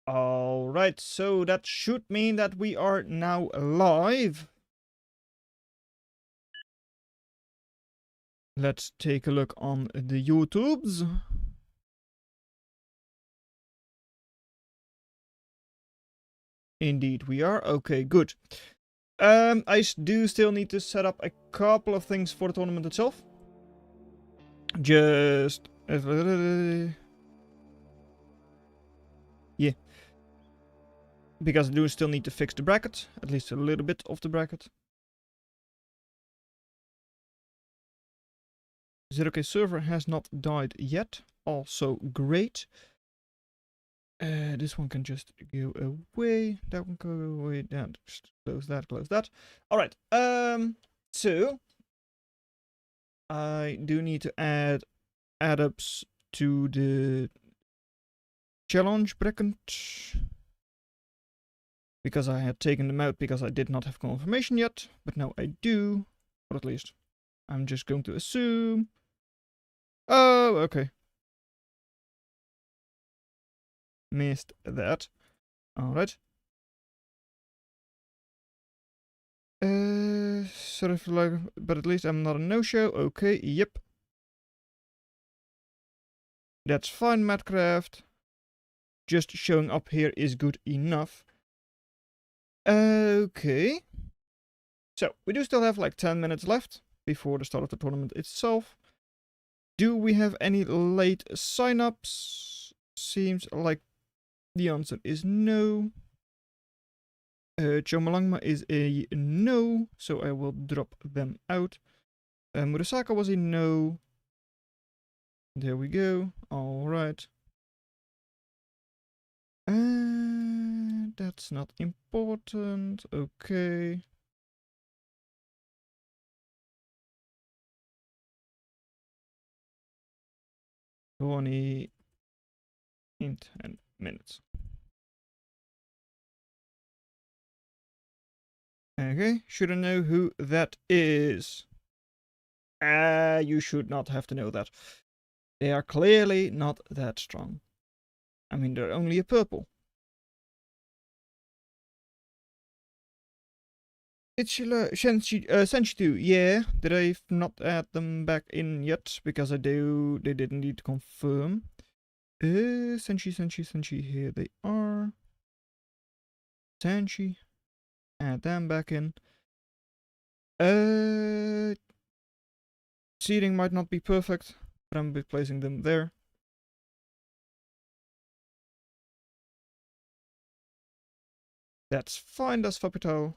Alright, so that should mean that we are now live. Let's take a look on the YouTubes. Indeed we are. Okay, good. I do still need to set up a couple of things for the tournament itself. Just... yeah. Because I do still need to fix the bracket. At least a little bit of the bracket. ZeroK server has not died yet. Also great. This one can just go away. That one can go away. That, close that, close that. Alright, so I do need to add add-ups to the challenge bracket. Because I had taken them out because I did not have confirmation yet. But now I do. Or at least I'm just going to assume. Oh, okay. Missed that. Alright. Sort of like, but at least I'm not a no-show. Okay, yep. That's fine, Madcraft. Just showing up here is good enough. Okay. So, we do still have like 10 minutes left before the start of the tournament itself. Do we have any late sign-ups? Seems like the answer is no. Chomalangma is a no, so I will drop them out. Murasaka was a no. There we go. Alright. That's not important. Okay. In 10 minutes. Okay, should I know who that is? You should not have to know that. They are clearly not that strong. I mean, they're only a purple. It's Senshi2, yeah. Did I not add them back in yet? Because they didn't need to confirm. Senshi, here they are. Senshi. Add them back in. Seating might not be perfect, but I'm placing them there. That's fine, that's Fapito.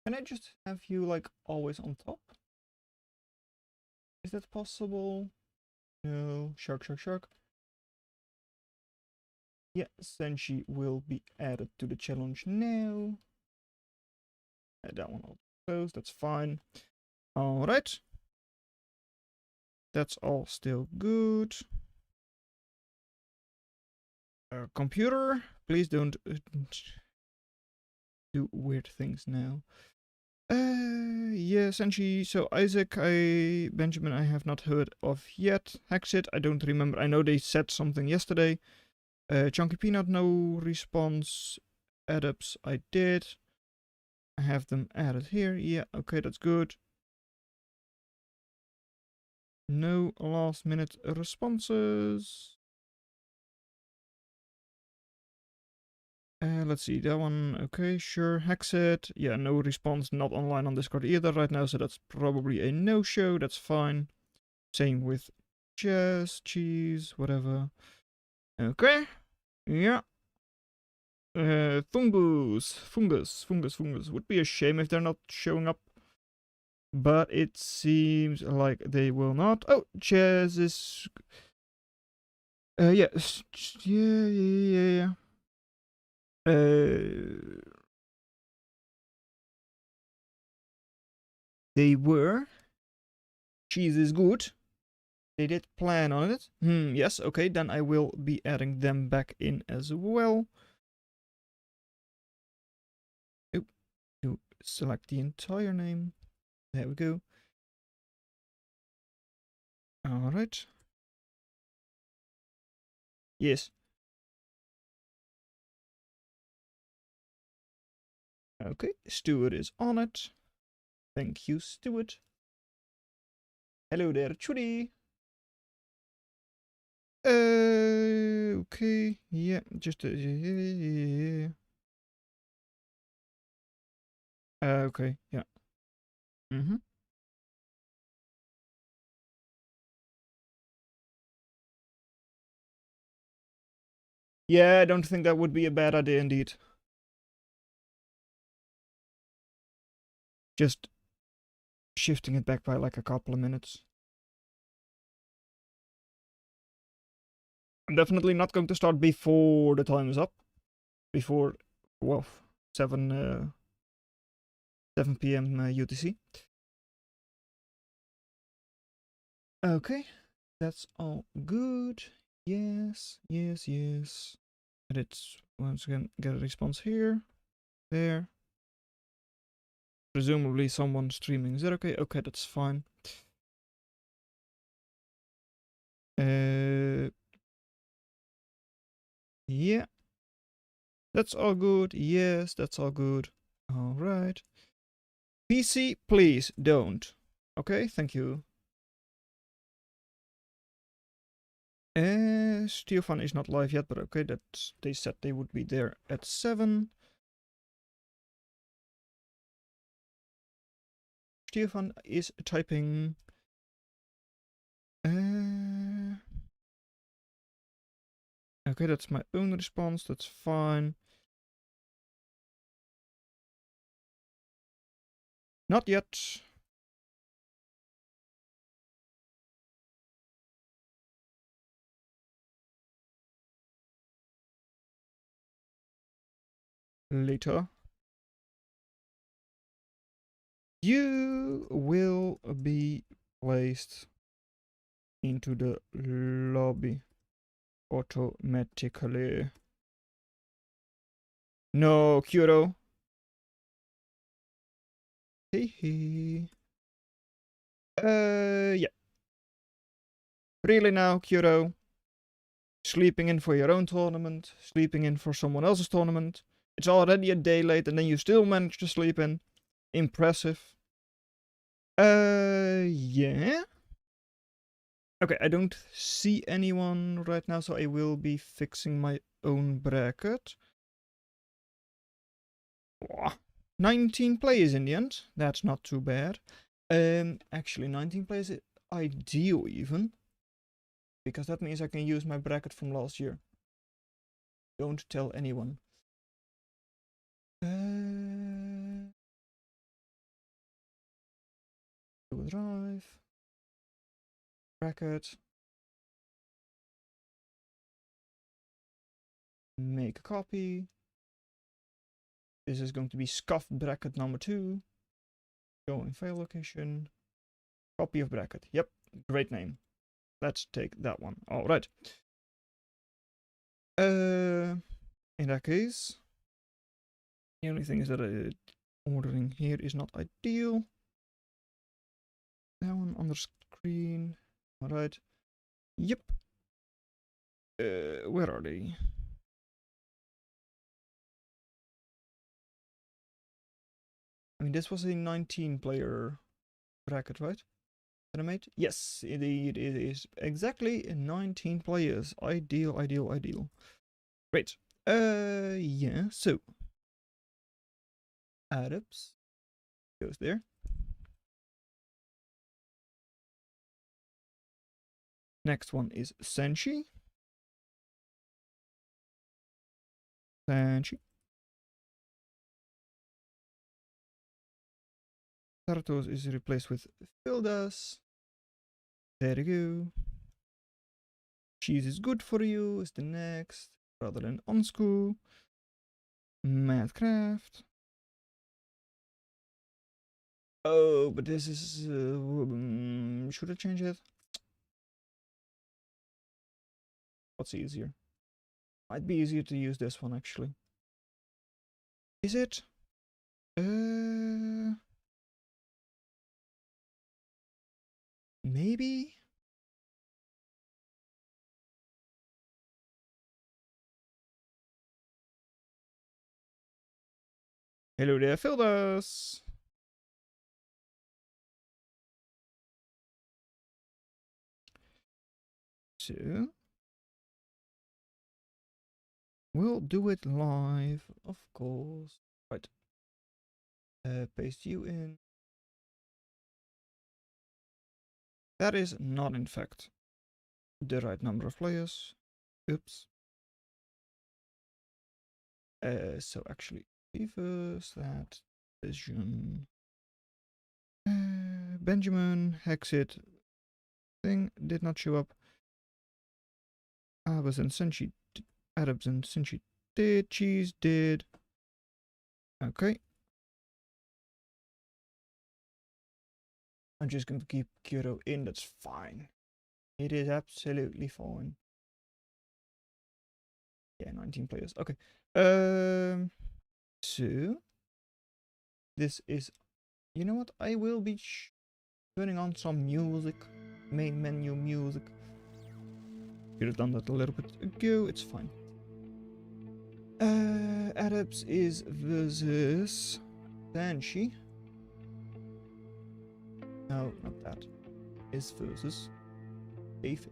Can I just have you, like, always on top? Is that possible? No. Shark. Yeah, Senshi will be added to the challenge now. That one I'll close, that's fine. Alright. That's all still good. Computer, please don't do weird things now. Yeah, Senshi. So Isaac, Benjamin, I have not heard of yet. Hexit, I don't remember. I know they said something yesterday. Chunky Peanut, no response. Add-ups, I did. I have them added here. Yeah, okay, that's good. No last minute responses. Let's see, that one, okay, sure. Hexit, yeah, no response, not online on Discord either right now, so that's probably a no-show, that's fine. Same with Jazz, Cheese, whatever. Okay, yeah. Fungus. Would be a shame if they're not showing up. But it seems like they will not. Oh, Jazz is... yeah. Yeah. They were. Cheese is good. They did plan on it. Yes, okay, then I will be adding them back in as well. Oh, to select the entire name. There we go. Alright. Yes. Okay, Stuart is on it. Thank you, Stuart. Hello there, Trudy. Okay, yeah, just okay, yeah. Yeah, I don't think that would be a bad idea indeed. Just shifting it back by like a couple of minutes. I'm definitely not going to start before the time is up. Before, well, 7 p.m. UTC. Okay, that's all good. Yes, yes, yes. Let's once again get a response here, there. Presumably someone streaming. Is that okay? Okay, that's fine. Yeah. That's all good. Yes, that's all good. All right. PC, please don't. Okay, thank you. Stefan is not live yet, but okay, that they said they would be there at 7. Stefan is typing. Okay, that's my own response. That's fine. Not yet. Later. You will be placed into the lobby automatically. No, Kyoto. Hee. Yeah. Really now, Kyoto? Sleeping in for your own tournament, sleeping in for someone else's tournament. It's already a day late and then you still manage to sleep in. Impressive. Yeah. Okay, I don't see anyone right now, so I will be fixing my own bracket. 19 players in the end. That's not too bad. Actually, 19 players is ideal even. Because that means I can use my bracket from last year. Don't tell anyone. Google Drive. Bracket. Make a copy. This is going to be scuffed bracket number 2. Go in file location. Copy of bracket. Yep, great name. Let's take that one. All right. In that case, the only thing is that ordering here is not ideal. That one on the screen. All right. Yep. Where are they? I mean, this was a 19-player bracket, right? Animate? Yes, indeed, it is exactly 19 players. Ideal, ideal, ideal. Great. Yeah, so. Adapts goes there. Next one is Senshi. Senshi. Tartos is replaced with Fildas. There you go. Cheese is good for you is the next, rather than on school. Madcraft. Oh, but this is. Should I change it? What's easier? Might be easier to use this one actually. Is it? Maybe? Hello there, Fildas. So we'll do it live, of course. Right. Paste you in. That is not, in fact, the right number of players. Oops. So actually, reverse that vision. Benjamin, Hexit, thing did not show up. Abbas and Senshi, Adams and Senshi did. Cheese did. Okay. I'm just going to keep Kyoto in. That's fine. It is absolutely fine. Yeah, 19 players. Okay. So this is. You know what? I will be turning on some music. Main menu music. Could have done that a little bit ago. It's fine. Adams is versus Banshee. No, not that. Is versus A50.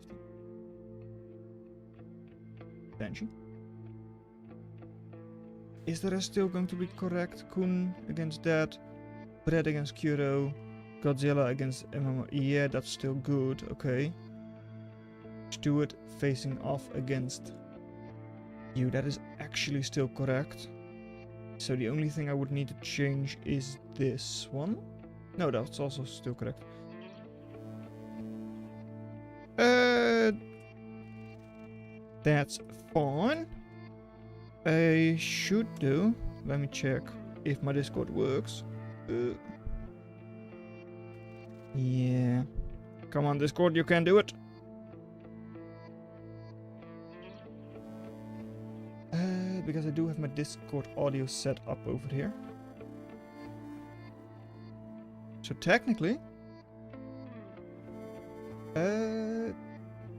Banshee. Is the rest still going to be correct? Kun against that. Brett against Kyoto. Godzilla against MMO. Yeah, that's still good. Okay. Stuart facing off against you. That is actually still correct. So the only thing I would need to change is this one. No, that's also still correct. That's fine. I should do. Let me check if my Discord works. Yeah. Come on, Discord, you can do it. Because I do have my Discord audio set up over here. So technically...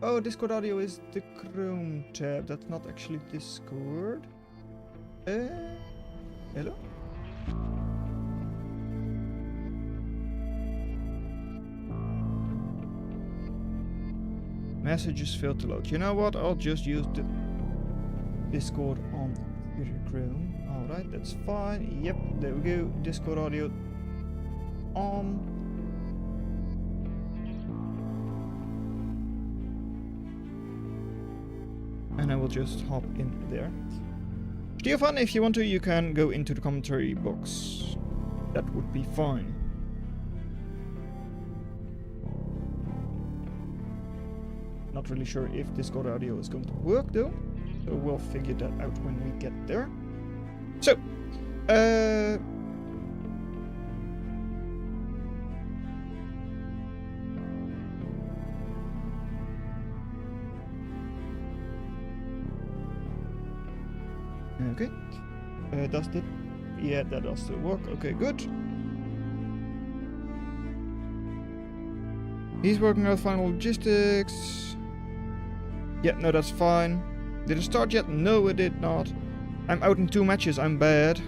oh, Discord audio is the Chrome tab. That's not actually Discord. Hello? Messages failed to load. You know what? I'll just use the Discord on Chrome. Alright, that's fine. Yep, there we go. Discord audio on. And I will just hop in there. Stefan, if you want to, you can go into the commentary box. That would be fine. Not really sure if Discord audio is going to work though. So we'll figure that out when we get there. So, okay. Does that? Yeah, that does still work. Okay, good. He's working out final logistics. Yeah, no, that's fine. Did it start yet? No, it did not. I'm out in 2 matches. I'm bad.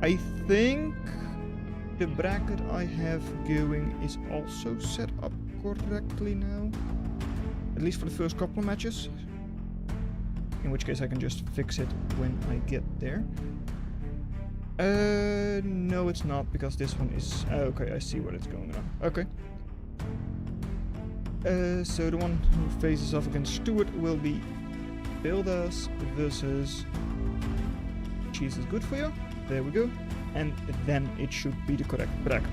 I think the bracket I have going is also set up correctly now. At least for the first couple of matches. In which case I can just fix it when I get there. No, it's not, because this one is... okay, I see what it's going on. Okay. So the one who faces off against Stuart will be Builders versus Cheese is good for you. There we go. And then it should be the correct bracket.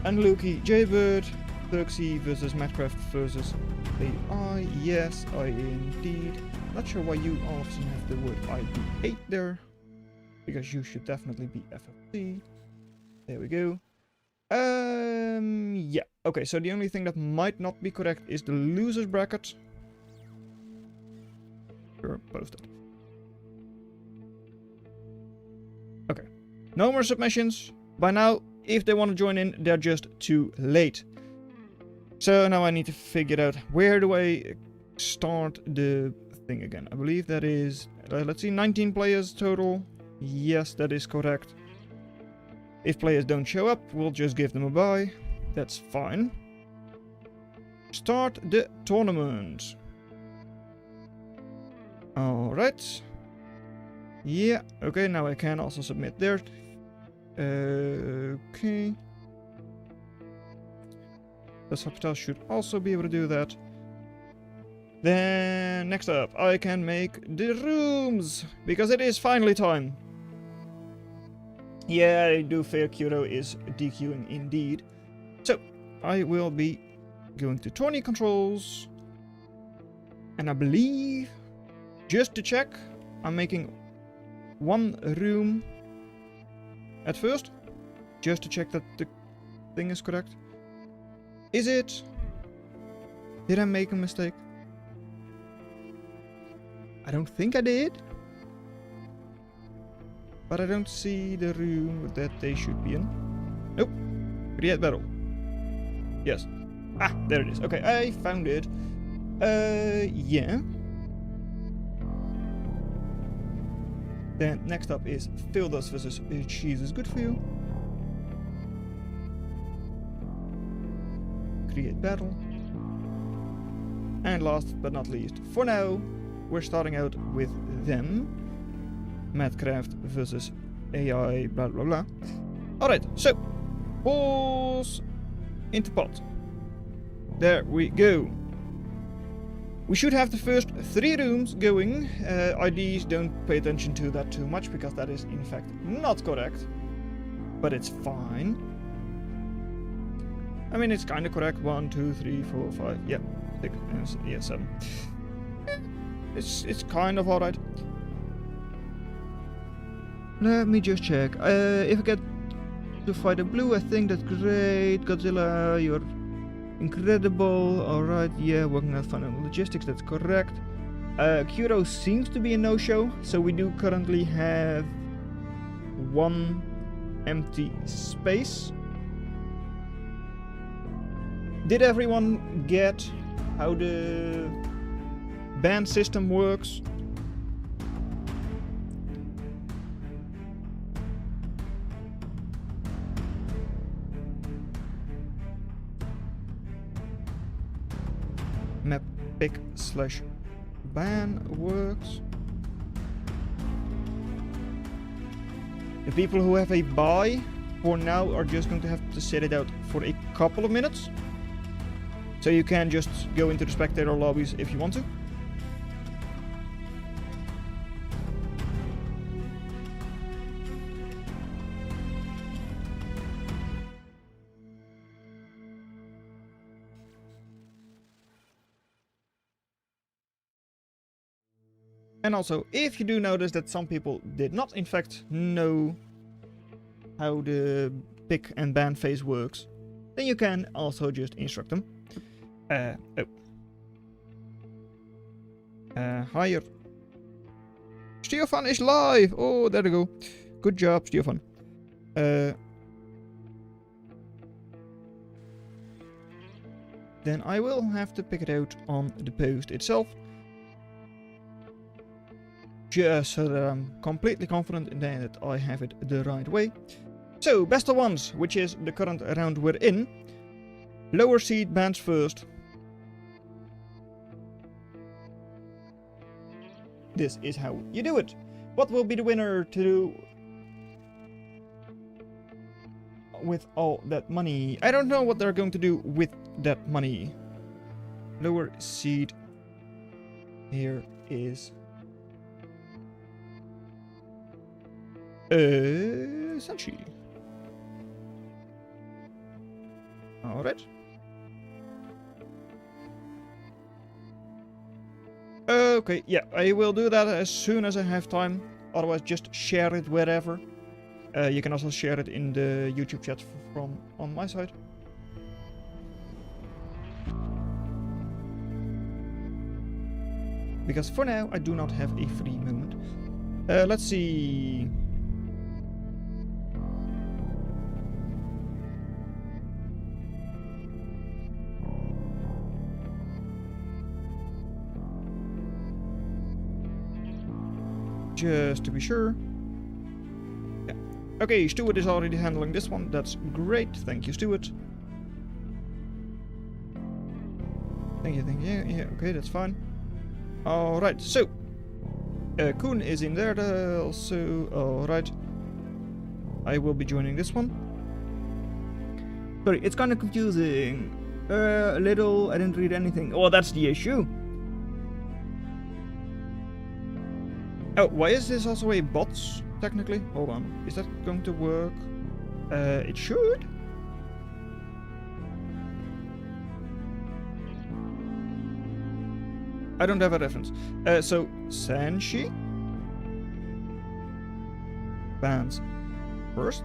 And Loki, Jaybird, Turksy versus Madcraft versus AI. Yes, I indeed. Not sure why you often have the word ID8 there. Because you should definitely be FFC. There we go. Yeah. Okay, so the only thing that might not be correct is the losers bracket. Sure, posted. Okay. No more submissions. By now, if they want to join in, they're just too late. So now I need to figure out where do I start the thing again? I believe that is, let's see, 19 players total. Yes, that is correct. If players don't show up, we'll just give them a bye. That's fine. Start the tournament. Alright. Yeah, okay, now I can also submit there. Okay. The Hospital should also be able to do that. Then, next up, I can make the rooms, because it is finally time. Yeah, I do fear Kyoto is DQing indeed. So, I will be going to tourney controls. And I believe, just to check, I'm making one room at first. Just to check that the thing is correct. Is it? Did I make a mistake? I don't think I did. But I don't see the room that they should be in. Nope. Create battle. Yes. Ah, there it is. Okay, I found it. Yeah. Then next up is Fildas versus Cheese is Good For You. Create battle. And last but not least, for now, we're starting out with them. Madcraft versus AI, blah blah blah. Alright, so, balls into pot. There we go. We should have the first 3 rooms going. IDs, don't pay attention to that too much, because that is in fact not correct. But it's fine. I mean, it's kind of correct. 1, 2, 3, 4, 5, yeah, 6, yeah, 7. It's kind of alright. Let me just check. If I get to fight a blue, I think that's great. Godzilla, you're incredible. Alright, yeah, working out final logistics, that's correct. Kyoto seems to be a no-show, so we do currently have 1 empty space. Did everyone get how the ban system works? Map pick / ban works. The people who have a buy for now are just going to have to sit it out for a couple of minutes. So you can just go into the spectator lobbies if you want to. And also, if you do notice that some people did not in fact know how the pick and ban phase works, then you can also just instruct them. Higher. Stefan is live! Oh, there we go. Good job, Stefan. Then I will have to pick it out on the post itself. Just so that I'm completely confident in that I have it the right way. So, best of ones, which is the current round we're in. Lower seed bans first. This is how you do it. What will be the winner to do with all that money? I don't know what they're going to do with that money. Lower seed. Here is Senshi. Alright. Okay, yeah, I will do that as soon as I have time. Otherwise, just share it wherever. You can also share it in the YouTube chat from on my side. Because for now, I do not have a free moment. Let's see. Just to be sure. Yeah. Okay, Stuart is already handling this one. That's great. Thank you, Stuart. Thank you, thank you. Yeah, okay, that's fine. Alright, so. Koen is in there also. Alright. I will be joining this one. Sorry, it's kind of confusing. A little. I didn't read anything. Oh, that's the issue. Oh, why is this also a bots, technically? Hold on. Is that going to work? It should. I don't have a reference. So, Sanshi bans first.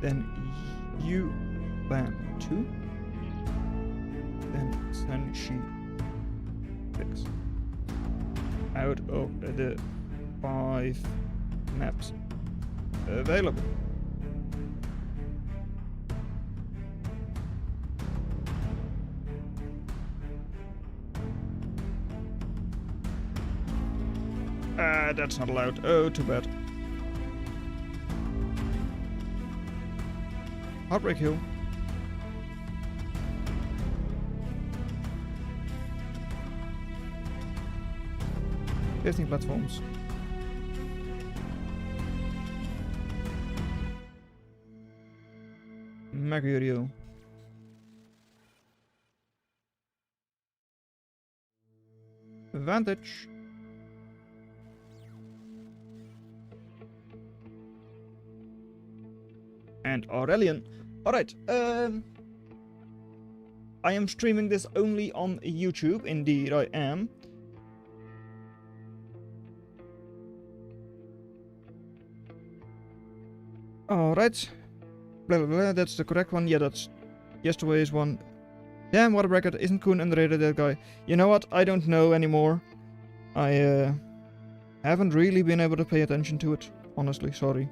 Then you ban 2. Then Sanshi 6. Out of the 5 maps available. That's not allowed. Oh, too bad. Heartbreak Hill. Fifteen platforms. Mercurio. Vantage. And Aurelion. Alright, I am streaming this only on YouTube. Indeed, I am. Alright. Blah blah blah, that's the correct one. Yeah, that's yesterday's one. Damn, what a bracket. Isn't Koen underrated, that guy? You know what? I don't know anymore. I haven't really been able to pay attention to it. Honestly, sorry.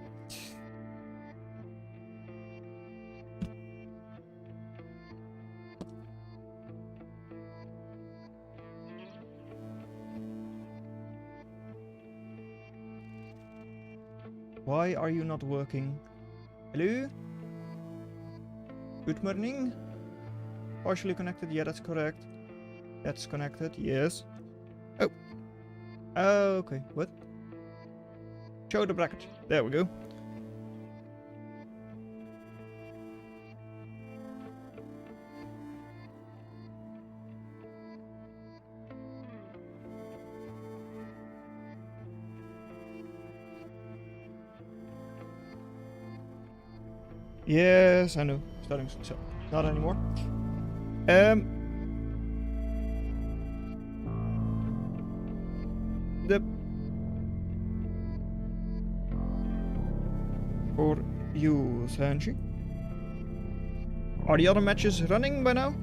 Why are you not working? Hello? Good morning? Partially connected? Yeah, that's correct. That's connected, yes. Oh. Okay, what? Show the bracket. There we go. Yes, I know. Starting so not anymore. For you, Sanji. Are the other matches running by now?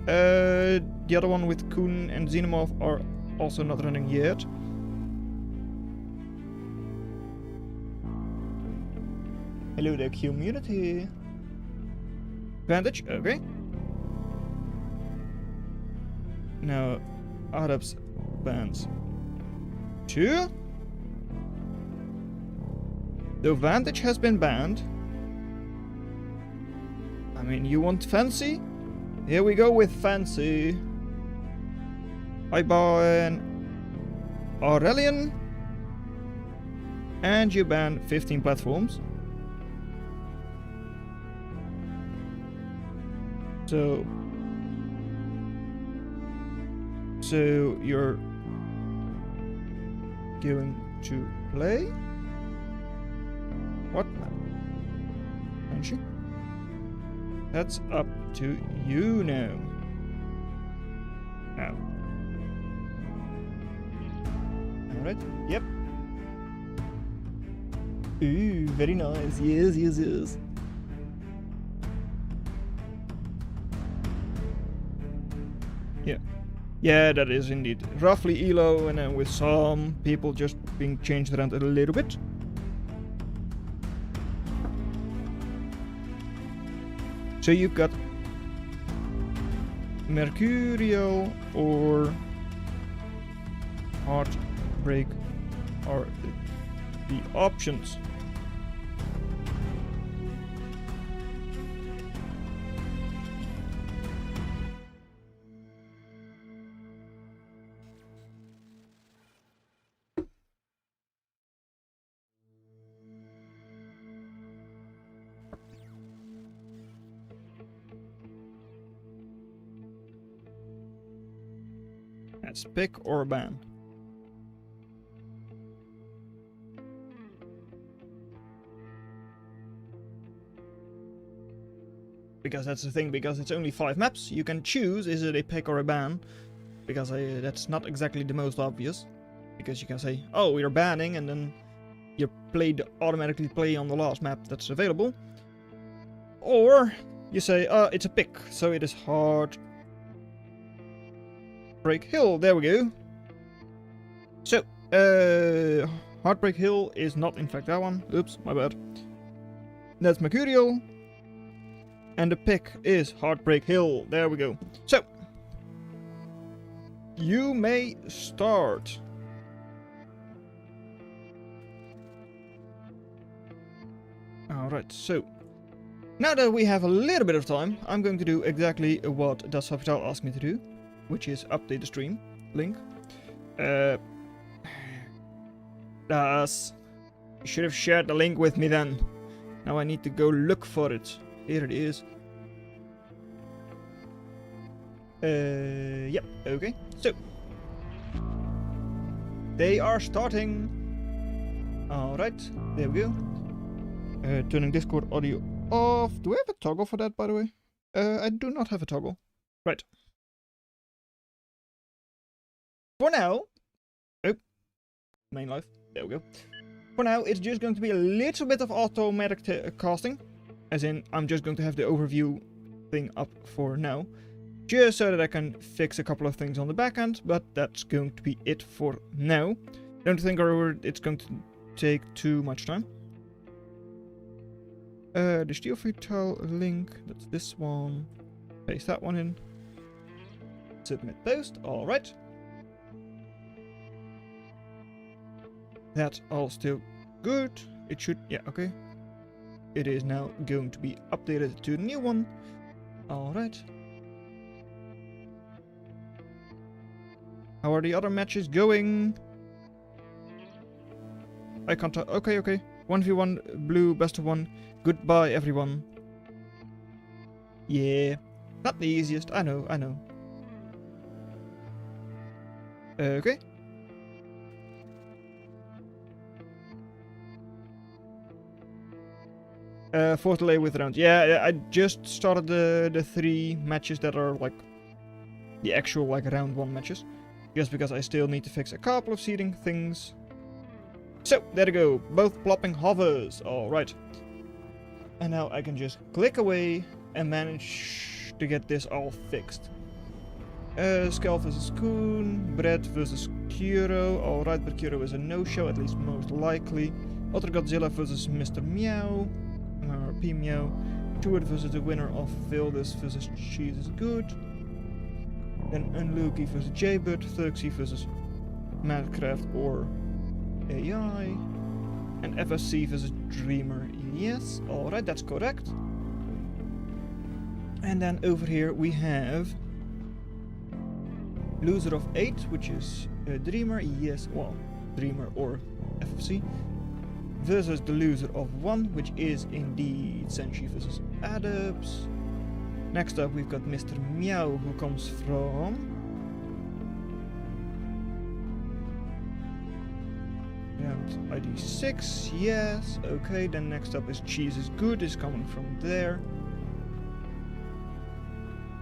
The other one with Koen and Xenomorph are also not running yet. Hello there, community. Vantage, okay. Now, Arabs bans 2. The Vantage has been banned. I mean, you want fancy? Here we go with fancy. I ban Aurelion. And you ban 15 platforms. So you're going to play? What map? Aren't you? That's up to you now. Now. Alright, yep. Ooh, very nice. Yes, yes, yes. Yeah, that is indeed roughly ELO, and then with some people just being changed around a little bit. So you've got Mercurial or Heartbreak are the options. That's pick or ban. Because that's the thing, because it's only 5 maps, you can choose is it a pick or a ban. Because that's not exactly the most obvious. Because you can say, oh, we're banning, and then you automatically play on the last map that's available. Or you say, it's a pick, so it is Heartbreak Hill. There we go. So, Heartbreak Hill is not in fact that one. Oops, my bad. That's Mercurial. And the pick is Heartbreak Hill. There we go. So, you may start. Alright, so now that we have a little bit of time, I'm going to do exactly what Das Hospital asked me to do, which is update the stream link. Das, you should have shared the link with me then. Now I need to go look for it. Here it is. Yep, okay. So, they are starting. Alright, there we go. Turning Discord audio off. Do I have a toggle for that, by the way? I do not have a toggle. Right. For now... Oh. Main live. There we go. For now, it's just going to be a little bit of automatic casting. As in, I'm just going to have the overview thing up for now. Just so that I can fix a couple of things on the back end. But that's going to be it for now. Don't think it's going to take too much time. The Steel Vital link, that's this one. Paste that one in. Submit post, alright. That's all still good. It should, yeah, okay. It is now going to be updated to the new one. Alright. How are the other matches going? I can't tell. Okay, okay. 1v1, blue, best of 1. Goodbye, everyone. Yeah. Not the easiest. I know, I know. Okay. Fourth delay with round. Yeah, I just started the 3 matches that are like the actual like round 1 matches. Just because I still need to fix a couple of seating things. So, there we go. Both plopping hovers. Alright. And now I can just click away and manage to get this all fixed. Skull versus Coon. Brett versus Kuro. Alright, but Kuro is a no-show, at least most likely. Otter Godzilla versus Mr. Meow. P Meow. Stuart versus the winner of Vildus versus Cheese is Good. Then Unlucky versus Jaybird. Thuxy versus Madcraft or AI. And FSC versus Dreamer. Yes, alright, that's correct. And then over here we have loser of 8, which is Dreamer. Yes, well, Dreamer or FFC. Versus the loser of 1, which is indeed Senshi versus Adubs. Next up we've got Mr. Meow, who comes from... round ID 6, yes, okay, then next up is Cheese is Good, is coming from there.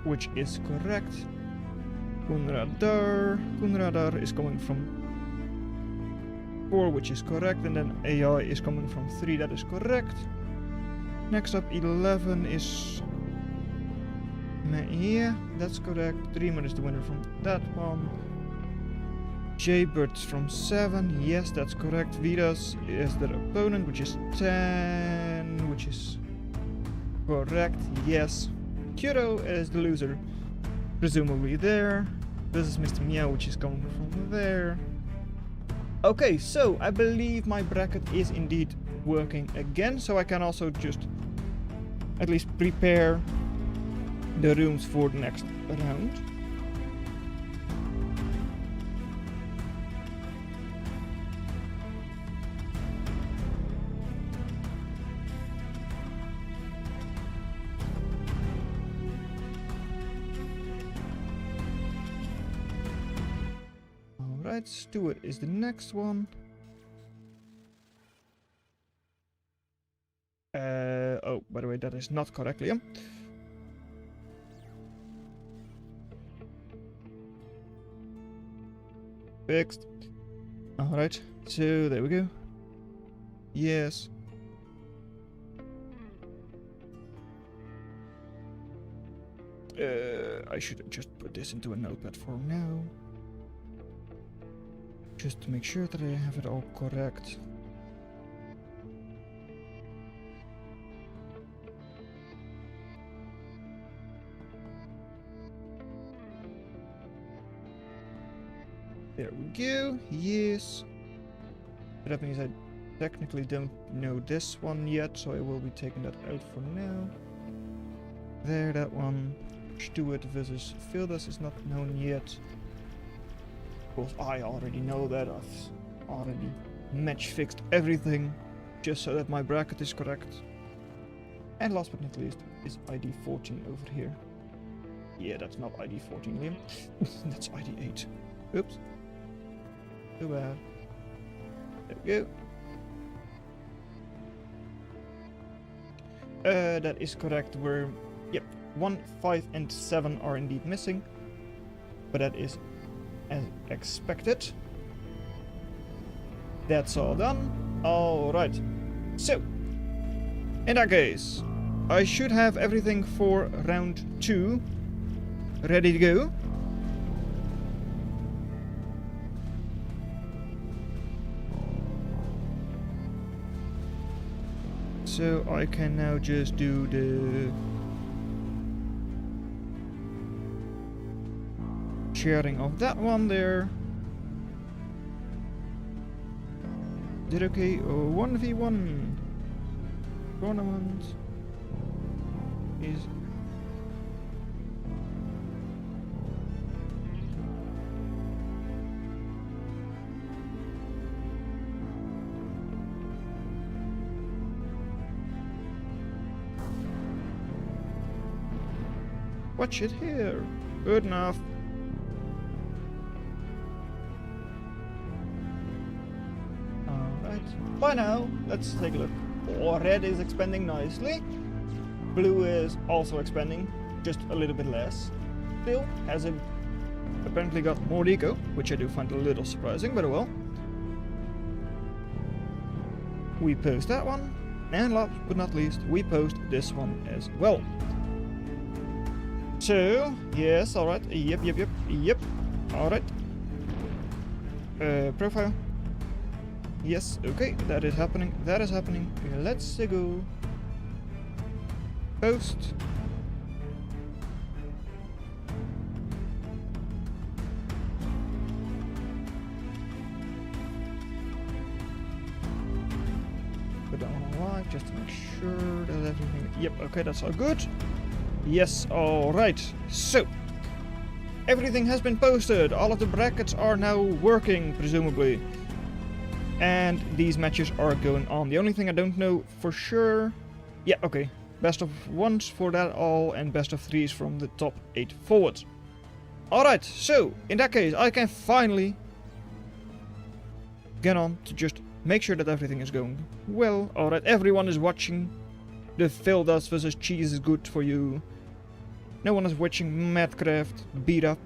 Which is correct. Kunradar is coming from 4, which is correct, and then AI is coming from 3, that is correct. Next up 11 is... yeah, that's correct. Dreamer is the winner from that one. Jaybirds from 7, yes, that's correct. Vidas is their opponent, which is 10, which is correct, yes. Kuro is the loser. presumably there. This is Mr. Meow, which is coming from there. Okay, so I believe my bracket is indeed working again, so I can also just at least prepare the rooms for the next round. Alright, Stuart is the next one. Oh, by the way, that is not correct, Liam. Fixed. Alright, so there we go. Yes. I should just put this into a notepad for now. Just to make sure that I have it all correct. There we go, yes. But that means I technically don't know this one yet, so I will be taking that out for now. There, that one. Stuart versus Fildas is not known yet. Of course, I already know that. I've already match fixed everything, just so that my bracket is correct. And last but not least is ID 14 over here. Yeah, that's not ID 14, Liam. That's ID 8. Oops. Too bad. There we go. That is correct. We're... Yep. 1, 5, and 7 are indeed missing. But that is as expected. That's all done. Alright. So, in that case, I should have everything for round 2 ready to go. So I can now just do the sharing of that one there. Is it okay? Oh, 1v1 tournament is watch it here. Good enough. Alright. By now, let's take a look. Oh, red is expanding nicely. Blue is also expanding, just a little bit less. Still has apparently got more eco, which I do find a little surprising, but well. We post that one, and last but not least, we post this one as well. So, yes, alright, yep, alright. Profile. Yes, okay, that is happening. Let's go. Post. Put that one on live just to make sure that everything... Yep, okay, that's all good. Yes, alright. So, everything has been posted. All of the brackets are now working, presumably. And these matches are going on. The only thing I don't know for sure... Yeah, okay. Best of 1s for that all, and best of 3s from the top 8 forwards. Alright, so, in that case, I can finally get on to just make sure that everything is going well. Alright, everyone is watching. The Fildas versus Cheese is good for you. No one is watching Madcraft beat up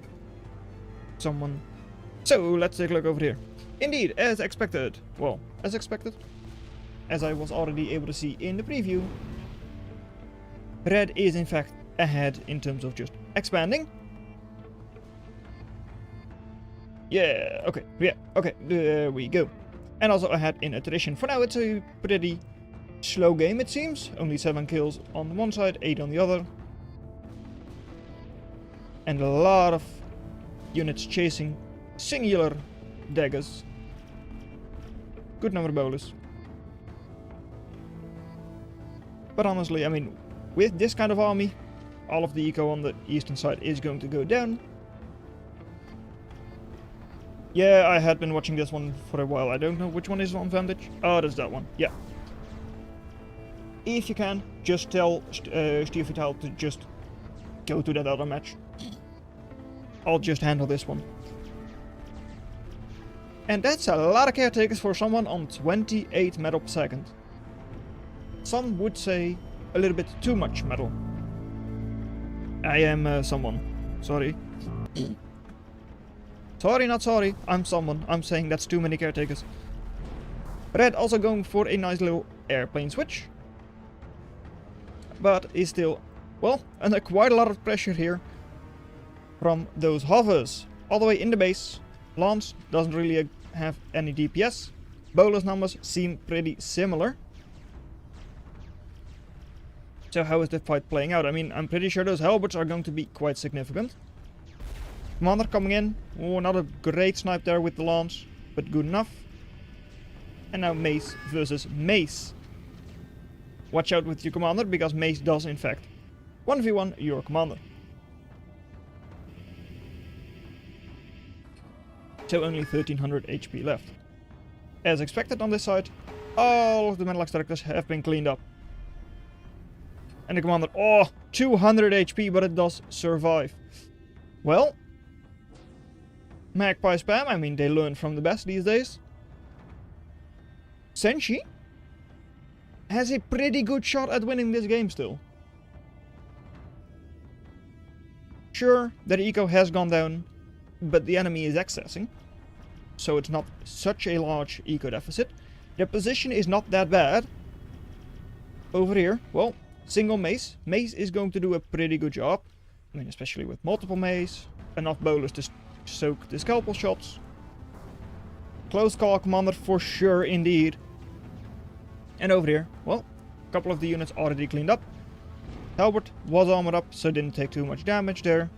someone. So, let's take a look over here. Indeed, as expected. Well, as expected. As I was already able to see in the preview. Red is in fact ahead in terms of just expanding. Yeah, okay, there we go. And also ahead in attrition. For now it's a pretty slow game it seems. Only 7 kills on one side, 8 on the other. And a lot of units chasing singular daggers. Good number of bolus. But honestly, I mean, with this kind of army, all of the eco on the eastern side is going to go down. Yeah, I had been watching this one for a while. I don't know which one is on Vantage. Oh, that's that one. Yeah. If you can, just tell Steve Vital to just go to that other match. I'll just handle this one. And that's a lot of caretakers for someone on 28 metal per second. Some would say a little bit too much metal. I am someone. Sorry. Sorry, not sorry. I'm someone. I'm saying that's too many caretakers. Red also going for a nice little airplane switch. But is still, well, under quite a lot of pressure here from those hovers. All the way in the base. Lance doesn't really have any DPS. Bolus numbers seem pretty similar. So how is the fight playing out? I mean, I'm pretty sure those halberds are going to be quite significant. Commander coming in. Oh, not a great snipe there with the lance, but good enough. And now Mace versus Mace. Watch out with your commander, because Mace does in fact 1v1 your commander. So only 1300 HP left. As expected on this side, all of the Metalax characters have been cleaned up. And the commander, oh, 200 HP, but it does survive. Well, Magpie spam, I mean, they learn from the best these days. Senshi has a pretty good shot at winning this game still. Sure, their eco has gone down, but the enemy is accessing. So it's not such a large eco deficit. Their position is not that bad. Over here, well, single Mace. Mace is going to do a pretty good job. I mean, especially with multiple Mace. Enough bolus to soak the scalpel shots. Close call commander for sure indeed. And over here, well, a couple of the units already cleaned up. Halberd was armored up, so didn't take too much damage there.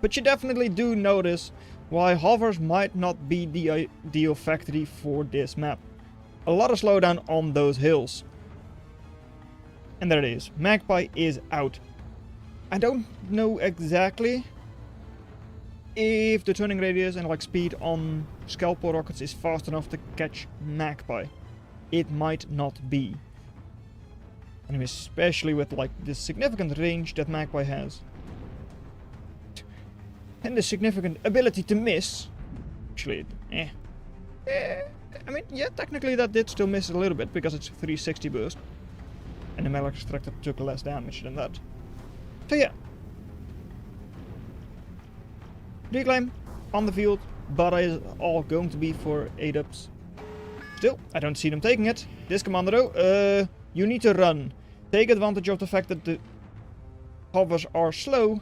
But you definitely do notice why hovers might not be the ideal factory for this map. A lot of slowdown on those hills. And there it is. Magpie is out. I don't know exactly if the turning radius and like speed on scalpel rockets is fast enough to catch Magpie. It might not be. And especially with like the significant range that Magpie has. And the significant ability to miss. Actually, I mean, yeah, technically that did still miss a little bit because it's 360 burst. And the Metal Extractor took less damage than that. So yeah. Reclaim on the field, but is all going to be for 8-ups. Still, I don't see them taking it. This commander though, you need to run. Take advantage of the fact that the hovers are slow.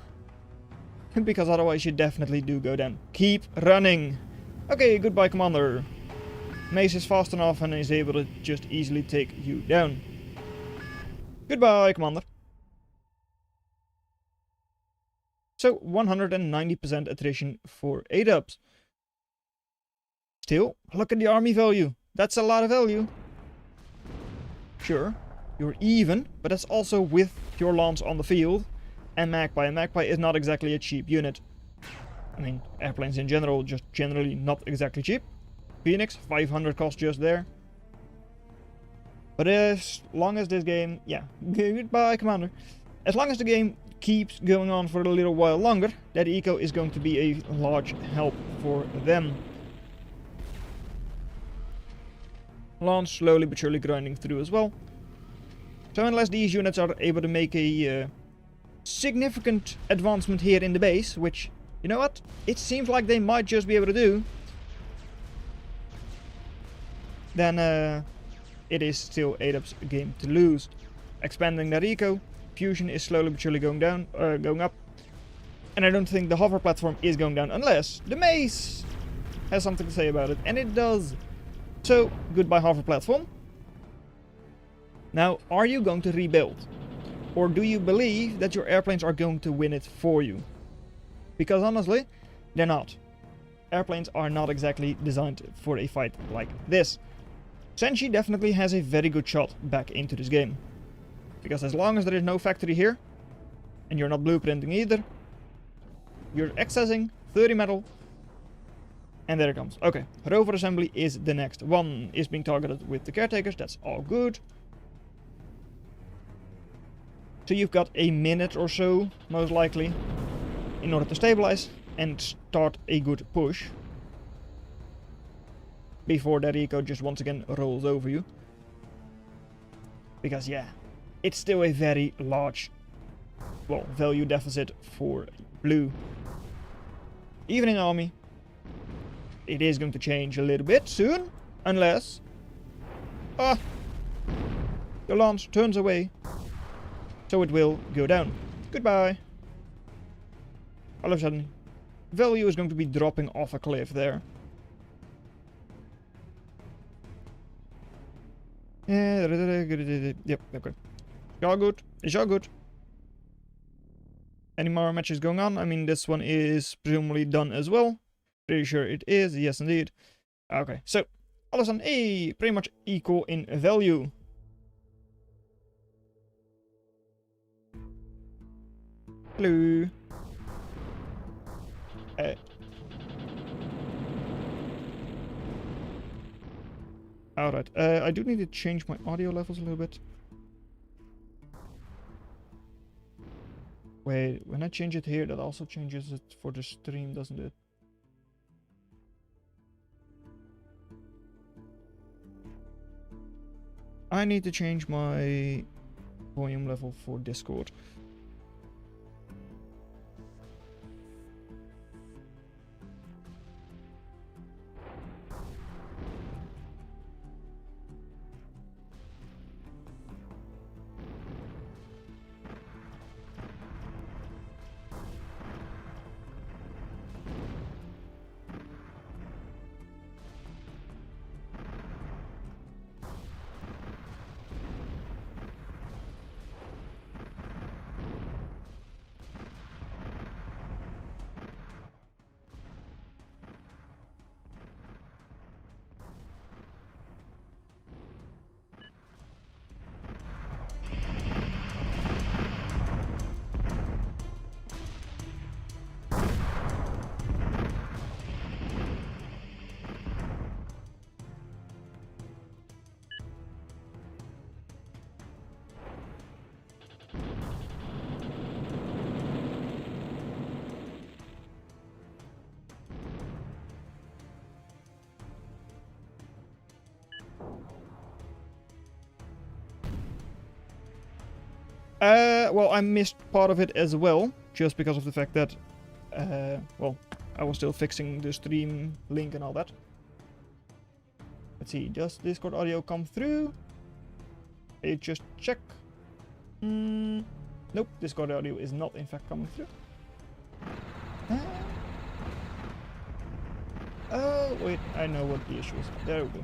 Because otherwise you definitely do go down. Keep running. Okay, goodbye commander. Mace is fast enough and is able to just easily take you down. Goodbye commander. So 190% attrition for 8-ups. Still, look at the army value. That's a lot of value. Sure, you're even, but that's also with your lance on the field. And Magpie. And Magpie is not exactly a cheap unit. I mean, airplanes in general, just generally not exactly cheap. Phoenix, 500 cost just there. But as long as this game... Yeah, goodbye, Commander. As long as the game keeps going on for a little while longer, that eco is going to be a large help for them. Lance slowly but surely grinding through as well. So unless these units are able to make a... significant advancement here in the base, which, you know what, it seems like they might just be able to do, then it is still 8-ups game to lose. Expanding their eco, fusion is slowly but surely going down, going up, and I don't think the hover platform is going down unless the Mace has something to say about it, and it does. So goodbye hover platform. Now, are you going to rebuild? Or do you believe that your airplanes are going to win it for you? Because honestly, they're not. Airplanes are not exactly designed for a fight like this. Senshi definitely has a very good shot back into this game. Because as long as there is no factory here, and you're not blueprinting either, you're accessing 30 metal, and there it comes. Okay, rover assembly is the next. One is being targeted with the caretakers, that's all good. So you've got a minute or so, most likely, in order to stabilize and start a good push. Before that eco just once again rolls over you. Because yeah, it's still a very large, well, value deficit for blue. Even in army, it is going to change a little bit soon, unless the lance turns away, so it will go down. Goodbye. All of a sudden, value is going to be dropping off a cliff there. Yep, okay. It's all good. It's all good. Any more matches going on? I mean, this one is presumably done as well. Pretty sure it is. Yes, indeed. Okay, so all of a sudden, hey, pretty much equal in value. Hello. Alright, I do need to change my audio levels a little bit. Wait, when I change it here, that also changes it for the stream, doesn't it? I need to change my volume level for Discord. Well, I missed part of it as well, just because of the fact that, well, I was still fixing the stream link and all that. Let's see, does Discord audio come through? It just check. Nope, Discord audio is not in fact coming through. Oh, wait, I know what the issue is. There we go.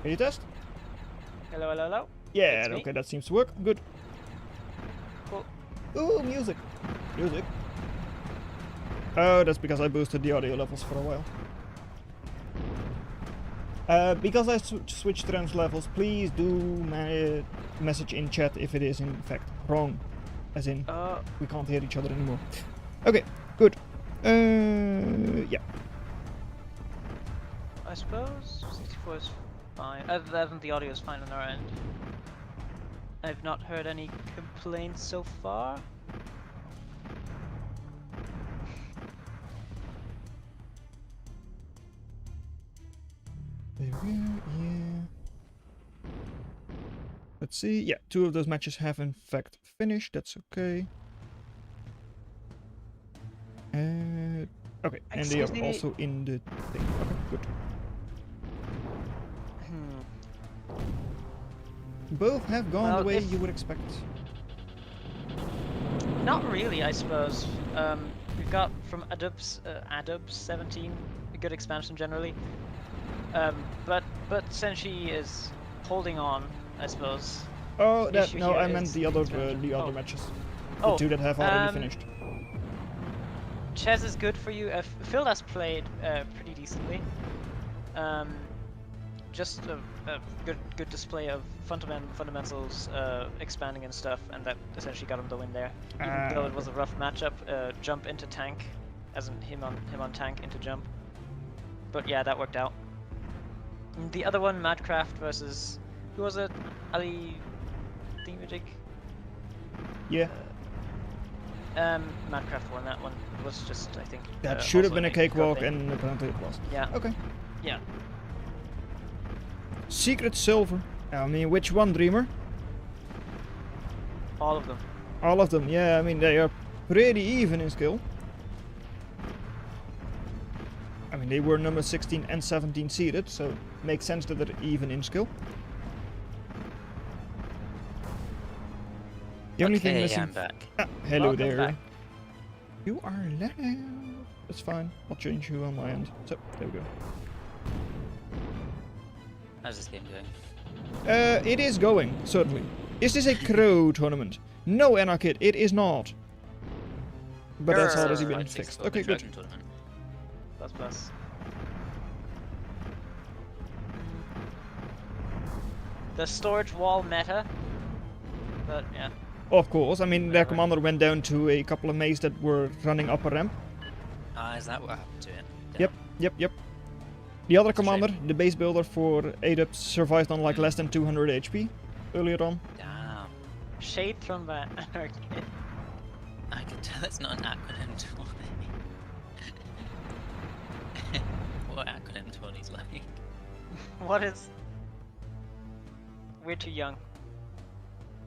Can you test? Hello, hello, hello. Yeah, okay, that seems to work. Good. Cool. Ooh, music. Music. Oh, that's because I boosted the audio levels for a while. Because I switched trans levels, please do message in chat if it is in fact wrong. As in, we can't hear each other anymore. Okay, good. Yeah. I suppose 64 is fine. Other than the audio is fine on our end. I've not heard any complaints so far. There we go, yeah. Let's see. Yeah, 2 of those matches have in fact finished. That's okay. Okay, and they are also in the thing. Okay, good. Both have gone the way you would expect. Not really, I suppose. We've got from Adubs 17 a good expansion generally. But Senshi is holding on, I suppose. Oh, that issue no, here I meant is the other oh. matches. Oh, The two that have already um, finished. Chess is good for you. Phil has played pretty decently. Just a good display of fundamentals, expanding and stuff, and that essentially got him the win there. Even though it was a rough matchup, jump into tank, as in him on tank into jump. But yeah, that worked out. And the other one, Madcraft versus who was it? Ali Thingamajig? Yeah, Madcraft won that one. It was just, I think. that should have also been a gut cakewalk, thing. and apparently it was. Yeah. Okay. Yeah. Secret silver. I mean, which one, Dreamer? All of them. All of them. Yeah, I mean they are pretty even in skill. I mean, they were number 16 and 17 seeded, so makes sense that they're even in skill. The only thing Okay, missing. I'm back. Ah, hello Welcome there. back. You are loud. That's fine. I'll change you on my end. So there we go. How's this game going? It is going, certainly. Is this a crow tournament? No, Anarchid, it is not. But that's already been fixed. Okay, good. Plus. The storage wall meta. But yeah. Of course, I mean, their Whatever. commander went down to a couple of maze that were running up a ramp. Ah, is that what happened to it? Yep. The other That's a shame. commander, the base builder for ADEPS, survived on like less than 200 HP earlier on. Damn. Shade thrown by Anarchy. I can tell it's not an acronym 20. What acronym 20's like? What is? We're too young.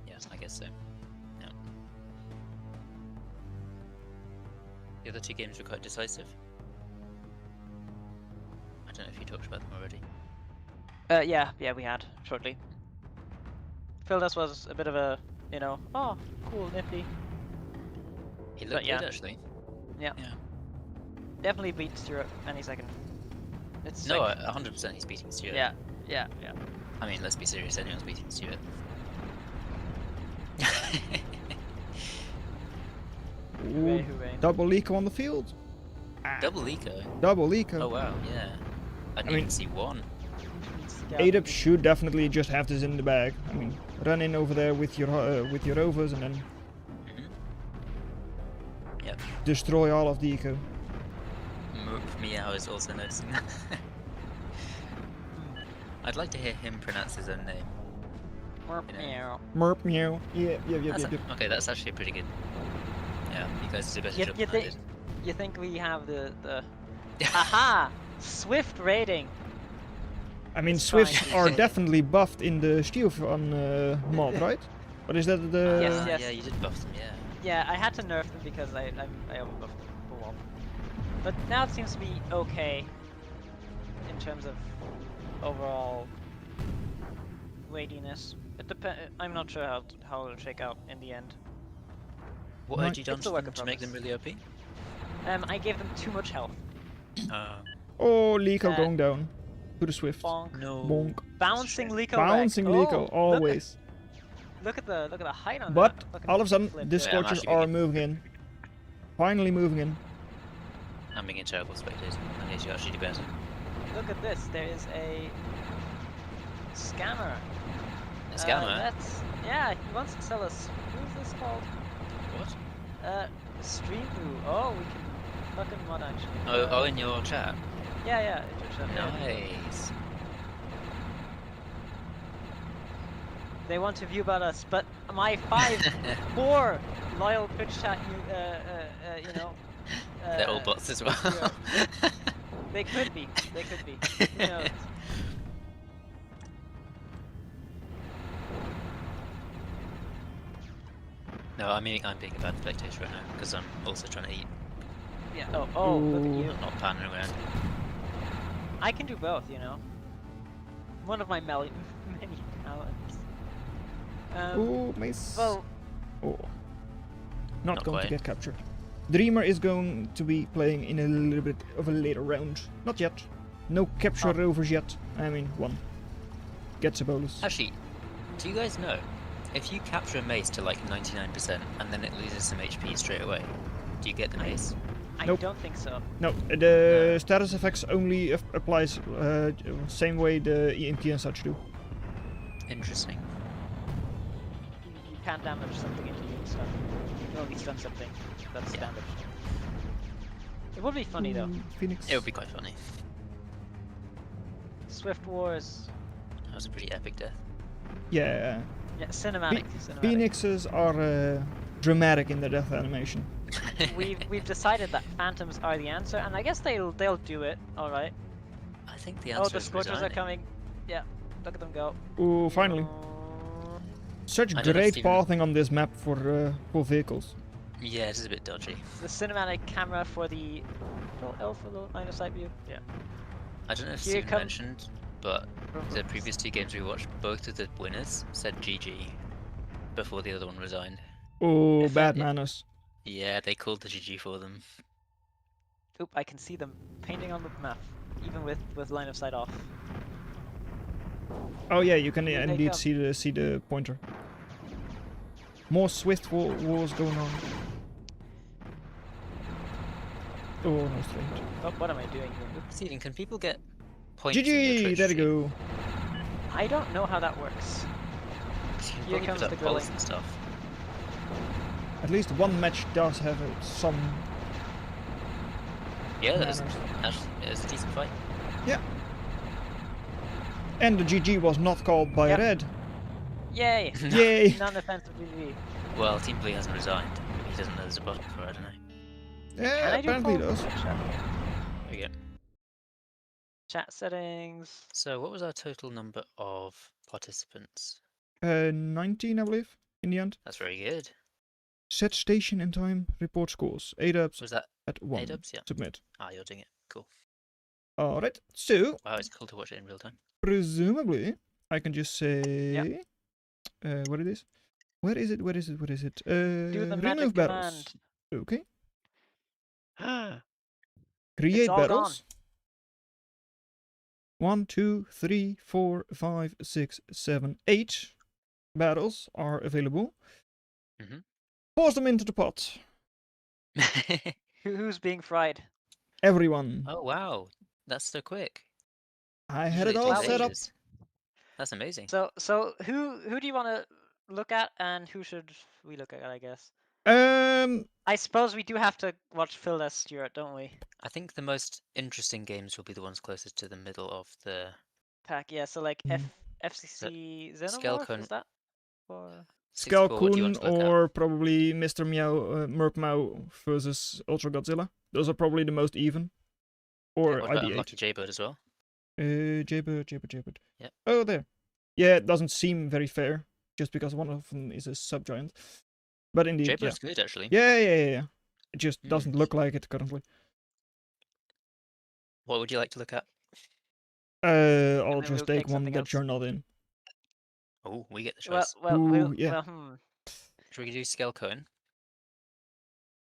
Yes, I guess so. Yeah. The other two games were quite decisive. I don't know if you talked about them already. Yeah, we had shortly. Phildas was a bit of a, oh, cool, nifty. He But looked yeah. good actually. Yeah. Yeah. Definitely beats Stuart any second. It's No, like, 100% he's beating Stuart. yeah. I mean, let's be serious, anyone's beating Stuart. Hooray, Ooh, hooray. double Eco on the field. Double eco. Double Eco. Oh wow, yeah. I didn't mean- even see one. ADEPS should definitely just have this in the bag. I mean, run in over there with your rovers and then Mhm. Yep. destroy all of the Eco. Meow is also noticing that. I'd like to hear him pronounce his own name. Meow. Merp meow. Yeah. That's okay, that's actually pretty good. Yeah, you guys did a better You, job you, than I think, did. you think we have the Aha! Swift rating! I mean, It's Swifts fine. are definitely buffed in the Steelfan mod, right? What is that? The Yes. Yeah, you did buff them, yeah. Yeah, I had to nerf them because I overbuffed the wall. But now it seems to be okay in terms of overall weightiness. I'm not sure how it'll shake out in the end. What Right. had you done It's a to work them in to make them progress. really OP? I gave them too much health. Oh, Lico Uh, going down to the Swift. Bonk. No. Bonk. Bouncing Lico. Bouncing Lico, always. Look at the height on But that. Look at all the of a sudden, flip the there. Yeah, I'm Scorchers actually are gonna- moving in. Finally moving in. I'm being a terrible spectator. I need to actually do better. Look at this. There is a scammer. A scammer? Yeah. He wants to sell us. Who's this called? What? Streamloo. Oh, we can fucking mod actually. Oh, in your chat? Yeah. it just shut down. Nice. They want to view about us, but my 5-4 loyal Twitch chat, They're all bots as well. They could be. Who knows? No, I'm being a bad spectator right now because I'm also trying to eat. Yeah. Oh, look at Ooh. you. I'm not panning around. I can do both, One of my many talents. Oh, miss. Well, Oh. Not Not going to quite. get captured. Dreamer is going to be playing in a little bit of a later round. Not yet. No capture Oh. rovers yet. I mean, one. Gets a bonus. Actually, do you guys know If you capture a mace to like 99% and then it loses some HP straight away, do you get the mace? I Nope. don't think so. No, the status effects only applies same way the EMP and such do. Interesting. You can't damage something into you and stuff. You can only stun something. That's Yeah. standard. It would be funny though. Phoenix. It would be quite funny. Swift Wars. That was a pretty epic death. Yeah. Yeah, cinematic. Cinematic. Phoenixes are dramatic in their death animation. We've decided that phantoms are the answer, and I guess they'll do it. All right. I think the answer Oh, the is Scorchers are resigning. coming. Yeah, look at them go. Ooh, finally. Such I don't know if great Steven- pathing on this map for vehicles. Yeah, it is a bit dodgy. The cinematic camera for the L for the line of sight view. Yeah. I don't know if Here Steven come- mentioned, but the previous 2 games we watched, both of the winners said GG before the other one resigned. Oh, If bad it- manners. Yeah, they called the GG for them. Oop, I can see them painting on the map, even with line of sight off. Oh yeah, you can Here they indeed come. see the pointer. More swift wars going on. Oh, no straight. Oh, what am I doing here? Steven, can people get points in your GG, Twitch there you stream? go. I don't know how that works. You can Here probably comes put the up polls grilling. and stuff. At least one match does have some Yeah, that was, manners. actually, it was a decent fight. And the GG was not called by Yep. red. Yay! Yay! Non-offensive GG. Well, Team Blue hasn't resigned. Maybe he doesn't know there's a button for it, I don't know. Yeah, Can I do apparently it polls? does. Chat. There we go. Chat settings. So, what was our total number of participants? 19, I believe, in the end. That's very good. Set station and time, report scores. 8 ups Was that at 1. A-dubs? Yeah. Submit. Ah, you're doing it. Cool. Alright, so, Wow, it's cool to watch it in real time. presumably, I can just say... what it is? Where is it? Where is it? Where is it? Do the magic remove battles. Okay. command. Create all gone. battles. 1, 2, 3, 4, 5, 6, 7, 8 battles are available. Mhm. Force them into the pot. Who's being fried? Everyone. Oh, wow. That's so quick. I had it Usually all takes set up. ages. That's amazing. So who do you want to look at, and who should we look at? I guess. I suppose we do have to watch Phil as Stuart, don't we? I think the most interesting games will be the ones closest to the middle of the Pack, yeah. So like Mm. FCC Xenomorph, Skelcon- is that? Or 64. What do you Skullcoon want to look at? or probably Mr. Meow, Merpmau versus Ultra Godzilla. Those are probably the most even. Or What about ID8. Unlucky Jaybird as well? Jaybird. Yep. Oh, there. Yeah, it doesn't seem very fair, just because one of them is a subgiant. But indeed, yeah. Jaybird's good, actually. Yeah. It just Mm. doesn't look like it currently. What would you like to look at? I'll then just we'll take take one something that else. you're not in. Oh, we get the well, choice. Ooh, yeah. Should we do Skelcone?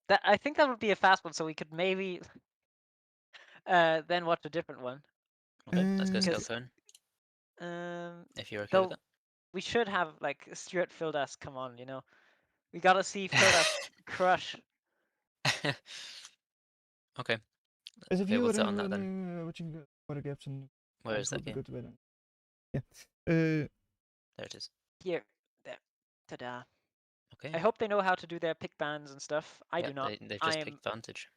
That I think that would be a fast one, so we could maybe then watch a different one. Okay, let's go Because- Skelcone, if you're okay though with we should have like Stuart Fildas come on, you know. We gotta see Fildas crush. that. Okay, As a okay, viewer, what's that on that then? watching the water gaps and Where is that would be game? good to yeah. There it is. Here, there, ta-da. Okay. I hope they know how to do their pick bands and stuff. I do Yep, not. They've just I'm picked Vantage.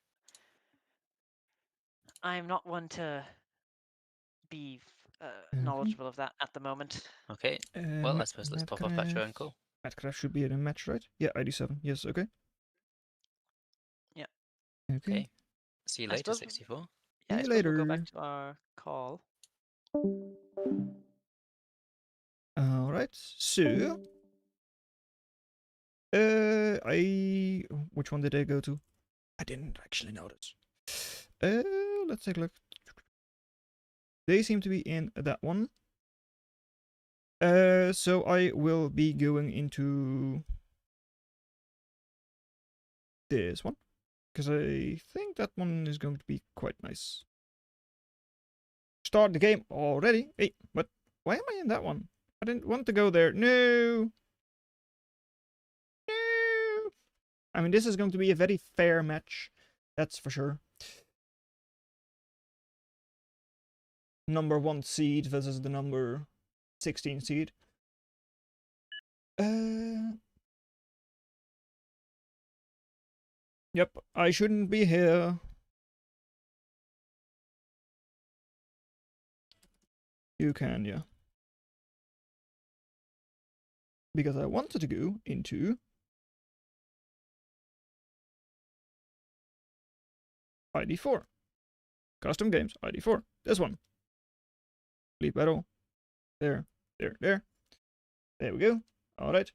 I'm not one to be Okay. knowledgeable of that at the moment. Okay, well, I suppose let's pop off back to our own call. Mattcraft should be in a match, right? Yeah, ID7. Yes, okay. Yeah. Okay. Okay. See you I later, suppose- 64. Yeah, I See you suppose we'll go later. back to our call. Alright, so... Which one did I go to? I didn't actually notice. Let's take a look. They seem to be in that one. So I will be going into this one, because I think that one is going to be quite nice. Start the game already. Hey, but why am I in that one? I didn't want to go there. No. I mean, this is going to be a very fair match. That's for sure. Number 1 seed versus the number 16 seed. Yep, I shouldn't be here. You can, yeah. Because I wanted to go into ID4. Custom games, ID4. This one. Lead battle. There. There we go. Alright.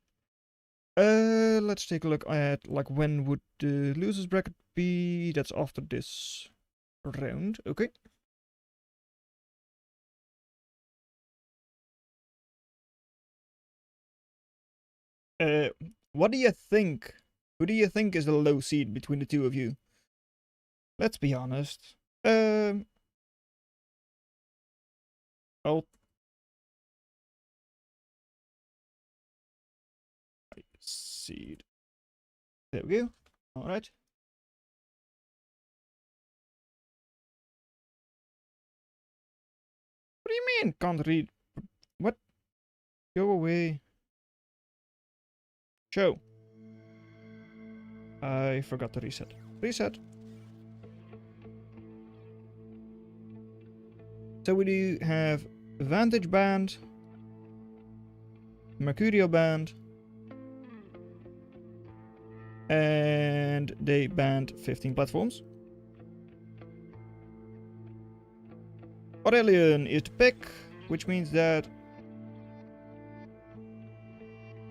Let's take a look at, like, when would the losers bracket be? That's after this round. Okay. What do you think? Who do you think is the low seed between the two of you? Let's be honest. Oh. Seed. There we go. Alright. What do you mean? Can't read. What? Go away. Show. I forgot to reset. Reset. So we do have Vantage Band, Mercurial Band, and they banned 15 platforms. Aurelian is the pick, which means that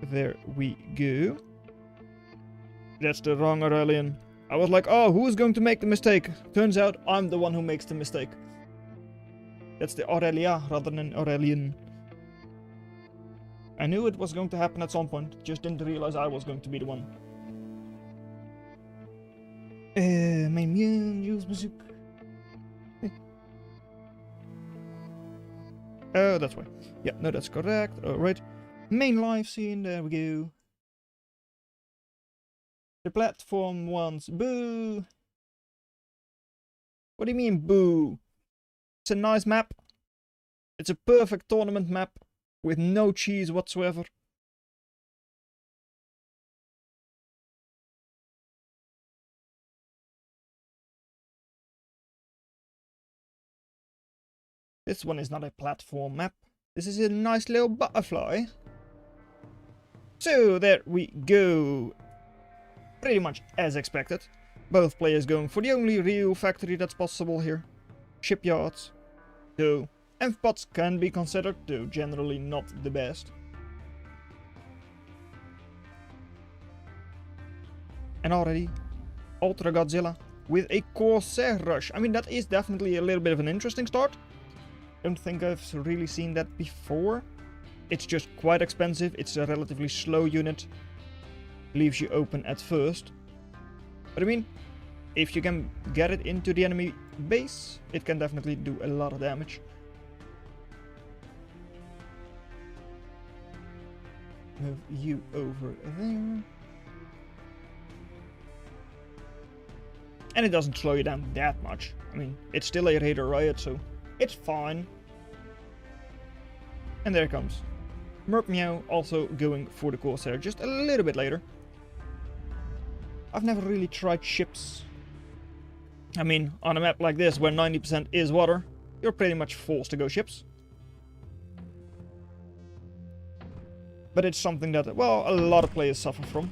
there we go. That's the wrong Aurelian. I was like, oh, who's going to make the mistake? Turns out I'm the one who makes the mistake. That's the Aurelia rather than Aurelian. I knew it was going to happen at some point, just didn't realize I was going to be the one. My mule use bazooka. Oh, that's why. Yeah, no, that's correct. Alright. Main live scene, there we go. The platform wants boo. What do you mean boo? It's a nice map. It's a perfect tournament map with no cheese whatsoever. This one is not a platform map. This is a nice little butterfly. So there we go. Pretty much as expected. Both players going for the only real factory that's possible here. Shipyards. So, Amphipods can be considered, though generally not the best. And already, Ultra Godzilla with a Corsair Rush. I mean, that is definitely a little bit of an interesting start. Don't think I've really seen that before. It's just quite expensive. It's a relatively slow unit. Leaves you open at first. But I mean, if you can get it into the enemy base, it can definitely do a lot of damage. Move you over there. And it doesn't slow you down that much. I mean, it's still a Raider Riot, so it's fine. And there it comes. Merp Meow also going for the Corsair just a little bit later. I've never really tried ships. I mean, on a map like this where 90% is water, you're pretty much forced to go ships. But it's something that, well, a lot of players suffer from.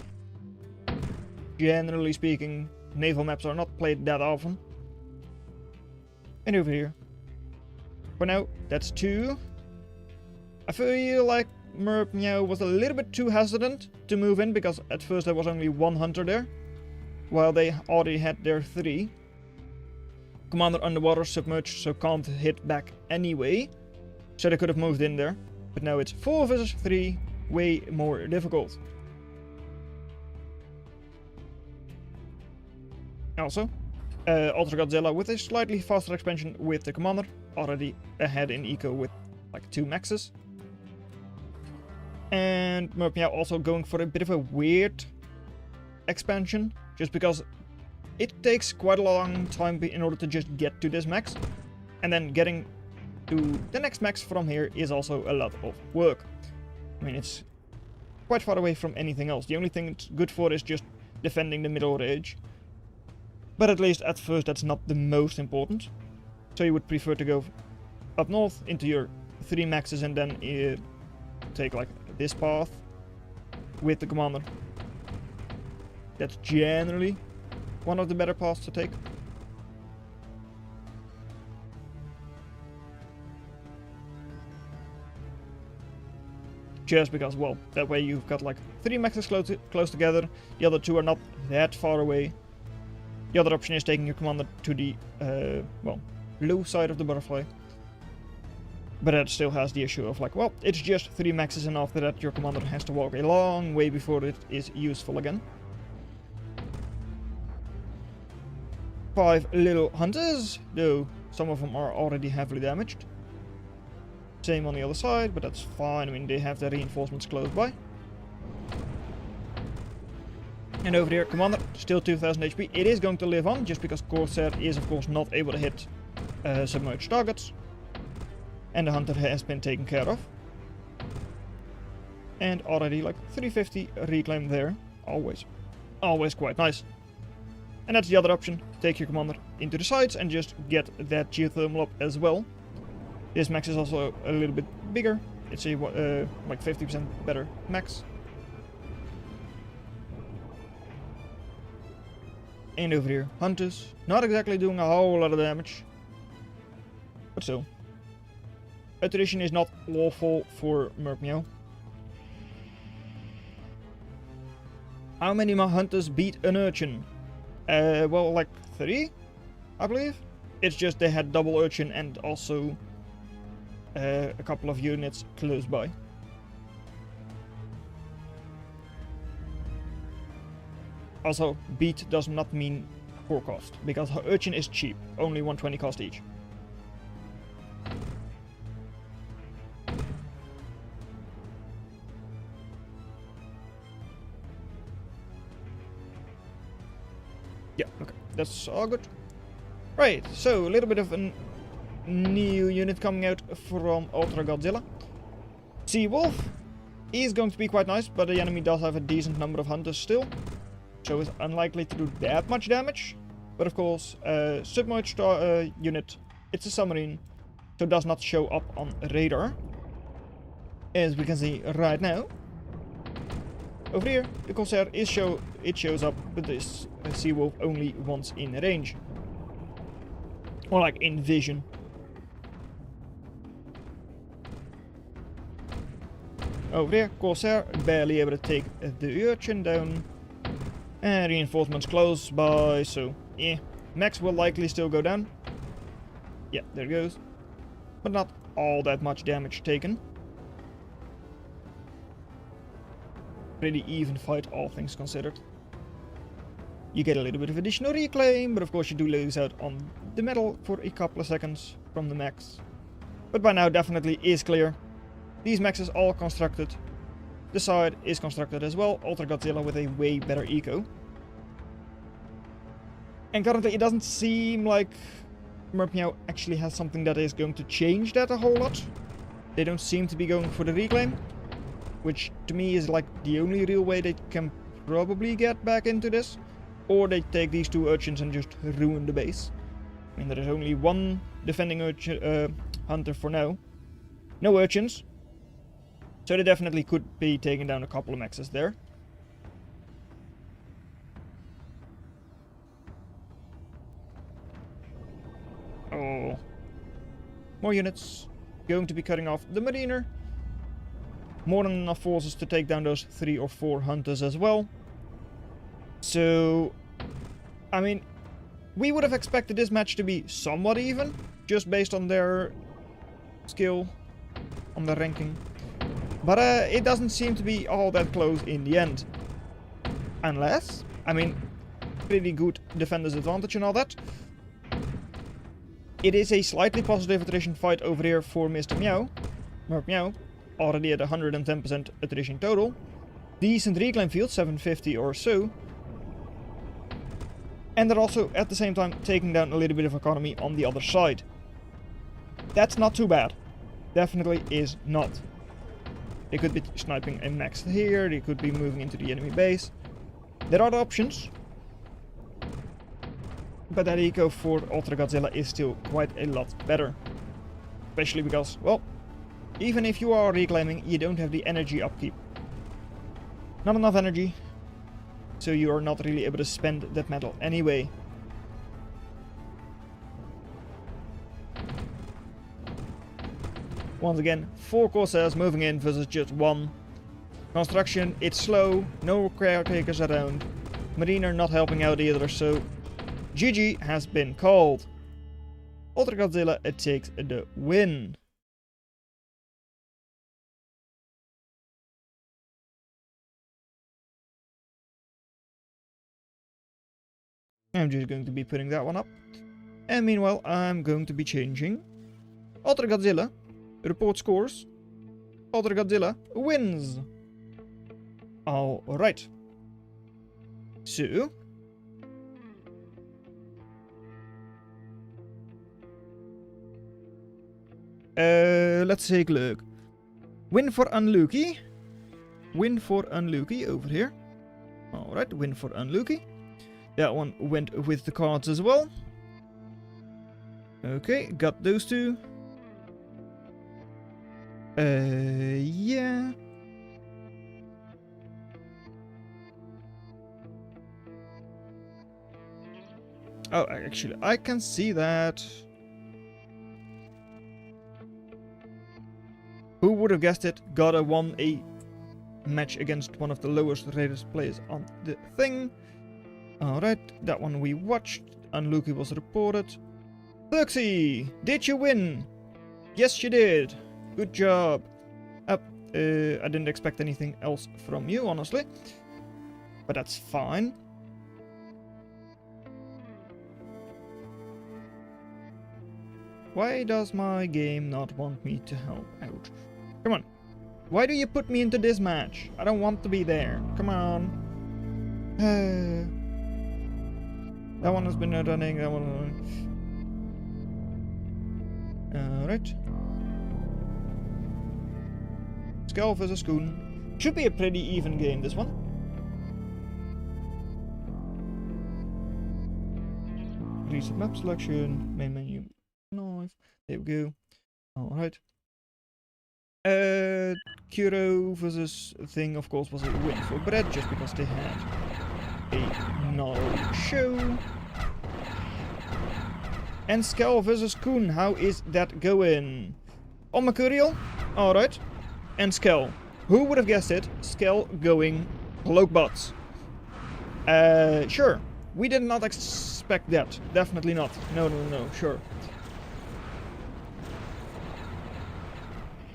Generally speaking, naval maps are not played that often. And over here. For now, that's 2. I feel like Merp Meow was a little bit too hesitant to move in, because at first there was only 1 hunter there, while they already had their 3. Commander underwater, submerged, so can't hit back anyway, so they could have moved in there. But now it's 4 versus 3, way more difficult. Also, Ultra Godzilla with a slightly faster expansion with the Commander, already ahead in eco with like 2 maxes. And Merp Meow also going for a bit of a weird expansion, just because it takes quite a long time in order to just get to this max, and then getting to the next max from here is also a lot of work. I mean, it's quite far away from anything else. The only thing it's good for is just defending the middle range. But at least at first that's not the most important. So you would prefer to go up north into your 3 maxes and then take like this path with the commander. That's generally one of the better paths to take. Just because, well, that way you've got like 3 maxes close together, the other 2 are not that far away. The other option is taking your commander to the, well, low side of the butterfly. But that still has the issue of like, well, it's just 3 maxes and after that your commander has to walk a long way before it is useful again. 5 little hunters, though some of them are already heavily damaged. Same on the other side, but that's fine. I mean, they have their reinforcements close by. And over here, Commander, still 2000 HP. It is going to live on, just because Corsair is of course not able to hit submerged targets. And the Hunter has been taken care of. And already like 350 reclaim there. Always quite nice. And that's the other option. Take your Commander into the sides and just get that geothermal up as well. This max is also a little bit bigger. It's a like 50% better max. And over here, Hunters. Not exactly doing a whole lot of damage. But still. Attrition is not awful for Merc Meow. How many more Hunters beat an Urchin? Well, like 3, I believe. It's just they had double Urchin and also a couple of units close by. Also, beat does not mean poor cost, because Urchin is cheap, only 120 cost each. Yeah, okay, that's all good. Right, so a little bit of a new unit coming out from Ultra Godzilla. Seawolf is going to be quite nice, but the enemy does have a decent number of hunters still, so it's unlikely to do that much damage. But of course, submerged unit, it's a submarine, so does not show up on radar, as we can see right now. Over here, the Corsair shows up, but this Seawolf only once in range, or like in vision. Over there, Corsair barely able to take the Urchin down. And reinforcements close by, so yeah. Max will likely still go down. Yeah, there it goes. But not all that much damage taken. Pretty even fight, all things considered. You get a little bit of additional reclaim, but of course you do lose out on the metal for a couple of seconds from the max. But by now definitely is clear. These maxes all constructed. The side is constructed as well. Ultra Godzilla with a way better eco. And currently it doesn't seem like Merc Meow actually has something that is going to change that a whole lot. They don't seem to be going for the reclaim, which to me is like the only real way they can probably get back into this. Or they take these 2 Urchins and just ruin the base. I mean, there is only one defending hunter for now. No Urchins. So they definitely could be taking down a couple of maxes there. Oh. More units. Going to be cutting off the Mariner. More than enough forces to take down those 3 or 4 hunters as well. So, I mean, we would have expected this match to be somewhat even, just based on their skill, on their ranking. But it doesn't seem to be all that close in the end. Unless, I mean, pretty good defender's advantage and all that. It is a slightly positive attrition fight over here for Mr. Meow. Merc Meow, already at 110% attrition total. Decent reclaim field, 750 or so. And they're also at the same time taking down a little bit of economy on the other side. That's not too bad. Definitely is not. They could be sniping a max here, they could be moving into the enemy base. There are options. But that eco for Ultra Godzilla is still quite a lot better. Especially because, well, even if you are reclaiming, you don't have the energy upkeep. Not enough energy. So you are not really able to spend that metal anyway. Once again, 4 Corsairs moving in versus just 1. Construction, it's slow, no caretakers around. Mariner not helping out either, so GG has been called. Ultra Godzilla takes the win. I'm just going to be putting that one up. And meanwhile, I'm going to be changing. Ultra Godzilla, report scores. Ultra Godzilla wins. Alright. So. Let's take a look. Win for Unlucky. Win for Unlucky over here. Alright, win for Unlucky. That one went with the cards as well. Okay, got those two. Yeah. Oh, actually, I can see that. Who would have guessed it? Gotta won a match against one of the lowest rated players on the thing. Alright, that one we watched. Unlucky was reported. Luxy, did you win? Yes, you did. Good job. I didn't expect anything else from you, honestly. But that's fine. Why does my game not want me to help out? Come on. Why do you put me into this match? I don't want to be there. Come on. That one has been running. That one. Alright. Skull versus Coon. Should be a pretty even game, this one. Reset map selection. Main menu. Knife. There we go. Alright. Kuro versus Thing, of course, was a win for Brett just because they had another show. And Skull versus Coon, how is that going? On Mercurial? Alright. And Skull. Who would have guessed it? Skull going Cloak Bots. Sure. We did not expect that. Definitely not. No, sure.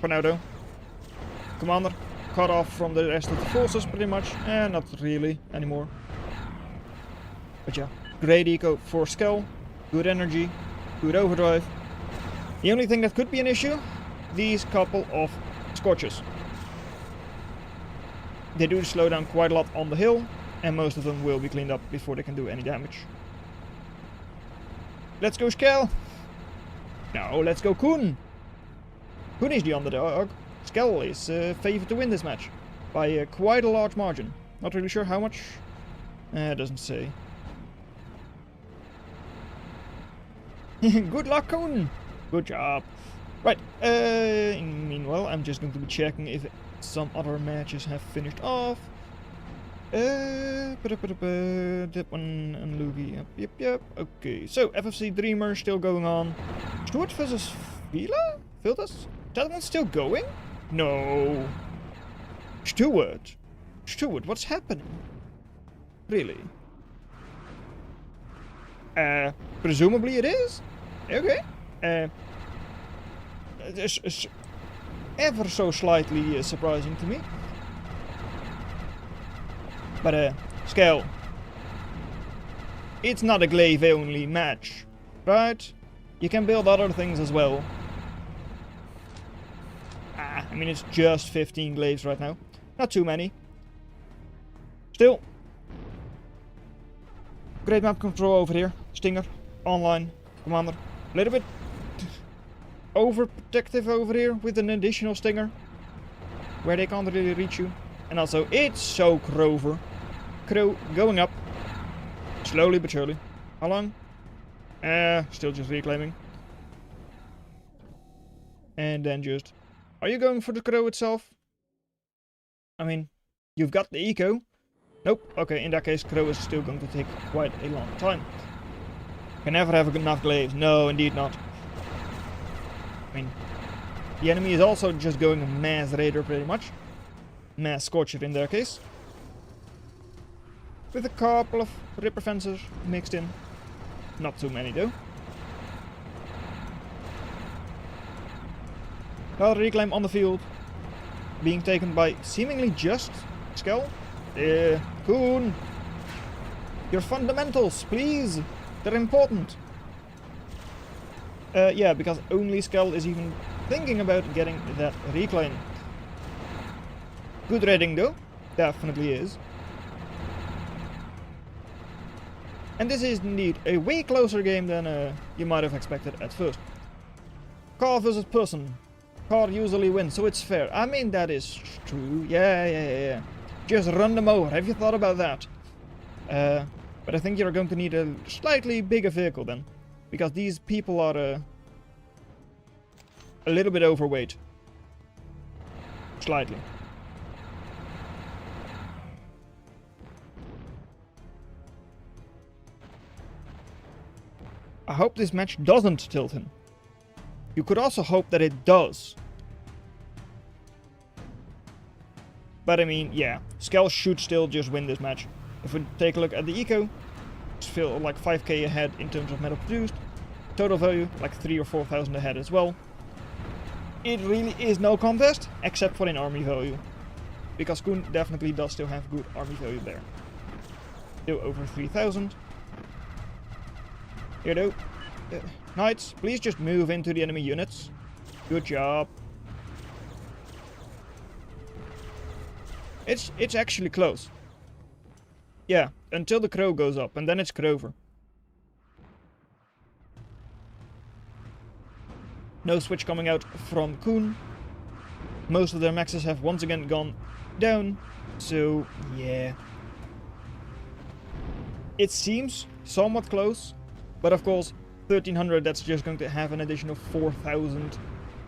For now though. Commander cut off from the rest of the forces pretty much. Not really anymore. But yeah. Great eco for Skull. Good energy. Good overdrive. The only thing that could be an issue, these couple of Scorches. They do slow down quite a lot on the hill, and most of them will be cleaned up before they can do any damage. Let's go Skull! No, let's go Coon! Coon is the underdog. Skull is favored to win this match by quite a large margin. Not really sure how much. It doesn't say. Good luck, Coon! Good job. Right, meanwhile, I'm just going to be checking if some other matches have finished off. That one and Lugi. Yep. Okay, so FFC Dreamer still going on. Stuart versus Vila? Vildas? That one's still going? No. Stuart, what's happening? Really? Presumably it is? Okay. It's ever so slightly surprising to me. But, Skull. It's not a glaive only match, right? You can build other things as well. I mean, it's just 15 glaives right now. Not too many. Still. Great map control over here. Stinger, online, commander. A little bit overprotective over here with an additional stinger, where they can't really reach you. And also, it's so Crover. Crow going up. Slowly but surely. How long? Still just reclaiming. And then just... Are you going for the Crow itself? I mean, you've got the eco. Nope. Okay, in that case, Crow is still going to take quite a long time. Can never have enough glaives. No, indeed not. I mean, the enemy is also just going mass raider pretty much. Mass scorcher in their case. With a couple of ripper fencers mixed in. Not too many though. Another reclaim on the field. Being taken by seemingly just Skell. Coon. Your fundamentals, please. They're important. Yeah, because only Skell is even thinking about getting that reclaim. Good raiding though. Definitely is. And this is indeed a way closer game than you might have expected at first. Car versus person. Car usually wins, so it's fair. I mean, that is true. Yeah. Just run them over. Have you thought about that? But I think you're going to need a slightly bigger vehicle then. Because these people are a little bit overweight. Slightly. I hope this match doesn't tilt him. You could also hope that it does. But I mean, yeah, Skell should still just win this match. If we take a look at the eco, it's still like 5k ahead in terms of metal produced. Total value, like 3,000 or 4,000 ahead as well. It really is no contest, except for in army value. Because Koen definitely does still have good army value there. Still over 3,000. Here though. Knights, please just move into the enemy units. Good job. It's actually close. Yeah, until the Crow goes up, and then it's Crover. No switch coming out from Koen. Most of their maxes have once again gone down. So, yeah. It seems somewhat close. But of course, 1300, that's just going to have an additional 4,000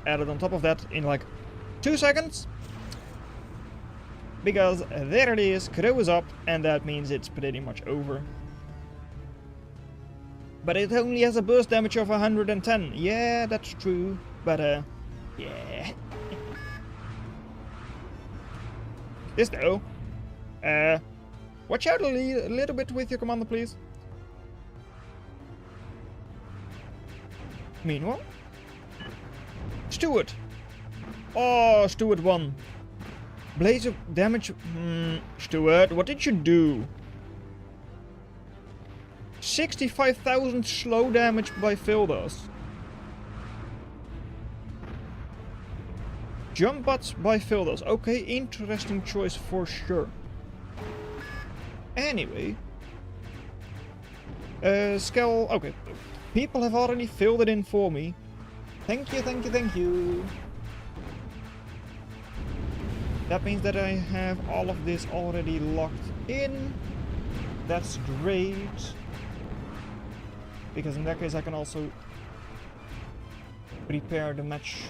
added on top of that in like 2 seconds. Because there it is, Crow is up, and that means it's pretty much over. But it only has a burst damage of 110. Yeah, that's true. But, yeah. This though. Watch out a little bit with your commander, please. Meanwhile, Stuart. Oh, Stuart won. Blaze of damage. Stuart, what did you do? 65,000 slow damage by Fildos. Jump bots by Fildos. Okay, interesting choice for sure. Anyway. Skell. Okay. People have already filled it in for me. Thank you, thank you, thank you. That means that I have all of this already locked in. That's great. Because in that case I can also prepare the match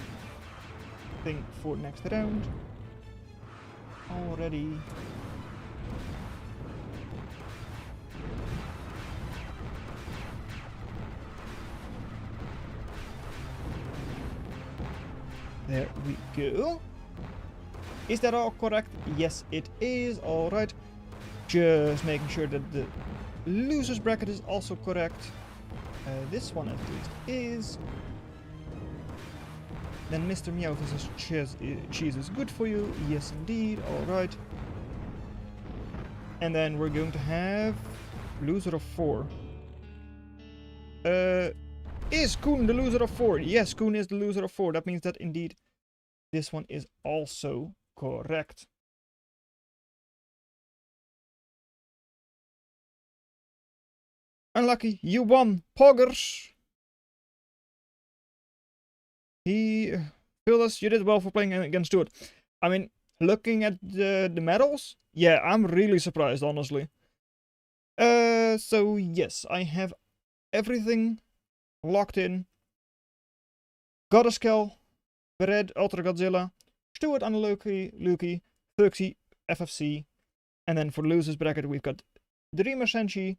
thing for next round. Already. There we go. Is that all correct? Yes, it is. Alright. Just making sure that the loser's bracket is also correct. This one at least is. Then Mr. Meowth's cheese is good for you. Yes, indeed. Alright. And then we're going to have loser of 4. Is Koen the loser of 4? Yes, Koen is the loser of 4. That means that indeed this one is also correct. Unlucky, you won. Poggers. He filled us. You did well for playing against Stuart. I mean, looking at the medals, yeah, I'm really surprised, honestly. So yes, I have everything locked in. Goddeskel, Red, Ultra Godzilla, Stuart Unlucky, Luki, Thuxi, FFC, and then for the losers bracket we've got Dreamer Senshi,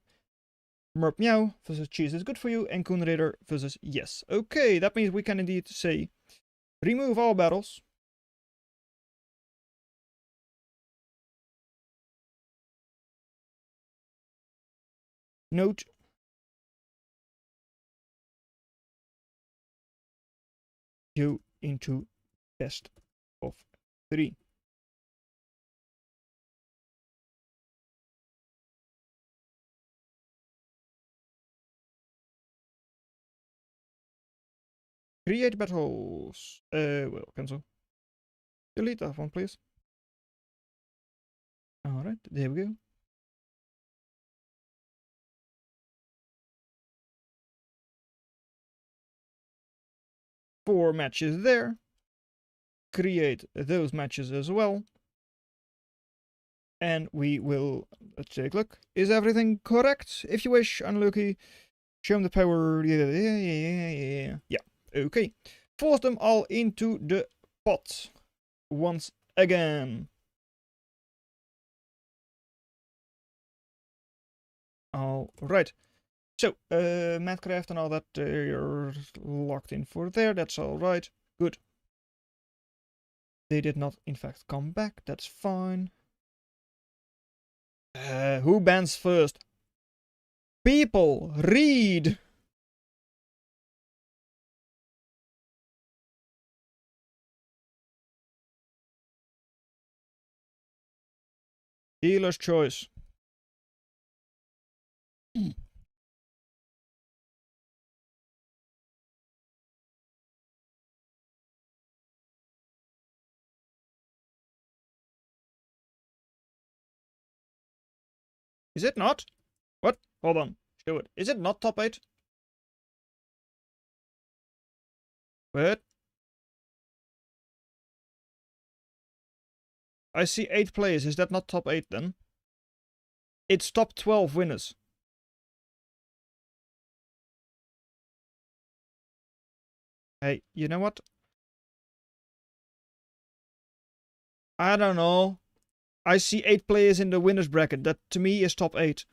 Merp Meow versus Cheese is good for you, and Coon Raider versus Yes. Okay, that means we can indeed say remove all battles. Note you into best of 3. Create battles. Well, cancel. Delete that one, please. Alright, there we go. Four matches there. Create those matches as well. And we will, let's take a look. Is everything correct? If you wish, Unlucky. Show them the power. Yeah. Okay. Force them all into the pot. Once again. Alright. So, Madcraft and all that, you're locked in for there. That's alright. Good. They did not, in fact, come back. That's fine. Who bans first? People, read! Dealer's choice. Is it not? What? Hold on. Show it. Is it not top 8? What? I see 8 players. Is that not top 8 then? It's top 12 winners. Hey, you know what? I don't know. I see 8 players in the winners bracket. That to me is top 8.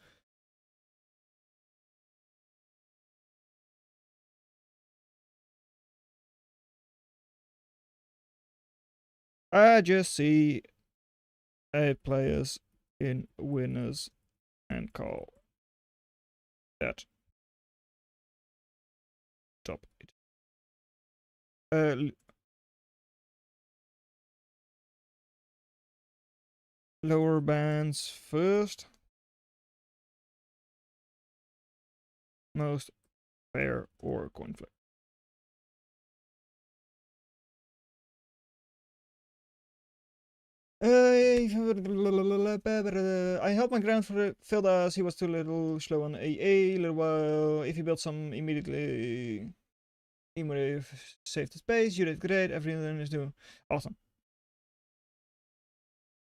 I just see 8 players in winners and call that top 8. Lower bands first. Most fair or conflict. I held my ground for Filda as he was too little slow on AA. Little while, if you built some immediately, he would have saved the space. You did great. Everything is doing awesome.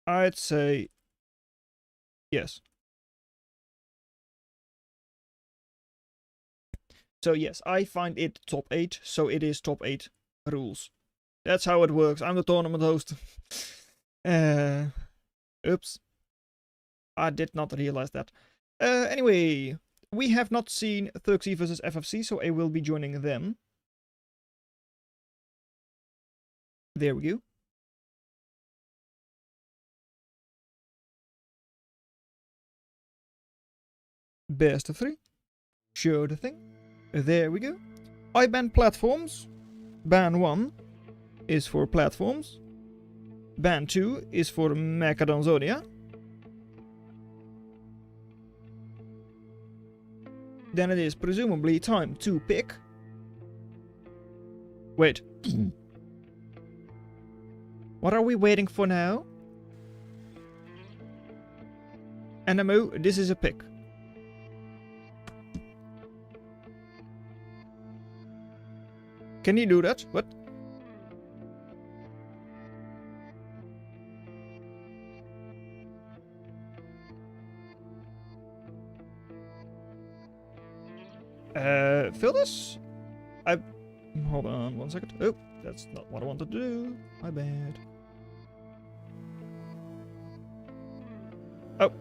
I'd say yes. So yes, I find it top 8, so it is top 8 rules. That's how it works. I'm the tournament host. Oops. I did not realize that. Anyway, we have not seen Thuxi versus FFC, so I will be joining them. There we go. Best of 3. Show the thing. There we go. I ban platforms. Ban 1 is for platforms. Ban 2 is for Macadonzonia. Then it is presumably time to pick. Wait. What are we waiting for now? NMO, this is a pick. Can you do that? What? Fill this? Hold on 1 second. Oh, that's not what I wanted to do. My bad. Oh.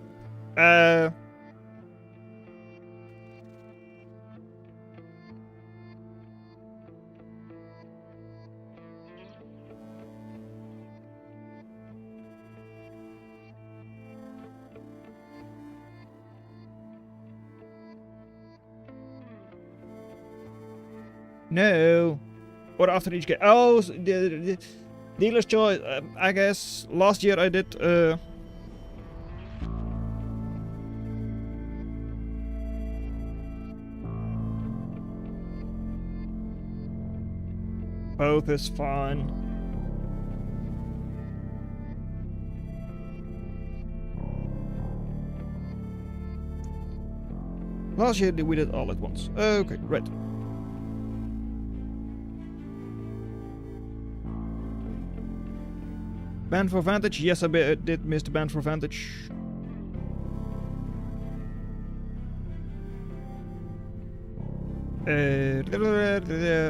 No. Or after each game. Oh, the dealer's choice. I guess last year I did. Both is fine. Last year we did all at once. Okay, right. Band for Vantage? Yes, I did miss the Band for Vantage.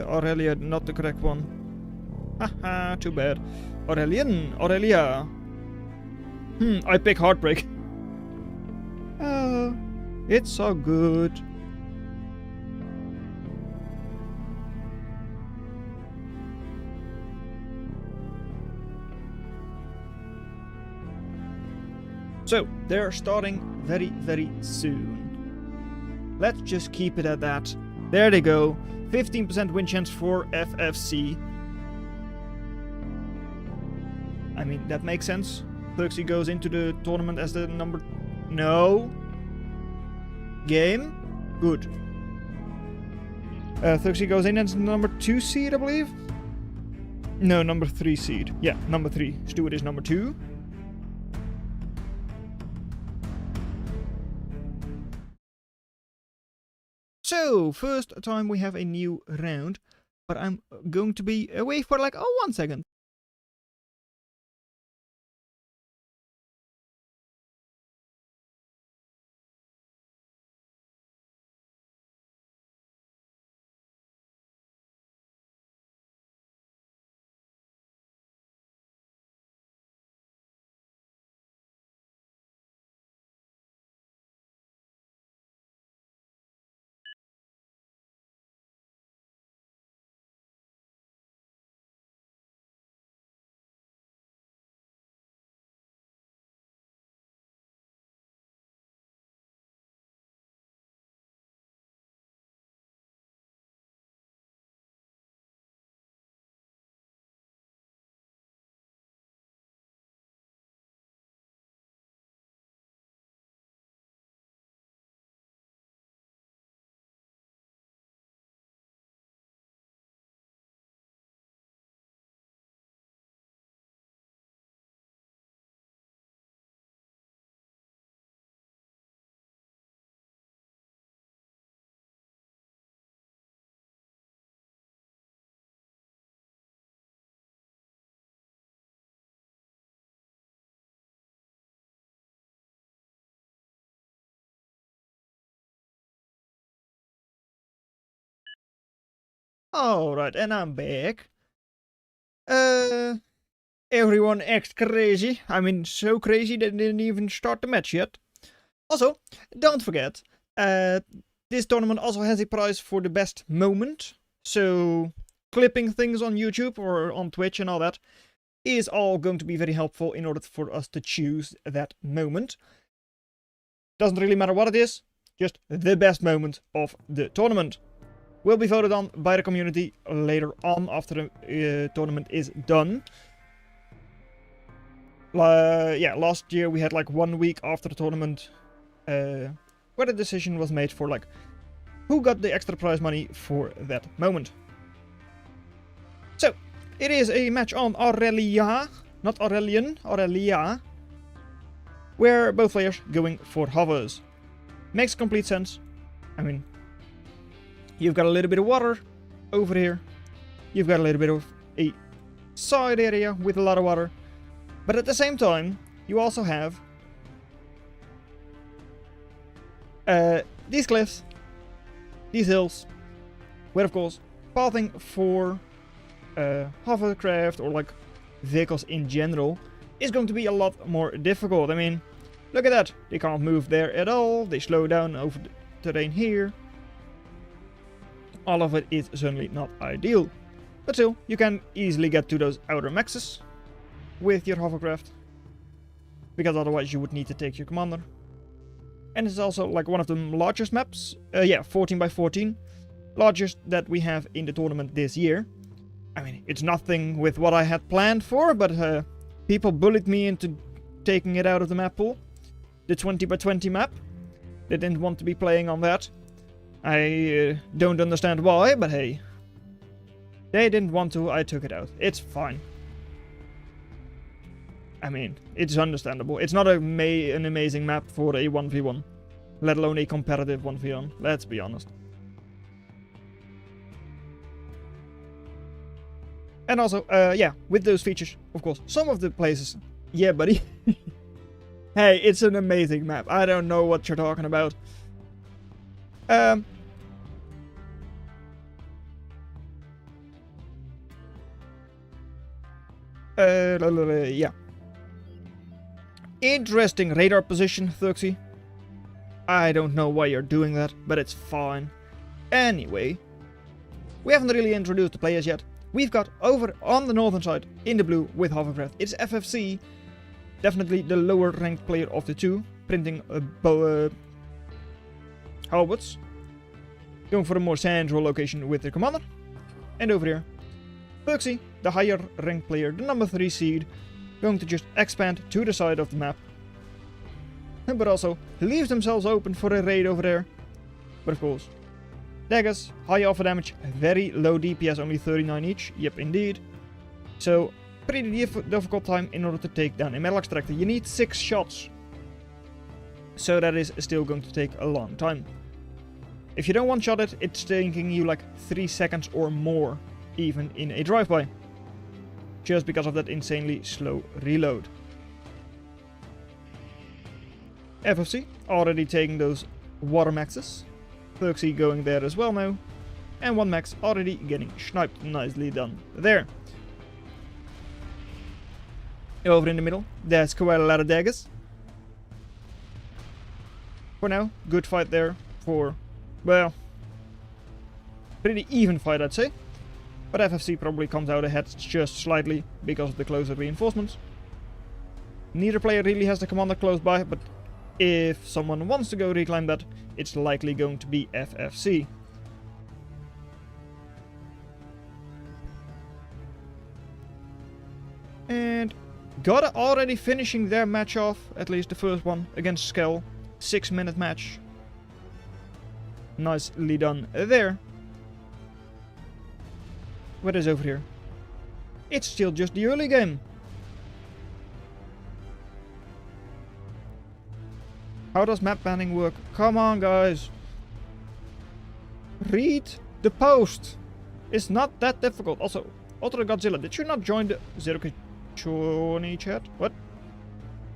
Aurelia, not the correct one. Haha, too bad. Aurelia. I pick Heartbreak. Oh, it's so good. So, they're starting very, very soon. Let's just keep it at that. There they go. 15% win chance for FFC. I mean, that makes sense. Thuxy goes into the tournament as the number... No. Game? Good. Thuxy goes in as the number 2 seed, I believe? No, number 3 seed. Yeah, number 3. Stuart is number 2. So, first time we have a new round, but I'm going to be away for like, 1 second. Alright, and I'm back. Everyone acts crazy. I mean, so crazy they didn't even start the match yet. Also, don't forget, this tournament also has a prize for the best moment. So, clipping things on YouTube or on Twitch and all that is all going to be very helpful in order for us to choose that moment. Doesn't really matter what it is, just the best moment of the tournament. Will be voted on by the community later on after the tournament is done. Yeah, last year we had like 1 week after the tournament where the decision was made for like who got the extra prize money for that moment. So, it is a match on Aurelia, not Aurelian, Aurelia, where both players going for hovers. Makes complete sense. I mean, you've got a little bit of water over here. you've got a little bit of a side area with a lot of water. But at the same time, you also have these cliffs, these hills, where of course pathing for hovercraft or like vehicles in general is going to be a lot more difficult. I mean, look at that, they can't move there at all, they slow down over the terrain here. All of it is certainly not ideal, but still, you can easily get to those outer maxes with your hovercraft, because otherwise you would need to take your commander. And it's also like one of the largest maps, 14 by 14, largest that we have in the tournament this year. I mean, it's nothing with what I had planned for, but people bullied me into taking it out of the map pool. The 20 by 20 map. They didn't want to be playing on that. I don't understand why, but hey. They didn't want to, I took it out. It's fine. I mean, it's understandable. It's not an amazing map for a 1v1. Let alone a competitive 1v1, let's be honest. And also, yeah, with those features, of course, some of the places... Yeah, buddy. Hey, it's an amazing map. I don't know what you're talking about. Yeah. Interesting radar position, Thuxy. I don't know why you're doing that, but it's fine. Anyway, we haven't really introduced the players yet. We've got over on the northern side, in the blue, with hovercraft, it's FFC. Definitely the lower ranked player of the two, printing halberds. Going for a more central location with their commander. And over here, Thuxy, the higher ranked player, the number 3 seed, going to just expand to the side of the map. But also leaves themselves open for a raid over there. But of course, daggers, high offer damage, very low DPS, only 39 each. Yep, indeed. So, pretty difficult time in order to take down a metal extractor. You need 6 shots. So that is still going to take a long time. If you don't one-shot it, it's taking you like 3 seconds or more, even in a drive-by. Just because of that insanely slow reload. FFC already taking those water maxes. Thuxy going there as well now. And 1 max already getting sniped. Nicely done there. Over in the middle, there's quite a lot of daggers. For now, good fight there for, well, pretty even fight, I'd say. But FFC probably comes out ahead just slightly because of the closer reinforcements. Neither player really has the commander close by, but if someone wants to go reclaim that, it's likely going to be FFC. And Goda already finishing their match off, at least the first one, against Skell. 6-minute match. Nicely done there. What is over here? It's still just the early game. How does map banning work? Come on, guys. Read the post. It's not that difficult. Also, Ultra Godzilla, did you not join the Zero Kichoni chat? What?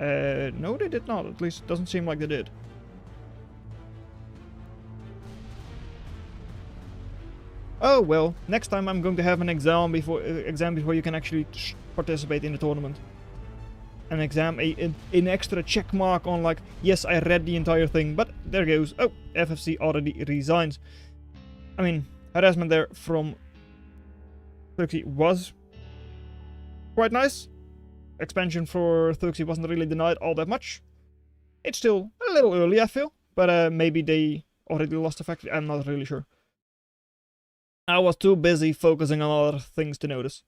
No, they did not. At least it doesn't seem like they did. Oh well, next time I'm going to have an exam before you can actually participate in the tournament. An exam, an extra check mark on like, yes, I read the entire thing, but there goes. Oh, FFC already resigns. I mean, harassment there from Thuxy was quite nice. Expansion for Thuxy wasn't really denied all that much. It's still a little early, I feel, but maybe they already lost the factory. I'm not really sure. I was too busy focusing on other things to notice.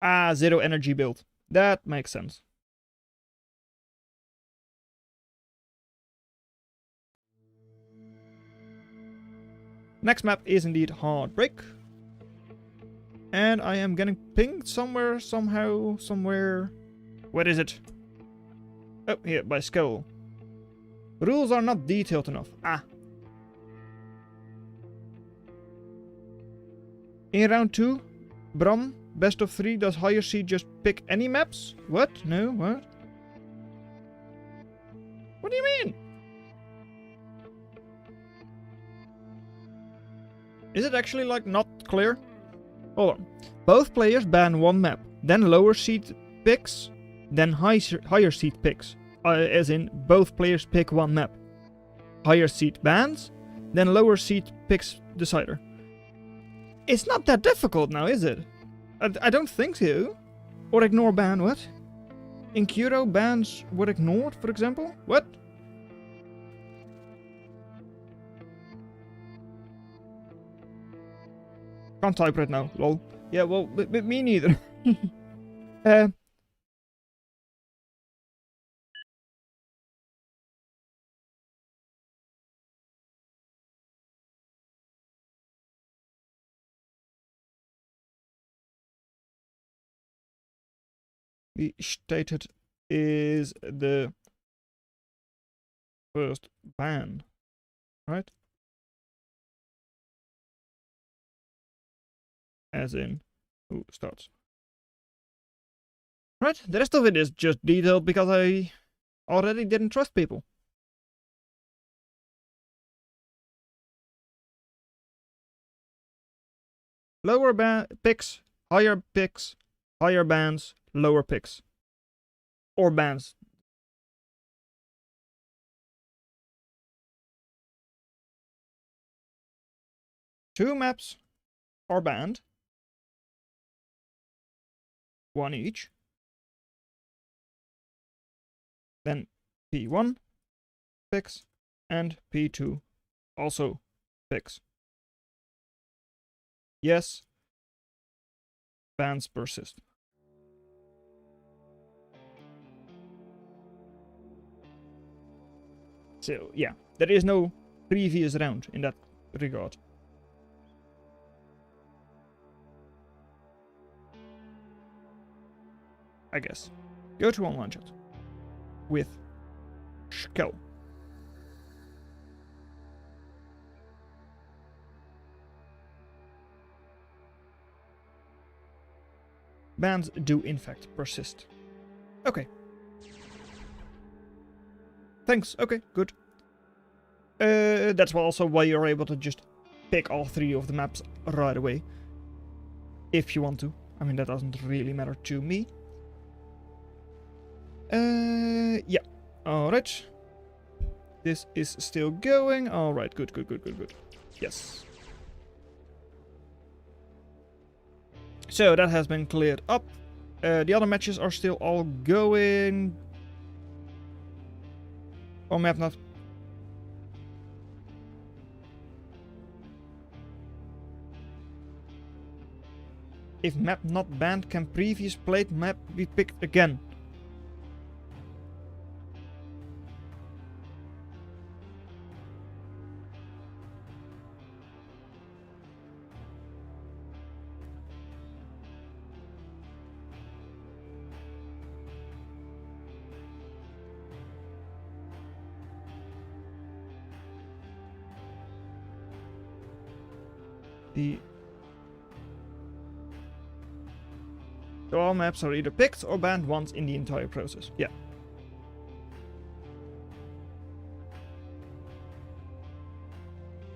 Ah, zero energy build. That makes sense. Next map is indeed Heartbreak. And I am getting pinged somewhere, somehow, somewhere. Where is it? Oh, here, by Skull. Rules are not detailed enough. Ah. In round 2, Bram, best of 3, does higher seed just pick any maps? What? No, what? What do you mean? Is it actually like not clear? Hold on. Both players ban one map, then lower seed picks, then higher seed picks. As in, both players pick one map. Higher seed bans, then lower seed picks decider. It's not that difficult now, is it? I don't think so. Or ignore ban, what? In Kuro, bans were ignored, for example? What? Can't type right now, lol. Yeah, well, me neither. The stated is the first ban, right? As in, who starts? Right, the rest of it is just detailed because I already didn't trust people. Lower picks, higher bans, lower picks. Or bans. Two maps are banned. One each. Then P1 picks and P2 also picks. Yes, bans persist. So, yeah, there is no previous round in that regard. I guess. Go to online chat. With Shkel. Bans do in fact persist. Okay. Thanks, okay, good. That's also why you're able to just pick all 3 of the maps right away. If you want to. I mean, that doesn't really matter to me. Yeah. Alright. This is still going. Alright, good. Yes. So, that has been cleared up. The other matches are still all going. Oh, map not. If map not banned, can previous played map be picked again? So all maps are either picked or banned once in the entire process. Yeah.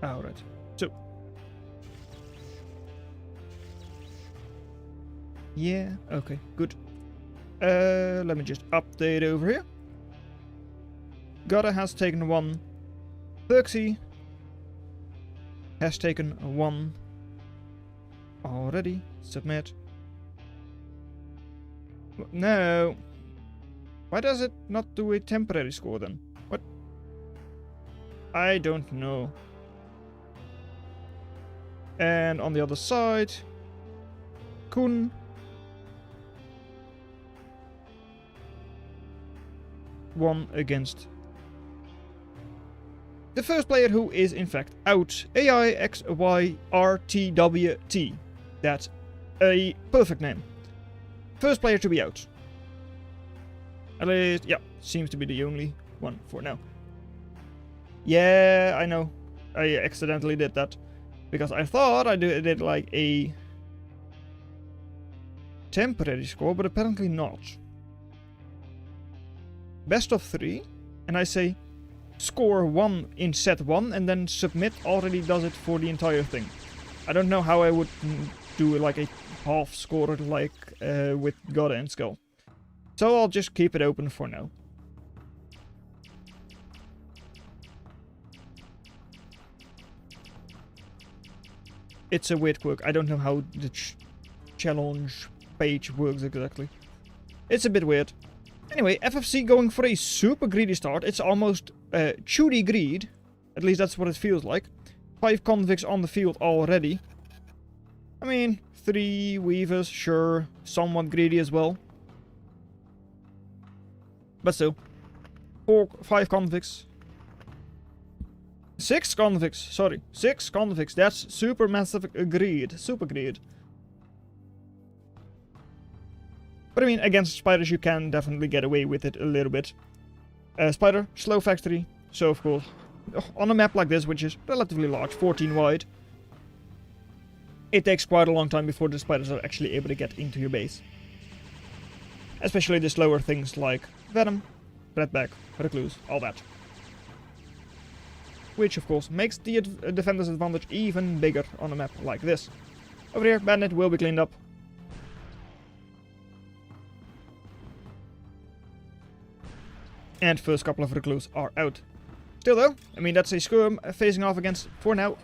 Alright. So. Yeah, okay, good. Let me just update over here. Gotta has taken 1. Perksy has taken 1 already. Submit. No. Why does it not do a temporary score then? What? I don't know. And on the other side, Kun. Won against the first player who is in fact out. AIXYRTWT. That's a perfect name. First player to be out. At least, yeah, seems to be the only one for now. Yeah, I know. I accidentally did that. Because I thought I did like a temporary score, but apparently not. Best of 3, and I say score 1 in set 1, and then submit already does it for the entire thing. I don't know how I would do like a half score like with God and Skull. So I'll just keep it open for now. It's a weird quirk. I don't know how the challenge page works exactly. It's a bit weird. Anyway, FFC going for a super greedy start. It's almost Chudy greed. At least that's what it feels like. 5 convicts on the field already. I mean, 3 weavers, sure. Somewhat greedy as well. But still. 5 convicts. 6 convicts, sorry. 6 convicts. That's super massive greed. Super greed. But I mean, against spiders you can definitely get away with it a little bit. Spider, slow factory. So of course, on a map like this, which is relatively large, 14 wide, it takes quite a long time before the spiders are actually able to get into your base. Especially the slower things like Venom, Redback, Recluse, all that. Which of course makes the defender's advantage even bigger on a map like this. Over here, Bandit will be cleaned up. And first couple of Recluse are out. Still though, I mean that's a skirm facing off against, for now,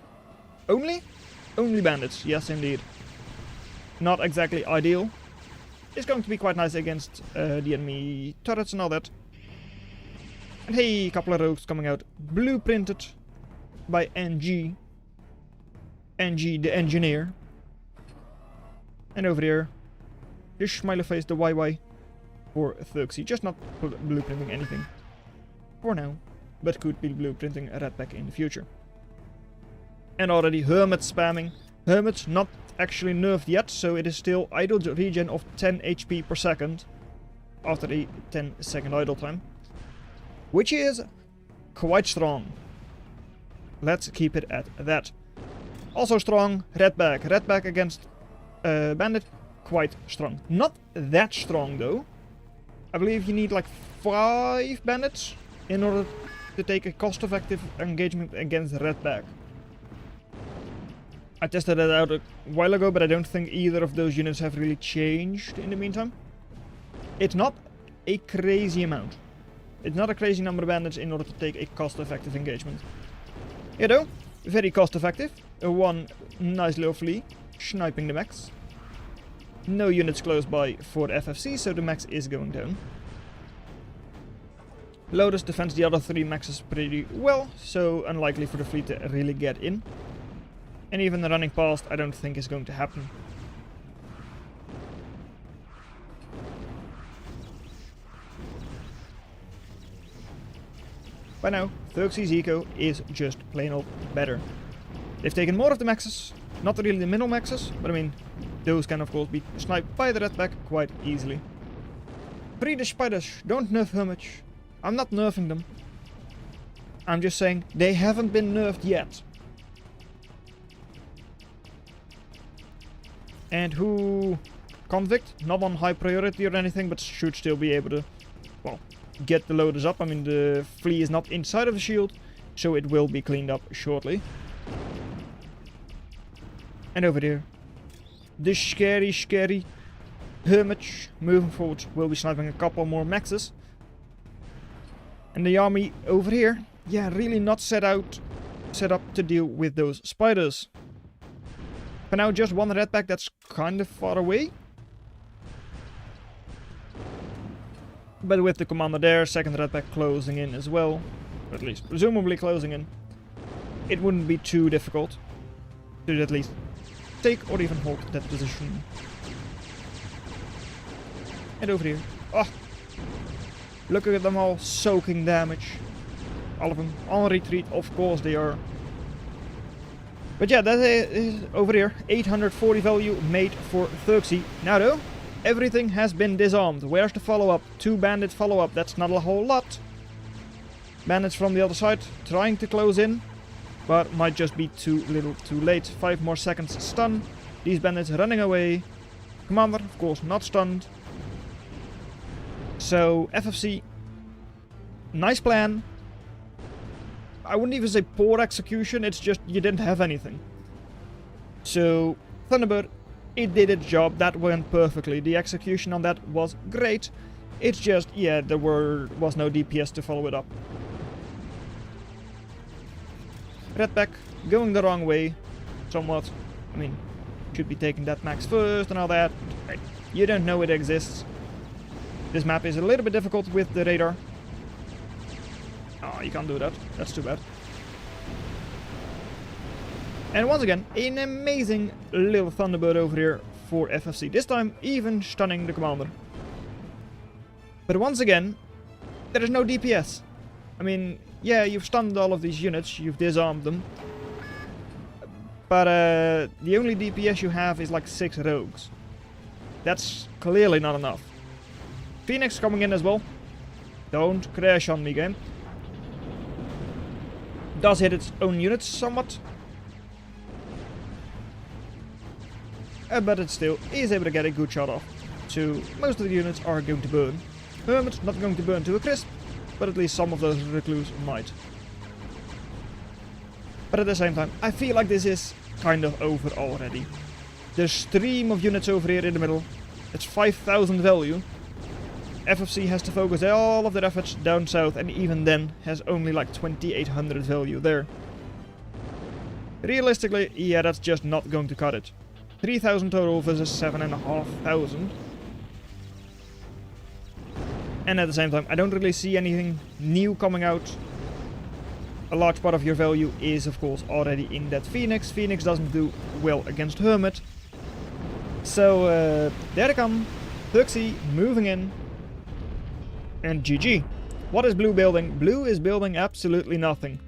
only bandits. Yes indeed. Not exactly ideal. It's going to be quite nice against the enemy turrets and all that. And hey, a couple of rogues coming out. Blueprinted by NG. NG the engineer. And over here, the smiley face, the YY. For Thuxi, just not blueprinting anything for now, but could be blueprinting a Redback in the future. And already Hermit spamming. Hermit not actually nerfed yet, so it is still idle regen of 10 HP per second after a 10-second idle time, which is quite strong. Let's keep it at that. Also strong, Redback. Redback against Bandit, quite strong. Not that strong though. I believe you need like 5 bandits in order to take a cost-effective engagement against Redback. I tested that out a while ago, but I don't think either of those units have really changed in the meantime. It's not a crazy amount. It's not a crazy number of bandits in order to take a cost-effective engagement. You know, very cost-effective. One nice little flea, sniping the max. No units close by for the FFC, so the max is going down. Lotus defends the other 3 maxes pretty well, so unlikely for the fleet to really get in. And even the running past I don't think is going to happen. By now, Thuxi's eco is just plain old better. They've taken more of the maxes, not really the middle maxes, but I mean, those can of course be sniped by the Redback quite easily. Free the spiders, don't nerf her much. I'm not nerfing them. I'm just saying they haven't been nerfed yet. And who... Convict, not on high priority or anything, but should still be able to, well, get the loaders up. I mean, the flea is not inside of the shield, so it will be cleaned up shortly. And over there, the scary Hermit moving forward will be sniping a couple more maxes. And the army over here, yeah, really not set up to deal with those spiders. For now, just one Redback that's kind of far away. But with the commander there, second Redback closing in as well, or at least presumably closing in, it wouldn't be too difficult to at least take or even hold that position. And over here, oh, look at them all soaking damage. All of them on retreat, of course they are. But yeah, that is over here, 840 value made for Thuxi. Now though, everything has been disarmed. Where's the follow-up? 2 bandit follow-up, that's not a whole lot. Bandits from the other side trying to close in, but might just be too little too late. 5 more seconds stun. These bandits running away. Commander, of course, not stunned. So, FFC, nice plan. I wouldn't even say poor execution, it's just you didn't have anything. So, Thunderbird, it did its job, that went perfectly. The execution on that was great. It's just, yeah, there was no DPS to follow it up. Redback, going the wrong way, somewhat. I mean, should be taking that max first and all that. You don't know it exists. This map is a little bit difficult with the radar. Oh, you can't do that. That's too bad. And once again, an amazing little Thunderbird over here for FFC. This time, even stunning the commander. But once again, there is no DPS. I mean, yeah, you've stunned all of these units, you've disarmed them. But the only DPS you have is like 6 rogues. That's clearly not enough. Phoenix coming in as well. Don't crash on me, game. Does hit its own units somewhat. But it still is able to get a good shot off. So most of the units are going to burn. Hermit not going to burn to a crisp, but at least some of those recluse might. But at the same time, I feel like this is kind of over already. The stream of units over here in the middle, it's 5,000 value. FFC has to focus all of their efforts down south, and even then has only like 2,800 value there. Realistically, yeah, that's just not going to cut it. 3,000 total versus 7,500. And at the same time, I don't really see anything new coming out. A large part of your value is, of course, already in that Phoenix. Phoenix doesn't do well against Hermit. So, there they come. Thuxi moving in. And GG. What is Blue building? Blue is building absolutely nothing.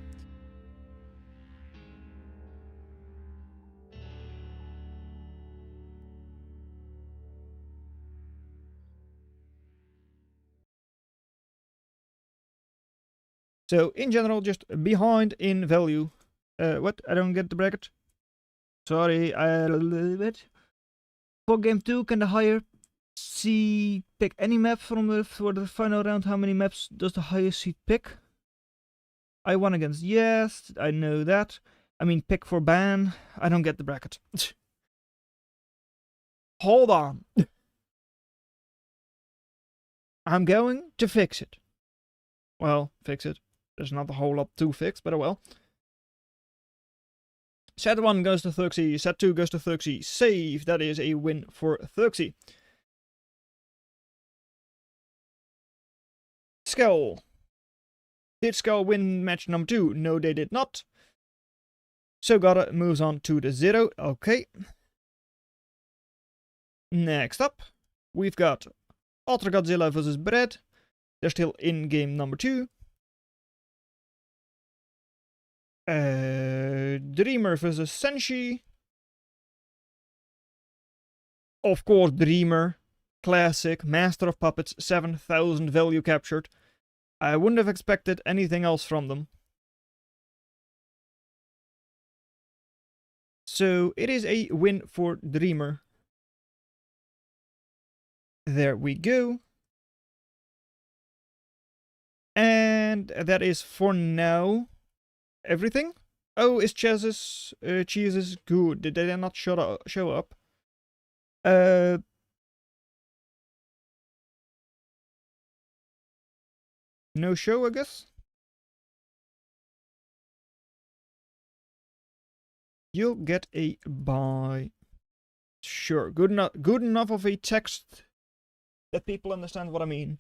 So, in general, just behind in value. What? I don't get the bracket. Sorry, a little bit. For game 2, can the higher seed pick any map from for the final round? How many maps does the highest seed pick? I won against yes, I know that. I mean, pick for ban. I don't get the bracket. Hold on. I'm going to fix it. Well, fix it. There's not a whole lot to fix, but oh well. Set 1 goes to Thuxi, set 2 goes to Thuxi. Save, that is a win for Thuxi. Skull. Did Skull win match number 2? No, they did not. So Gotta moves on to the 0. Okay. Next up, we've got Ultra Godzilla versus Bread. They're still in game number 2. Dreamer versus Senshi. Of course, Dreamer. Classic. Master of Puppets. 7,000 value captured. I wouldn't have expected anything else from them. So, it is a win for Dreamer. There we go. And that is for now everything. Oh, is Cheese's good? Did they not show up? No show, I guess. You'll get a buy. Sure, good enough of a text that people understand what I mean.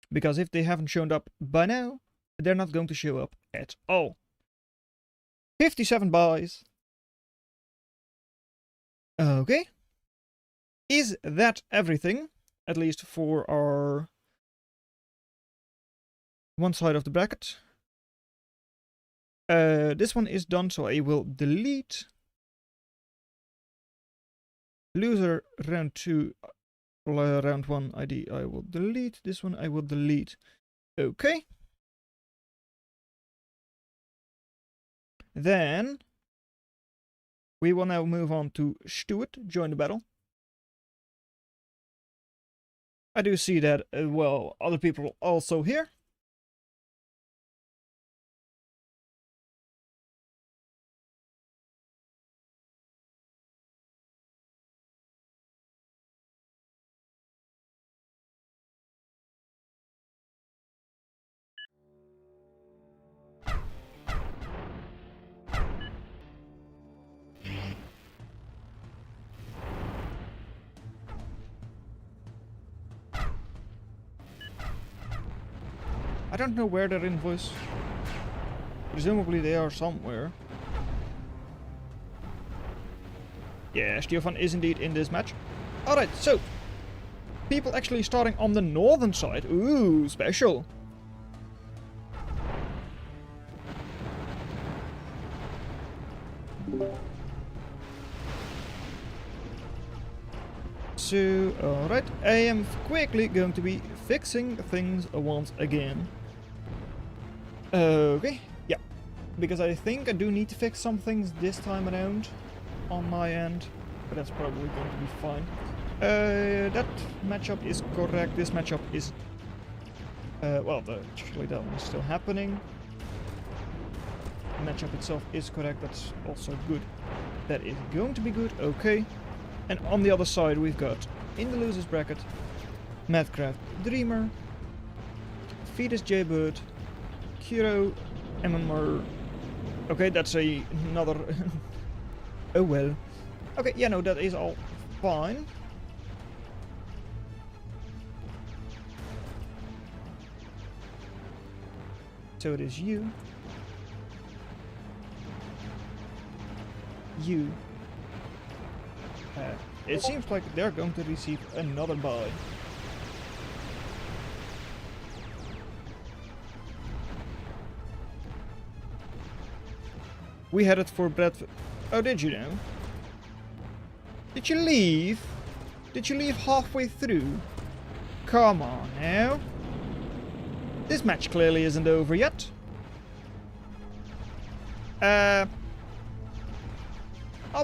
Because if they haven't shown up by now, they're not going to show up at all. 57 buys. Okay. Is that everything? At least for our one side of the bracket. This one is done, so I will delete. Loser round 2. Round 1 ID I will delete. This one I will delete. Okay. Then We will now move on to Stuart, join the battle. I do see that, well, other people also here. I don't know where they're invoice. Presumably they are somewhere. Yeah, Stefan is indeed in this match. Alright, so. People actually starting on the northern side. Ooh, special. So, alright, I am quickly going to be fixing things once again. Okay, yeah, because I think I do need to fix some things this time around on my end, but that's probably going to be fine. That matchup is correct, this matchup is, well, actually that one is still happening. The matchup itself is correct, that's also good. That is going to be good, okay. And on the other side we've got, in the losers bracket, Madcraft Dreamer, Fetus Jaybird, Kiro, MMR. Okay, that's another... oh well. Okay, yeah, no, that is all fine. So it is you. You. It seems like they're going to receive another buy. We headed for Bradford. Oh, did you know? Did you leave? Did you leave halfway through? Come on now. This match clearly isn't over yet. I'll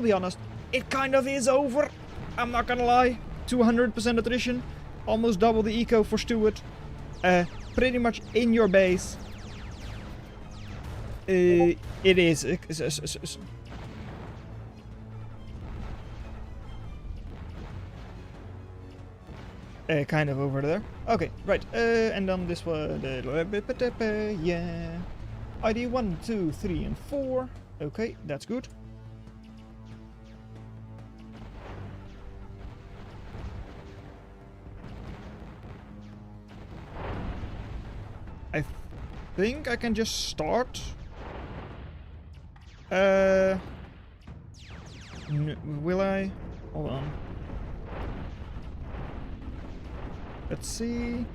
be honest. It kind of is over. I'm not gonna lie. 200% attrition. Almost double the eco for Stuart. Pretty much in your base. It is. Kind of over there. Okay, right. And then this one. Yeah. ID 1, 2, 3, and 4. Okay, that's good. I think I can just start. Will I? Hold on. Let's see.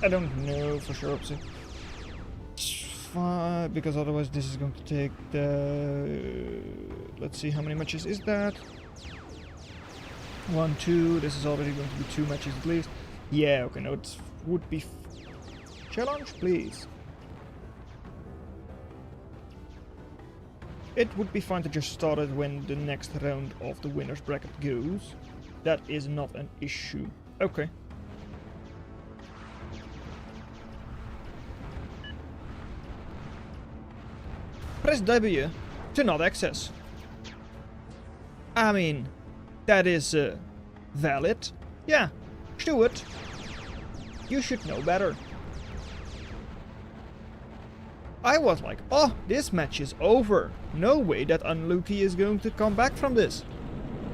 I don't know for sure. Because otherwise this is going to take the... Let's see, how many matches is that? 1, 2, this is already going to be 2 matches at least. Yeah, okay, no, it would be... Challenge, please. It would be fine to just start it when the next round of the winner's bracket goes. That is not an issue. Okay. Press W to not access. I mean... That is, valid. Yeah, Stuart, you should know better. I was like, oh, this match is over. No way that Unlucky is going to come back from this.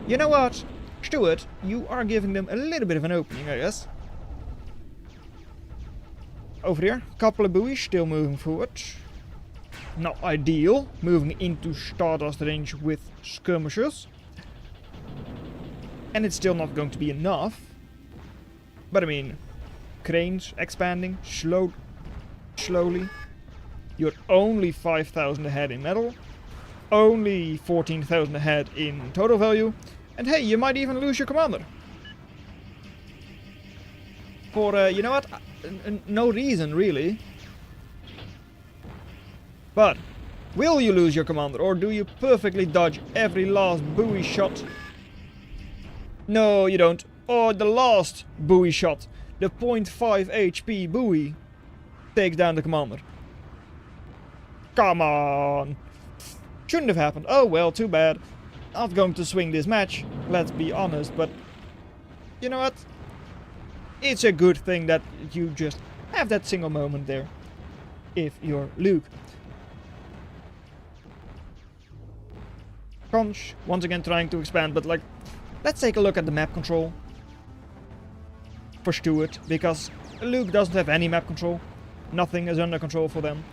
You know what, Stuart, you are giving them a little bit of an opening, I guess. Over here, couple of buoys still moving forward. Not ideal, moving into Stardust range with skirmishers. And it's still not going to be enough. But I mean, cranes expanding slowly. You're only 5,000 ahead in metal. Only 14,000 ahead in total value. And hey, you might even lose your commander. For, you know what? No reason really. But will you lose your commander, or do you perfectly dodge every last buoy shot? No, you don't. Oh, the last buoy shot, the 0.5 HP buoy, takes down the commander. Come on! Shouldn't have happened. Oh well, too bad. Not going to swing this match, let's be honest, but you know what? It's a good thing that you just have that single moment there, if you're Luke. Conch, once again trying to expand, but like, let's take a look at the map control for Stuart, because Luke doesn't have any map control. Nothing is under control for them.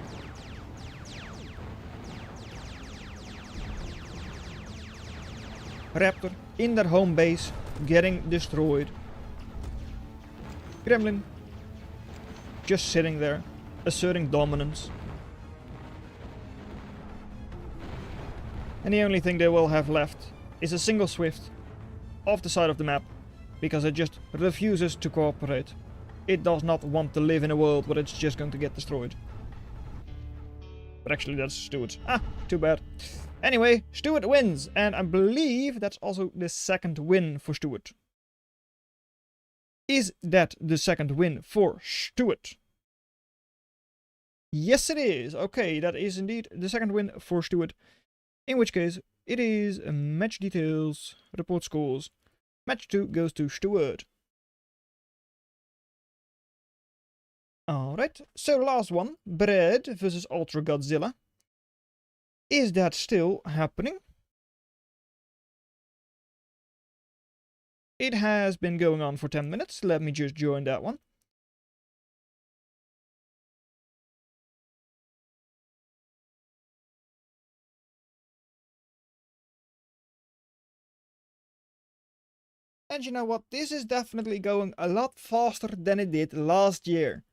Raptor in their home base, getting destroyed. Gremlin just sitting there, asserting dominance. And the only thing they will have left is a single Swift off the side of the map, because it just refuses to cooperate. It does not want to live in a world where it's just going to get destroyed. But actually that's Stuart. Ah, too bad. Anyway, Stuart wins, and I believe that's also the second win for Stuart. Is that the second win for Stuart? Yes, it is. Okay, that is indeed the second win for Stuart. In which case, it is match details, report scores. Match 2 goes to Stuart. Alright, so last one, Bread versus Ultra Godzilla. Is that still happening? It has been going on for 10 minutes. Let me just join that one. And you know what? This is definitely going a lot faster than it did last year.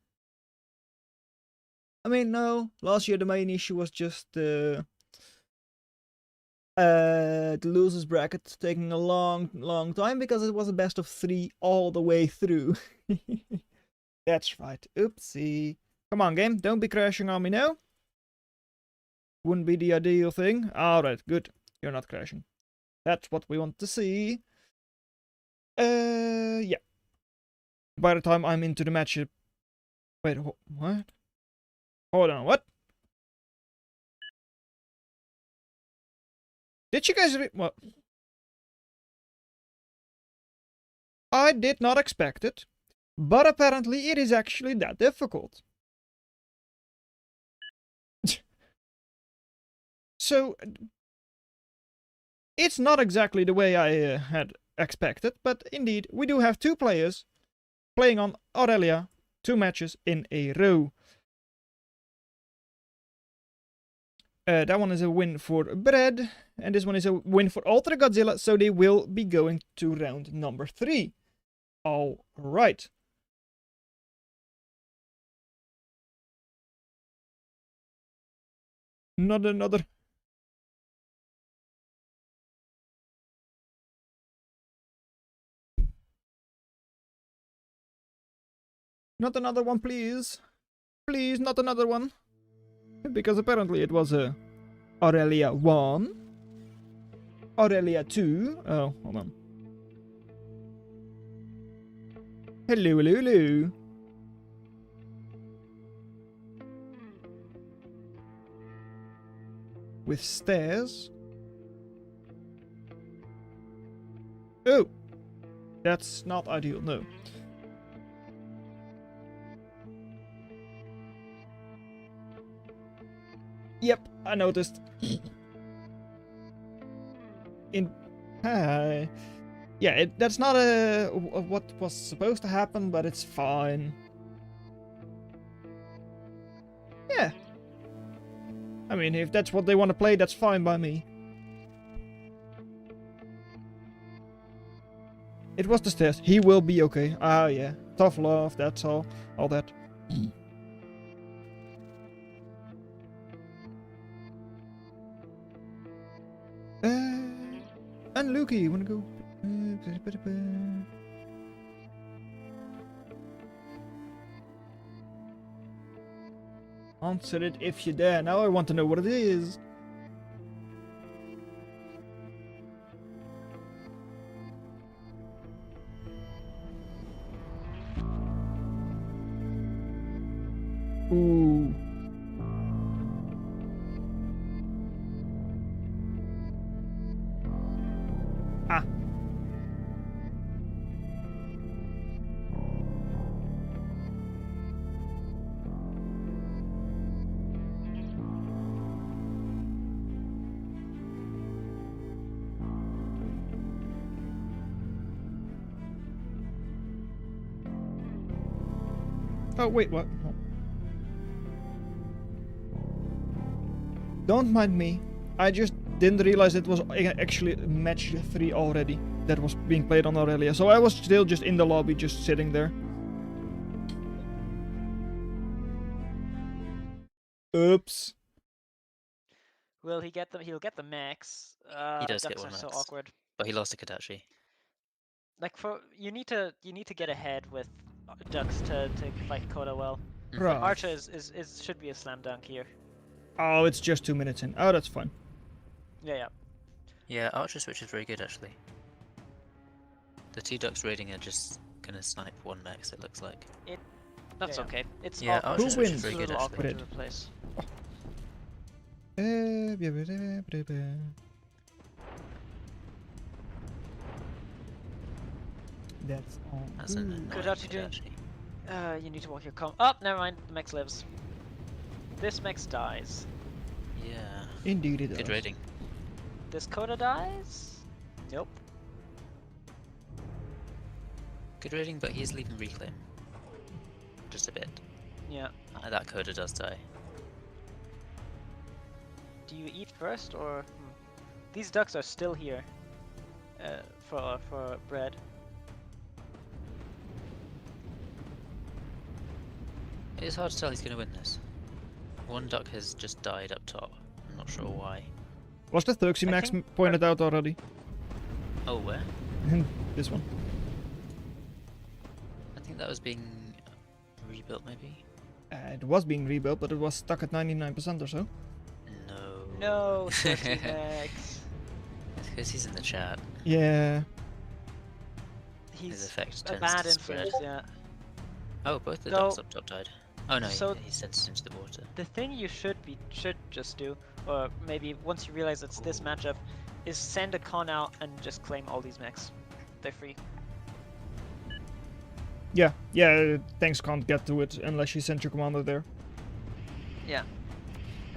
I mean, no, last year the main issue was just the losers bracket taking a long time because it was a best of 3 all the way through. That's right. Oopsie. Come on, game. Don't be crashing on me now. Wouldn't be the ideal thing. Alright, good. You're not crashing. That's what we want to see. Yeah. By the time I'm into the match... Wait, what? Hold on, what? Did you guys what? I did not expect it, but apparently it is actually that difficult. So, it's not exactly the way I had expected, but indeed, we do have 2 players playing on Aurelia 2 matches in a row. That one is a win for Bread, and this one is a win for Ultra Godzilla, so they will be going to round number 3. Alright. Not another... Not another one, please. Please, not another one. Because apparently it was a Aurelia 1. Aurelia 2. Oh, hold on. Hello, hello, hello. With stairs. Oh! That's not ideal, no. Yep, I noticed. Yeah, that's not what was supposed to happen, but it's fine. Yeah. I mean, if that's what they want to play, that's fine by me. It was the stairs. He will be okay. Ah, yeah. Tough love, that's all. All that. And Lukey, you wanna go? Answer it if you dare. Now I want to know what it is. Ooh. Ah. Oh, wait, what? Oh. Don't mind me. I just didn't realize it was actually match 3 already that was being played on Aurelia. So I was still just in the lobby, just sitting there. Oops. Will he get them? He'll get the max. He does Ducks get one are so max. awkward. But he lost to Kodachi. Like you need to get ahead with Ducks to fight Koda well. Right. Archer is should be a slam dunk here. Oh, it's just 2 minutes in. Oh, that's fine. Yeah. Yeah, Archer switch is very good actually. The 2 Ducks raiding are just gonna snipe 1 max, it looks like. That's Yeah. okay. It's Yeah, awkward. Who Archer switch wins? is very It's a good little actually. awkward to replace. That's all. That's an annoying Kodachi doing- Kodachi. You need to walk your com. Oh, never mind. The mech lives. This mech dies. Yeah. Indeed it Good does. raiding. This Koda dies. Nope. Good raiding, but he's leaving reclaim. Just a bit. Yeah. That Coda does die. Do you eat first or? These ducks are still here. For bread. It's hard to tell he's gonna win this. 1 duck has just died up top. I'm not sure why. Was the Thuxi I Max think- pointed out already? Oh, where? This one. I think that was being rebuilt maybe? It was being rebuilt, but it was stuck at 99% or so. No. No, 30 mechs. Because he's in the chat. Yeah. His He's effect a tends bad to spread. influence. Yeah. Oh, both the So- ducks up top died. Oh no, so- he sent it into the water. The thing you should just do, or maybe once you realize it's this matchup, is send a con out and just claim all these mechs. They're free. Yeah, tanks can't get to it unless you send your commander there. Yeah.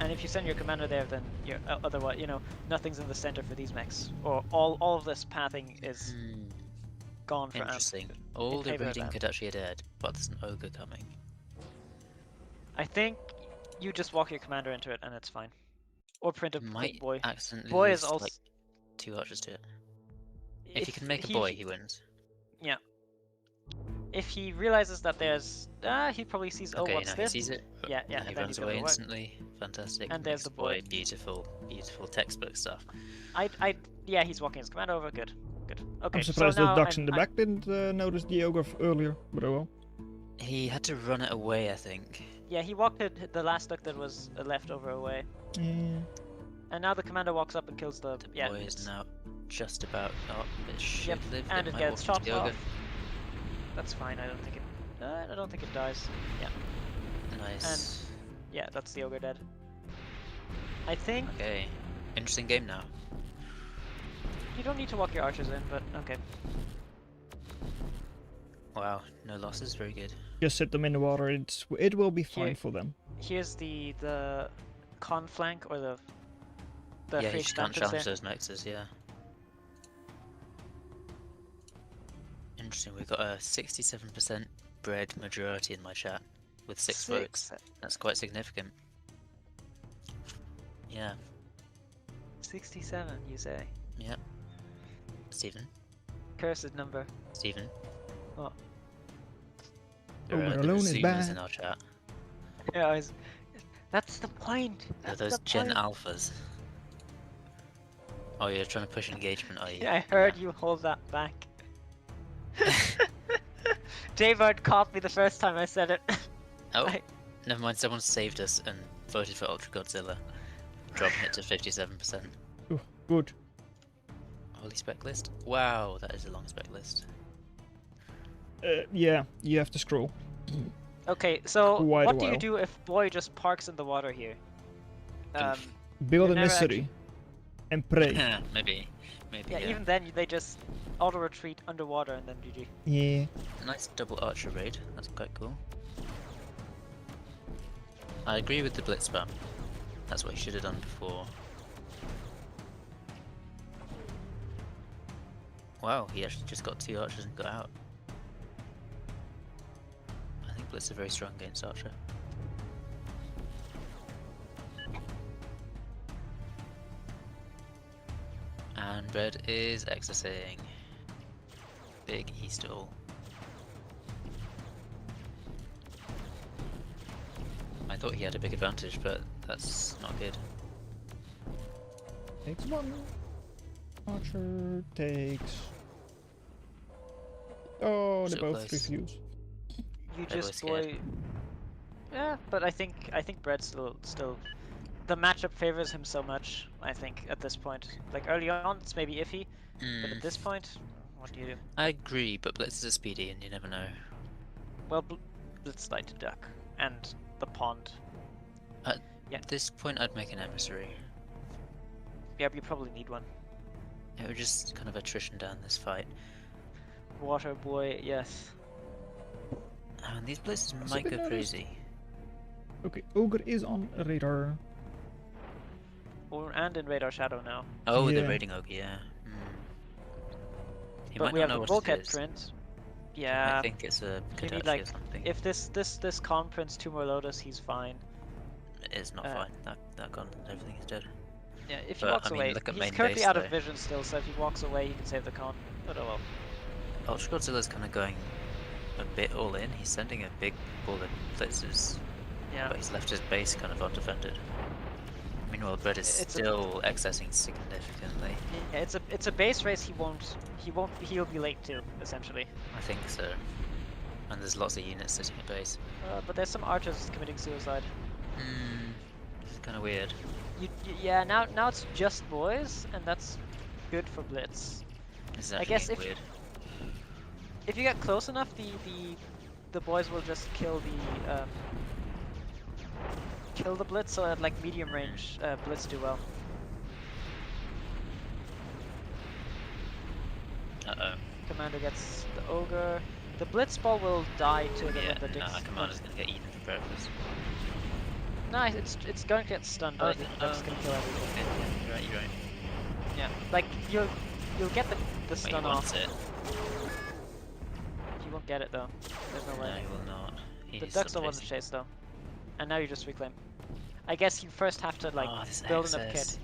And if you send your commander there, then you're otherwise, nothing's in the center for these mechs, or all of this pathing is gone for Amp. Interesting. All the favor of raiding Amp. Kodachi are dead, but there's an ogre coming. I think you just walk your commander into it and it's fine. Or print a He quick might boy. accidentally Boy is lose, also. like 2 archers to it. If he can make a boy, he wins. If he realizes that there's, he probably sees. Okay, what's now this? he sees it. Yeah, Now and he then runs he's gonna away work. instantly. Fantastic. And there's makes the boy. Beautiful, beautiful textbook stuff. Yeah, he's walking his commander over. Good. Okay. I'm surprised so the now ducks in the back didn't notice the ogre earlier, but oh well. He had to run it away, I think. Yeah, he walked the last duck that was left over away, Yeah. and now the commander walks up and kills the. The Yeah. boy is it's- now just about up. It should Yep, live. and it might gets walk into chopped the ogre. off. That's fine. I don't think it dies. Yeah. Nice. Yeah, that's the ogre dead. I think Okay. Interesting game now. you don't need to walk your archers in, but okay. Wow, no losses, very good. Just sit them in the water. It will be fine Here- for them. Here's the con flank or the Yeah, free you just can't expansions challenge there. those mexes, yeah. Interesting, we've got a 67% bread majority in my chat with 6 votes. That's quite significant. Yeah, 67, you say? yeah. Stephen? Cursed number. Stephen? What? There Ogre are alone is Zoomers bad. in our chat. Yeah, that's the point. They're That's those the Gen point. Alphas. Oh, you're trying to push engagement, are you? Yeah, I heard you hold that back. J-Bird caught me the first time I said it. Oh, I- Never mind, someone saved us and voted for Ultra Godzilla, dropping it to 57%. Oh, good. Holy spec list? Wow, that is a long spec list. Yeah, you have to scroll. Okay, so Quite a what do you while. do if Boy just parks in the water here? Build you a never mystery and pray. maybe, Yeah, even then they just auto retreat underwater and then GG. Yeah. A nice double archer raid. That's quite cool. I agree with the blitz spam. That's what he should have done before. Wow, he actually just got 2 archers and got out. I think blitz are very strong against archer. And red is accessing. Big E-stall. I thought he had a big advantage, but that's not good. Takes 1. Archer takes. Oh, they So both close. refuse. You They're just both scared. Boy. Yeah, but I think Brett's still the matchup favors him so much. I think at this point, like early on, it's maybe iffy, but at this point, what do you do? I agree, but blitzes are speedy and you never know. Well, Blitz like to duck and the pond. At this point, I'd make an emissary. Yeah, but you probably need one. It would just kind of attrition down this fight. Water Boy, yes. And these blitzes That's a might bit go noticed. crazy. Okay, Ogre is on radar. And in Radar Shadow now. Oh, Yeah. the raiding ogre, yeah. He But might we not have know the what it Bulkhead is. print. I Yeah. think it's a You need, Kadachi like, or something. If this con prints 2 more Lotus, he's fine. It's not fine. That gun and everything is dead. Yeah, if he But, walks I mean, away, look at he's main currently base, out of though. vision still, so if he walks away, he can save the con. But oh well. Ultra Godzilla's kind of going a bit all in. He's sending a big ball of blitzes, Yeah. but he's left his base kind of undefended. Meanwhile, Brett is It's a- still accessing significantly. Yeah, it's a base race. He'll be late to essentially. I think so. And there's lots of units sitting at base. But there's some archers committing suicide. This is kind of weird. Yeah, now it's just boys, and that's good for Blitz. This is I actually guess getting weird. If you get close enough, the boys will just kill the Blitz, so at like medium range, Blitz do well. Uh-oh. Commander gets the ogre. The Blitz ball will die to the Yeah, the no, Dix. Commander's gonna get eaten for breakfast. No, it's going to get stunned, but I think that's gonna kill everything. Yeah, you're right. Yeah, like you'll get the But he stun wants off. it. You won't get it though. There's no No, way. he will not. The He's ducks don't want to chasing. chase though. And now you just reclaim. I guess you first have to like Oh, this build enough excess. kit.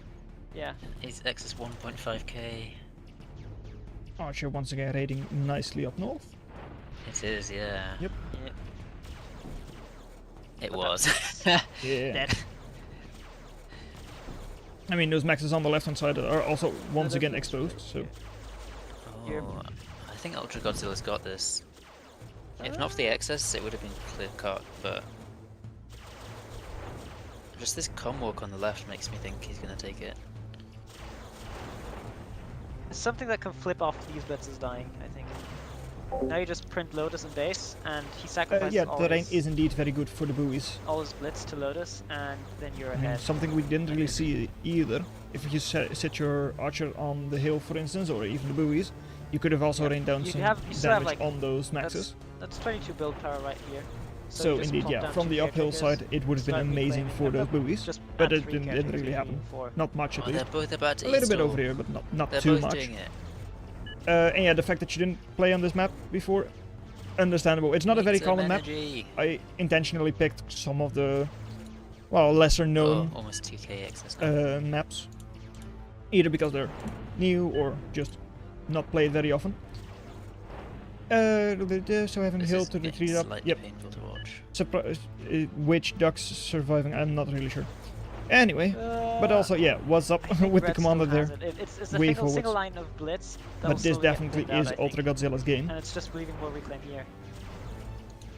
Yeah. His X is 1.5k. Archer once again raiding nicely up north. It is, yeah. Yep. Yeah. It But was. Yeah. Dead. I mean, those maxes on the left hand side are also once those again are- exposed, so. You're- Oh, I think Ultra Godzilla's got this. If not for the excess, it would have been clear cut, but just this com walk on the left makes me think he's gonna take it. It's something that can flip off these blitzes dying, I think. Now you just print Lotus and base, and he sacrifices Yeah, all, terrain his, is indeed very good for the buoys. all his blitz to Lotus, and then you're I mean, ahead. something we didn't really see either. If you set your archer on the hill, for instance, or even the buoys, you could have also Yeah, rained down you some you still have, damage like, on those maxes. That's 22 build power right here. So you just indeed, plop yeah, down from 2 the uphill caretakers, side, it would have been start amazing reclaiming, for and those then buoys, just but add it 3 didn't caretakers, really maybe happen. 4. Not much at Oh, they're least. both about to A little bit e-stall. over here, but not They're too both much. doing it. And yeah, the fact that you didn't play on this map before, understandable. It's not a very Need some common map. energy. I intentionally picked some of the, well, lesser known Oh, almost 2k excess now. maps, either because they're new or just not played very often. So having This hill is to getting retreat up. slightly Yep. painful to watch. Which ducks surviving? I'm not really sure. Anyway, but also yeah, what's up I think with the Red commander still has there? it. It's a way single forwards. line of blitz. that will But this slowly get definitely thinned out, is I think. Ultra Godzilla's game. And it's just leaving more reclaim here.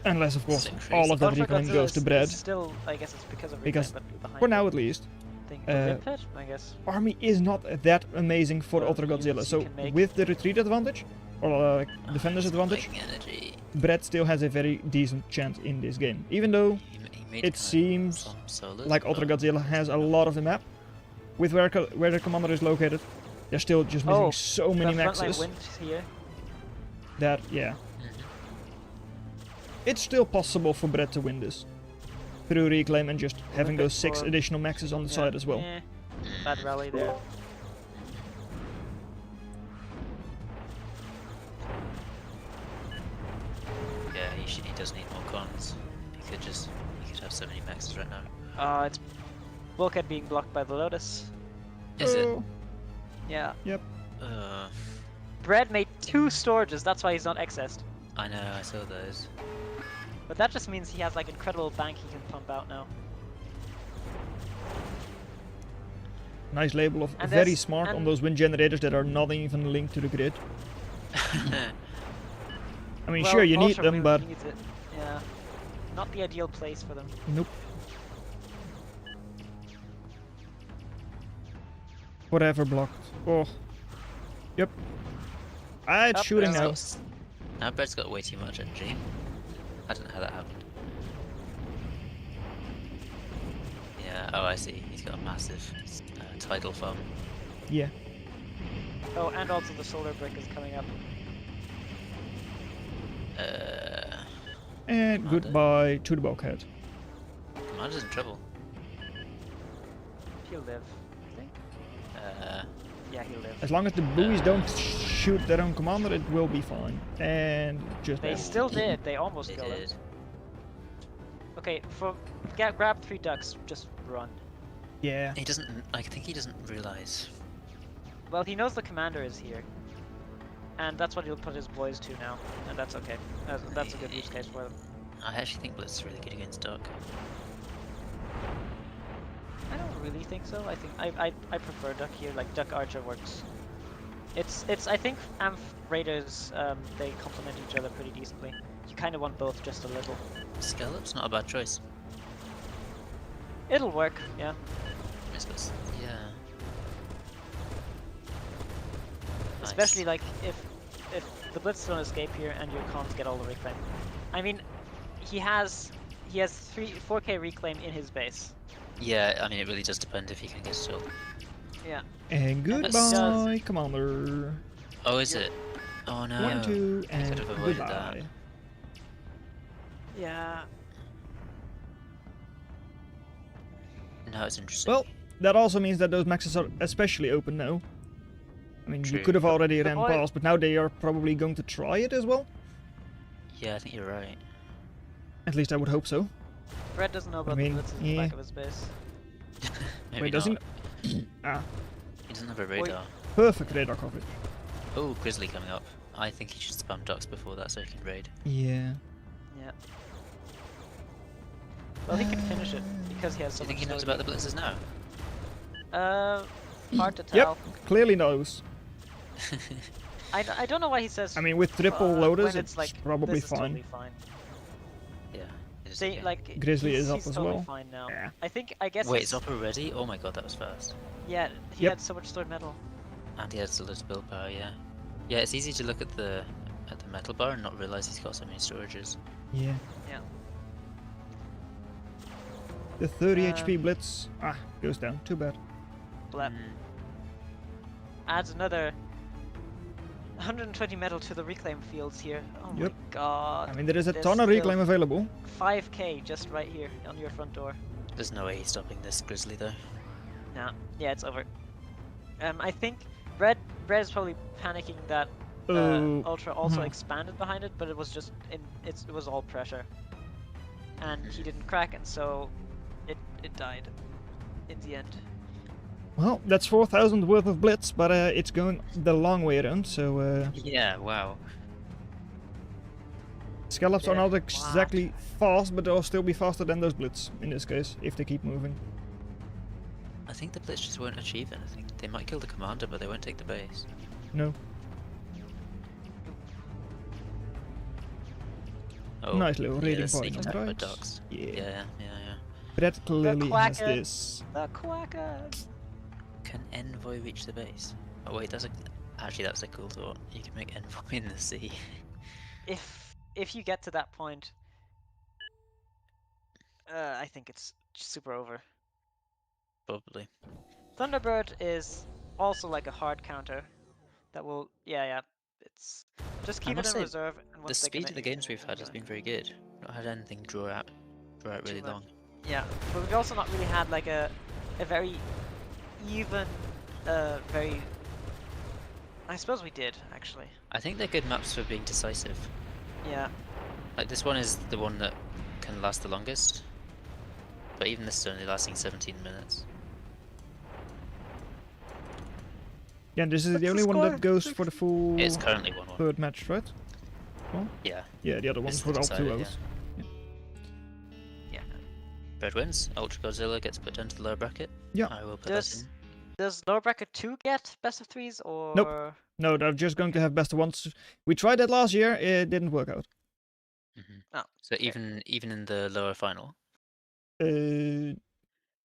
Unless, of course, Sick all crazy. of that Ultra reclaim Godzilla goes to is bread. still, I guess it's because of Because reclaim, but behind For it, now, at least. thing. uh, Rim Pit, I guess. Army is not that amazing for Well, Ultra Godzilla. units you So can make. with the retreat advantage, or defender's He's advantage, making energy. Brett still has a very decent chance in this game. Even though He made it kinda seems some solos, like but Ultra not- Godzilla has a lot of the map, with where the commander is located, they're still just missing Oh, so many the frontline maxes wind here. that, yeah. Mhm. It's still possible for Brett to win this. Through reclaim and just having bit those 6 for- additional maxes on the side as well. Eh, bad rally there. Yeah, he does need more cons. He could have so many maxes right now. It's Bulkhead being blocked by the Lotus. Is it? Oh, Yeah. Uh, Bread made 2 storages, that's why he's not excessed. I know, I saw those. But that just means he has like incredible bank he can pump out now. Nice label of And very there's- smart on and- those wind generators that are not even linked to the grid. I mean, Well, sure, you need Ultra them, really but needs it. Yeah. Not the ideal place for them. nope. Whatever blocked. Oh. Yep. It's Up, shooting there's now. Brett's now Brett's got way too much energy. I don't know how that happened. Yeah, oh I see. He's got a massive tidal farm. Yeah. Oh, and also the solar brick is coming up. And Commander. goodbye to the bulkhead. Commander's in trouble. He'll live, I think. Yeah, he'll live. As long as the buoys don't shoot their own commander, it will be fine. And just They that. still did. They almost They killed him. did. Okay, grab 3 ducks. Just run. Yeah. He doesn't. I think he doesn't realize. Well, he knows the commander is here, and that's what he'll put his boys to now, and that's okay. That's a good use case for them. I actually think Blitz is really good against Duck. I don't really think so. I think I prefer Duck here. Like Duck Archer works. It's I think Amph Raiders they complement each other pretty decently. You kind of want both just a little. Scallop's not a bad choice. It'll work, yeah. I suppose. Yeah. Nice. Especially like if the Blitz don't escape here and your cons get all the reclaim. I mean, he has 4K reclaim in his base. Yeah, I mean it really does depend if he can get it all. Yeah. And That's- goodbye, commander. Oh, is it? Oh no. 1, 2, and could have avoided goodbye. Yeah. Now it's interesting. Well, that also means that those maxes are especially open now. I mean, you True. could have already The ran boy- past, but now they are probably going to try it as well. Yeah, I think you're right. At least I would hope so. Brett doesn't know about mean, the Blitzes in the yeah. back of his base. Maybe Wait, not. doesn't? Ah, He doesn't have a radar. perfect radar coverage. Oh, Grizzly coming up. I think he should spam ducks before that so he can raid. Yeah. Yeah. Well, he can finish it because he has Do so you think much he knows stone. about the blitzes now? Hard to tell. Yep, clearly knows. I don't know why he says. I mean, with triple when loaders, it's it's like, probably this is fine. Totally fine. Yeah. it is See, okay. like Grizzly he's, is up he's as totally well. fine now. Yeah. I guess. Wait, it's- it's up already? Oh my god, that was fast. Yeah, he Yep. had so much stored metal. And he has a little build power, yeah. Yeah, it's easy to look at the metal bar and not realize he's got so many storages. Yeah. Yeah. The 30 Uh, HP blitz goes down. Too bad. Blep. Mm. Adds another 120 metal to the reclaim fields here. Oh Yep. my god. I mean, there is a There's ton of still reclaim available. 5k just right here on your front door. There's no way he's stopping this Grizzly though. Nah. Yeah, it's over. I think Red is probably panicking that Oh. Ultra also Mhm. expanded behind it, but it was just it was all pressure, and he didn't crack it, so it died in the end. Well, that's 4,000 worth of blitz, but it's going the long way around, so Yeah, wow. scallops are Yeah, not exactly fast, but they'll still be faster than those blitz in this case, if they keep moving. I think the blitz just won't achieve anything. They might kill the commander, but they won't take the base. No. Oh, Nice little yeah, raiding there's party sneak on the attack by right. ducks. Yeah. Yeah. Brett clearly has Quackers. this. The Quackers! Can Envoy reach the base? Oh wait, actually that's a cool thought. You can make Envoy in the sea. If you get to that point, I think it's super over. Probably. Thunderbird is also like a hard counter that will, yeah, it's just keep it must in say, reserve. And The once they speed can, of the games we've had has been very good. Not had anything draw out really Too much. long. Yeah, but we've also not really had like a very even, very. I suppose we did actually. I think they're good maps for being decisive. Yeah. Like this one is the one that can last the longest. But even this is only lasting 17 minutes. Yeah, this is What's the the only one score? that goes for the full It's currently 1-1. third match, right? Yeah. Yeah, the other This ones is were up decided, 2-0. yeah. Yeah. Bird wins. Ultra Godzilla gets put down to the lower bracket. Yeah. I will put that in. Does lower bracket 2 get best of 3s or? Nope. No, they're just going to have best of ones. We tried that last year, it didn't work out. Oh, So okay. even in the lower final. The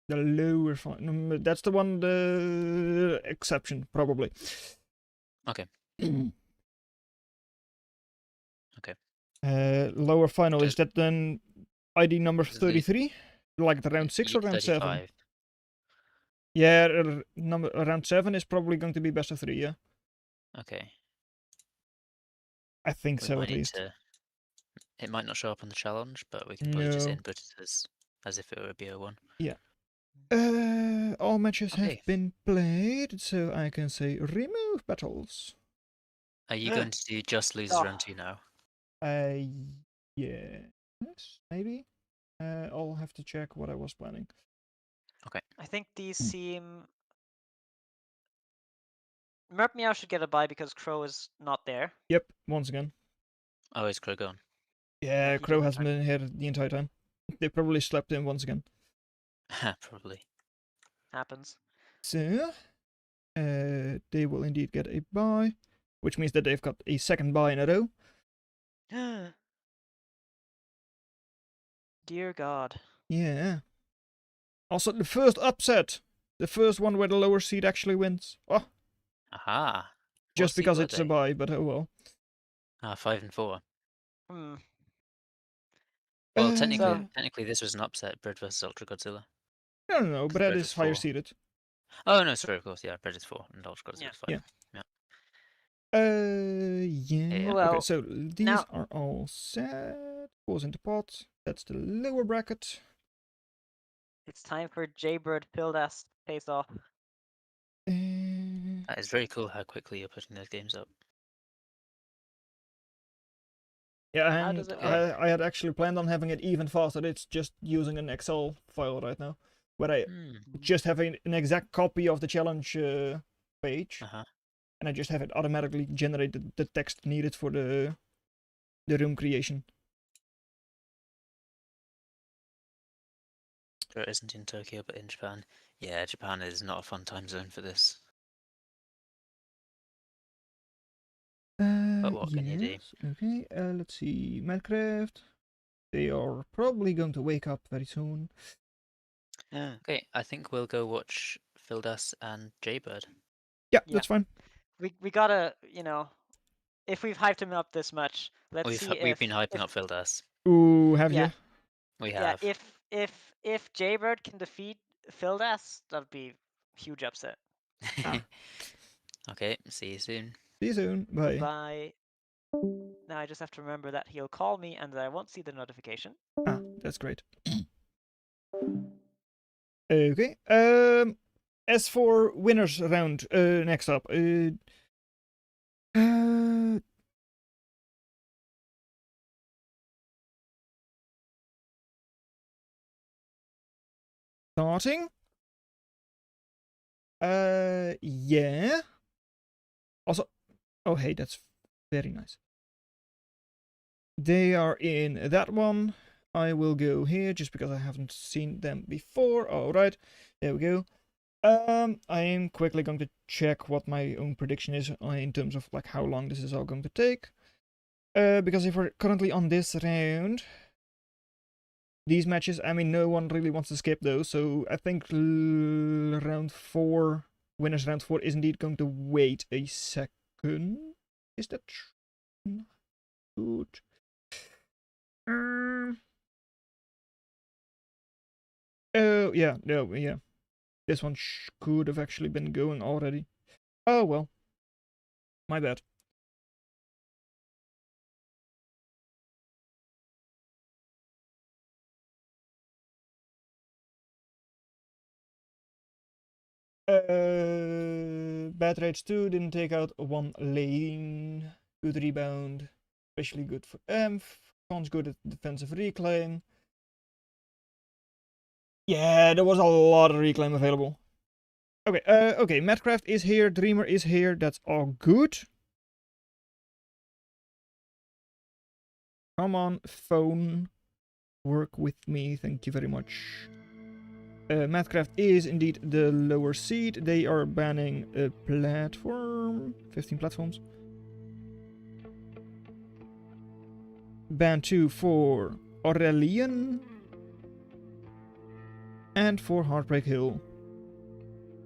lower final. That's the one, the exception, probably. Okay. Okay. Lower final, is Good. that then ID number This is the- 33? Like the round 6 or round 7? 35. Yeah, round 7 is probably going to be best of 3, yeah? Okay. I think We so, might at need least. to. It might not show up on the challenge, but we can probably just No. input it as if it were a BO1. All matches Okay. have been played, so I can say remove battles. Are you going to do just losers Oh. round 2 now? Yes, maybe. I'll have to check what I was planning. I think these seem. Merp Meow should get a bye because Crow is not there. Yep, once again. Oh, is Crow gone? Yeah, he Crow doesn't hasn't been here the entire time. They probably slept in once again. Probably. Happens. So, they will indeed get a bye, which means that they've got a second bye in a row. Dear God. Yeah. Also, the first upset. The first one where the lower seed actually wins. Oh, Aha. just What seed because were it's they? a bye, but oh well. 5 and 4. Hmm. Well, So- technically this was an upset. Bird versus Ultra Godzilla. No, Because Brad Brad is is higher 4. seeded. Oh no, sorry, of course, yeah. Bird is 4 and Ultra Godzilla is 5. Yeah. Yeah. Okay, Well, so these now- are all set. Pause into pot. That's the lower bracket. It's time for Jaybird Pildas face off. That is very cool how quickly you're putting those games up. Yeah, How and does it work? I had actually planned on having it even faster. It's just using an Excel file right now, where I just have an exact copy of the challenge page, Uh-huh. and I just have it automatically generate the text needed for the room creation. It isn't in Tokyo, but in Japan. Yeah, Japan is not a fun time zone for this. But what can you do? Yes, okay, let's see. Minecraft. They are probably going to wake up very soon. Okay, I think we'll go watch Fildas and Jaybird. Yeah, Yeah. that's fine. We gotta, if we've hyped him up this much, let's see We've been hyping up Fildas. Ooh, have Yeah. you? We Yeah, have. if Jaybird can defeat Fildas, that'd be huge upset. Okay, see you soon. See you soon. Bye. Bye. Now I just have to remember that he'll call me and that I won't see the notification. Ah, that's great. Okay. As for winners round, next up, starting. Yeah. Also, oh hey, that's very nice. They are in that one. I will go here just because I haven't seen them before. All right, there we go. I am quickly going to check what my own prediction is in terms of like how long this is all going to take. Because if we're currently on this round, these matches, I mean, no one really wants to skip those, so I think round 4, winners round 4 is indeed going to wait a second. Is that true? Good. Oh, yeah, no, yeah. This one could have actually been going already. Oh, well. My bad. Bad Rage 2 didn't take out one lane. Good rebound. Especially good for Emph. Cons good at defensive reclaim. Yeah, there was a lot of reclaim available. Okay, okay, Madcraft is here, Dreamer is here, that's all good. Come on, phone. Work with me, thank you very much. Madcraft is indeed the lower seed. They are banning a platform. 15 platforms. Ban 2 for Aurelian. And for Heartbreak Hill.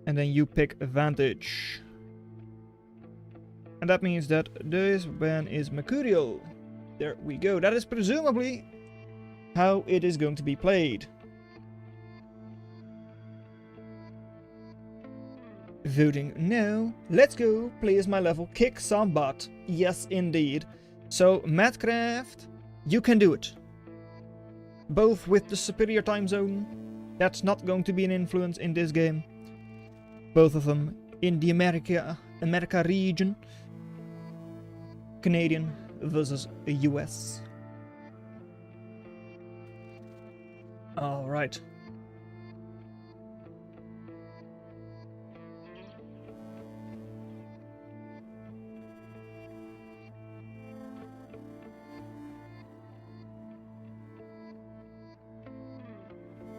And then you pick Vantage. And that means that this ban is Mercurial. There we go. That is presumably how it is going to be played. Voting no. Let's go. Play as my level. Kick some butt. Yes, indeed. So, Madcraft, you can do it. Both with the superior time zone. That's not going to be an influence in this game. Both of them in the America region. Canadian versus US. Alright.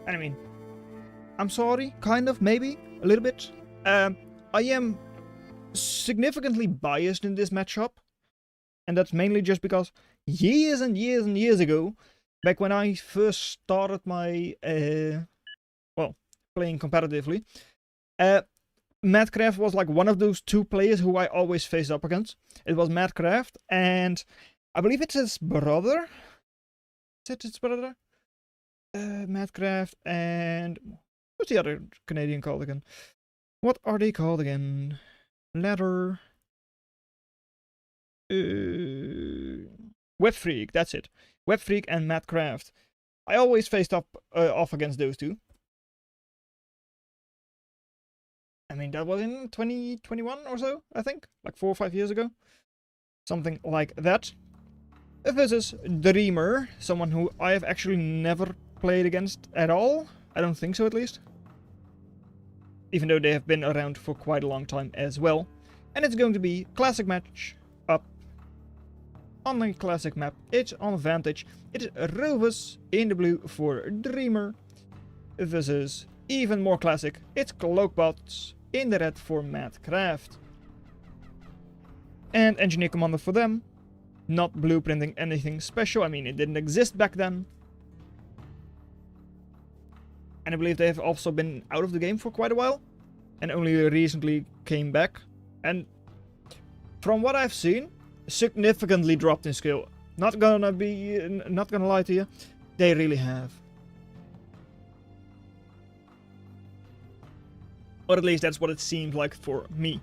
I mean, I'm sorry, kind of, maybe, a little bit. I am significantly biased in this matchup. And that's mainly just because years and years and years ago, back when I first started my, well, playing competitively, Madcraft was like one of those two players who I always faced up against. It was Madcraft, and I believe it's his brother. Is it his brother? Madcraft and... what's the other Canadian called again? What are they called again? Ladder... Webfreak, that's it. Webfreak and Madcraft. I always faced off against those two. I mean, that was in 2021 or so, I think. Like 4 or 5 years ago. Something like that. Versus Dreamer, someone who I have actually never played against at all. I don't think so, at least. Even though they have been around for quite a long time as well. And it's going to be classic match up on the classic map. It's on Vantage. It's Rovus in the blue for Dreamer versus even more classic. It's Cloakbots in the red for Madcraft. And Engineer Commander for them. Not blueprinting anything special. I mean, it didn't exist back then. And I believe they have also been out of the game for quite a while. And only recently came back. And from what I've seen, significantly dropped in skill. Not gonna lie to you, they really have. Or at least that's what it seemed like for me.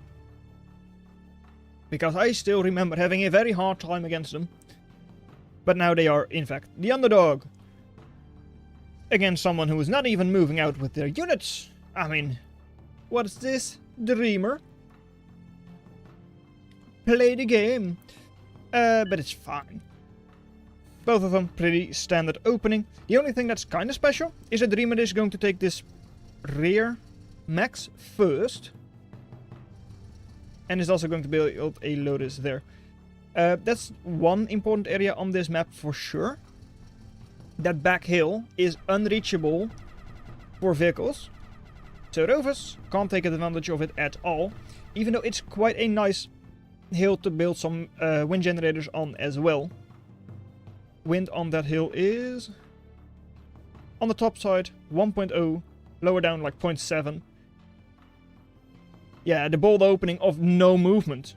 Because I still remember having a very hard time against them. But now they are, in fact, the underdog. Against someone who is not even moving out with their units. I mean, what's this? Dreamer? Play the game. But it's fine. Both of them pretty standard opening. The only thing that's kind of special is that Dreamer is going to take this rear max first. And is also going to build a Lotus there. That's one important area on this map for sure. That back hill is unreachable for vehicles. So Rovus can't take advantage of it at all. Even though it's quite a nice hill to build some wind generators on as well. Wind on that hill is on the top side 1.0, lower down like 0.7. Yeah, the bold opening of no movement.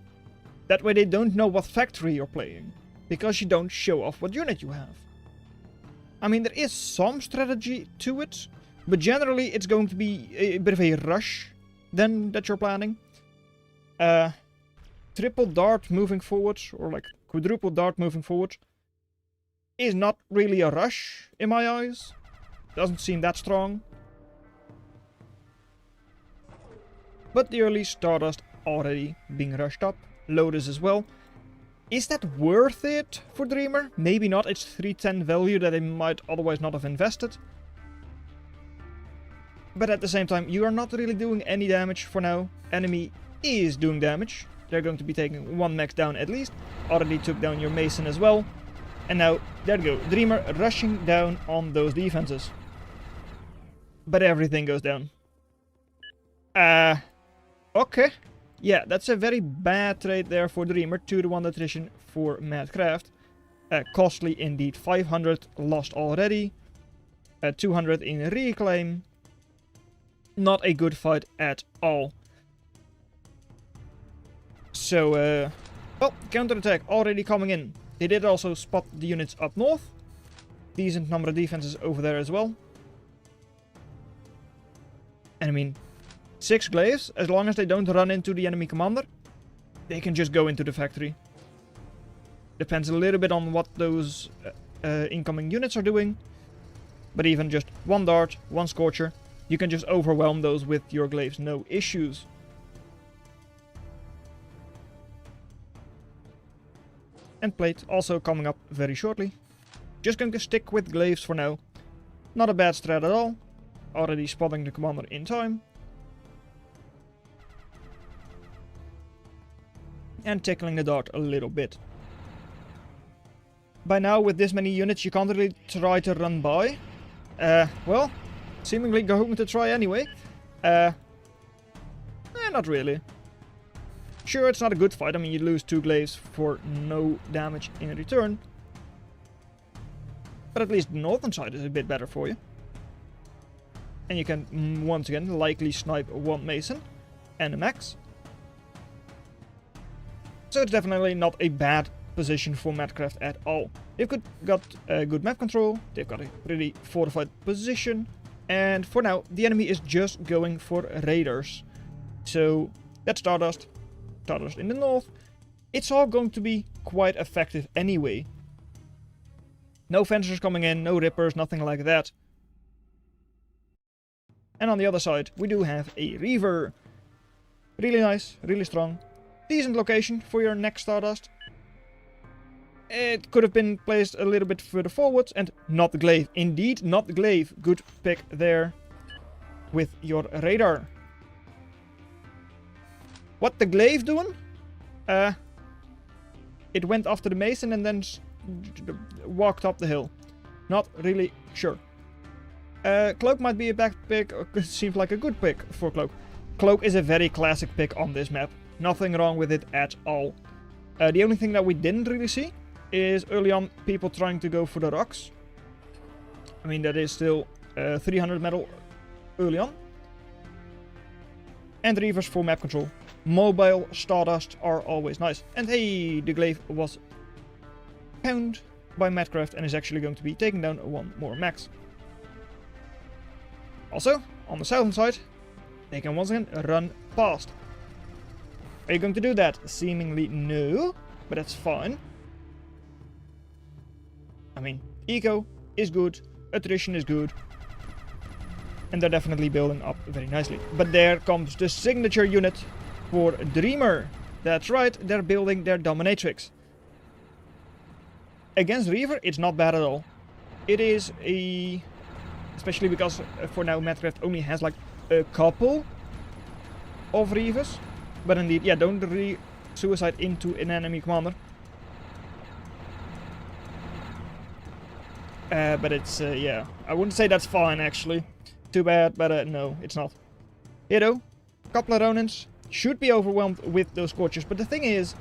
That way they don't know what factory you're playing, because you don't show off what unit you have. I mean, there is some strategy to it, but generally it's going to be a bit of a rush then that you're planning. Triple dart moving forward, or like quadruple dart moving forward, is not really a rush in my eyes. Doesn't seem that strong. But the early Stardust already being rushed up. Lotus as well. Is that worth it for Dreamer? Maybe not. It's 310 value that they might otherwise not have invested. But at the same time, you are not really doing any damage for now. Enemy is doing damage. They're going to be taking 1 max down at least. Already took down your Mason as well. And now, there you go. Dreamer rushing down on those defenses. But everything goes down. Okay. Yeah, that's a very bad trade there for Dreamer. 2-to-1 attrition for Madcraft. Costly indeed. 500 lost already. 200 in reclaim. Not a good fight at all. So, well, counterattack already coming in. They did also spot the units up north. Decent number of defenses over there as well. And I mean, 6 glaives, as long as they don't run into the enemy commander, they can just go into the factory. Depends a little bit on what those incoming units are doing. But even just 1 dart, 1 scorcher, you can just overwhelm those with your glaives, no issues. And plate also coming up very shortly. Just going to stick with glaives for now. Not a bad strat at all. Already spotting the commander in time. And tickling the dart a little bit. By now, with this many units, you can't really try to run by. Well, seemingly going to try anyway. Not really. Sure, it's not a good fight. I mean, you lose 2 glaives for no damage in return. But at least the northern side is a bit better for you. And you can, once again, likely snipe 1 Mason and a Max. So it's definitely not a bad position for Madcraft at all. They've got good map control, they've got a pretty fortified position, and for now, the enemy is just going for raiders. So, that's Stardust in the north. It's all going to be quite effective anyway. No fencers coming in, no rippers, nothing like that. And on the other side, we do have a Reaver. Really nice, really strong. Decent location for your next Stardust. It could have been placed a little bit further forward, and not the glaive. Indeed, not the glaive. Good pick there with your radar. What the glaive doing? It went after the Mason and then walked up the hill. Not really sure. Cloak might be a bad pick, or it seems like a good pick for Cloak. Cloak is a very classic pick on this map. Nothing wrong with it at all. The only thing that we didn't really see is early on people trying to go for the rocks. I mean, that is still 300 metal early on. And Reavers for map control. Mobile Stardust are always nice. And hey, the glaive was pounded by Madcraft and is actually going to be taking down 1 more max. Also, on the southern side, they can once again run past. Are you going to do that? Seemingly no, but that's fine. I mean, eco is good, attrition is good, and they're definitely building up very nicely. But there comes the signature unit for Dreamer. That's right, they're building their Dominatrix. Against Reaver, it's not bad at all. It is a... especially because for now Madcraft only has like a couple of Reavers. But indeed, yeah, don't suicide into an enemy commander. But it's, yeah, I wouldn't say that's fine actually. Too bad, but no, it's not. Here though, couple of Ronins, should be overwhelmed with those Scorchers. But the thing is,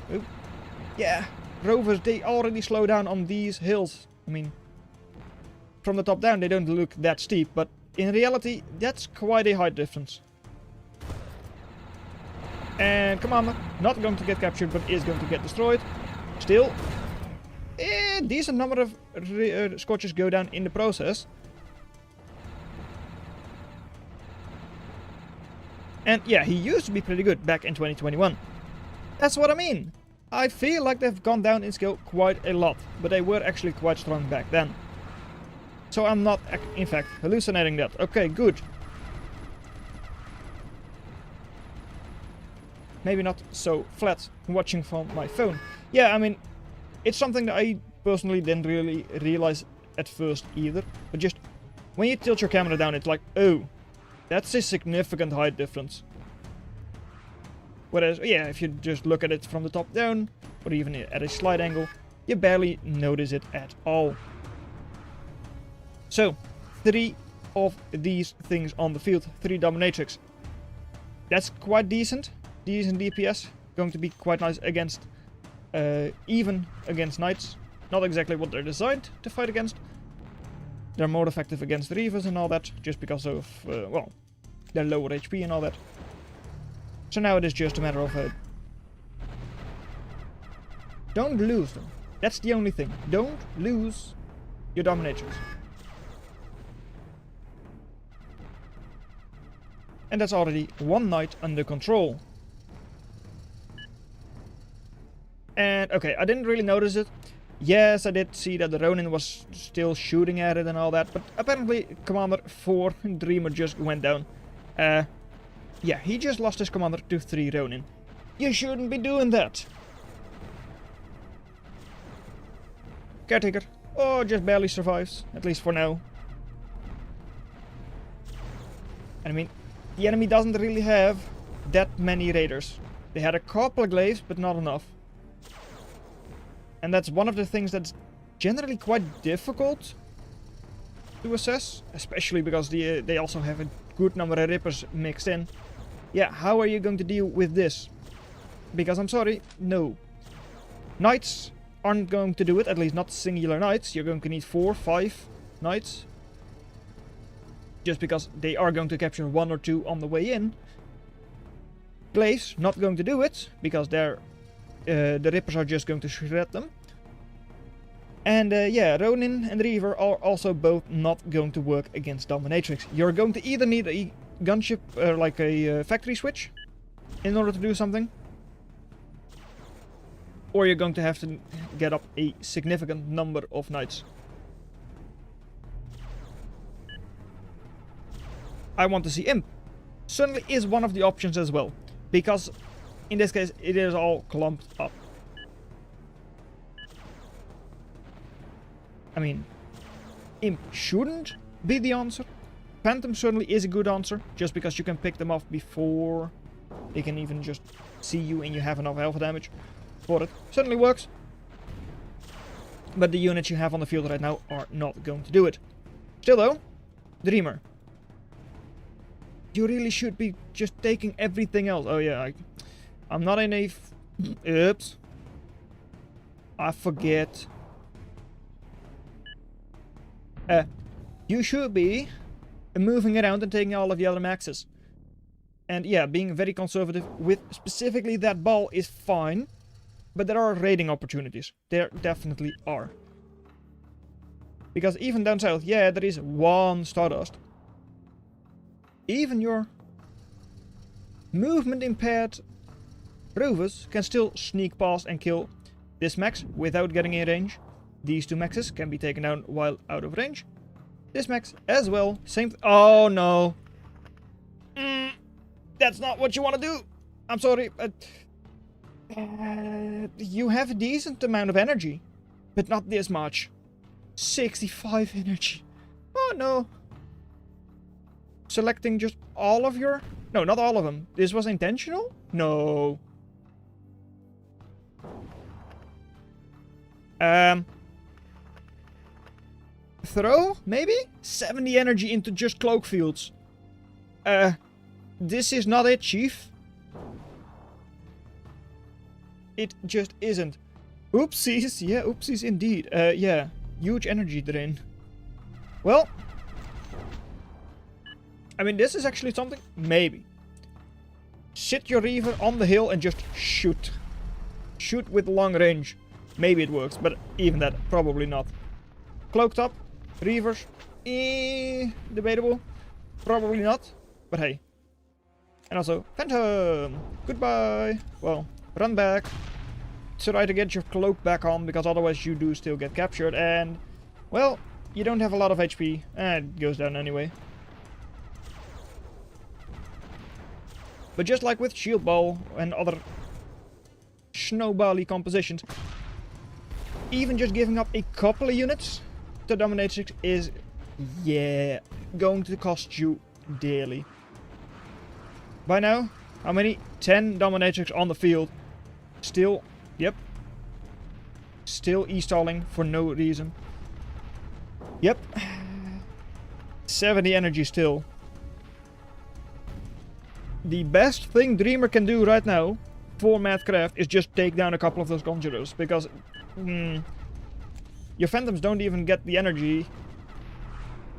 yeah, Rovers, they already slow down on these hills. I mean, from the top down, they don't look that steep, but in reality, that's quite a height difference. And Commander, not going to get captured, but is going to get destroyed. Still, a decent number of Scorchers go down in the process. And yeah, he used to be pretty good back in 2021. That's what I mean. I feel like they've gone down in skill quite a lot, but they were actually quite strong back then. So I'm not, in fact, hallucinating that. Okay, good. Maybe not so flat watching from my phone. Yeah, I mean, it's something that I personally didn't really realize at first either. But just when you tilt your camera down, it's like, oh, that's a significant height difference. Whereas, yeah, if you just look at it from the top down, or even at a slight angle, you barely notice it at all. So, 3 of these things on the field, 3 dominatrix. That's quite decent. Decent DPS. Going to be quite nice against, even against knights. Not exactly what they're designed to fight against. They're more effective against reavers and all that, just because of, well, their lower HP and all that. So now it is just a matter of, don't lose them. That's the only thing. Don't lose your dominatrix. And that's already 1 knight under control. And, okay, I didn't really notice it. Yes, I did see that the Ronin was still shooting at it and all that, but apparently Commander 4 Dreamer just went down. Yeah, he just lost his commander to 3 Ronin. You shouldn't be doing that. Caretaker. Oh, just barely survives, at least for now. And I mean, the enemy doesn't really have that many raiders. They had a couple of glaives, but not enough. And that's one of the things that's generally quite difficult to assess, especially because they also have a good number of rippers mixed in. Yeah, how are you going to deal with this? Because I'm sorry, no. Knights aren't going to do it, at least not singular knights. You're going to need 4, 5 knights. Just because they are going to capture 1 or 2 on the way in. Glaives, not going to do it, because they're the rippers are just going to shred them. And yeah, Ronin and Reaver are also both not going to work against Dominatrix. You're going to either need a gunship, like a factory switch, in order to do something. Or you're going to have to get up a significant number of knights. I want to see Imp. Certainly is one of the options as well. Because in this case, it is all clumped up. I mean, Imp shouldn't be the answer. Phantom certainly is a good answer, just because you can pick them off before they can even just see you and you have enough alpha damage for it. Certainly works. But the units you have on the field right now are not going to do it. Still though, Dreamer. You really should be just taking everything else. Oh yeah, I'm not in a... Oops. I forget. You should be moving around and taking all of the other maxes. And yeah, being very conservative with specifically that ball is fine. But there are raiding opportunities. There definitely are. Because even down south, yeah, there is 1 Stardust. Even your movement impaired rovers can still sneak past and kill this max without getting in range. These 2 maxes can be taken down while out of range. This max as well. Same. Oh no. That's not what you want to do. I'm sorry. You have a decent amount of energy, but not this much. 65 energy. Oh no. Selecting just all of your... No, not all of them. This was intentional? No. Throw? Maybe? 70 energy into just cloak fields. This is not it, chief. It just isn't. Oopsies. Yeah, oopsies indeed. Yeah. Huge energy drain. Well, I mean, this is actually something. Maybe. Sit your Reaver on the hill and just shoot. Shoot with long range. Maybe it works, but even that, probably not. Cloaked up. Reavers. Debatable. Probably not. But hey. And also, Phantom! Goodbye! Well, run back. Try to get your cloak back on, because otherwise you do still get captured, and... well, you don't have a lot of HP. It goes down anyway. But just like with Shield Ball and other snowbally compositions, even just giving up a couple of units to Dominatrix is, yeah, going to cost you dearly. By now, how many? 10 Dominatrix on the field. Still, yep. Still e-stalling for no reason. Yep. 70 energy still. The best thing Dreamer can do right now for Madcraft is just take down a couple of those Conjurers, because your Phantoms don't even get the energy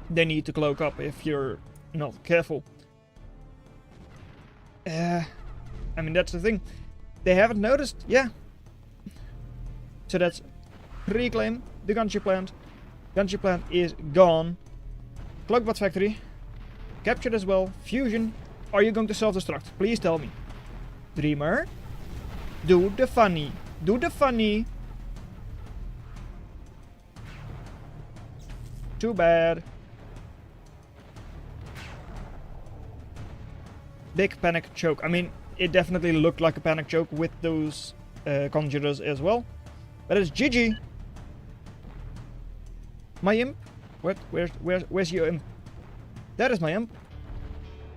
they need to cloak up if you're not careful. I mean, that's the thing. They haven't noticed, yeah. So that's reclaim the Gunship Plant. Gunship Plant is gone. Cloakbot Factory. Captured as well. Fusion. Are you going to self-destruct? Please tell me. Dreamer. Do the funny. Do the funny. Too bad. Big panic choke. I mean, it definitely looked like a panic choke with those Conjurers as well. But it's GG. My imp? What? Where's your imp? That is my imp.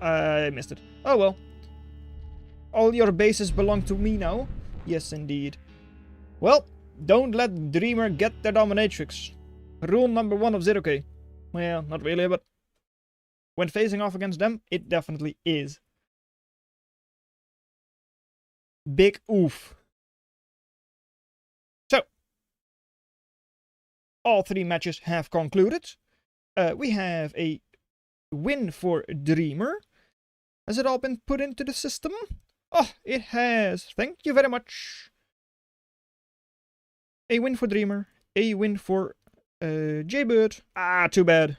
I missed it. Oh well. All your bases belong to me now. Yes, indeed. Well, don't let Dreamer get their Dominatrix. Rule number 1 of 0k. Well, not really, but when facing off against them, it definitely is. Big oof. So, all 3 matches have concluded. We have a win for Dreamer. Has it all been put into the system? Oh, it has. Thank you very much. A win for Dreamer. A win for Jaybird. Ah, too bad.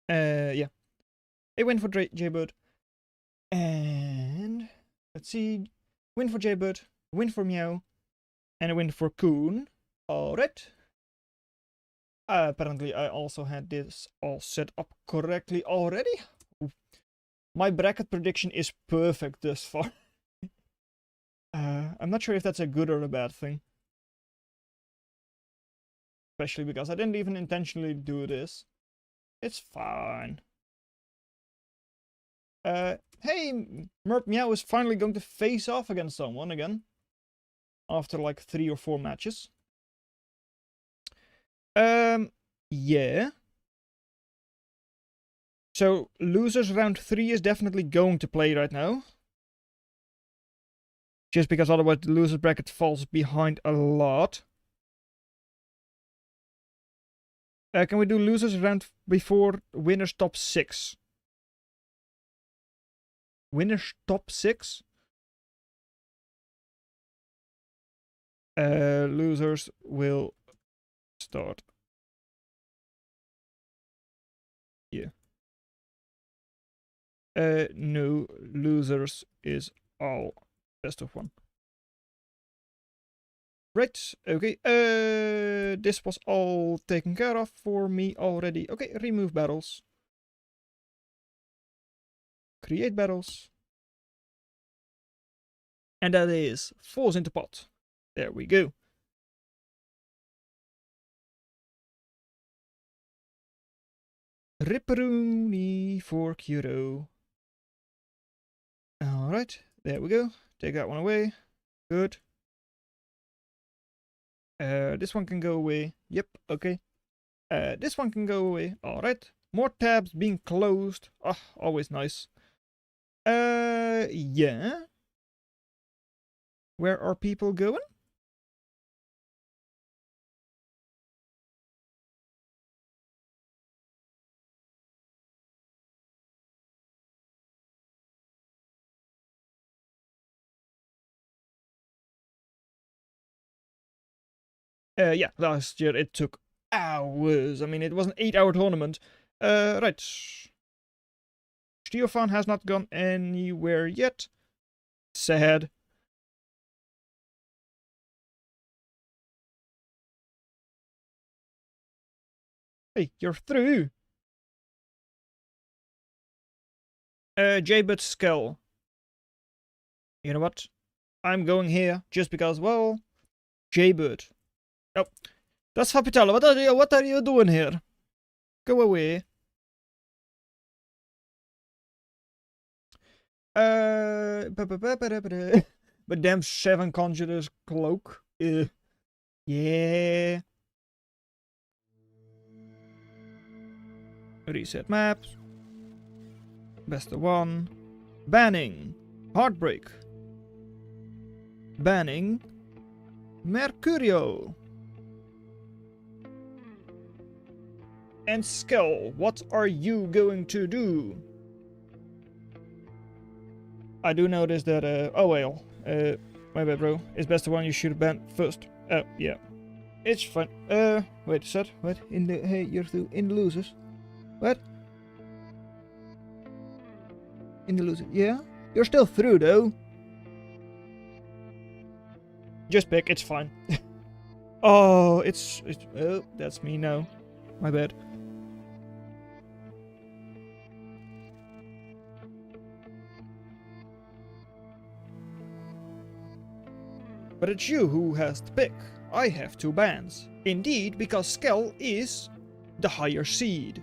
Yeah. A win for Jaybird. And let's see. Win for Jaybird. Win for Meow. And a win for Coon. Alright. Apparently I also had this all set up correctly already. My bracket prediction is perfect thus far. I'm not sure if that's a good or a bad thing. Especially because I didn't even intentionally do this. It's fine. Hey, Merp Meow is finally going to face off against someone again. After like 3 or 4 matches. Yeah. So, losers round 3 is definitely going to play right now. Just because otherwise the losers bracket falls behind a lot. Can we do losers round before winners top 6? Winners top 6? Losers will start. Yeah. No, losers is all best of 1. Right, okay. This was all taken care of for me already. Okay, remove battles. Create battles. And that is falls into pot. There we go. Ripperoonie for Kuro. Alright, there we go. Take that one away. Good. This one can go away. Yep, okay. This one can go away. Alright. More tabs being closed. Ah, always nice. Yeah. Where are people going? Yeah, last year it took hours. I mean, it was an 8-hour tournament. Right. Stefan has not gone anywhere yet. Sad. Hey, you're through. Jaybird Skull. You know what? I'm going here just because, well, Jaybird. Oh, that's Fapitala. What are you doing here? Go away. But damn 7 Conjurer's Cloak. Yeah. Reset maps. Best of 1. Banning. Heartbreak. Banning. Mercurio. And Skull, what are you going to do? I do notice that, oh well, my bad bro, it's best the one you should have banned first. Oh, yeah. It's fine. Wait a sec, what? Hey, you're through in the losers. What? In the losers, yeah? You're still through though. Just pick, it's fine. Oh, oh, that's me now. My bad. But it's you who has to pick. I have 2 bans. Indeed, because Skell is the higher seed.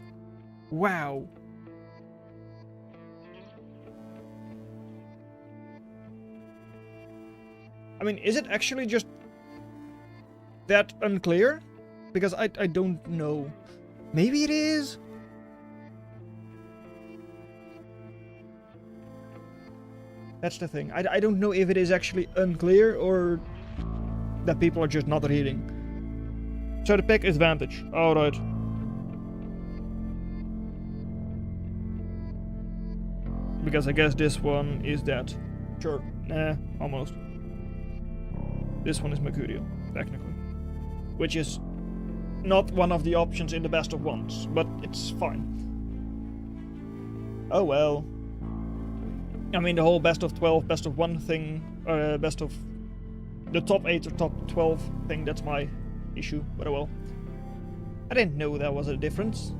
Wow. I mean, is it actually just that unclear? Because I don't know. Maybe it is? That's the thing. I don't know if it is actually unclear or that people are just not reading. So the pick is Vantage. Alright. Because I guess this one is that. Sure. Nah, almost. This one is Mercurio, technically. Which is not one of the options in the best of ones, but it's fine. Oh well. I mean, the whole best of 12, best of 1 thing, best of the top 8 or top 12 thing, that's my issue, but oh well. I didn't know there was a difference.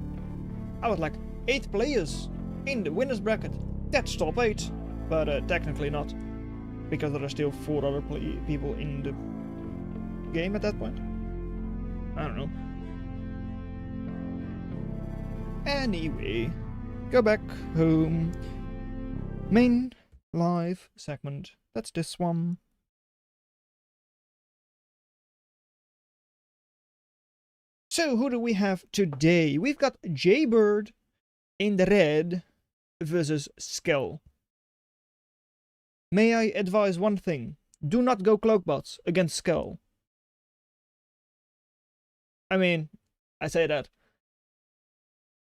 I was like, 8 players in the winner's bracket. That's top 8, but technically not. Because there are still 4 other people in the game at that point. I don't know. Anyway, go back home. Main live segment. That's this one. So, who do we have today? We've got Jaybird in the red versus Skell. May I advise one thing? Do not go Cloakbots against Skell. I mean, I say that.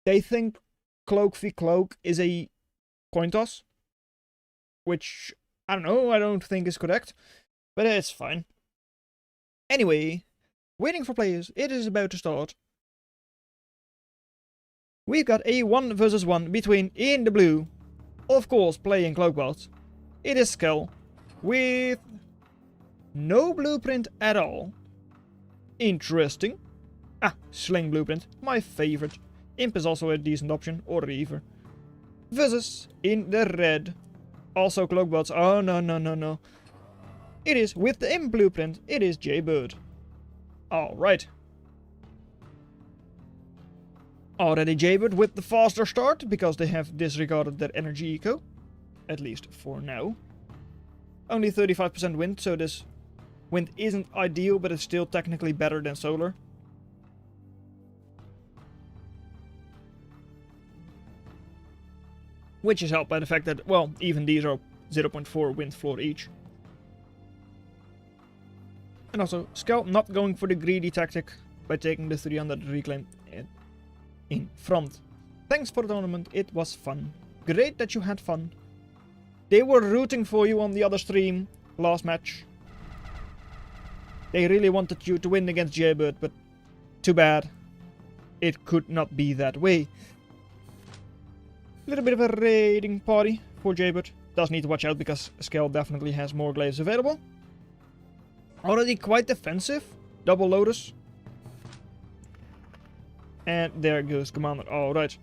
They think Cloak v Cloak is a coin toss. Which, I don't know, I don't think is correct. But it's fine. Anyway, waiting for players. It is about to start. We've got a 1 versus 1 between in the blue. Of course, playing Cloakbot. It is Skell. With no blueprint at all. Interesting. Ah, Sling blueprint. My favorite. Imp is also a decent option. Or Reaver. Versus in the red. Also Cloakbots. Oh, no. It is, with the Imp blueprint, it is Jaybird. Alright. Already Jaybird with the faster start, because they have disregarded their energy eco. At least for now. Only 35% wind, so this wind isn't ideal, but it's still technically better than solar. which is helped by the fact that, well, even these are 0.4 wind floor each. And also, Skell not going for the greedy tactic by taking the 300 reclaim in front. Thanks for the tournament, it was fun. Great that you had fun. They were rooting for you on the other stream last match. They really wanted you to win against Jaybird, but too bad. It could not be that way. A little bit of a raiding party for Jaybird. Does need to watch out because Skell definitely has more glaives available. Already quite defensive. Double Lotus. And there goes Commander. Alright.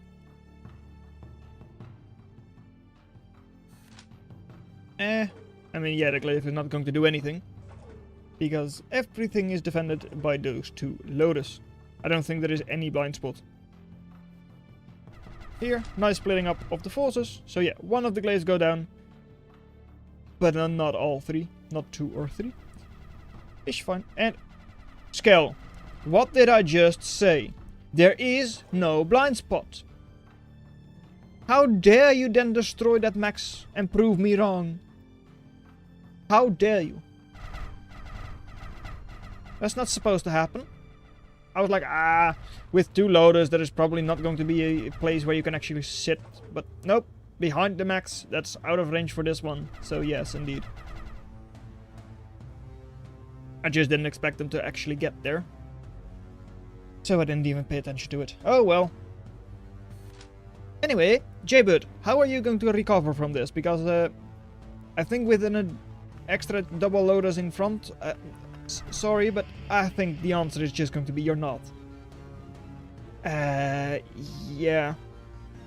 I mean, yeah, the glaive is not going to do anything. Because everything is defended by those two Lotus. I don't think there is any blind spot. Here, nice splitting up of the forces. So yeah, one of the glaives go down. But not all three. Not 2 or 3. Is fine. And Skell, what did I just say? There is no blind spot. How dare you then destroy that max and prove me wrong? How dare you? That's not supposed to happen. I was like, with 2 loaders there is probably not going to be a place where you can actually sit. But nope, behind the max, that's out of range for this one. So yes, indeed. I just didn't expect them to actually get there. So I didn't even pay attention to it. Oh well. Anyway, Jaybird, how are you going to recover from this? Because I think with an extra double loaders in front, sorry, but I think the answer is just going to be you're not. Yeah.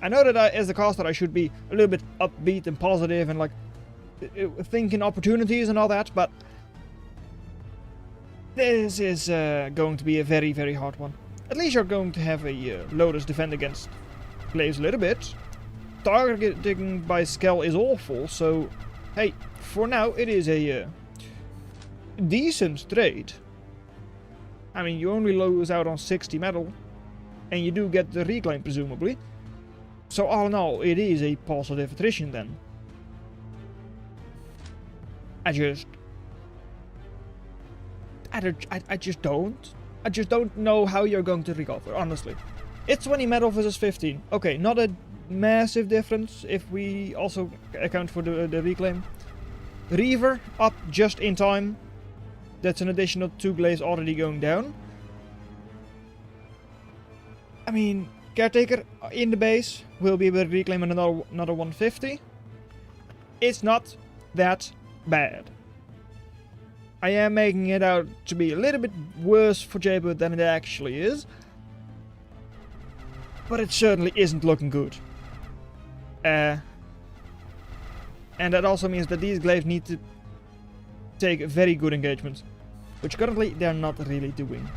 I know that as a caster I should be a little bit upbeat and positive and like thinking opportunities and all that, but this is going to be a very, very hard one. At least you're going to have a Lotus defend against glaives a little bit. Targeting by Skell is awful, so hey, for now it is a decent trade. I mean, you only lose out on 60 metal, and you do get the reclaim presumably. So all in all, it is a positive attrition then. I just don't know how you're going to recover, honestly. It's 20 metal versus 15. Okay, not a massive difference if we also account for the reclaim. Reaver up just in time. That's an additional 2 glaives already going down. I mean, Caretaker in the base will be able to reclaim another 150. It's not that bad. I am making it out to be a little bit worse for Jaybird than it actually is. But it certainly isn't looking good. And that also means that these glaives need to take very good engagement, which currently they're not really doing.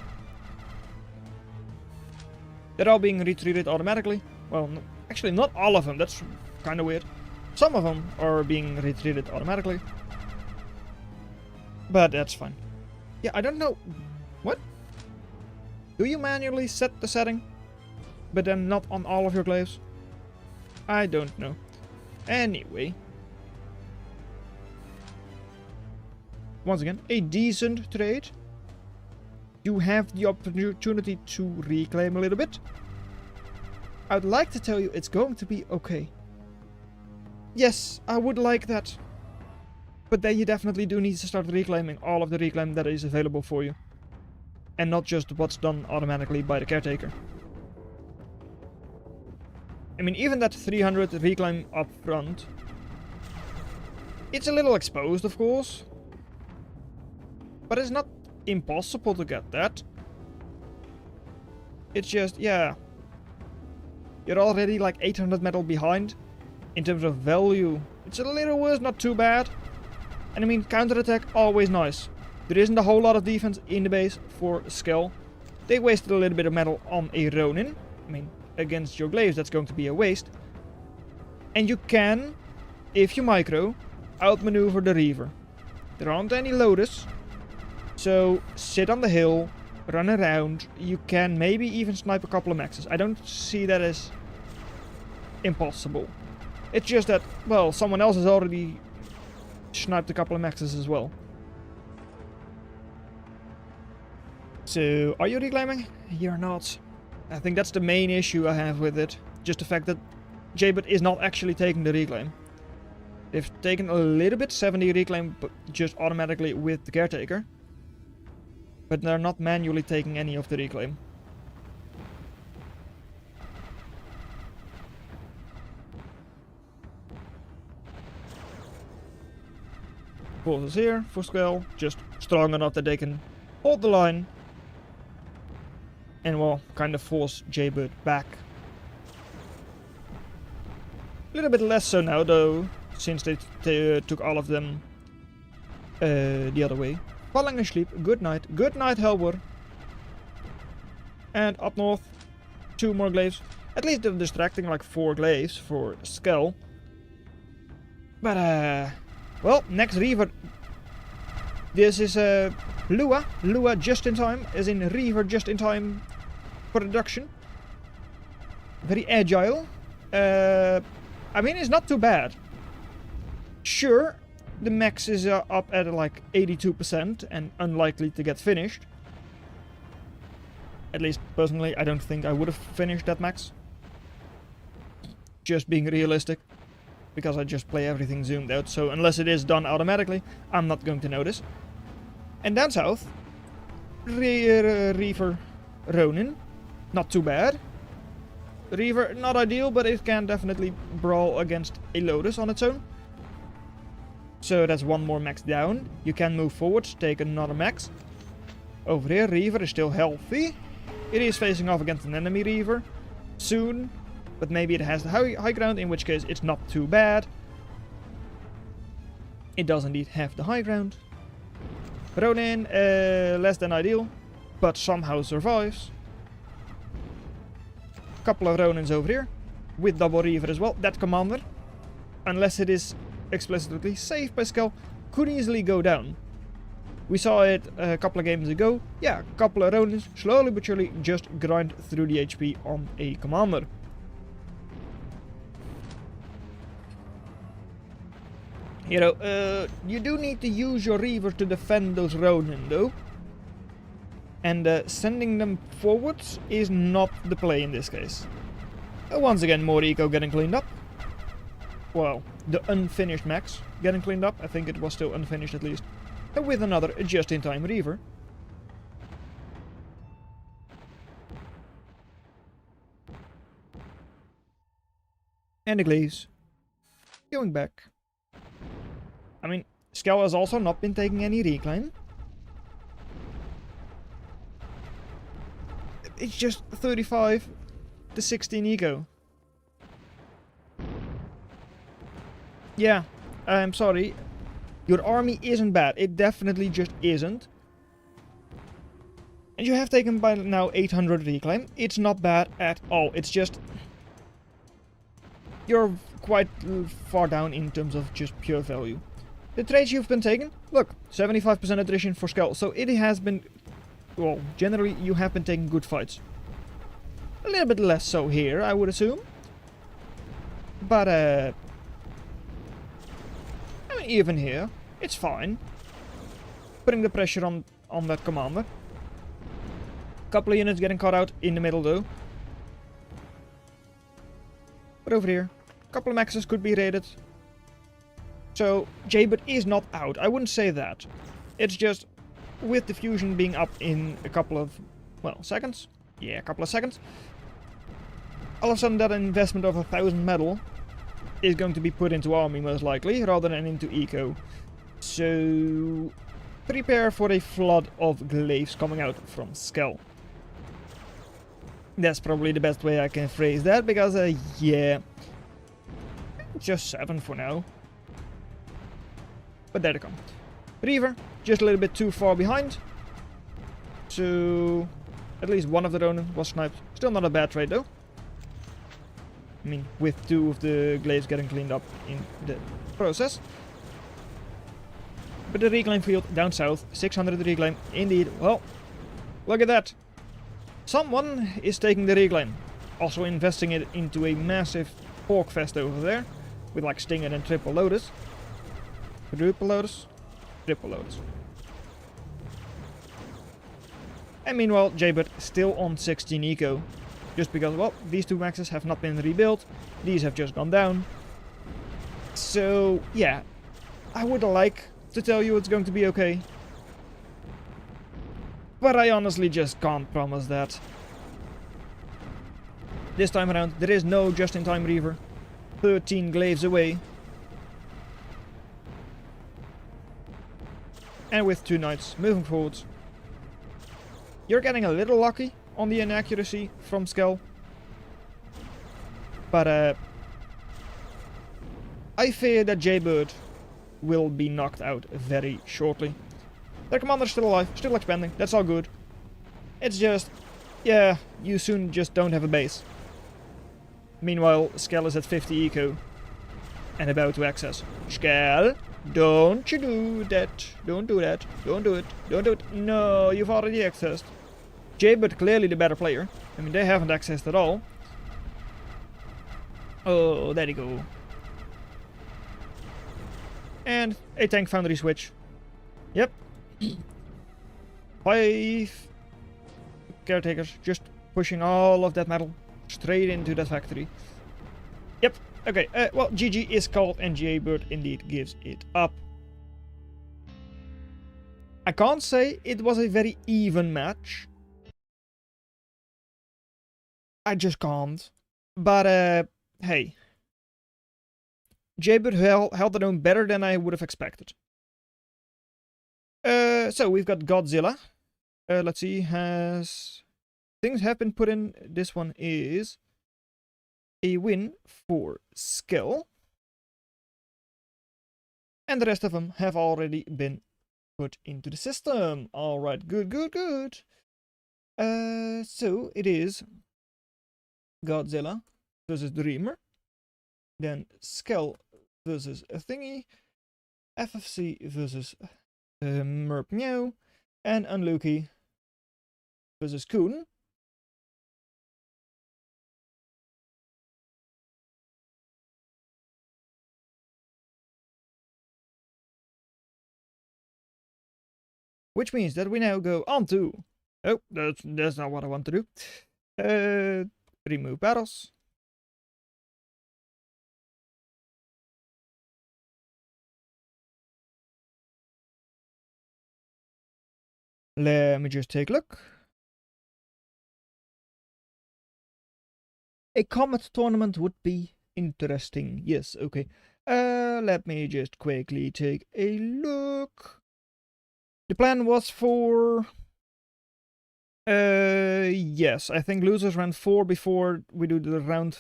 They're all being retreated automatically. Well, no, actually not all of them, that's kind of weird. Some of them are being retreated automatically. But that's fine. Yeah, I don't know. What? Do you manually set the setting, but then not on all of your glaives? I don't know. Anyway. Once again, a decent trade. You have the opportunity to reclaim a little bit. I'd like to tell you it's going to be okay. Yes, I would like that. But then you definitely do need to start reclaiming all of the reclaim that is available for you. And not just what's done automatically by the Caretaker. I mean, even that 300 reclaim up front, it's a little exposed, of course. But it's not impossible to get that. It's just, yeah. You're already like 800 metal behind. In terms of value, it's a little worse, not too bad. And I mean, counterattack, always nice. There isn't a whole lot of defense in the base for Skell. They wasted a little bit of metal on a Ronin. I mean, against your glaives, that's going to be a waste. And you can, if you micro, outmaneuver the Reaver. There aren't any Lotus. So, sit on the hill, run around. You can maybe even snipe a couple of maxes. I don't see that as impossible. It's just that, well, someone else has already sniped a couple of maxes as well. So, are you reclaiming? You're not. I think that's the main issue I have with it. Just the fact that Jaybird is not actually taking the reclaim. They've taken a little bit, 70 reclaim, but just automatically with the Caretaker. But they're not manually taking any of the reclaim. Forces here for Skell, just strong enough that they can hold the line. And well, kind of force Jaybird back. A little bit less so now though, since they took all of them the other way. Falling asleep, good night Helbor. And up north, 2 more glaives. At least they're distracting like 4 glaives for Skell. But well, next Reaver. This is Lua. Lua just in time, as in Reaver just in time production. Very agile. I mean, it's not too bad. Sure, the max is up at like 82% and unlikely to get finished. At least, personally, I don't think I would have finished that max. Just being realistic. Because I just play everything zoomed out, so unless it is done automatically, I'm not going to notice. And down south, Reaver Ronin. Not too bad. Reaver, not ideal, but it can definitely brawl against a Lotus on its own. So that's 1 more max down. You can move forward, take another max. Over here, Reaver is still healthy. It is facing off against an enemy Reaver. Soon. But maybe it has the high ground, in which case it's not too bad. It does indeed have the high ground. Ronin, less than ideal, but somehow survives. Couple of Ronins over here, with double Reaver as well. That commander, unless it is explicitly saved by Skell, could easily go down. We saw it a couple of games ago. Yeah, a couple of Ronins, slowly but surely just grind through the HP on a commander. You know, you do need to use your Reaver to defend those Ronin though. And sending them forwards is not the play in this case. Once again, more eco getting cleaned up. Well, the unfinished max getting cleaned up. I think it was still unfinished at least. And with another just-in-time Reaver. And the Glaze going back. I mean, Skell has also not been taking any reclaim. It's just 35 to 16 eco. Yeah, I'm sorry. Your army isn't bad. It definitely just isn't. And you have taken by now 800 reclaim. It's not bad at all. It's just... you're quite far down in terms of just pure value. The trades you've been taking, look, 75% attrition for Skell, so it has been, well, generally you have been taking good fights. A little bit less so here, I would assume. But, I mean, even here, it's fine. Putting the pressure on that commander. Couple of units getting caught out in the middle though. But over here, a couple of maxes could be raided. So, Jaybird is not out, I wouldn't say that. It's just, with the fusion being up in a couple of, well, seconds? Yeah, a couple of seconds. All of a sudden that investment of 1,000 metal is going to be put into army most likely, rather than into eco. So, prepare for a flood of glaives coming out from Skell. That's probably the best way I can phrase that, because, yeah, just 7 for now. But there they come. Reaver, just a little bit too far behind. So, at least one of the Ronin was sniped. Still not a bad trade though. I mean, with 2 of the glaives getting cleaned up in the process. But the reclaim field down south, 600 reclaim, indeed. Well, look at that. Someone is taking the reclaim. Also investing it into a massive pork fest over there. with like Stinger and Triple Lotus. Quadruple Lotus? Triple Lotus. And meanwhile, Jaybird still on 16 eco. Just because, well, these two maxes have not been rebuilt. These have just gone down. So, yeah. I would like to tell you it's going to be okay. But I honestly just can't promise that. This time around, there is no just-in-time Reaver. 13 glaives away. And with 2 knights moving forwards. You're getting a little lucky on the inaccuracy from Skell. But I fear that Jaybird will be knocked out very shortly. Their commander's still alive, still expanding, that's all good. It's just, yeah, you soon just don't have a base. Meanwhile, Skell is at 50 eco and about to access. Skell, don't you do that. Don't do that. Don't do it. Don't do it. No, you've already accessed. Jaybird clearly the better player. I mean, they haven't accessed at all. Oh, there you go. And a tank foundry switch. Yep. 5 caretakers just pushing all of that metal straight into that factory. Yep. Okay. Well, GG is called and Jaybird indeed gives it up. I can't say it was a very even match. I just can't. But hey. Jaybird held their own better than I would have expected. So we've got Godzilla. Let's see, things have been put in. This one is a win for Skell. And the rest of them have already been put into the system. Alright, good, good, good. So it is Godzilla versus Dreamer. Then Skell versus a Thingy. FFC versus Merp Meow. And Unlucky versus Coon. Which means that we now go on to... Oh, that's not what I want to do. Remove battles. Let me just take a look. A Comet tournament would be interesting. Yes, okay. Let me just quickly take a look. The plan was for... yes, I think losers round 4 before we do the round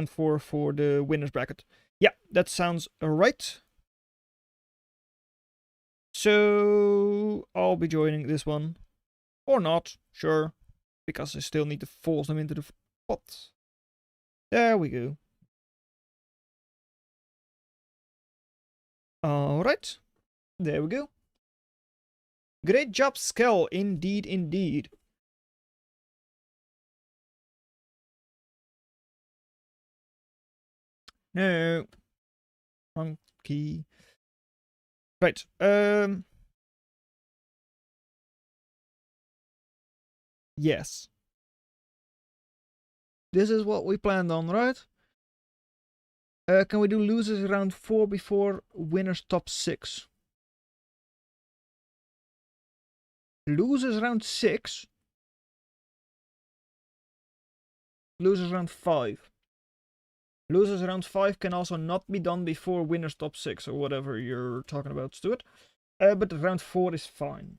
4 for the winners bracket. Yeah, that sounds right. So I'll be joining this one. Or not, sure. Because I still need to force them into the pot. There we go. Alright. There we go. Great job, Skell. Indeed, indeed. No. Wrong key. Right. Yes. This is what we planned on, right? Can we do losers round 4 before winners top 6? Losers round 6? Losers round 5. Losers round 5 can also not be done before winners top 6 or whatever you're talking about, Stuart. But round 4 is fine.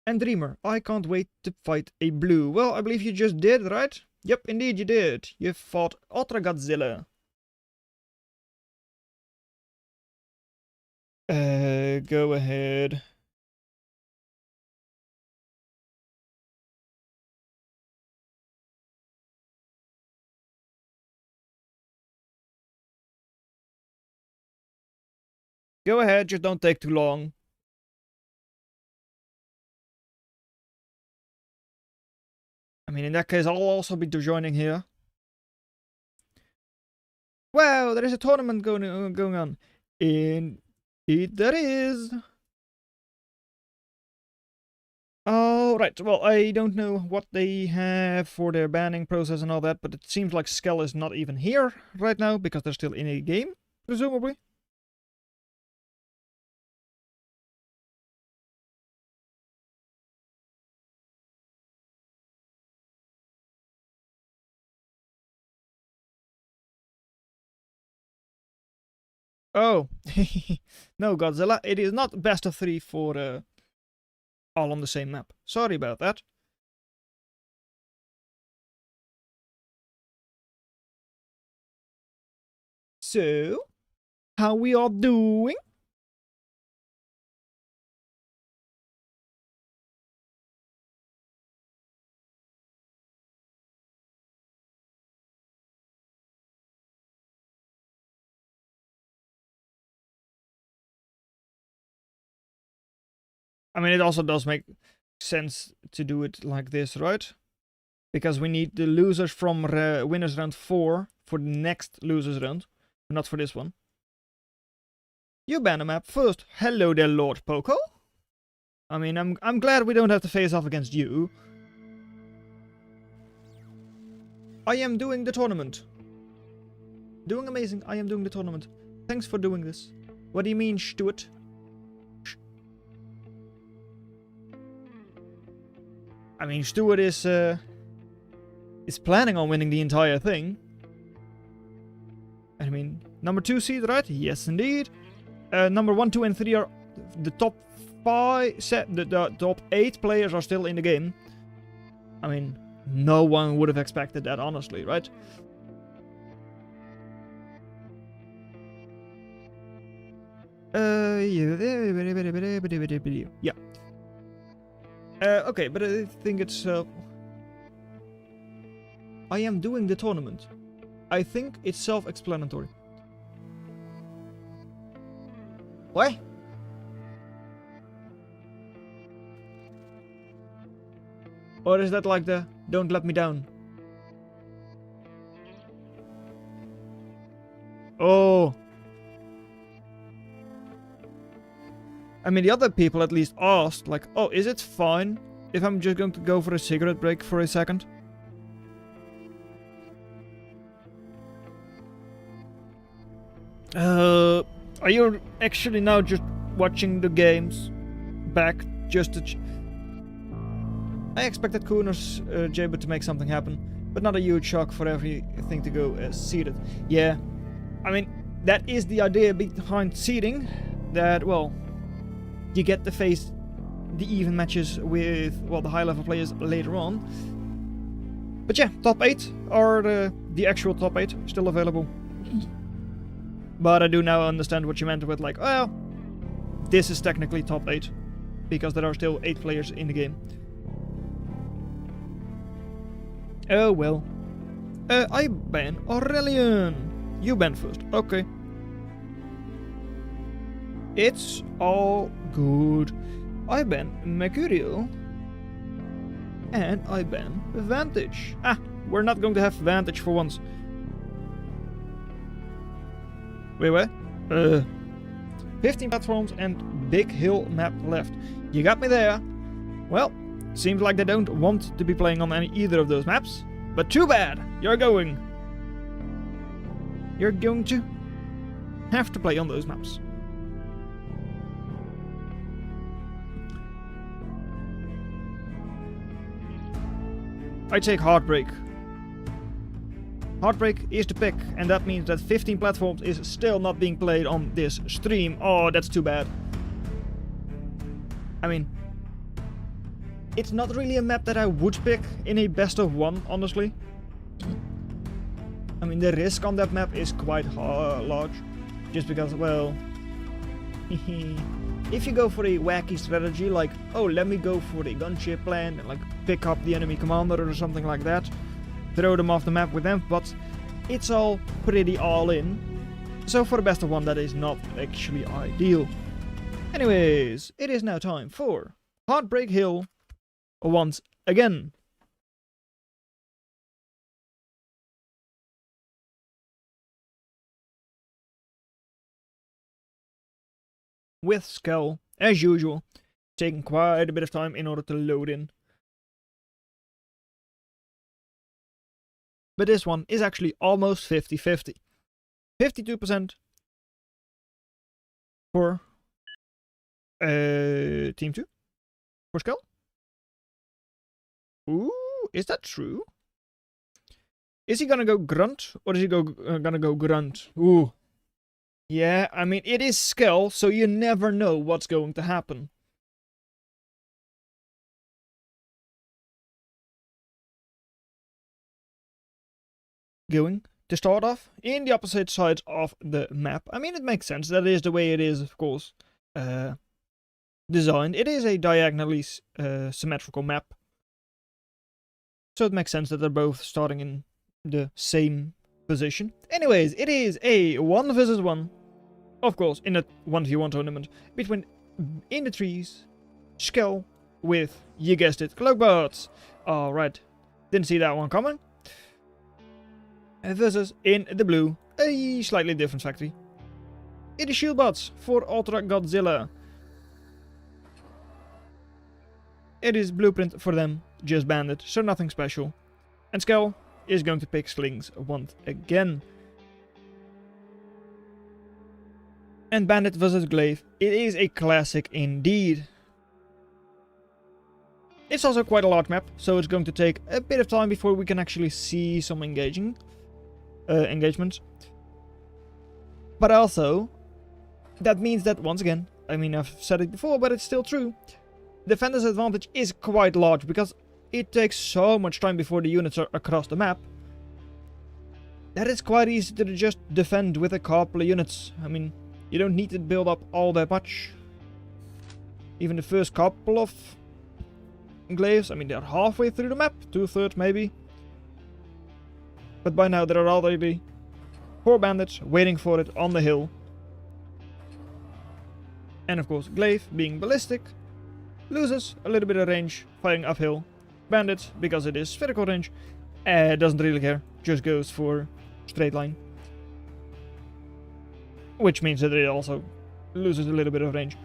And Dreamer, I can't wait to fight a blue. Well, I believe you just did, right? Yep, indeed you did. You fought Ultra Godzilla. Go ahead. Go ahead, just don't take too long. I mean, in that case, I'll also be joining here. Wow, there is a tournament going on. Indeed there is. Alright, well, I don't know what they have for their banning process and all that, but it seems like Skell is not even here right now, because they're still in a game, presumably. Oh, no, Godzilla, it is not best of 3 for all on the same map. Sorry about that. So, how we are doing? I mean, it also does make sense to do it like this, right? Because we need the losers from winners round 4 for the next losers round, not for this one. You ban a map first. Hello there, Lord Poco. I mean, I'm glad we don't have to face off against you. I am doing the tournament. Doing amazing. I am doing the tournament. Thanks for doing this. What do you mean, Stuart? I mean, Stuart is planning on winning the entire thing. I mean, number 2 seed, right? Yes, indeed. Number 1, 2, and 3 are the top 5. The top 8 players are still in the game. I mean, no one would have expected that, honestly, right? Yeah. Okay, but I think it's... I am doing the tournament. I think it's self-explanatory. What? Or is that like the don't let me down? Oh. I mean, the other people at least asked, like, oh, is it fine if I'm just going to go for a cigarette break for a second? Are you actually now just watching the games back just to... I expected Kunos Jaber to make something happen, but not a huge shock for everything to go seeded. Yeah, I mean, that is the idea behind seeding, that, well, you get to face the even matches with, well, the high-level players later on. But yeah, top 8 are the actual top 8 still available. But I do now understand what you meant with, like, well, this is technically top 8, because there are still 8 players in the game. Oh well. I ban Aurelian. You ban first. Okay. It's all good. I ban Mercurial. And I ban Vantage. Ah, we're not going to have Vantage for once. Wait, what? 15 platforms and Big Hill map left. You got me there. Well, seems like they don't want to be playing on either of those maps. But too bad. You're going to have to play on those maps. I take Heartbreak. Heartbreak is the pick, and that means that 15 platforms is still not being played on this stream. Oh, that's too bad. I mean, it's not really a map that I would pick in a best of 1, honestly. I mean, the risk on that map is quite large. Just because, well... if you go for a wacky strategy, like, oh, let me go for a gunship plan, and like, pick up the enemy commander or something like that, throw them off the map with them, but it's all pretty all in. So for the best of 1, that is not actually ideal. Anyways, it is now time for Heartbreak Hill once again. with Skell, as usual, taking quite a bit of time in order to load in. But this one is actually almost 50-50. 52% for Team 2 for Skell. Ooh, is that true? Is he gonna go Grunt, or is he gonna go Grunt? Ooh. Yeah, I mean, it is Skell, so you never know what's going to happen. Going to start off in the opposite sides of the map. I mean, it makes sense. That is the way it is, of course, designed. It is a diagonally symmetrical map. So it makes sense that they're both starting in the same position. Anyways, it is a 1 versus 1, of course, in a 1v1 tournament between, in the trees, Skell with, you guessed it, Cloakbots. Alright, didn't see that one coming. Versus, in the blue, a slightly different factory. It is Shieldbots for Ultra Godzilla. It is blueprint for them, just Bandit, so nothing special. And Skell is going to pick Slings once again. And Bandit vs Glaive, it is a classic indeed. It's also quite a large map, so it's going to take a bit of time before we can actually see some engagements. But also, that means that, once again, I mean, I've said it before, but it's still true, Defender's advantage is quite large, because it takes so much time before the units are across the map that it's quite easy to just defend with a couple of units. I mean, you don't need to build up all that much. Even the first couple of glaives, I mean, they're halfway through the map, 2/3 maybe. But by now there are already 4 bandits waiting for it on the hill. And of course, Glaive, being ballistic, loses a little bit of range firing uphill. Bandit, because it is spherical range, doesn't really care, just goes for straight line. Which means that it also loses a little bit of range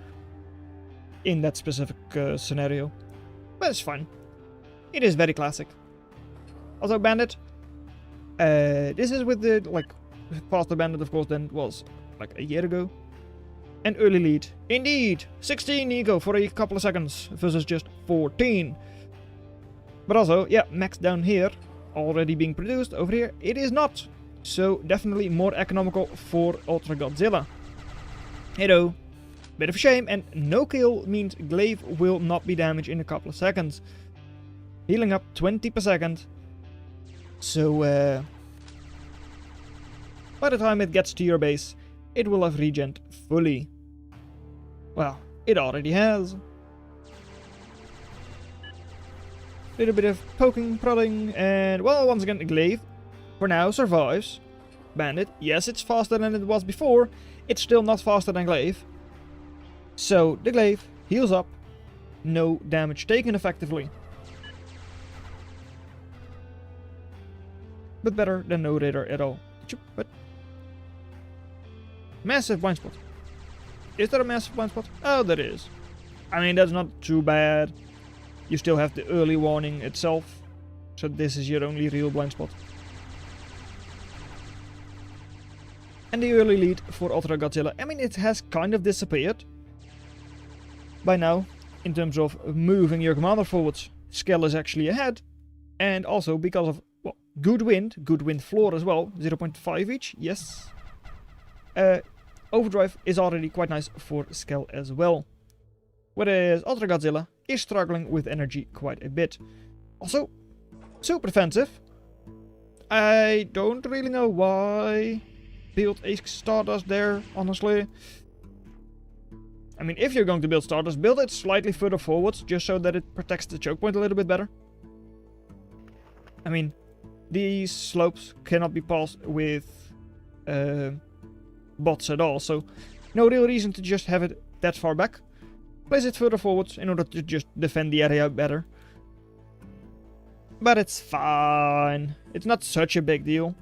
in that specific scenario. But it's fine. It is very classic. Also, Bandit. This is with the faster Bandit, of course, than it was like a year ago. An early lead. Indeed! 16 ego for a couple of seconds versus just 14. But also, yeah, max down here, already being produced. Over here, it is not. So, definitely more economical for Ultra Godzilla. Hello. Bit of a shame, and no kill means Glaive will not be damaged in a couple of seconds. Healing up 20 per second. So, by the time it gets to your base, it will have regened fully. Well, it already has. Little bit of poking, prodding, and, well, once again, Glaive, for now, survives. Bandit, yes, it's faster than it was before. It's still not faster than Glaive. So, the Glaive heals up. No damage taken effectively. But better than no radar at all. But massive blind spot. Is there a massive blind spot? Oh, there is. I mean, that's not too bad. You still have the early warning itself. So this is your only real blind spot. And the early lead for Ultra Godzilla, I mean, it has kind of disappeared by now, in terms of moving your commander forwards. Skell is actually ahead, and also because of, well, good wind floor as well, 0.5 each, yes. Overdrive is already quite nice for Skell as well. Whereas Ultra Godzilla is struggling with energy quite a bit. Also, super defensive. I don't really know why build a Stardust there, honestly. I mean, if you're going to build Stardust, build it slightly further forwards, just so that it protects the choke point a little bit better. I mean, these slopes cannot be passed with bots at all, so no real reason to just have it that far back. Place it further forwards in order to just defend the area better. But it's fine. It's not such a big deal.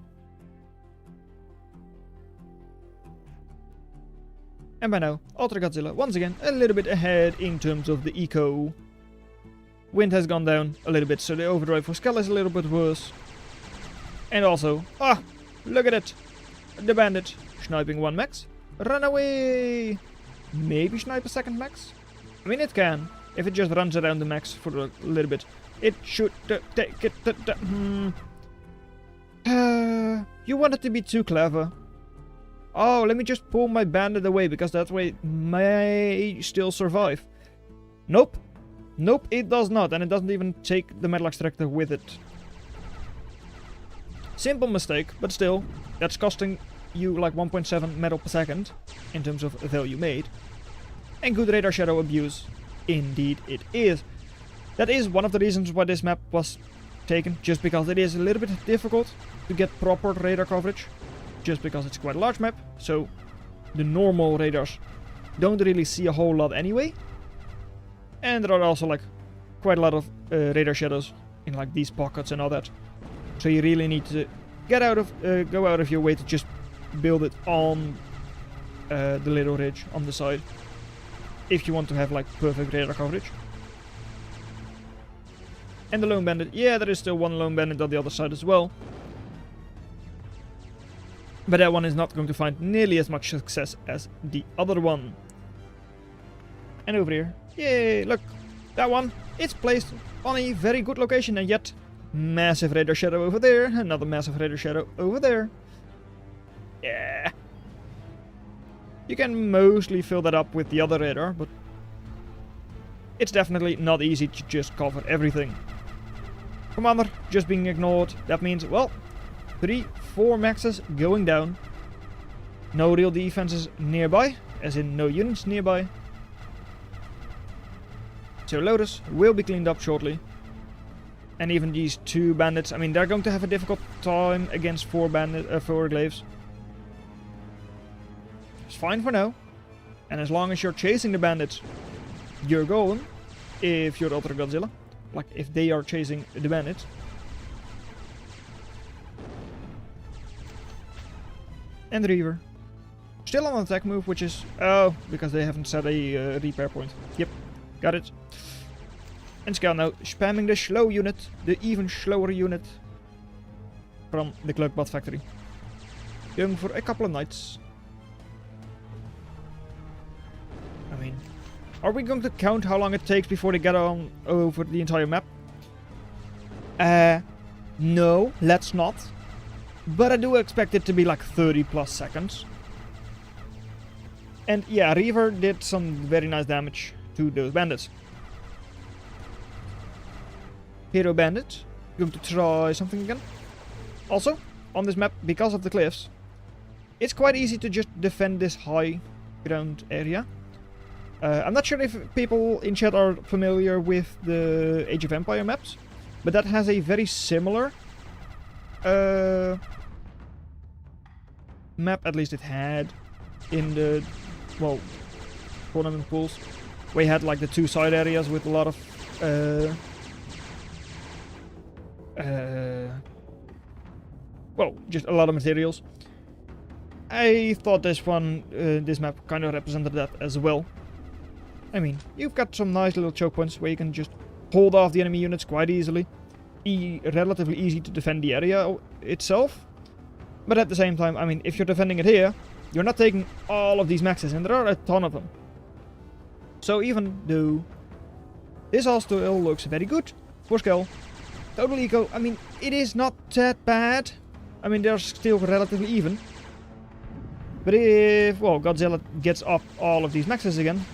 And by now, Ultra Godzilla, once again, a little bit ahead in terms of the eco. Wind has gone down a little bit, so the overdrive for Skell is a little bit worse. And also, look at it! The bandit, sniping 1 max. Run away! Maybe snipe a second max? I mean, it can. If it just runs around the max for a little bit. It should take it. You wanted to be too clever. Oh, let me just pull my bandit away, because that way it may still survive. Nope. Nope, it does not, and it doesn't even take the metal extractor with it. Simple mistake, but still, that's costing you like 1.7 metal per second, in terms of value made. And good radar shadow abuse, indeed it is. That is one of the reasons why this map was taken, just because it is a little bit difficult to get proper radar coverage. Just because it's quite a large map, so the normal radars don't really see a whole lot anyway. And there are also like quite a lot of radar shadows in like these pockets and all that. So you really need to go out of your way to just build it on the little ridge on the side, if you want to have like perfect radar coverage. And the lone bandit, yeah, there is still one lone bandit on the other side as well. But that one is not going to find nearly as much success as the other one. And over here, yay, look, that one, it's placed on a very good location, and yet massive radar shadow over there, another massive radar shadow over there. Yeah. You can mostly fill that up with the other radar, but it's definitely not easy to just cover everything. Commander just being ignored, that means, well, 3-4 maxes going down. No real defenses nearby, as in no units nearby. So Lotus will be cleaned up shortly. And even these 2 bandits, I mean, they're going to have a difficult time against 4 glaives. It's fine for now. And as long as you're chasing the bandits, you're going. If you're Ultra Godzilla. Like, if they are chasing the bandits. And the Reaver. Still on attack move, which is... Oh, because they haven't set a repair point. Yep, got it. And Skell now spamming the slow unit, the even slower unit from the Cloakbot factory. Going for a couple of knights. I mean, are we going to count how long it takes before they get on over the entire map? No, let's not. But I do expect it to be like 30 plus seconds. And yeah, Reaver did some very nice damage to those bandits. Hero Bandit, going to try something again. Also, on this map, because of the cliffs, it's quite easy to just defend this high ground area. I'm not sure if people in chat are familiar with the Age of Empire maps, but that has a very similar map, at least it had, in the, well, tournament pools. We had like the 2 side areas with a lot of well, just a lot of materials. I thought this one, this map kind of represented that as well. I mean, you've got some nice little choke points where you can just hold off the enemy units quite easily. Relatively easy to defend the area itself. But at the same time, I mean, if you're defending it here, you're not taking all of these maxes, and there are a ton of them. So even though this all still looks very good for Skell, total eco, I mean, it is not that bad. I mean, they're still relatively even. But if, well, Godzilla gets up all of these maxes again,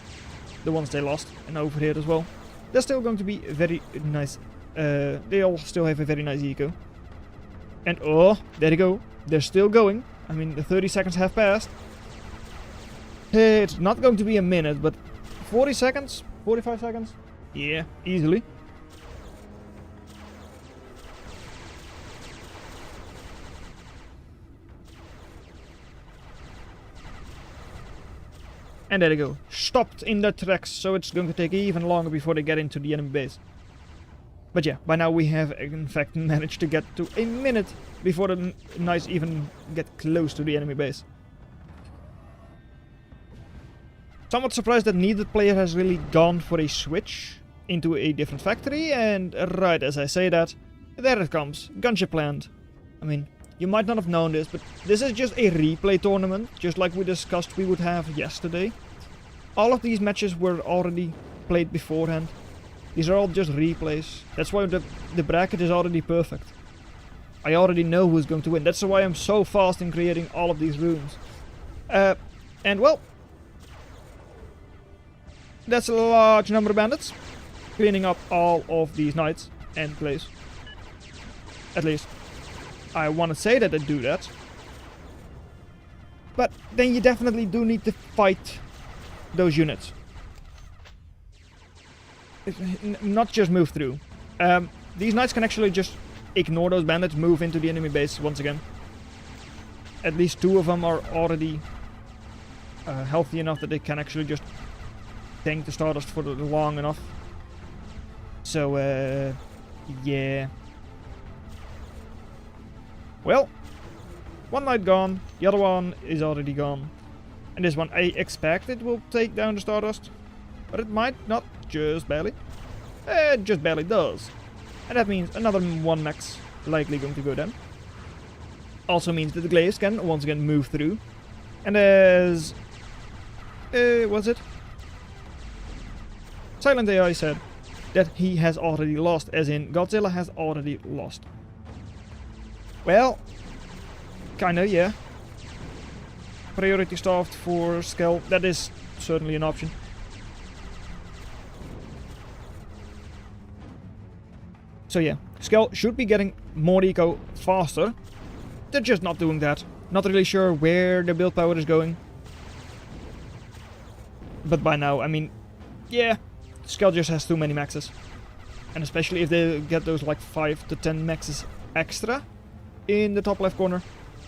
the ones they lost, and over here as well, they're still going to be very nice. They all still have a very nice eco. And oh, there you go. They're still going. I mean, the 30 seconds have passed. It's not going to be a minute, but 40 seconds? 45 seconds? Yeah, easily. And there they go. Stopped in their tracks, so it's going to take even longer before they get into the enemy base. But yeah, by now we have in fact managed to get to a minute before the knights even get close to the enemy base. Somewhat surprised that neither player has really gone for a switch into a different factory, and right as I say that, there it comes, Gunship Land. I mean, you might not have known this, but this is just a replay tournament, just like we discussed we would have yesterday. All of these matches were already played beforehand. These are all just replays. That's why the bracket is already perfect. I already know who's going to win. That's why I'm so fast in creating all of these rooms. And well, that's a large number of bandits. Cleaning up all of these knights and clays. At least, I want to say that I do that. But then you definitely do need to fight those units. Not just move through. These knights can actually just ignore those bandits, move into the enemy base once again. At least 2 of them are already healthy enough that they can actually just tank the Stardust for long enough. So, yeah. Well, one knight gone, the other one is already gone. And this one I expect it will take down the Stardust. But it might not, just barely. It just barely does. And that means another 1 max likely going to go down. Also means that the Glaives can once again move through. And as... what's it? Silent AI said that he has already lost, as in Godzilla has already lost. Well, kinda, yeah. Priority starved for Skell, that is certainly an option. So yeah, Skell should be getting more eco faster. They're just not doing that. Not really sure where their build power is going. But by now, I mean, yeah, Skell just has too many maxes. And especially if they get those like 5 to 10 maxes extra in the top left corner,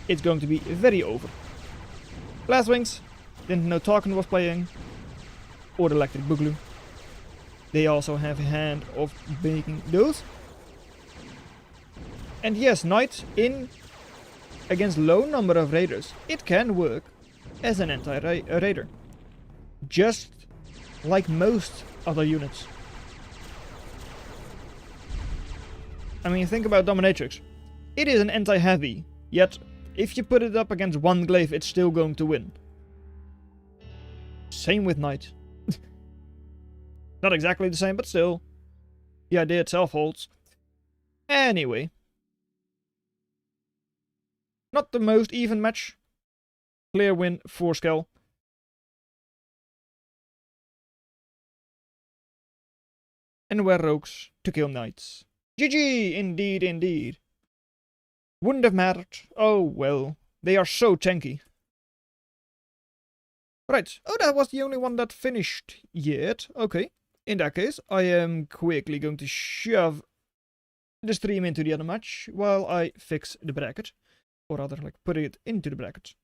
it's going to be very over. Blast Wings, didn't know Tarkin was playing, or the Electric Boogaloo. They also have a hand of making those. And yes, Knight in against low number of raiders, it can work as an anti-raider. Just like most other units. I mean, think about Dominatrix. It is an anti-heavy, yet if you put it up against one glaive, it's still going to win. Same with Knight. Not exactly the same, but still. The idea itself holds. Anyway. Not the most even match. Clear win for Skell. And we're rogues to kill knights. GG! Indeed, indeed. Wouldn't have mattered. Oh well. They are so tanky. Right. Oh, that was the only one that finished yet. Okay. In that case, I am quickly going to shove the stream into the other match while I fix the bracket. Or rather, like, put it into the bracket.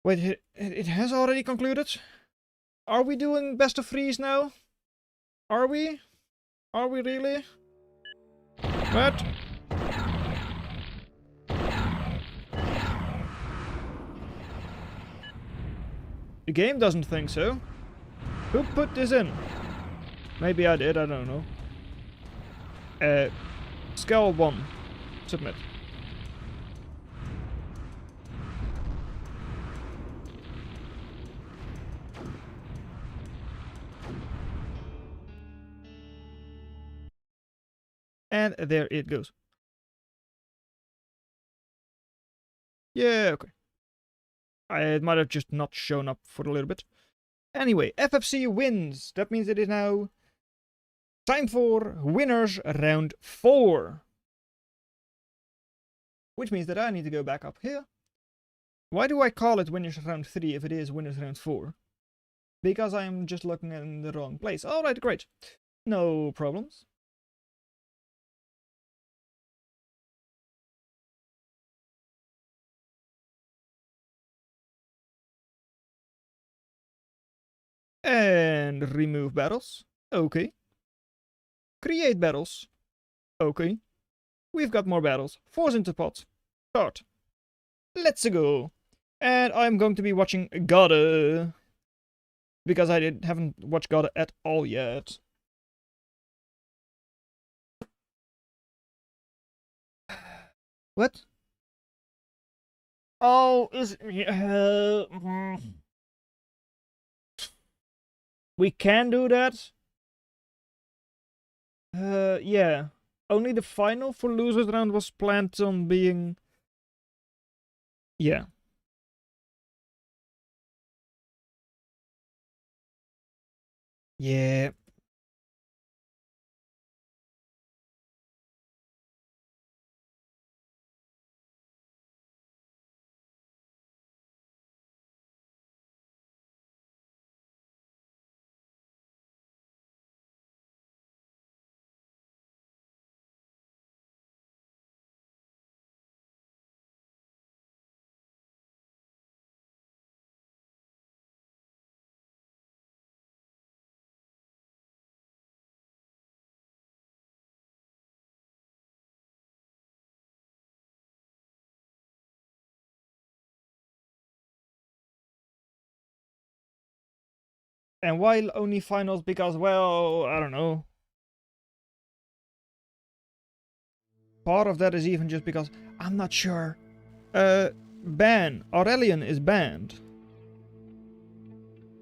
Wait, it has already concluded? Are we doing best of threes now? Are we? Are we really? What? The game doesn't think so. Who put this in? Maybe I did, I don't know. Skell 1. Submit. And there it goes. Yeah, okay. It might have just not shown up for a little bit. Anyway, FFC wins. That means it is now time for winners round 4. Which means that I need to go back up here. Why do I call it winners round 3 if it is winners round 4? Because I'm just looking in the wrong place. Alright, great. No problems. And remove battles. Okay. Create battles. Okay. We've got more battles. Force into pot. Start. Let's go. And I'm going to be watching God. because I haven't watched God at all yet. What? Oh, we can do that. Yeah. Only the final for losers round was planned on being. Yeah. Yeah. And why only finals? Because, well, I don't know. Part of that is even just because I'm not sure. Ban. Aurelian is banned.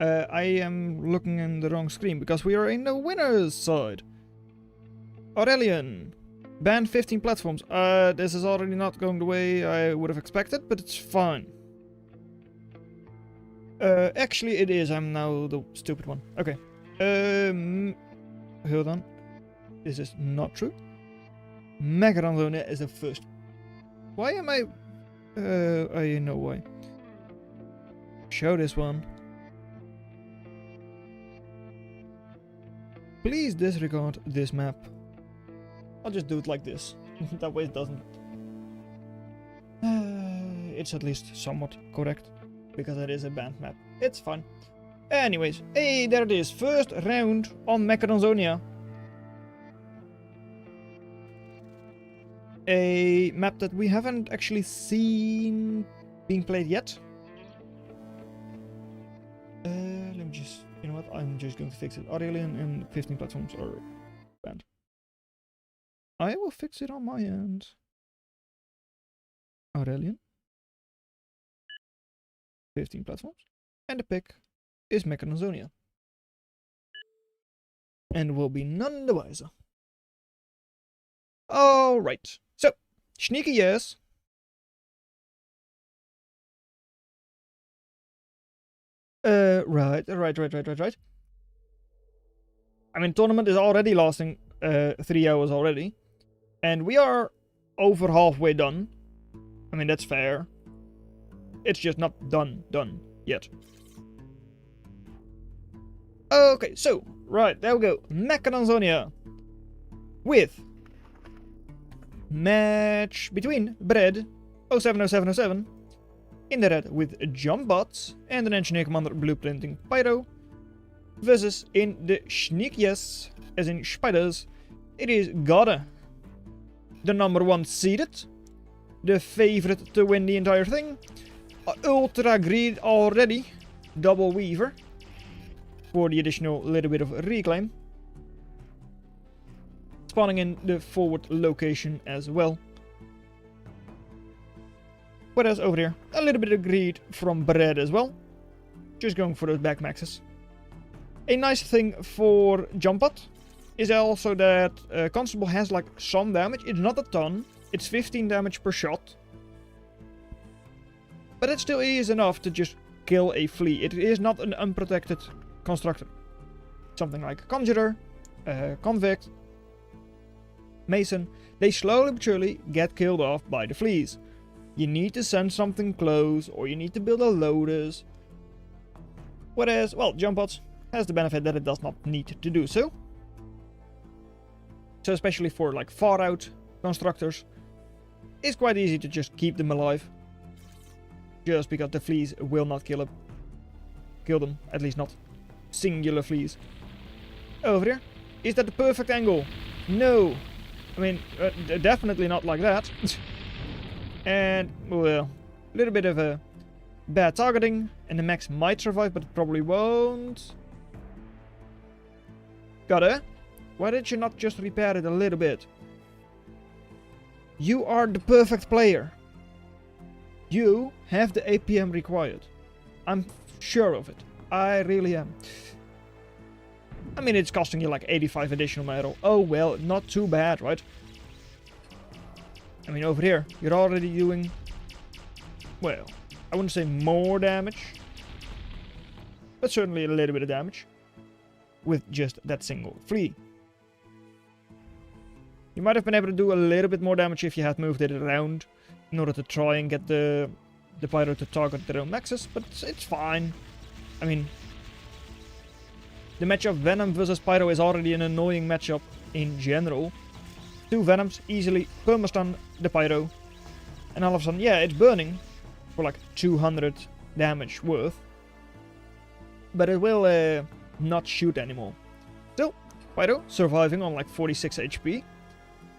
I am looking in the wrong screen because we are in the winner's side. Aurelian. Banned 15 platforms. This is already not going the way I would have expected, but it's fine. Actually it is. I'm now the stupid one. Okay. Hold on. This is not true. Mecharonzonia is the first. Why am I... I know why. Show this one. Please disregard this map. I'll just do it like this. That way it doesn't... it's at least somewhat correct. Because it is a banned map. It's fun. Anyways, hey, there it is. First round on Mecharonzonia. A map that we haven't actually seen being played yet. Let me just... You know what? I'm just going to fix it. Aurelian and 15 platforms are banned. I will fix it on my end. Aurelian. 15 platforms. And the pick is Mecharonzonia. And will be none the wiser. Alright. So, sneaky yes. Right. I mean, tournament is already lasting 3 hours already. And we are over halfway done. I mean, that's fair. It's just not done yet. Okay, so, right, there we go. Mecharonzonia. With match between Bread 070707 in the red with Jumpbots and an Engineer Commander blueprinting Pyro versus in the Sneakies, as in spiders, it is Gode, the #1 seeded, the favorite to win the entire thing, ultra greed already, double Weaver for the additional little bit of reclaim. Spawning in the forward location as well. Whereas over here, a little bit of greed from Bread as well. Just going for those back maxes. A nice thing for Jumpbot is also that Constable has like some damage. It's not a ton. It's 15 damage per shot. But it still is enough to just kill a flea. It is not an unprotected constructor. Something like Conjurer, Convict, Mason, they slowly but surely get killed off by the fleas. You need to send something close, or you need to build a Lotus. Whereas, well, Jumpbots has the benefit that it does not need to do so. So especially for like far out constructors, it's quite easy to just keep them alive. Just because the fleas will not kill them, at least not singular fleas. Over here, is that the perfect angle? No. I mean, definitely not like that. And, well, a little bit of a bad targeting, and the mechs might survive, but it probably won't. Got it? Why did you not just repair it a little bit? You are the perfect player. You have the APM required. I'm sure of it. I really am. I mean, it's costing you like 85 additional metal. Oh well, not too bad, right? I mean, over here, you're already doing, well, I wouldn't say more damage, but certainly a little bit of damage with just that single flea. You might have been able to do a little bit more damage if you had moved it around in order to try and get the Pyro to target their own maxes, but it's fine. I mean, the matchup Venom versus Pyro is already an annoying matchup in general. 2 Venoms easily perma-stun the Pyro, and all of a sudden, yeah, it's burning for like 200 damage worth, but it will not shoot anymore. Still, Pyro surviving on like 46 HP.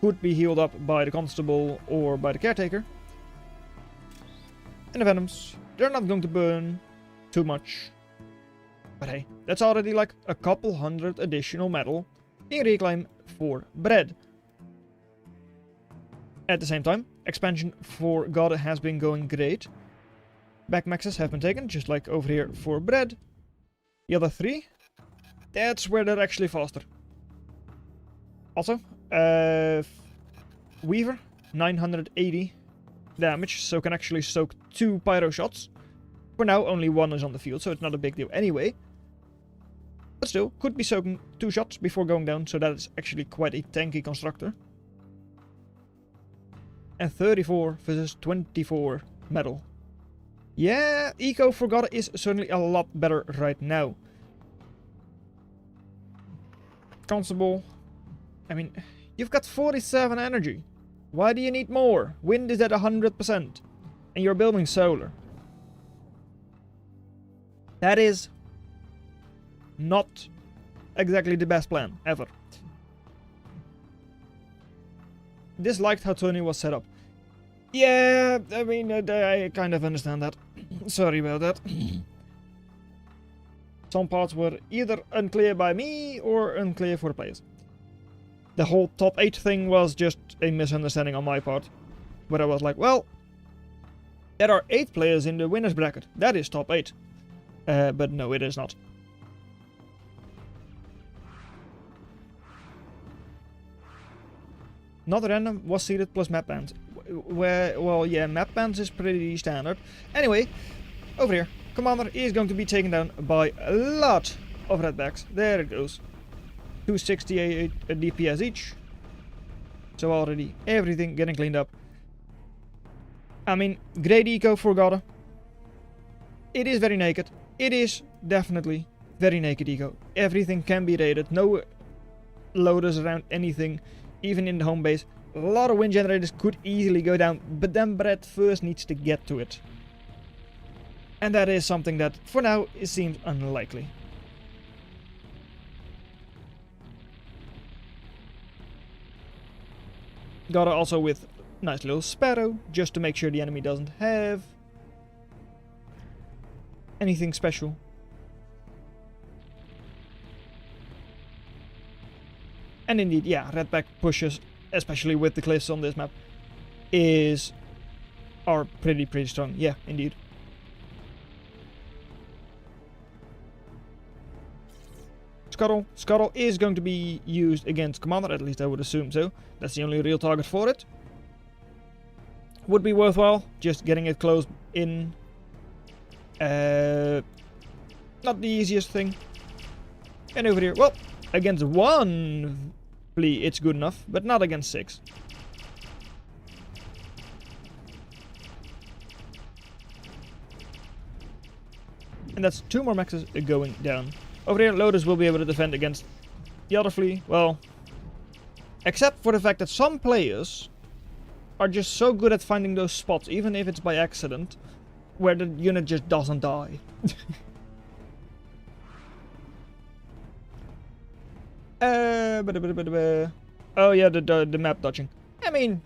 Could be healed up by the Constable or by the Caretaker. And the Venoms, they're not going to burn too much. But hey, that's already like a couple hundred additional metal in Reclaim for bread. At the same time, expansion for God has been going great. Back maxes have been taken, just like over here for bread. The other 3, that's where they're actually faster. Also, Weaver, 980 damage, so can actually soak 2 Pyro shots. For now, only 1 is on the field, so it's not a big deal anyway. But still, could be soaking 2 shots before going down, so that is actually quite a tanky constructor. And 34 versus 24 metal. Yeah, Eco for God is certainly a lot better right now. Constable, I mean, you've got 47 energy. Why do you need more? Wind is at 100%, and you're building solar. That is not exactly the best plan, ever. Disliked how Tony was set up. Yeah, I mean, I kind of understand that. Sorry about that. Some parts were either unclear by me or unclear for the players. The whole top 8 thing was just a misunderstanding on my part. Where I was like, well, there are 8 players in the winner's bracket. That is top 8. But no, it is not. Not random, was seeded plus map bans. Well, yeah, map bans is pretty standard. Anyway, over here, Commander is going to be taken down by a lot of redbacks. There it goes. 268 DPS each. So already everything getting cleaned up. I mean, great eco for God. It is very naked. It is definitely very naked eco. Everything can be raided. No loaders around anything. Even in the home base. A lot of wind generators could easily go down. But then Brett first needs to get to it. And that is something that, for now, it seems unlikely. Got it also with nice little Sparrow, just to make sure the enemy doesn't have anything special. And indeed, yeah, redback pushes, especially with the cliffs on this map, are pretty strong. Yeah, indeed. Scuttle. Scuttle is going to be used against Commander, at least I would assume so. That's the only real target for it. Would be worthwhile, just getting it close in. Not the easiest thing. And over here, well, against 1 flea it's good enough, but not against 6. And that's 2 more maxes going down. Over here, Lotus will be able to defend against the other flea. Well, except for the fact that some players are just so good at finding those spots, even if it's by accident, where the unit just doesn't die. Oh yeah, the map dodging. I mean,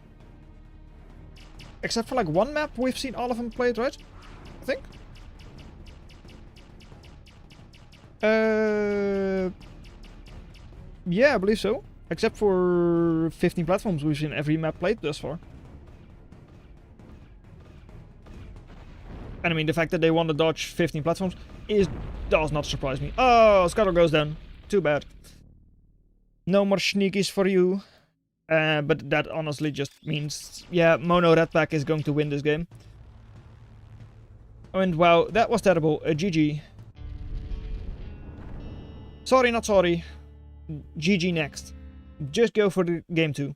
except for like 1 map, we've seen all of them played, right? I think. Yeah, I believe so. Except for 15 platforms we've seen every map played thus far. And I mean, the fact that they want to dodge 15 platforms does not surprise me. Oh, Scuttle goes down. Too bad. No more sneakies for you. But that honestly just means, yeah, Mono Red Pack is going to win this game. And wow, that was terrible. GG. Sorry, not sorry. GG next. Just go for the game 2.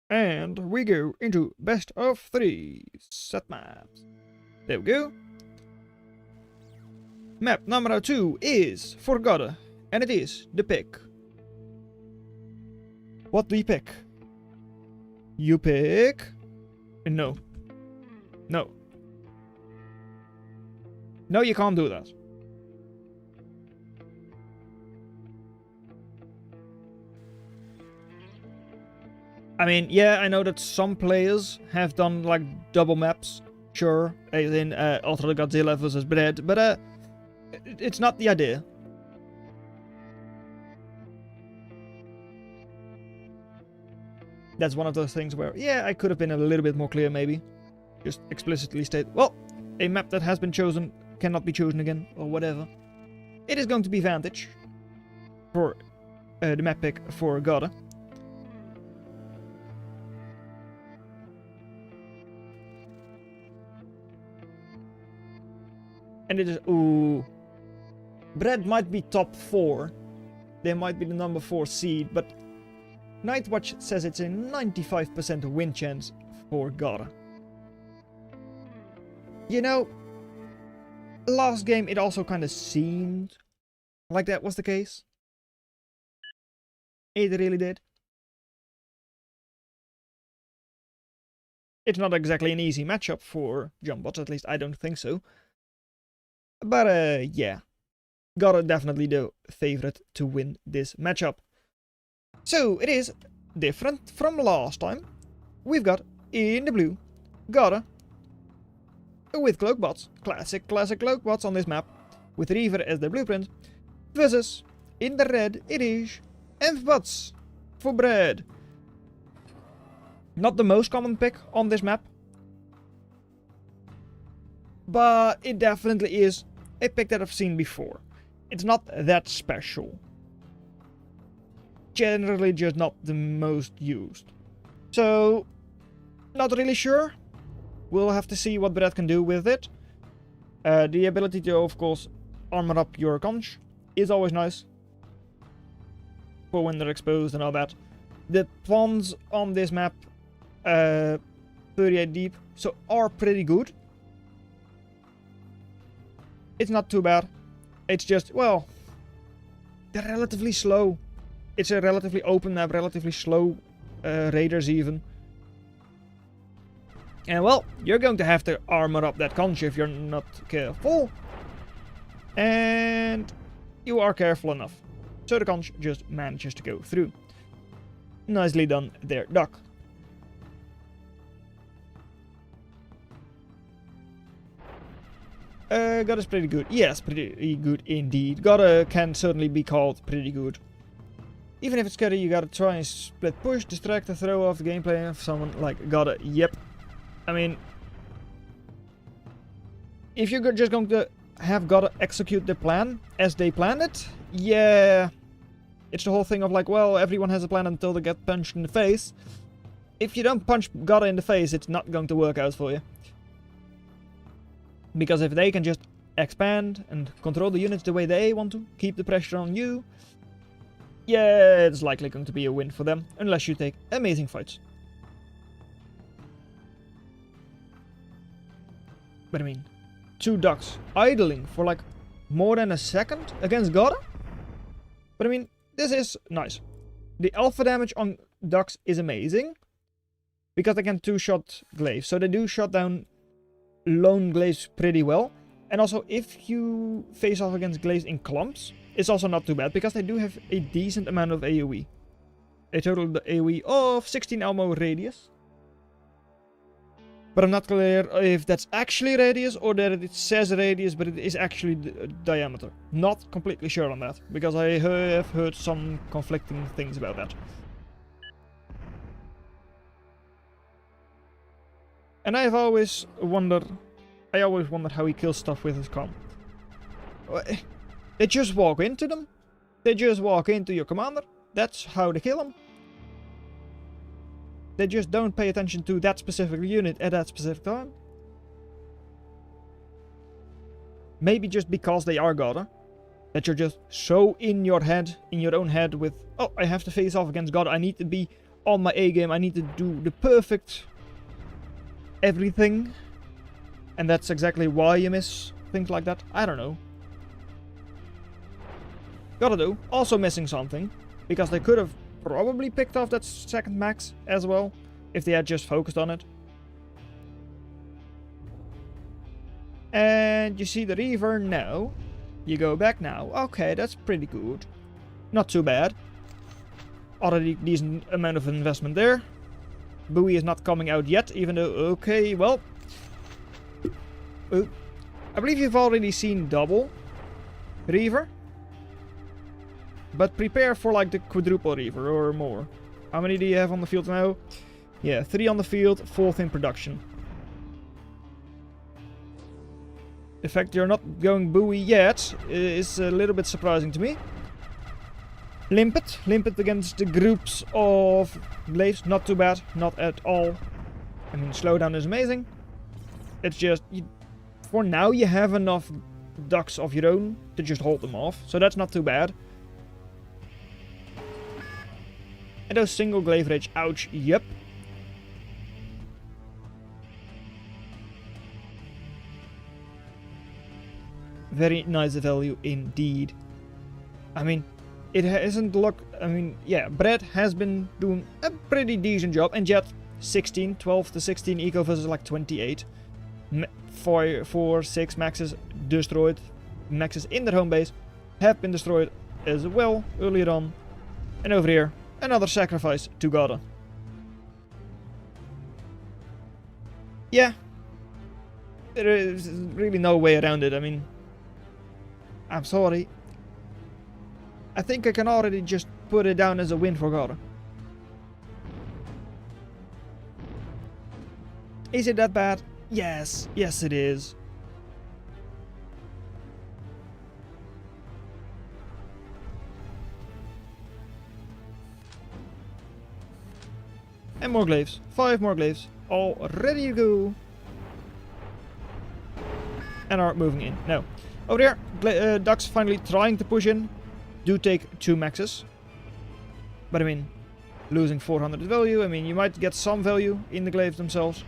And we go into best of 3 set maps. There we go. Map number 2 is Forgotten, and it is the pick. What do you pick? You pick... No. No. No, you can't do that. I mean, yeah, I know that some players have done, like, double maps. Sure, as in Ultra Godzilla vs. Bread, but it's not the idea. That's one of those things where, yeah, I could have been a little bit more clear, maybe. Just explicitly state, well, a map that has been chosen cannot be chosen again, or whatever. It is going to be Vantage for the map pick for Gora. And it is, ooh. Bread might be top 4. They might be the number 4 seed, but Nightwatch says it's a 95% win chance for Gora. You know, last game it also kind of seemed like that was the case. It really did. It's not exactly an easy matchup for Jumbots, at least I don't think so. But yeah, Gora definitely the favorite to win this matchup. So it is different from last time. We've got in the blue Gora with Cloakbots, classic Cloakbots on this map, with Reaver as the blueprint, versus in the red it is Amphibots for Bread. Not the most common pick on this map, but it definitely is a pick that I've seen before. It's not that special. Generally just not the most used. So, not really sure. We'll have to see what Bread can do with it. The ability to, of course, armor up your conch is always nice. For when they're exposed and all that. The pawns on this map, 38 deep, so are pretty good. It's not too bad. It's just, well, they're relatively slow. It's a relatively open map, relatively slow raiders even. And well, you're going to have to armor up that conch if you're not careful. And you are careful enough. So the conch just manages to go through. Nicely done there, Doc. God is pretty good. Yes, pretty good indeed. Gotta can certainly be called pretty good. Even if it's scary, you gotta try and split push, distract, and throw off the gameplay of someone like Gotta. Yep. I mean, if you're just going to have Gotta execute the plan as they planned it, yeah. It's the whole thing of like, well, everyone has a plan until they get punched in the face. If you don't punch Gotta in the face, it's not going to work out for you. Because if they can just expand and control the units the way they want to, keep the pressure on you, yeah, it's likely going to be a win for them, unless you take amazing fights. But I mean, 2 ducks idling for like more than a second against Gora? But I mean, this is nice. The alpha damage on ducks is amazing, because they can 2-shot glaives, so they do shut down lone glaives pretty well. And also, if you face off against glaives in clumps, it's also not too bad, because they do have a decent amount of AoE. A total AoE of 16 ammo radius. But I'm not clear if that's actually radius or that it says radius, but it is actually diameter. Not completely sure on that, because I have heard some conflicting things about that. And I always wondered how he kills stuff with his comm. They just walk into them. They just walk into your commander. That's how they kill him. They just don't pay attention to that specific unit at that specific time. Maybe just because they are Gada. That you're just so in your head, in your own head with, oh, I have to face off against Gada. I need to be on my A game. I need to do the perfect everything. And that's exactly why you miss things like that. I don't know. Gotta do. Also missing something. Because they could have probably picked off that second max as well, if they had just focused on it. And you see the Reaver now. You go back now. Okay, that's pretty good. Not too bad. Already decent amount of investment there. Buoy is not coming out yet, even though, okay, well. I believe you've already seen double Reaver. But prepare for like the quadruple Reaver or more. How many do you have on the field now? Yeah, 3 on the field, 4th in production. The fact you're not going buoy yet is a little bit surprising to me. Limpet. Limpet against the groups of glaives. Not too bad. Not at all. I mean, slowdown is amazing. It's just, for now you have enough ducks of your own to just hold them off. So that's not too bad. And those single glaive rage, ouch, yep. Very nice value indeed. I mean, it hasn't looked, I mean, yeah, Brett has been doing a pretty decent job, and yet 16, 12 to 16 eco versus like 28. 6 maxes destroyed. Maxes in their home base have been destroyed as well earlier on. And over here, another sacrifice to Gada. Yeah. There is really no way around it. I mean, I'm sorry. I think I can already just put it down as a win for Gada. Is it that bad? Yes. Yes, it is. And more glaives. 5 more glaives. All ready to go. And are moving in. No. Over there, ducks finally trying to push in. Do take 2 maxes. But I mean, losing 400 value. I mean, you might get some value in the glaives themselves.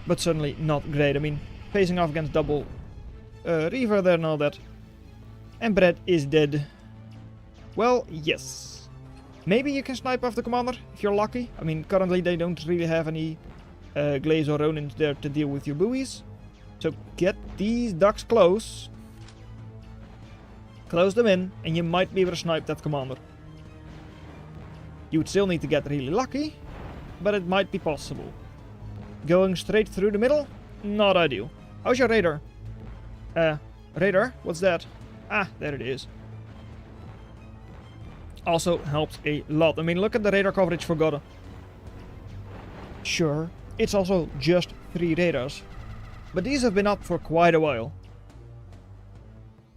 But certainly not great. I mean, facing off against double Reaver there and all that. And Brett is dead. Well, yes. Maybe you can snipe off the commander if you're lucky. I mean, currently they don't really have any glaives or Ronins there to deal with your buoys. So get these ducks close. Close them in, and you might be able to snipe that commander. You would still need to get really lucky, but it might be possible. Going straight through the middle? Not ideal. How's your radar? Radar? What's that? Ah, there it is. Also helps a lot. I mean, look at the radar coverage for Gada. Sure, it's also just 3 radars. But these have been up for quite a while.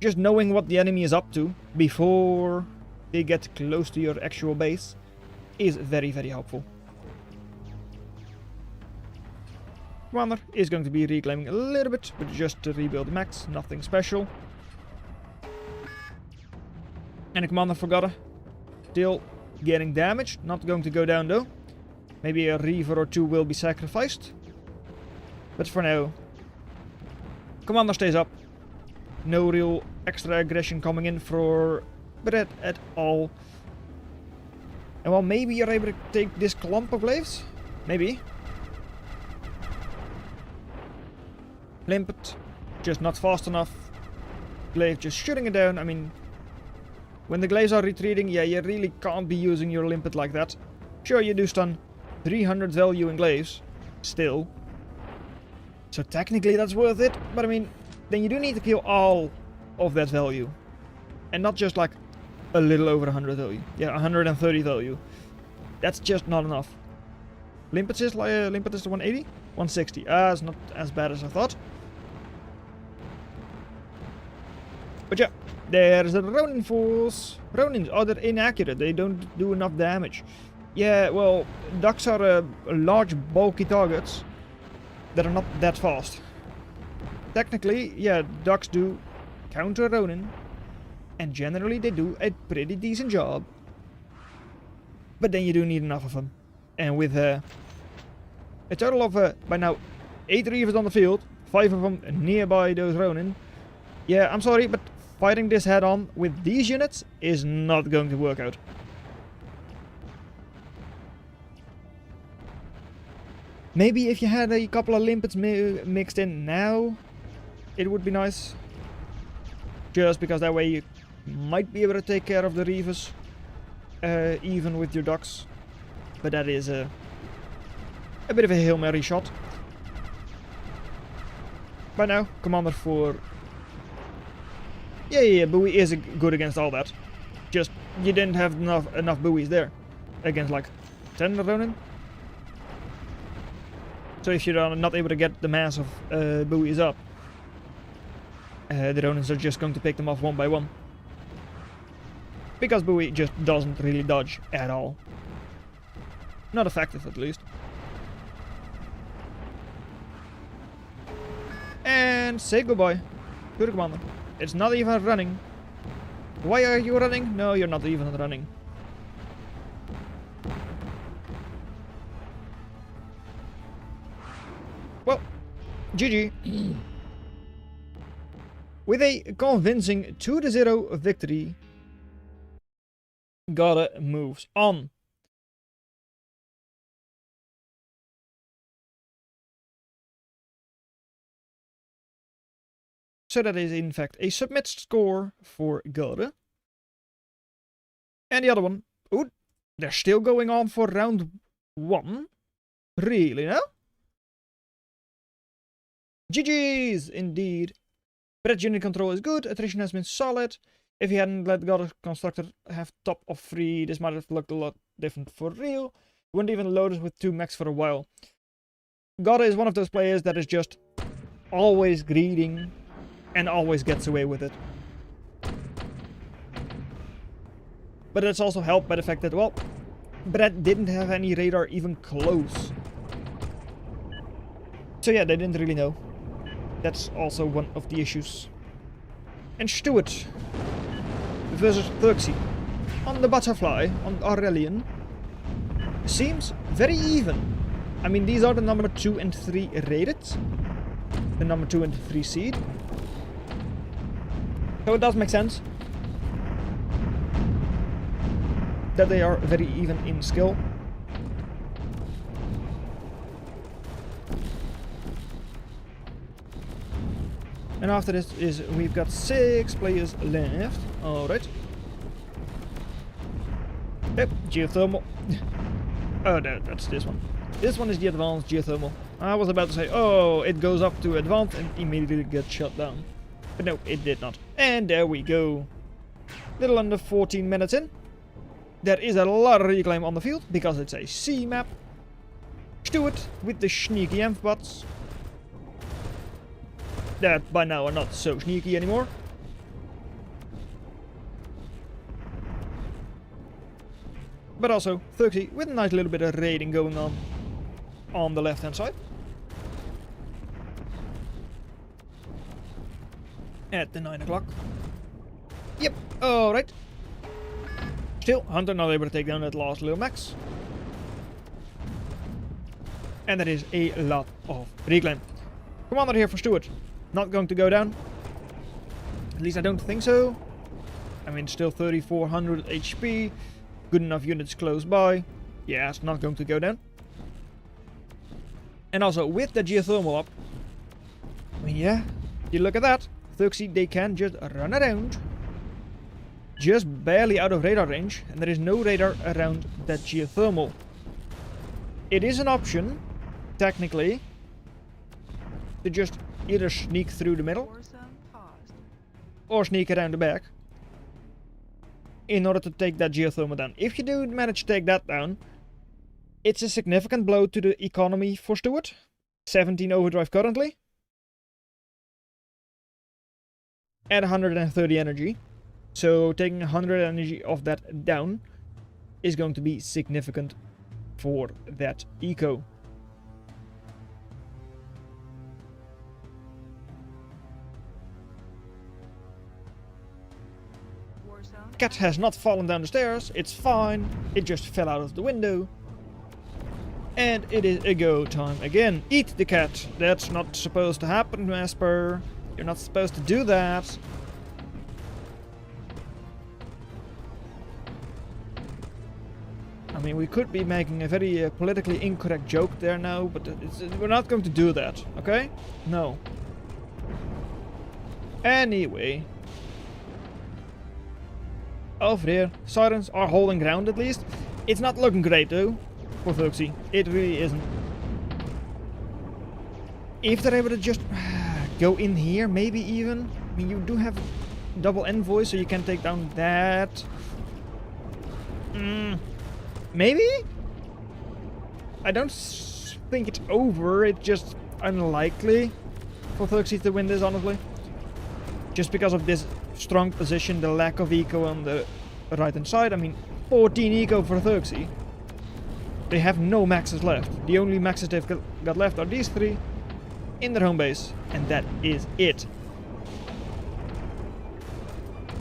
Just knowing what the enemy is up to before they get close to your actual base is very, very helpful. Commander is going to be reclaiming a little bit, but just to rebuild the max, nothing special. And the commander for Gada still getting damaged, not going to go down though. Maybe a Reaver or 2 will be sacrificed. But for now, commander stays up. No real extra aggression coming in for Brett at all. And well, maybe you're able to take this clump of glaives? Maybe. Limpet, just not fast enough. Glaive just shooting it down. I mean, when the glaives are retreating, yeah, you really can't be using your limpet like that. Sure, you do stun 300 value in glaives, still. So technically that's worth it, but I mean, then you do need to kill all of that value. And not just like a little over 100 value. Yeah, 130 value. That's just not enough. Limpet is to 180? 160. It's not as bad as I thought. But yeah, there's the Ronin force. Ronins, they're inaccurate. They don't do enough damage. Yeah, well, ducks are large, bulky targets that are not that fast. Technically, yeah, ducks do counter Ronin, and generally they do a pretty decent job. But then you do need enough of them. And with a total of, by now, 8 Reavers on the field, 5 of them nearby those Ronin. Yeah, I'm sorry, but fighting this head on with these units is not going to work out. Maybe if you had a couple of limpets mixed in now, it would be nice. Just because that way you might be able to take care of the Reavers, even with your ducks. But that is a bit of a Hail Mary shot. By now, Commander 4. Yeah, Bowie is good against all that. Just, you didn't have enough Bowies there. Against like 10 Ronin. So if you're not able to get the mass of Bowies up, the Ronins are just going to pick them off one by one. Because Bowie just doesn't really dodge at all. Not effective, at least. And say goodbye to the commander. It's not even running. Why are you running? No, you're not even running. Well, GG. With a convincing 2-0 victory, Garde moves on. So that is in fact a submit score for Garde. And the other one, ooh, they're still going on for round 1. Really now? GG's indeed. Bread unit control is good, attrition has been solid. If he hadn't let Garde Constructor have top of 3, this might have looked a lot different for real. Wouldn't even load us with 2 mechs for a while. Garde is one of those players that is just always greeding and always gets away with it. But it's also helped by the fact that, well, Brett didn't have any radar even close. So yeah, they didn't really know. That's also one of the issues. And Stuart versus Thuxi on the Butterfly, on Aurelian, seems very even. I mean, these are the number 2 and 3 rated. The number 2 and 3 seed. So it does make sense that they are very even in skill. And after this is we've got 6 players left. Alright. Yep, geothermal. Oh no, that's this one. This one is the advanced geothermal. I was about to say, oh, it goes up to advanced and immediately gets shut down. But no, it did not. And there we go. Little under 14 minutes in. There is a lot of reclaim on the field because it's a C map. Stuart with the sneaky Amphibots. That by now are not so sneaky anymore. But also Thuxi with a nice little bit of raiding going on the left hand side. At the 9 o'clock. Yep, alright. Still, Hunter not able to take down that last little max. And that is a lot of reclaim. Commander here for Stuart. Not going to go down. At least I don't think so. I mean, still 3400 HP. Good enough units close by. Yeah, it's not going to go down. And also, with the geothermal up. I mean, yeah, you look at that. Thuxi, they can just run around. Just barely out of radar range. And there is no radar around that geothermal. It is an option technically, to just either sneak through the middle or sneak around the back in order to take that geothermal down. If you do manage to take that down, it's a significant blow to the economy for Stuart. 17 overdrive currently. At 130 energy. So taking 100 energy of that down is going to be significant for that eco. Cat has not fallen down the stairs, it's fine, it just fell out of the window. And it is a go time again. Eat the cat. That's not supposed to happen, Asper. You're not supposed to do that. I mean, we could be making a very politically incorrect joke there now, but we're not going to do that, okay? No. Anyway. Over here, Sirens are holding ground at least. It's not looking great though, for Thuxi. It really isn't. If they're able to just go in here, maybe even. I mean, you do have double envoy, so you can take down that. Maybe? I don't think it's over, it's just unlikely for Thuxi to win this, honestly. Just because of this strong position, the lack of eco on the right hand side. I mean, 14 eco for Thuxi. They have no maxes left. The only maxes they've got left are these three in their home base, and that is it.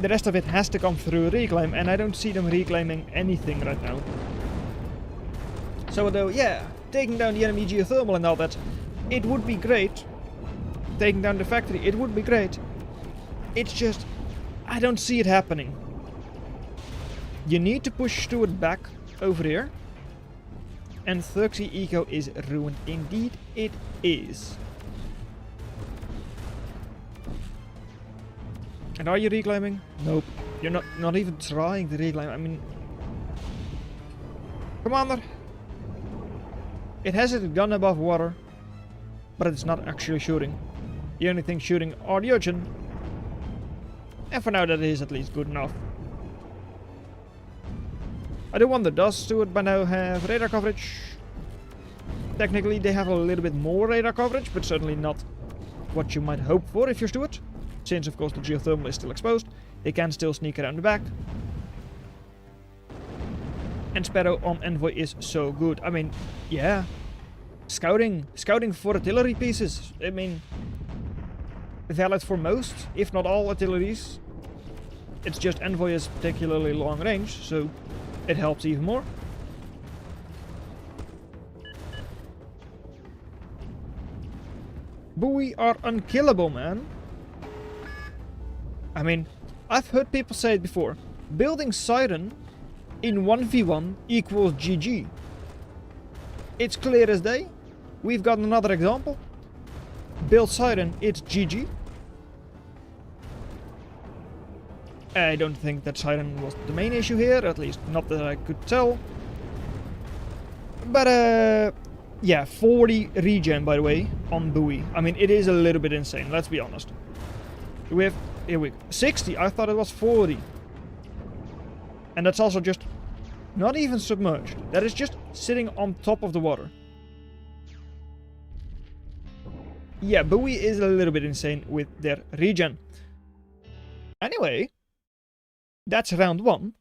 The rest of it has to come through reclaim, and I don't see them reclaiming anything right now. So though, yeah, taking down the enemy geothermal and all that, it would be great. Taking down the factory, it would be great. It's just, I don't see it happening. You need to push Stuart back over here. And Thuxi eco is ruined. Indeed, it is. And are you reclaiming? Nope. You're not even trying to reclaim. I mean, Commander. It has its gun above water, but it's not actually shooting. The only thing shooting are the Urchin. And for now that is at least good enough. I do wonder, does Stuart by now have radar coverage? Technically they have a little bit more radar coverage, but certainly not what you might hope for if you're Stuart. Since of course the geothermal is still exposed, they can still sneak around the back. And Sparrow on Envoy is so good. I mean, yeah. Scouting for artillery pieces. I mean, valid for most, if not all artilleries. It's just Envoy is particularly long range, so it helps even more. Buoy are unkillable, man. I mean, I've heard people say it before. Building Siren in 1v1 equals GG. It's clear as day. We've got another example. Build Siren, it's GG. I don't think that Siren was the main issue here, at least not that I could tell. But yeah, 40 regen by the way on Buoy. I mean, it is a little bit insane, let's be honest. We have, here we go, 60, I thought it was 40. And that's also just not even submerged. That is just sitting on top of the water. Yeah, Buoy is a little bit insane with their regen. Anyway, that's round 1.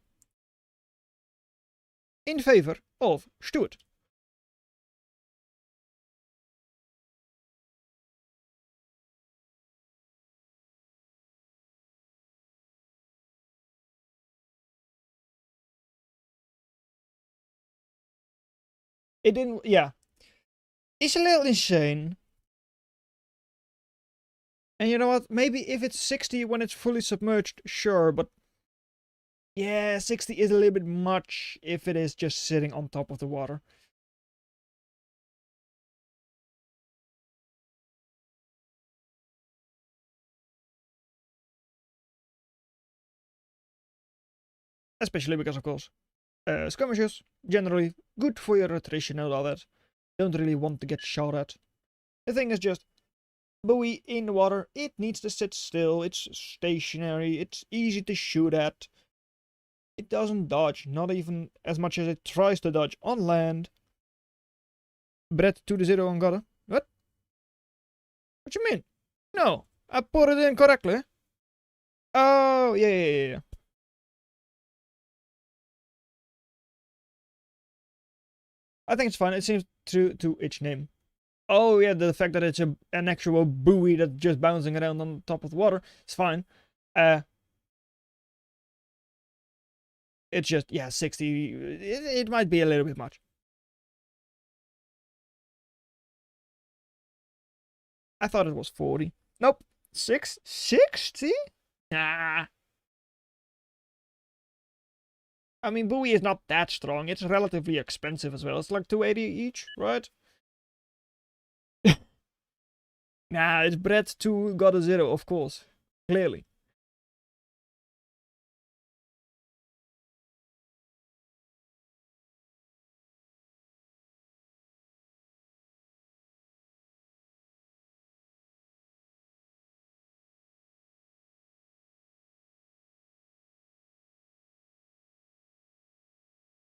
In favor of Stuart. It didn't, yeah. It's a little insane. And you know what? Maybe if it's 60 when it's fully submerged, sure, but yeah, 60 is a little bit much if it is just sitting on top of the water. Especially because, of course, skirmishes, generally good for your attrition and all that. Don't really want to get shot at. The thing is just, buoy in the water, it needs to sit still, it's stationary, it's easy to shoot at. It doesn't dodge, not even as much as it tries to dodge on land. Brett to the 0 on Godda. What? What you mean? No, I put it in correctly. Oh, yeah. I think it's fine. It seems true to its name. Oh, yeah, the fact that it's an actual buoy that's just bouncing around on top of the water is fine. It's just, yeah, 60. It might be a little bit much. I thought it was 40. Nope. 60? Nah. I mean, buoy is not that strong. It's relatively expensive as well. It's like 280 each, right? Nah, it's Brett to Godda 0, of course. Clearly.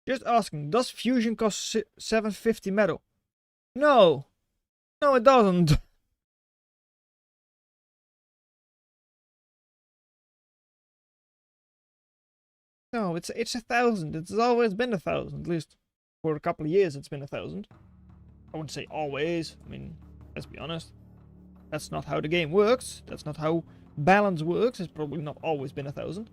Just asking, does fusion cost 750 metal? No. No, it doesn't. No, it's 1,000. It's always been 1,000, at least for a couple of years it's been 1,000. I wouldn't say always. I mean, let's be honest. That's not how the game works. That's not how balance works. It's probably not always been 1,000.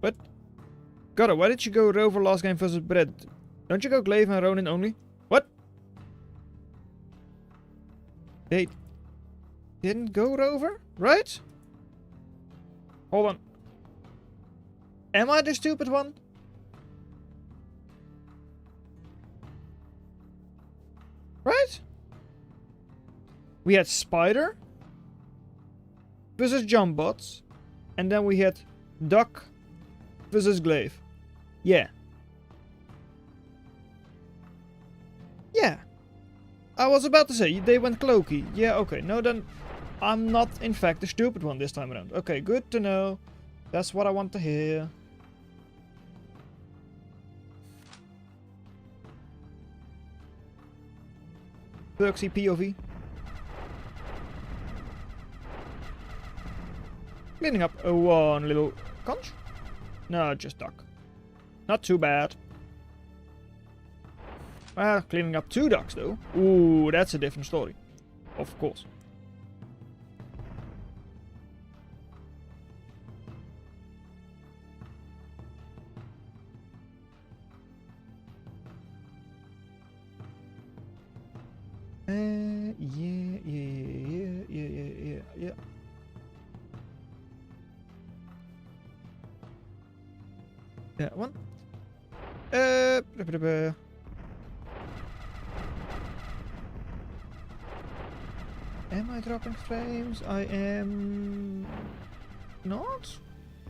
But, Godda, why did you go Rover last game versus Brett? Don't you go Glaive and Ronin only? What? They didn't go Rover, right? Hold on. Am I the stupid one? Right? We had Spider versus Jumbots, and then we had Duck versus Glaive. Yeah. Yeah. I was about to say, they went Cloaky. Yeah, okay. No, then I'm not, in fact, the stupid one this time around. Okay, good to know. That's what I want to hear. Perksy POV. Cleaning up one little conch. No, just duck. Not too bad. Well, cleaning up 2 ducks though. Ooh, that's a different story. Of course. Yeah. That one. Am I dropping frames? I am not?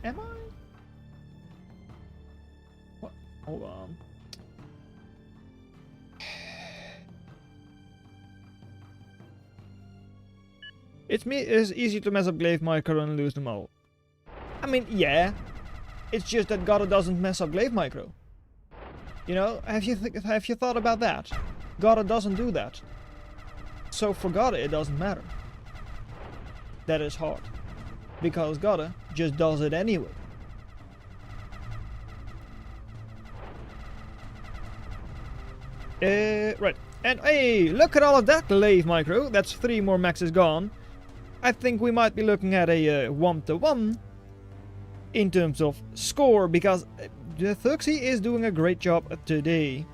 Am I? What? Hold on. It's easy to mess up Glaive Micro and lose them all. I mean, yeah. It's just that Godda doesn't mess up Glaive Micro. You know, have you thought about that? Godda doesn't do that. So for Godda it doesn't matter. That is hard. Because Godda just does it anyway. Right. And hey, look at all of that Glaive Micro. That's 3 more maxes gone. I think we might be looking at a 1-to-1 in terms of score, because the Thuxy is doing a great job today.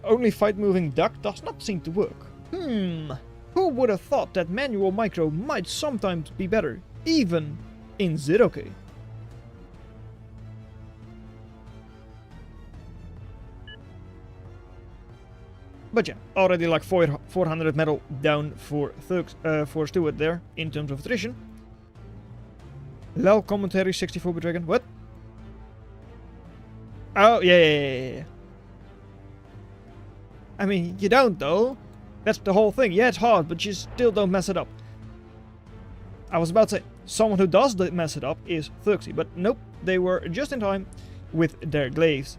Only fight moving duck does not seem to work. Who would have thought that manual micro might sometimes be better, even in 0K? But yeah, already like 400 metal down for Stuart there, in terms of attrition. Lol commentary 64-bit dragon. What? Oh, yeah. I mean, you don't though. That's the whole thing. Yeah, it's hard, but you still don't mess it up. I was about to say, someone who does mess it up is Thuxy, but nope, they were just in time with their glaives.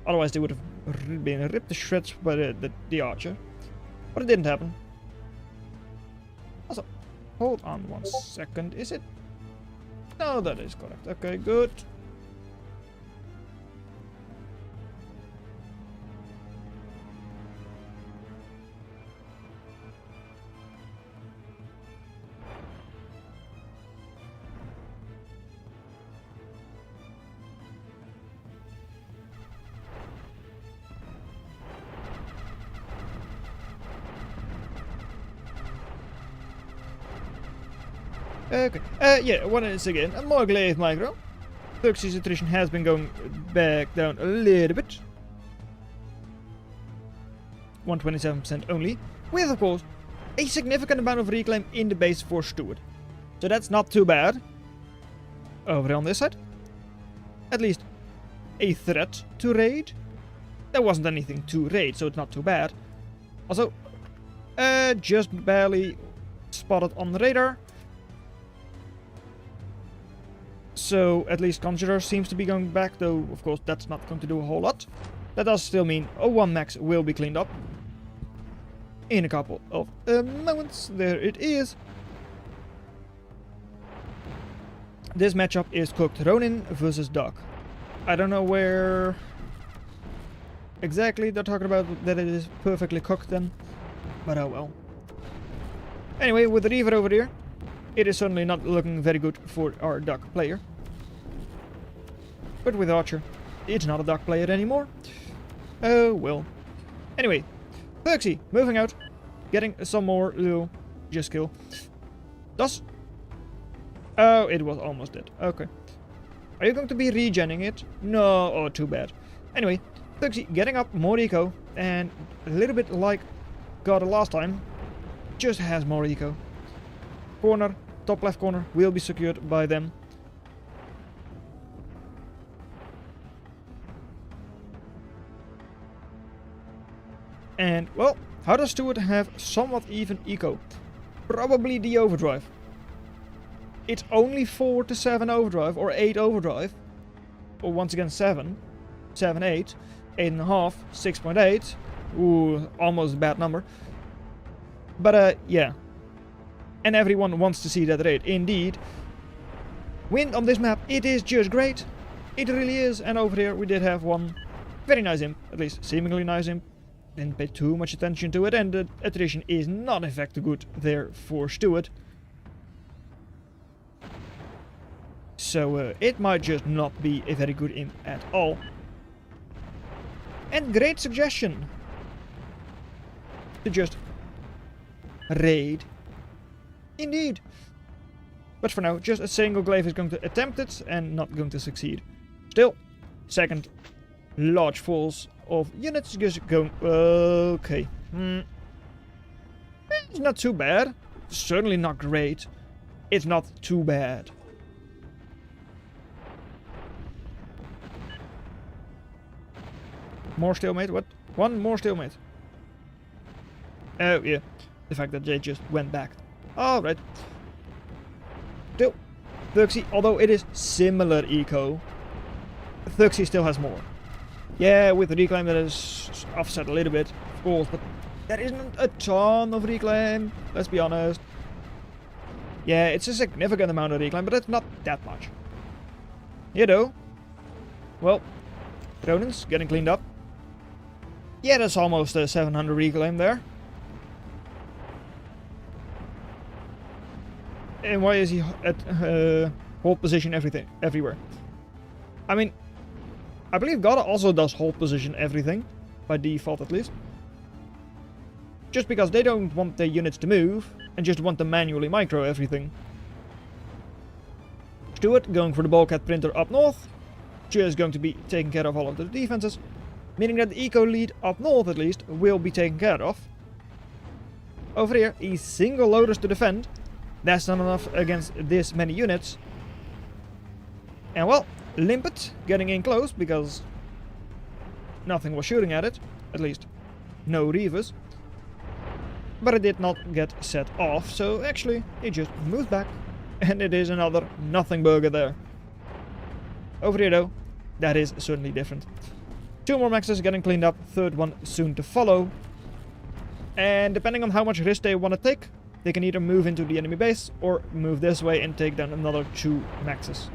Otherwise, they would have been ripped to shreds by the archer. But it didn't happen. Also, hold on 1 second. Is it? No, that is correct. Okay, good. Okay. Yeah, once again, more glaive micro. Thuxy's attrition has been going back down a little bit. 127% only. With, of course, a significant amount of reclaim in the base for Stuart. So that's not too bad. Over on this side. At least a threat to raid. There wasn't anything to raid, so it's not too bad. Also, just barely spotted on the radar. So at least Conjurer seems to be going back, though of course that's not going to do a whole lot. That does still mean 01 max will be cleaned up in a couple of moments. There it is. This matchup is cooked Ronin versus Doc. I don't know where exactly they're talking about that it is perfectly cooked then, but oh well. Anyway, with the Reaver over there, it is certainly not looking very good for our Doc player. But with Archer, it's not a Doc player anymore. Oh well. Anyway, Thuxy moving out, getting some more little just kill. Does. Oh, it was almost dead. Okay. Are you going to be regenning it? No. Oh, too bad. Anyway, Thuxy getting up more eco, and a little bit like God last time, just has more eco. Corner, top left corner, will be secured by them. And, well, how does Stuart have somewhat even eco? Probably the overdrive. It's only 4 to 7 overdrive, or 8 overdrive. Or once again 7. 7, 8. 8.5, 6.8. Ooh, almost a bad number. But, yeah. And everyone wants to see that rate. Indeed. Wind on this map, it is just great. It really is. And over here we did have one very nice imp. At least seemingly nice imp. Didn't pay too much attention to it. And the attrition is not in fact good there for Stuart. So it might just not be a very good imp at all. And great suggestion. To just raid. Indeed. But for now, just a single glaive is going to attempt it and not going to succeed. Still, second large falls of units just going... Okay. It's not too bad. Certainly not great. It's not too bad. More stalemate? What? One more stalemate. Oh, yeah. The fact that they just went back. Alright. Still, Thuxy, although it is similar eco, Thuxy still has more. Yeah, with the reclaim that is offset a little bit, of course, but there isn't a ton of reclaim, let's be honest. Yeah, it's a significant amount of reclaim, but it's not that much. You know. Well, Ronin's getting cleaned up. Yeah, that's almost a 700 reclaim there. And why is he at hold position everywhere? I mean, I believe God also does hold position everything, by default at least. Just because they don't want their units to move, and just want to manually micro everything. Stuart going for the bulkhead printer up north, just going to be taking care of all of the defenses, meaning that the eco lead up north at least will be taken care of. Over here, a single loaders to defend. That's not enough against this many units. And well, Limpet getting in close because nothing was shooting at it. At least no Reavers. But it did not get set off, so actually it just moved back. And it is another nothing burger there. Over here though, that is certainly different. 2 more maxes getting cleaned up, 3rd one soon to follow. And depending on how much risk they want to take, they can either move into the enemy base or move this way and take down another 2 maxes.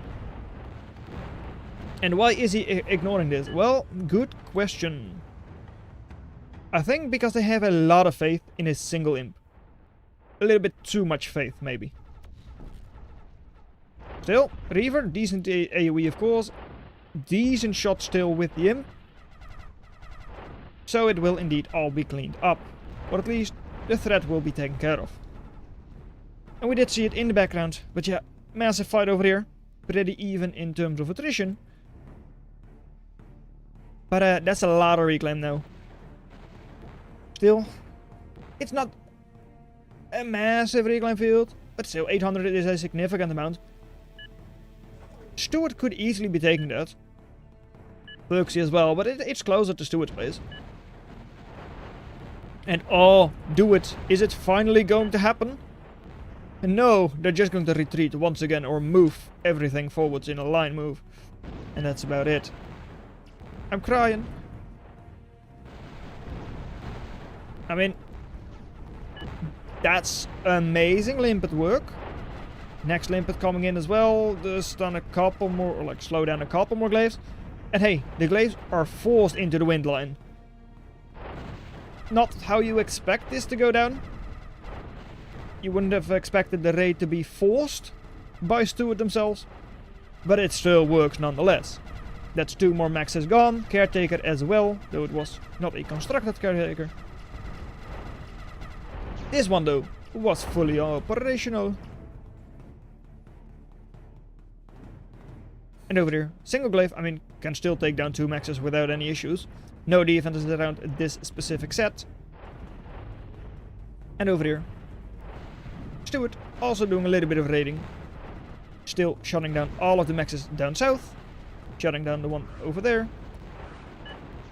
And why is he ignoring this? Well, good question. I think because they have a lot of faith in a single imp. A little bit too much faith, maybe. Still, Reaver, decent AoE of course. Decent shot still with the imp. So it will indeed all be cleaned up. Or at least the threat will be taken care of. And we did see it in the background. But yeah, massive fight over here. Pretty even in terms of attrition. But that's a lot of reclaim now. Still, it's not a massive reclaim field. But still, 800 is a significant amount. Stuart could easily be taking that. Perksy as well, but it's closer to Stuart's place. And oh, do it. Is it finally going to happen? And no, they're just going to retreat once again or move everything forwards in a line move. And that's about it. I'm crying. I mean, that's amazing Limpet work. Next Limpet coming in as well. Just done a couple more, or like slow down a couple more glaives. And hey, the glaives are forced into the wind line. Not how you expect this to go down. You wouldn't have expected the raid to be forced by Stuart themselves. But it still works nonetheless. That's 2 more maxes gone. Caretaker as well, though it was not a constructed caretaker. This one though was fully operational. And over there, single glaive, I mean, can still take down 2 maxes without any issues. No defenses around this specific set. And over here, Stuart also doing a little bit of raiding. Still shutting down all of the maxes down south. Shutting down the one over there.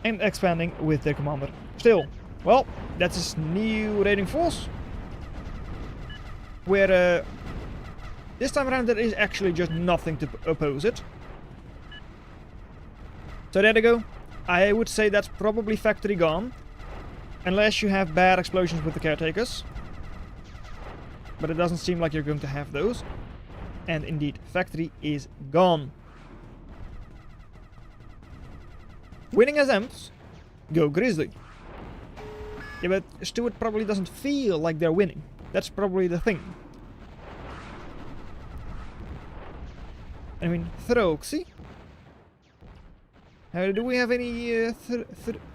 And expanding with their commander. Still, well, that's his new raiding force. Where this time around there is actually just nothing to oppose it. So there they go. I would say that's probably factory gone. Unless you have bad explosions with the caretakers. But it doesn't seem like you're going to have those. And indeed, factory is gone. Winning as Emps, go Grizzly. Yeah, but Stuart probably doesn't feel like they're winning. That's probably the thing. I mean, Throxy. Do we have any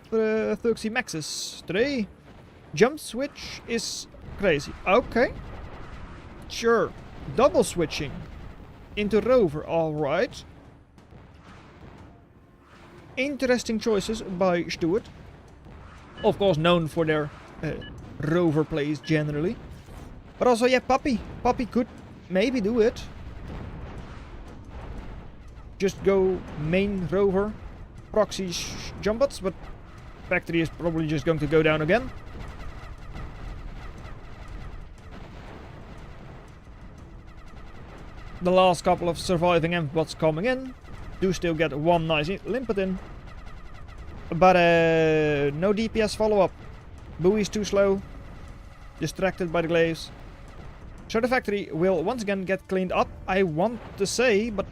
Throxy maxes today? Jump switch is crazy. Okay. Sure. Double switching into Rover, alright. Interesting choices by Stuart. Of course known for their Rover plays generally. But also, yeah, Puppy. Puppy could maybe do it. Just go main Rover. Proxy jumbots, but factory is probably just going to go down again. The last couple of surviving Emp-bots coming in. Do still get 1 nice Limpet in. But no DPS follow-up. Bowie's too slow. Distracted by the glaives. So the factory will once again get cleaned up, I want to say, but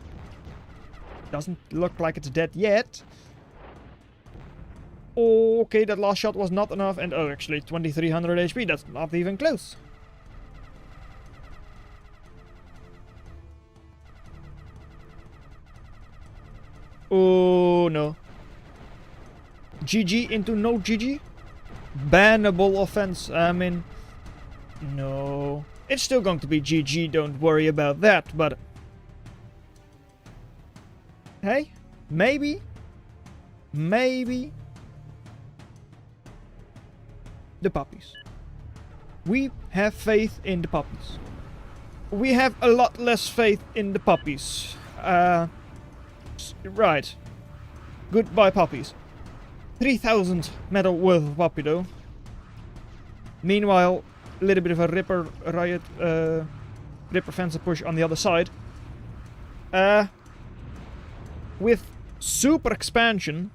doesn't look like it's dead yet. Okay, that last shot was not enough, and oh, actually 2300 HP, that's not even close. Oh no. GG into no GG? Bannable offense, I mean... No. It's still going to be GG, don't worry about that, but... Hey, maybe... The puppies. We have faith in the puppies. We have a lot less faith in the puppies. Right. Goodbye, puppies. 3,000 metal worth of puppy, though. Meanwhile, a little bit of a Ripper riot, Ripper fencer push on the other side. With super expansion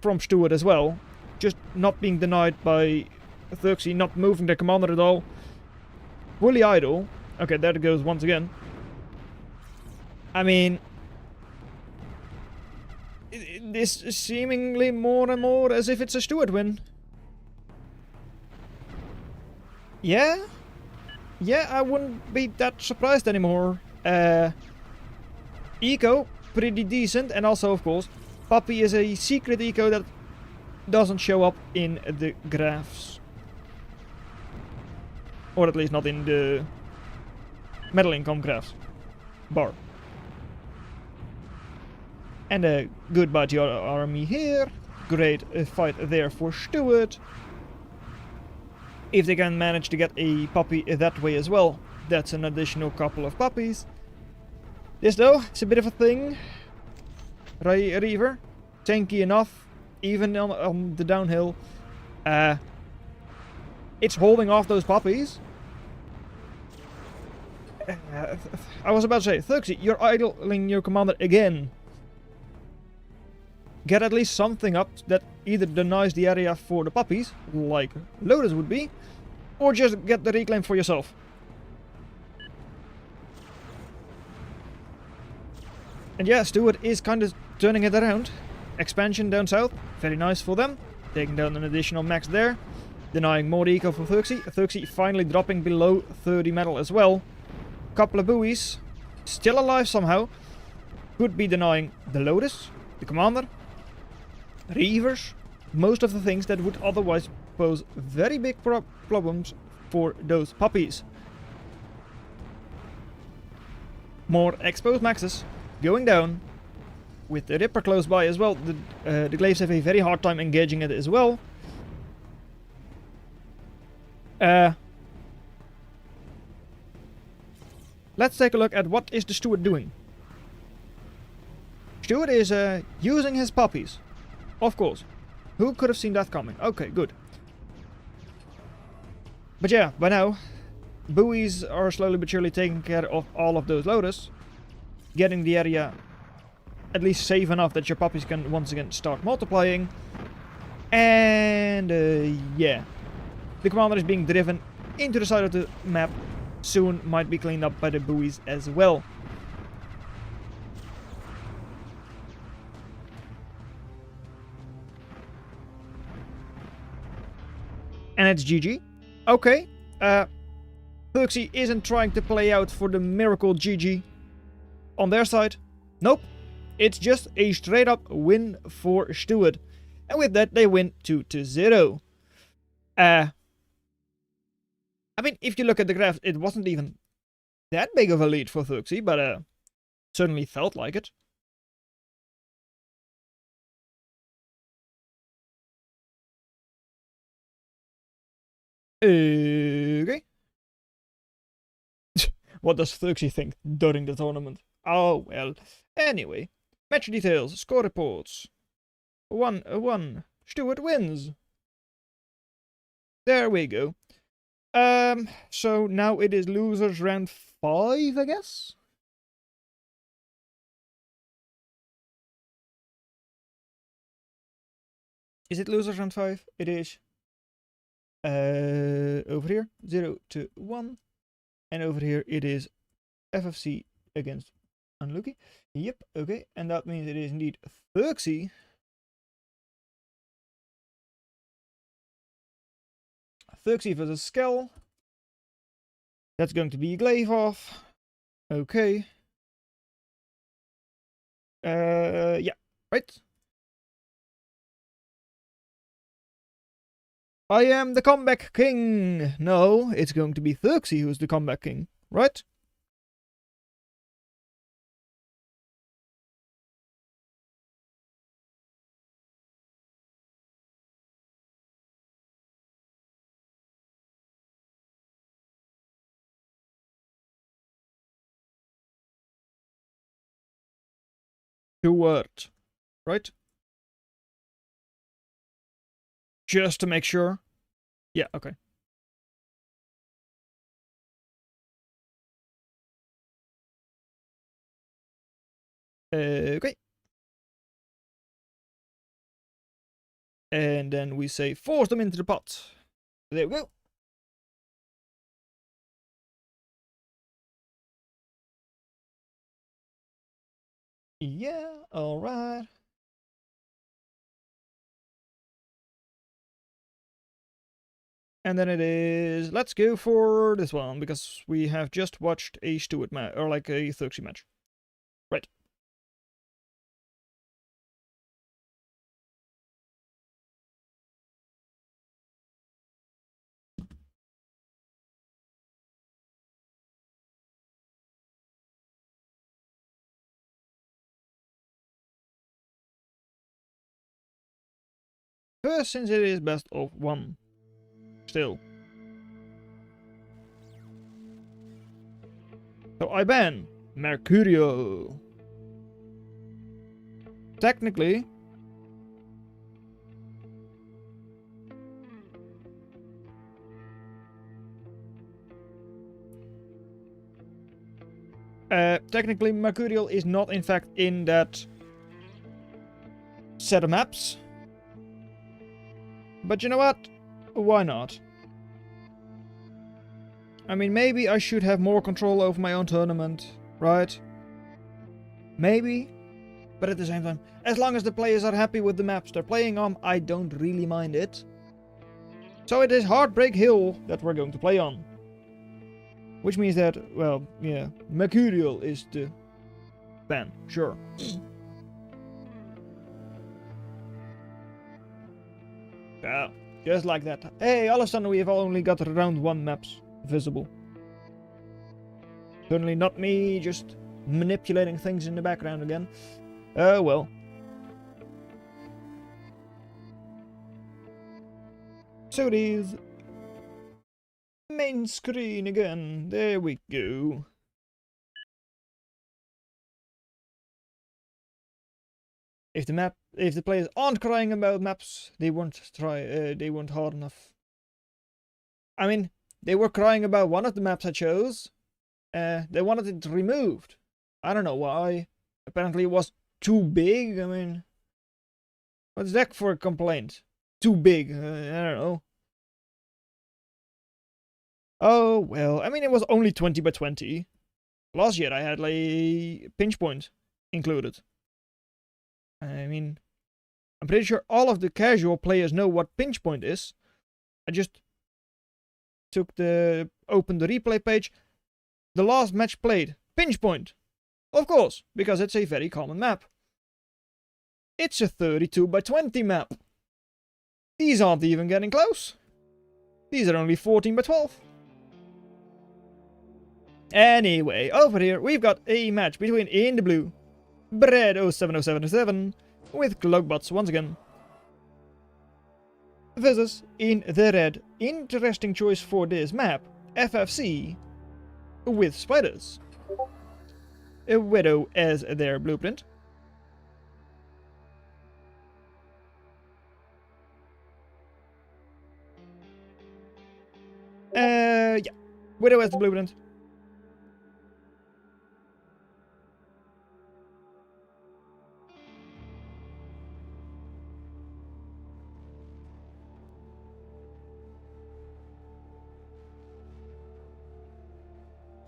from Stuart as well, just not being denied by Thuxi, not moving their commander at all. Fully idle. Okay, there it goes once again. I mean, this is seemingly more and more as if it's a Stuart win. Yeah? Yeah, I wouldn't be that surprised anymore. Eco, pretty decent, and also, of course, Puppy is a secret eco that doesn't show up in the graphs. Or at least not in the metal income graphs. Bar. And a goodbye to your army here. Great fight there for Stuart. If they can manage to get a puppy that way as well, that's an additional couple of puppies. This though, it's a bit of a thing. Reaver, tanky enough, even on the downhill. It's holding off those puppies. I was about to say, Thuxi, you're idling your commander again. Get at least something up that either denies the area for the puppies, like Lotus would be, or just get the reclaim for yourself. And yeah, Stuart is kind of turning it around. Expansion down south, very nice for them. Taking down an additional max there. Denying more eco for Thuxi. Thuxi finally dropping below 30 metal as well. Couple of buoys. Still alive somehow. Could be denying the Lotus, the commander, Reavers, most of the things that would otherwise pose very big problems for those puppies. More exposed maxes going down. With the Ripper close by as well, the Glaives have a very hard time engaging it as well. Let's take a look at what is the Stuart doing. Stuart is using his puppies. Of course. Who could have seen that coming? Okay, good. But yeah, by now, buoys are slowly but surely taking care of all of those Lotus. Getting the area at least safe enough that your puppies can once again start multiplying. And yeah. The commander is being driven into the side of the map. Soon might be cleaned up by the buoys as well. And it's GG. Okay. Thuxi isn't trying to play out for the miracle GG on their side. Nope. It's just a straight up win for Stuart. And with that, they win 2-0. I mean, if you look at the graph, it wasn't even that big of a lead for Thuxi, but certainly felt like it. Okay. What does Thuxi think during the tournament? Oh, well. Anyway. Match details. Score reports. 1-1. Stuart wins. There we go. So now it is losers round 5, I guess? Is it losers round 5? It is. Over here, 0-1. And over here it is FFC against Unlucky. Yep, okay. And that means it is indeed Thuxi. Thuxi versus Skell. That's going to be Glaive off. Okay. Yeah, right. I am the comeback king. No, it's going to be Thuxi who's the comeback king, right? Stewart, right? Just to make sure. Yeah, okay. Okay. And then we say force them into the pot. There we go. Yeah, alright. And then it is, let's go for this one, because we have just watched a Stewart match, or like a Thuxi match. Right. First, since it is best of one. Still. So I ban Mercurial. Technically, Mercurial is not in fact in that set of maps. But you know what? Why not? I mean, maybe I should have more control over my own tournament, right? Maybe. But at the same time, as long as the players are happy with the maps they're playing on, I don't really mind it. So it is Heartbreak Hill that we're going to play on. Which means that, well, yeah, Mercurial is the ban, sure. Yeah, just like that. Hey, all of a sudden we have only got round 1 maps visible. Certainly not me just manipulating things in the background again. Oh well. So it is main screen again. There we go. If the players aren't crying about maps, they won't hard enough. I mean, they were crying about one of the maps I chose. They wanted it removed. I don't know why. Apparently it was too big. I mean, what's that for a complaint? Too big. I don't know. Oh, well. I mean, it was only 20 by 20. Last year I had like a pinch point included. I mean, I'm pretty sure all of the casual players know what pinch point is. I just opened the replay page. The last match played. Pinch point. Of course, because it's a very common map. It's a 32 by 20 map. These aren't even getting close. These are only 14 by 12. Anyway, over here we've got a match between in the blue Bread070707 with Cloakbots once again. Versus in the red, interesting choice for this map, FFC with spiders. A Widow as their blueprint. Yeah, Widow as the blueprint.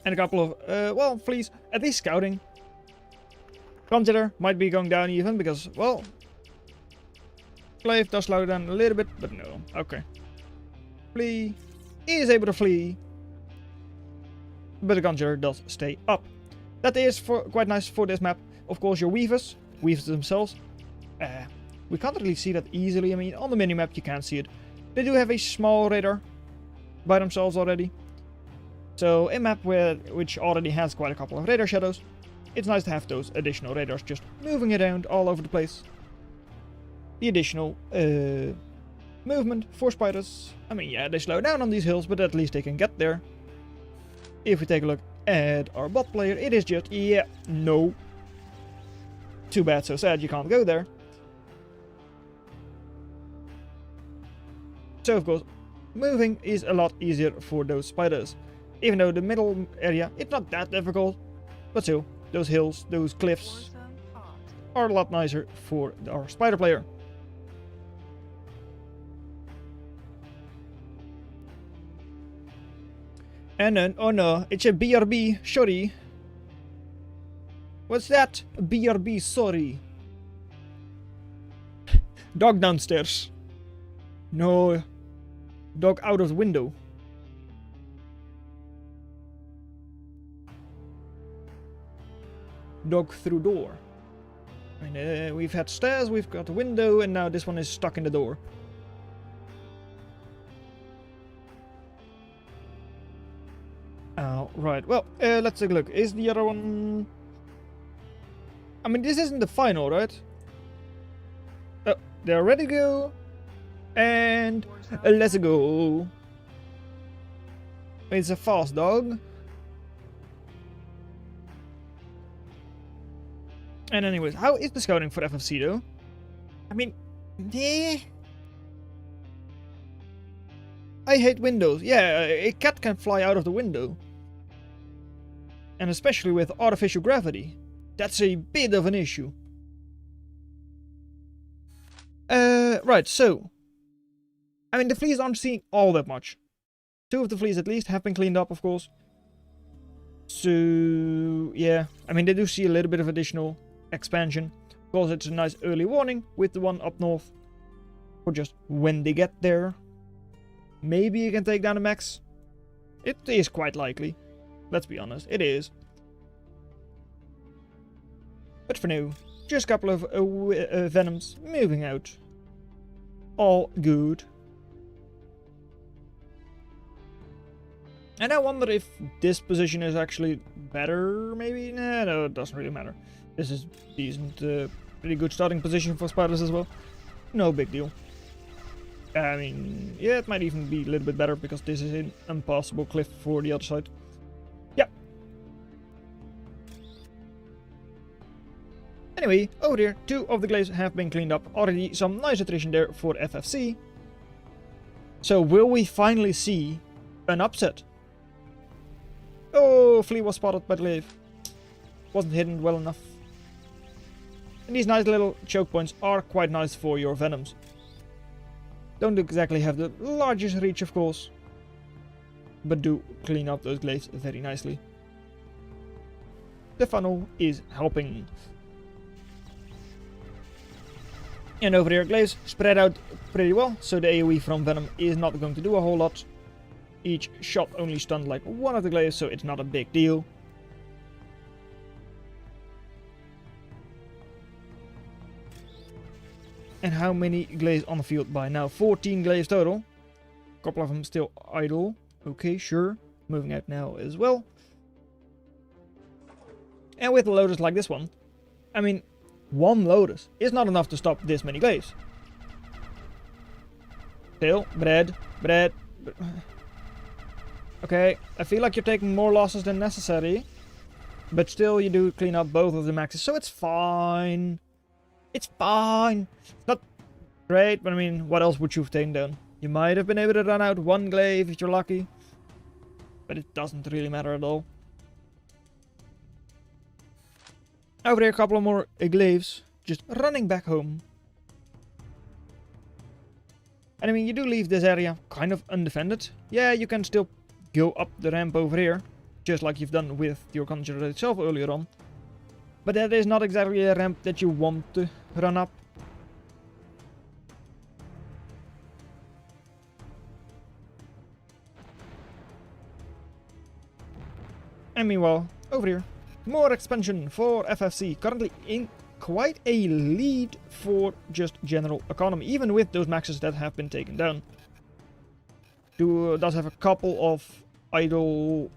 And a couple of, well, fleas, at least scouting. Consider might be going down even because, well, Glaive does slow down a little bit, but no. Okay. Flea is able to flee, but the Conjurer does stay up. That is quite nice for this map. Of course, your Weavers themselves. We can't really see that easily. I mean, on the minimap you can't see it. They do have a small radar by themselves already. So a map which already has quite a couple of radar shadows, it's nice to have those additional radars just moving around all over the place. The additional movement for spiders. I mean, yeah, they slow down on these hills, but at least they can get there. If we take a look at our bot player, it is just, yeah, no. too bad, so sad, you can't go there. So of course, moving is a lot easier for those spiders. Even though the middle area, it's not that difficult, but still, those hills, those cliffs are a lot nicer for our spider player. And then, oh no, it's a BRB, sorry. What's that? A BRB, sorry. Dog downstairs. No. Dog out of the window. Dog through door. And we've had stairs, we've got a window, and now this one is stuck in the door. Right, well, let's take a look. Is the other one... I mean, this isn't the final, right? Oh, they're ready to go. And let's go. It's a fast dog. And anyways, how is the scouting for FFC though? I mean, yeah. I hate windows. Yeah, a cat can fly out of the window. And especially with artificial gravity. That's a bit of an issue. Right, so. I mean, the fleas aren't seeing all that much. 2 of the fleas at least have been cleaned up, of course. So, yeah. I mean, they do see a little bit of additional expansion. Of course, it's a nice early warning with the one up north. For just when they get there. Maybe you can take down a max. It is quite likely. Let's be honest, it is. But for now, just a couple of Venoms moving out. All good. And I wonder if this position is actually better, maybe? Nah, no, it doesn't really matter. This is decent, pretty good starting position for spiders as well. No big deal. I mean, yeah, it might even be a little bit better because this is an impassable cliff for the other side. Yeah. Anyway, over there, 2 of the glaives have been cleaned up. Already some nice attrition there for FFC. So will we finally see an upset? Oh, flea was spotted by the glaive. Wasn't hidden well enough. And these nice little choke points are quite nice for your Venoms. Don't exactly have the largest reach, of course. But do clean up those glaives very nicely. The funnel is helping. And over there, glaives spread out pretty well, so the AoE from Venom is not going to do a whole lot. Each shot only stunned like 1 of the glaives, so it's not a big deal. And how many glaives on the field by now? 14 glaives total. A couple of them still idle. Okay, sure. Moving out now as well. And with a Lotus like this one, I mean, 1 Lotus is not enough to stop this many glaives. Still, bread. Okay, I feel like you're taking more losses than necessary. But still, you do clean up both of the maxes, so it's fine. It's fine. It's not great, but I mean, what else would you have taken down? You might have been able to run out 1 glaive if you're lucky. But it doesn't really matter at all. Over there, a couple of more glaives. Just running back home. And I mean, you do leave this area kind of undefended. Yeah, you can still go up the ramp over here. Just like you've done with your Conjurer itself earlier on. But that is not exactly a ramp that you want to run up. And meanwhile, over here, more expansion for FFC. Currently in quite a lead for just general economy, even with those maxes that have been taken down. Does have a couple of idle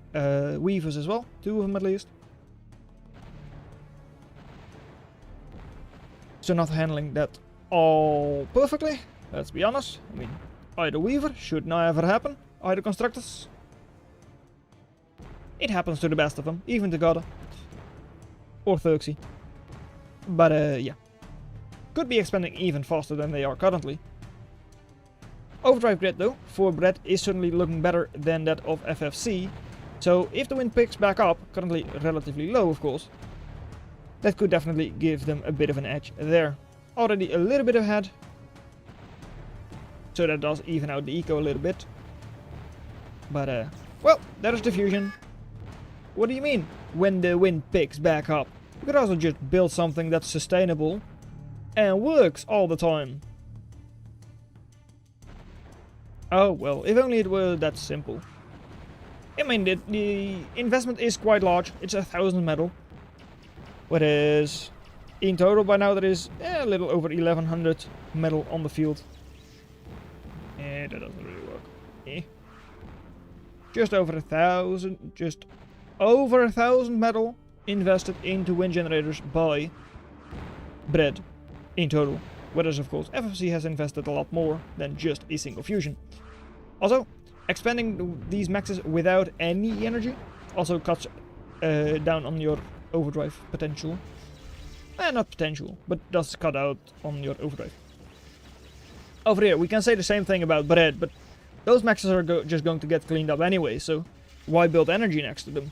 weavers as well, 2 of them at least. So not handling that all perfectly, let's be honest. I mean, idle weaver should not ever happen. Idle constructors. It happens to the best of them, even to God. Or Thuxi. But yeah. Could be expanding even faster than they are currently. Overdrive grid though, for Bread is certainly looking better than that of FFC. So if the wind picks back up, currently relatively low of course, that could definitely give them a bit of an edge there. Already a little bit ahead. So that does even out the eco a little bit. But well, there's the fusion. What do you mean, when the wind picks back up? You could also just build something that's sustainable and works all the time. Oh well, if only it were that simple. I mean, the investment is quite large. It's 1,000 metal. Whereas in total by now there is a little over 1,100 metal on the field. That doesn't really work. Just over 1,000 metal invested into wind generators by Bread in total. Whereas of course FFC has invested a lot more than just a single fusion. Also, expanding these maxes without any energy also cuts down on your overdrive potential. Not potential, but does cut out on your overdrive. Over here, we can say the same thing about Bread, but those maxes are just going to get cleaned up anyway, so why build energy next to them?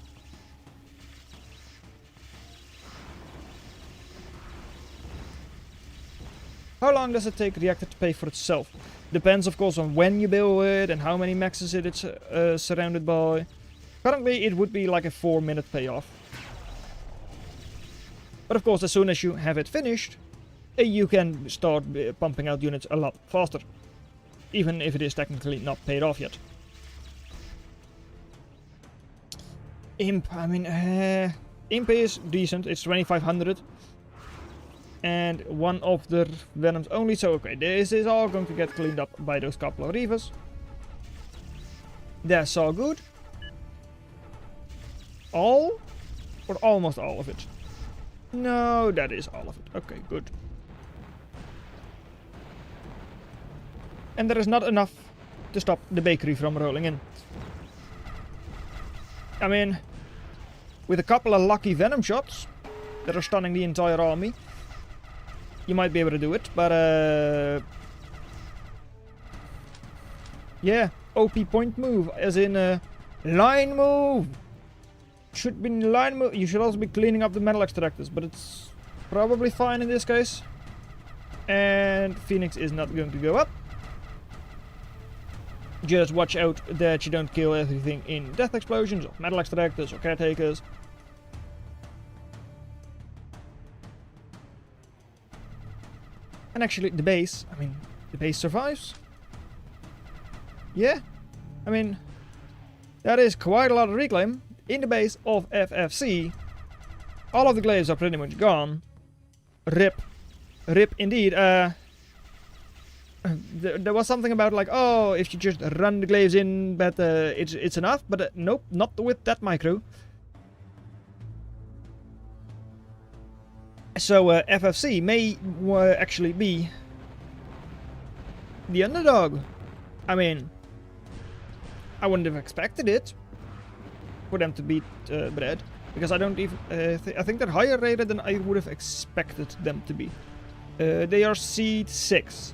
How long does it take Reactor to pay for itself? Depends of course on when you build it and how many maxes it's surrounded by. Currently it would be like a 4-minute payoff. But of course as soon as you have it finished, you can start pumping out units a lot faster. Even if it is technically not paid off yet. Imp, I mean, Imp is decent, it's 2,500. And one of the Venoms only, so okay, this is all going to get cleaned up by those couple of Reavers. That's all good. All? Or almost all of it? No, that is all of it. Okay, good. And there is not enough to stop the bakery from rolling in. I mean, with a couple of lucky Venom shots that are stunning the entire army, you might be able to do it, but yeah, OP point move, as in line move. Should be line move. You should also be cleaning up the metal extractors, but it's probably fine in this case. And Phoenix is not going to go up. Just watch out that you don't kill everything in death explosions, or metal extractors, or caretakers. And actually, the base, I mean, the base survives. Yeah, I mean, that is quite a lot of reclaim in the base of FFC. All of the glaives are pretty much gone. RIP. RIP indeed. There was something about like, oh, if you just run the glaives in, but it's enough. But nope, not with that micro. So FFC may actually be the underdog. I mean, I wouldn't have expected it for them to beat Bread, because I don't even I think they're higher rated than I would have expected them to be. They are seed 6.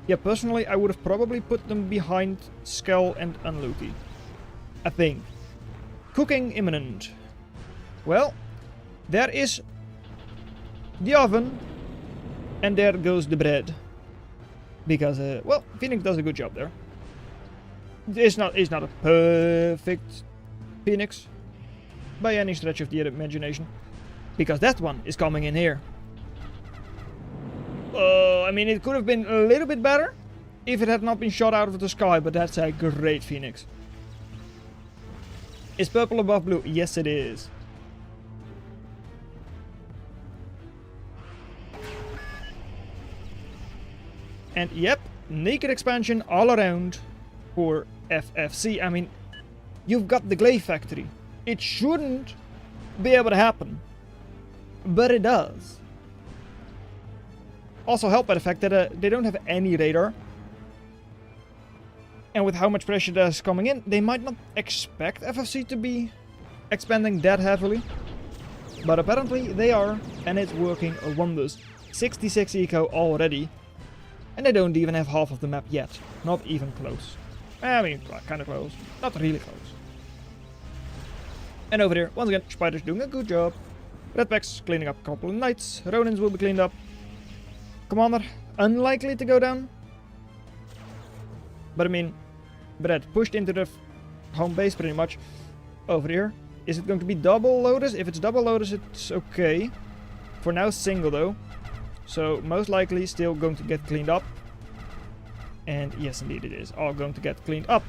Yeah, personally, I would have probably put them behind Skull and Unlucky. I think. Cooking imminent. Well, there is the oven, and there goes the bread. Because, well, Phoenix does a good job there. It's not a perfect Phoenix by any stretch of the imagination, because that one is coming in here. I mean, it could have been a little bit better if it had not been shot out of the sky, but that's a great Phoenix. Is purple above blue? Yes, it is. And yep, naked expansion all around for FFC. I mean, you've got the Glaive Factory. It shouldn't be able to happen, but it does. Also helped by the fact that they don't have any radar. And with how much pressure that's coming in, they might not expect FFC to be expanding that heavily. But apparently they are. and it's working wonders. 66 eco already, and they don't even have half of the map yet. Not even close. I mean, kind of close. Not really close. And over there, once again, Spider's doing a good job. Redback's cleaning up a couple of knights. Ronins will be cleaned up. Commander, unlikely to go down. But I mean, Brett pushed into the home base pretty much. Over here. Is it going to be double Lotus? If it's double Lotus, it's okay. For now, single though. So most likely still going to get cleaned up. And yes, indeed it is. All going to get cleaned up.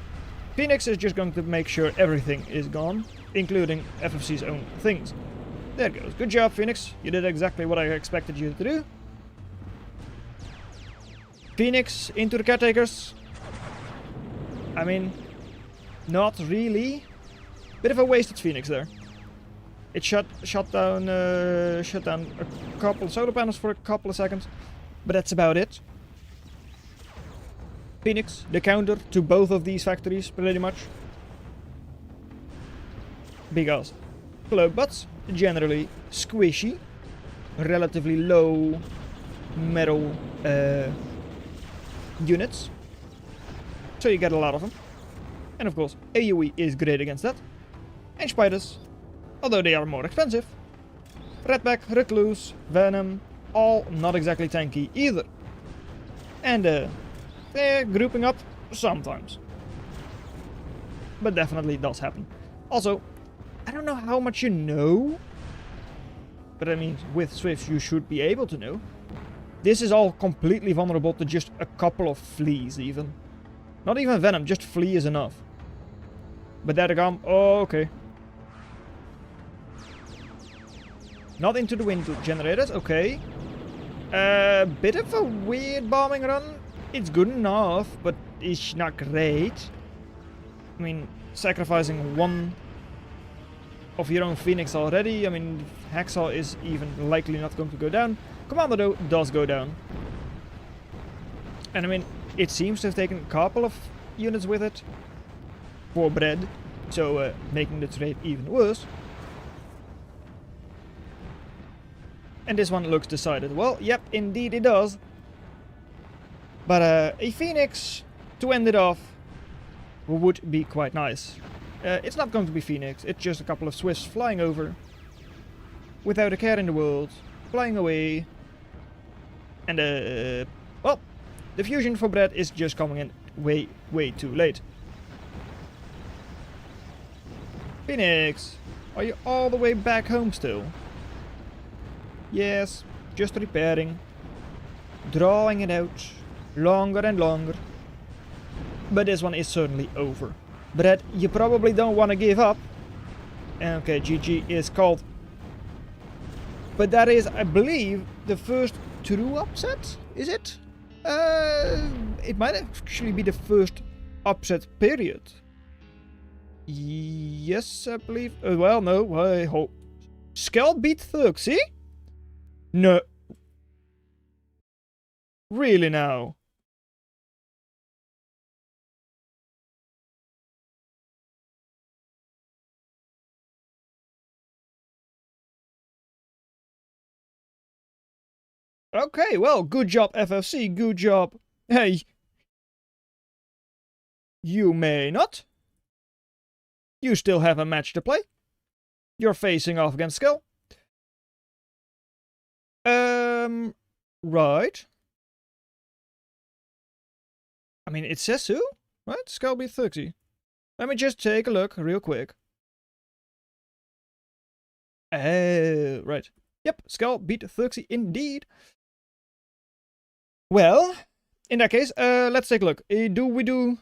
Phoenix is just going to make sure everything is gone, including FFC's own things. There it goes. Good job, Phoenix. You did exactly what I expected you to do. Phoenix into the caretakers. I mean, not really. Bit of a wasted Phoenix there. It shut down a couple of solar panels for a couple of seconds, but that's about it. Phoenix, the counter to both of these factories, pretty much. Because cloak bots, generally squishy, relatively low metal units, so you get a lot of them. And of course, AoE is great against that. And spiders, although they are more expensive. Redback, Recluse, Venom, all not exactly tanky either. And they're grouping up sometimes. But definitely does happen. Also, I don't know how much you know, but I mean, with Swifts you should be able to know. This is all completely vulnerable to just a couple of fleas even. Not even Venom, just flea is enough. But there they come. Oh, okay. Not into the wind generators, okay. Bit of a weird bombing run. It's good enough, but it's not great. I mean, sacrificing one of your own Phoenix already. I mean, Hacksaw is even likely not going to go down. Commander, though, does go down. And I mean, it seems to have taken a couple of units with it. For bread. So, making the trade even worse. And this one looks decided. Well, yep, indeed it does. But a Phoenix to end it off would be quite nice. It's not going to be Phoenix, it's just a couple of Swifts flying over. Without a care in the world. Flying away. And well, the fusion for Brett is just coming in way too late. Phoenix, are you all the way back home still? Yes, just repairing. Drawing it out. Longer and longer. But this one is certainly over. Brett, you probably don't want to give up. Okay, GG is called. But that is, I believe, the first true upset? Is it? It might actually be the first upset period. Yes, I believe. Well, no. I hope. Skull beat Thuxy? No. Really now? Okay, well, good job, FFC, good job. Hey. You may not. You still have a match to play. You're facing off against Skull. Right. I mean, it says so, right? Skull beat Thuxy. Let me just take a look real quick. Right. Yep, Skull beat Thuxy indeed. Well, in that case, let's take a look. Do we do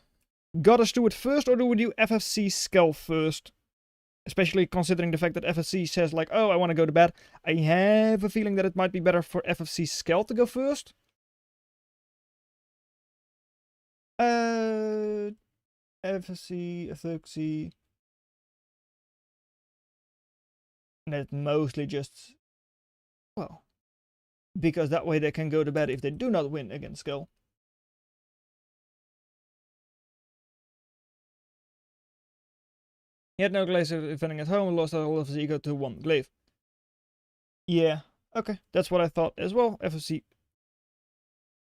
Goddess Steward first, or do we do FFC Skull first? Especially considering the fact that FFC says like, oh, I want to go to bed. I have a feeling that it might be better for FFC Skull to go first. FFC, Thuxy. And it's mostly just, well, because that way they can go to bed if they do not win against Skull. He had no glaive defending at home, lost all of his ego to one glaive. Yeah, Okay, that's what I thought as well. FFC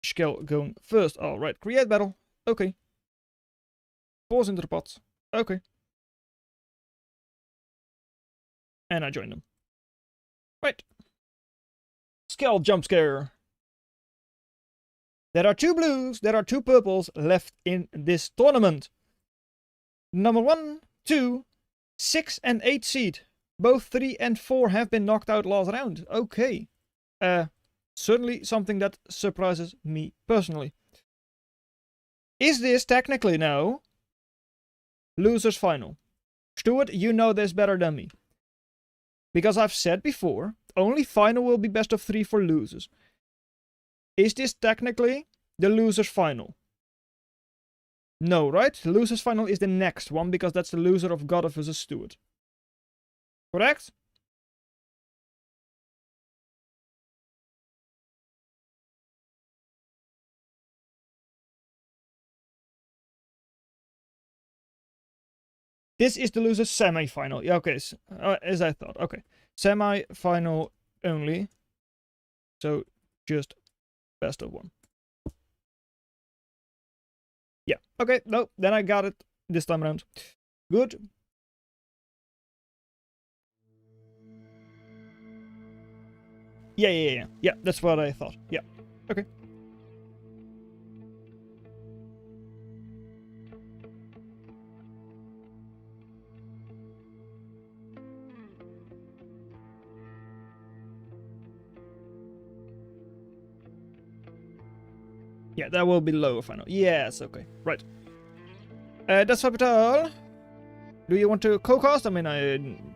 Skell going first. Alright, create battle. Okay. Pause into the pots. Okay. And I joined them. Right. Skell jump scare. There are 2 blues, there are 2 purples left in this tournament. Number 1, 2, 6 and 8 seed. Both 3 and 4 have been knocked out last round. Okay. Certainly something that surprises me personally. Is this technically now losers final? Stuart, you know this better than me. Because I've said before, only final will be best of 3 for losers. Is this technically the losers final? No, right? The losers final is the next one because that's the loser of God vs. Stuart. Correct? This is the losers semi-final. Yeah, okay, as I thought. Okay, semi-final only. So just best of 1. Yeah, okay, no, then I got it this time around. Good. Yeah, that's what I thought. Yeah, okay. Yeah, that will be lower final. Yes, okay. Right. That's Capital. Do you want to co-cast? I mean,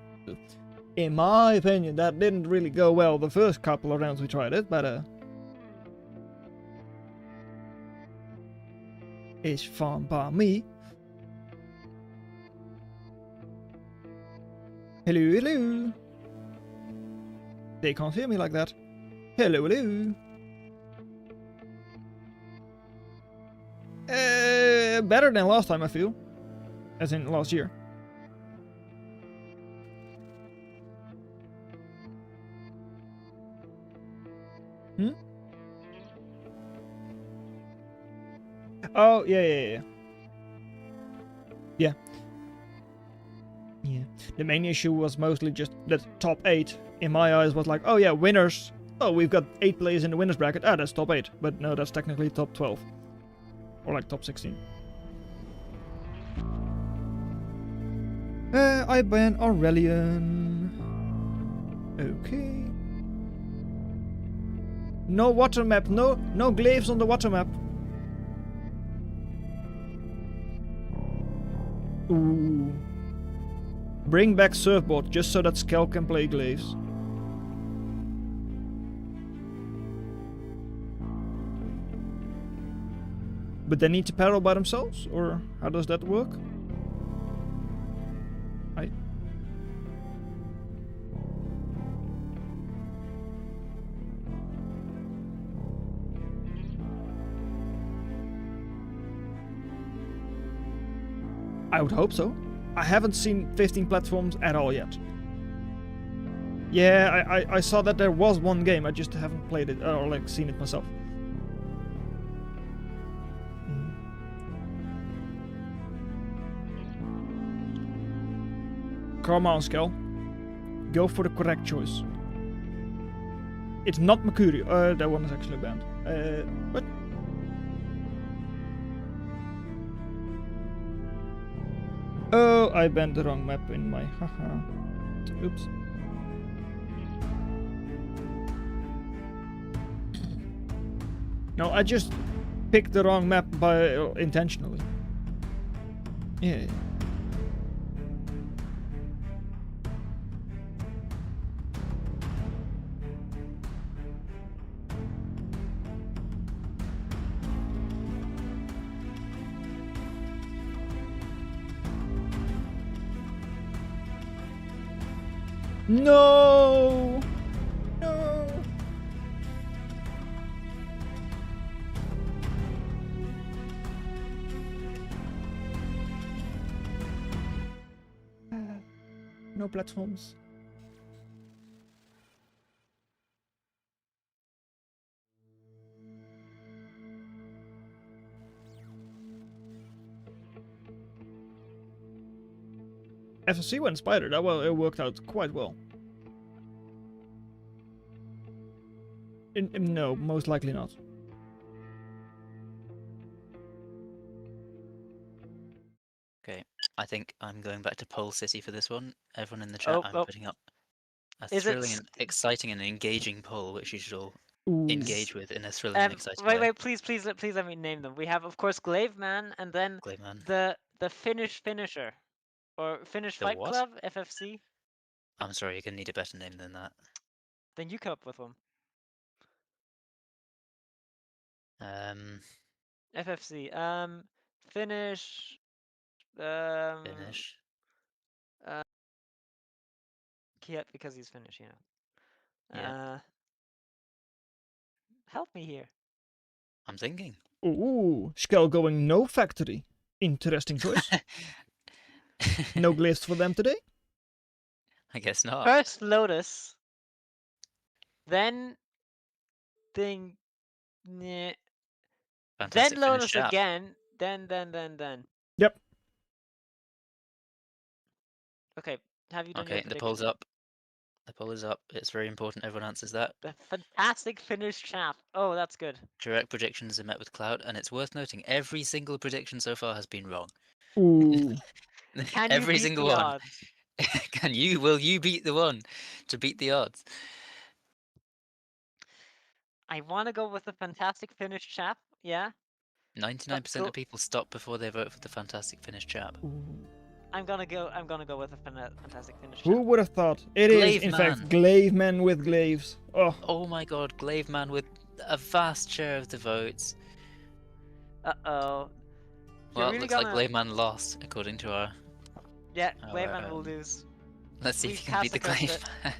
in my opinion, that didn't really go well the first couple of rounds we tried it, but it's fun by me. Hello. They can't hear me like that. Hello. Better than last time, I feel. As in last year. Oh, yeah. Yeah. The main issue was mostly just that top 8, in my eyes, was like, oh yeah, winners. Oh, we've got 8 players in the winners bracket. Ah, that's top 8. But no, that's technically top 12. Or like top 16. I ban Aurelian. Okay. No water map. No glaives on the water map. Ooh. Bring back surfboard just so that Skell can play glaives. But they need to paddle by themselves? Or how does that work? I would hope so. I haven't seen 15 platforms at all yet. Yeah, I saw that there was one game, I just haven't played it or like seen it myself. Come on, Skell. Go for the correct choice. It's not Mercurio. That one is actually banned. What? Oh, I banned the wrong map in my... Haha. Oops. No, I just picked the wrong map by intentionally. Yeah. No! No! No platforms. FSC went Spider. That well, it worked out quite well. No, most likely not. Okay, I think I'm going back to Pole City for this one. Everyone in the chat, Oh, I'm oh. putting up a Is it thrilling and exciting and engaging poll, which you should all Ooh. engage with in a thrilling and exciting way. Wait, please let me name them. We have, of course, Glaive Man, and then Glaive Man. the Finnish Finisher, or Finnish The Fight what? Club, FFC. I'm sorry, you're gonna need a better name than that. Then you come up with one. FFC. Finnish. Finish. Yeah, because he's Finnish, you know. Yeah. Help me here. I'm thinking. Ooh, Skell going no factory. Interesting choice. No glaives for them today? I guess not. First Lotus. Then thing. Then Fantastic Finnish Lotus chap. again. Then. Yep. Okay, have you done your Okay, the prediction? poll's up. The poll is up. It's very important everyone answers that. The fantastic Finnish chap. Oh, that's good. Direct predictions are met with clout, and it's worth noting every single prediction so far has been wrong. Ooh. Can Every you beat single the one. odds? Will you beat the one to beat the odds? I want to go with the fantastic Finnish chap. Yeah. 99% of people stop before they vote for the fantastic Finnish chap. I'm gonna go with the fantastic Finnish chap. Who would have thought? It is, in fact, Glaive Man with glaives. Oh my god, Glaive Man with a vast share of the votes. Uh-oh. Well, it looks like Glaive Man lost, according to our... Yeah, Glaive Man will lose. Let's see if you can beat the Glaive Man.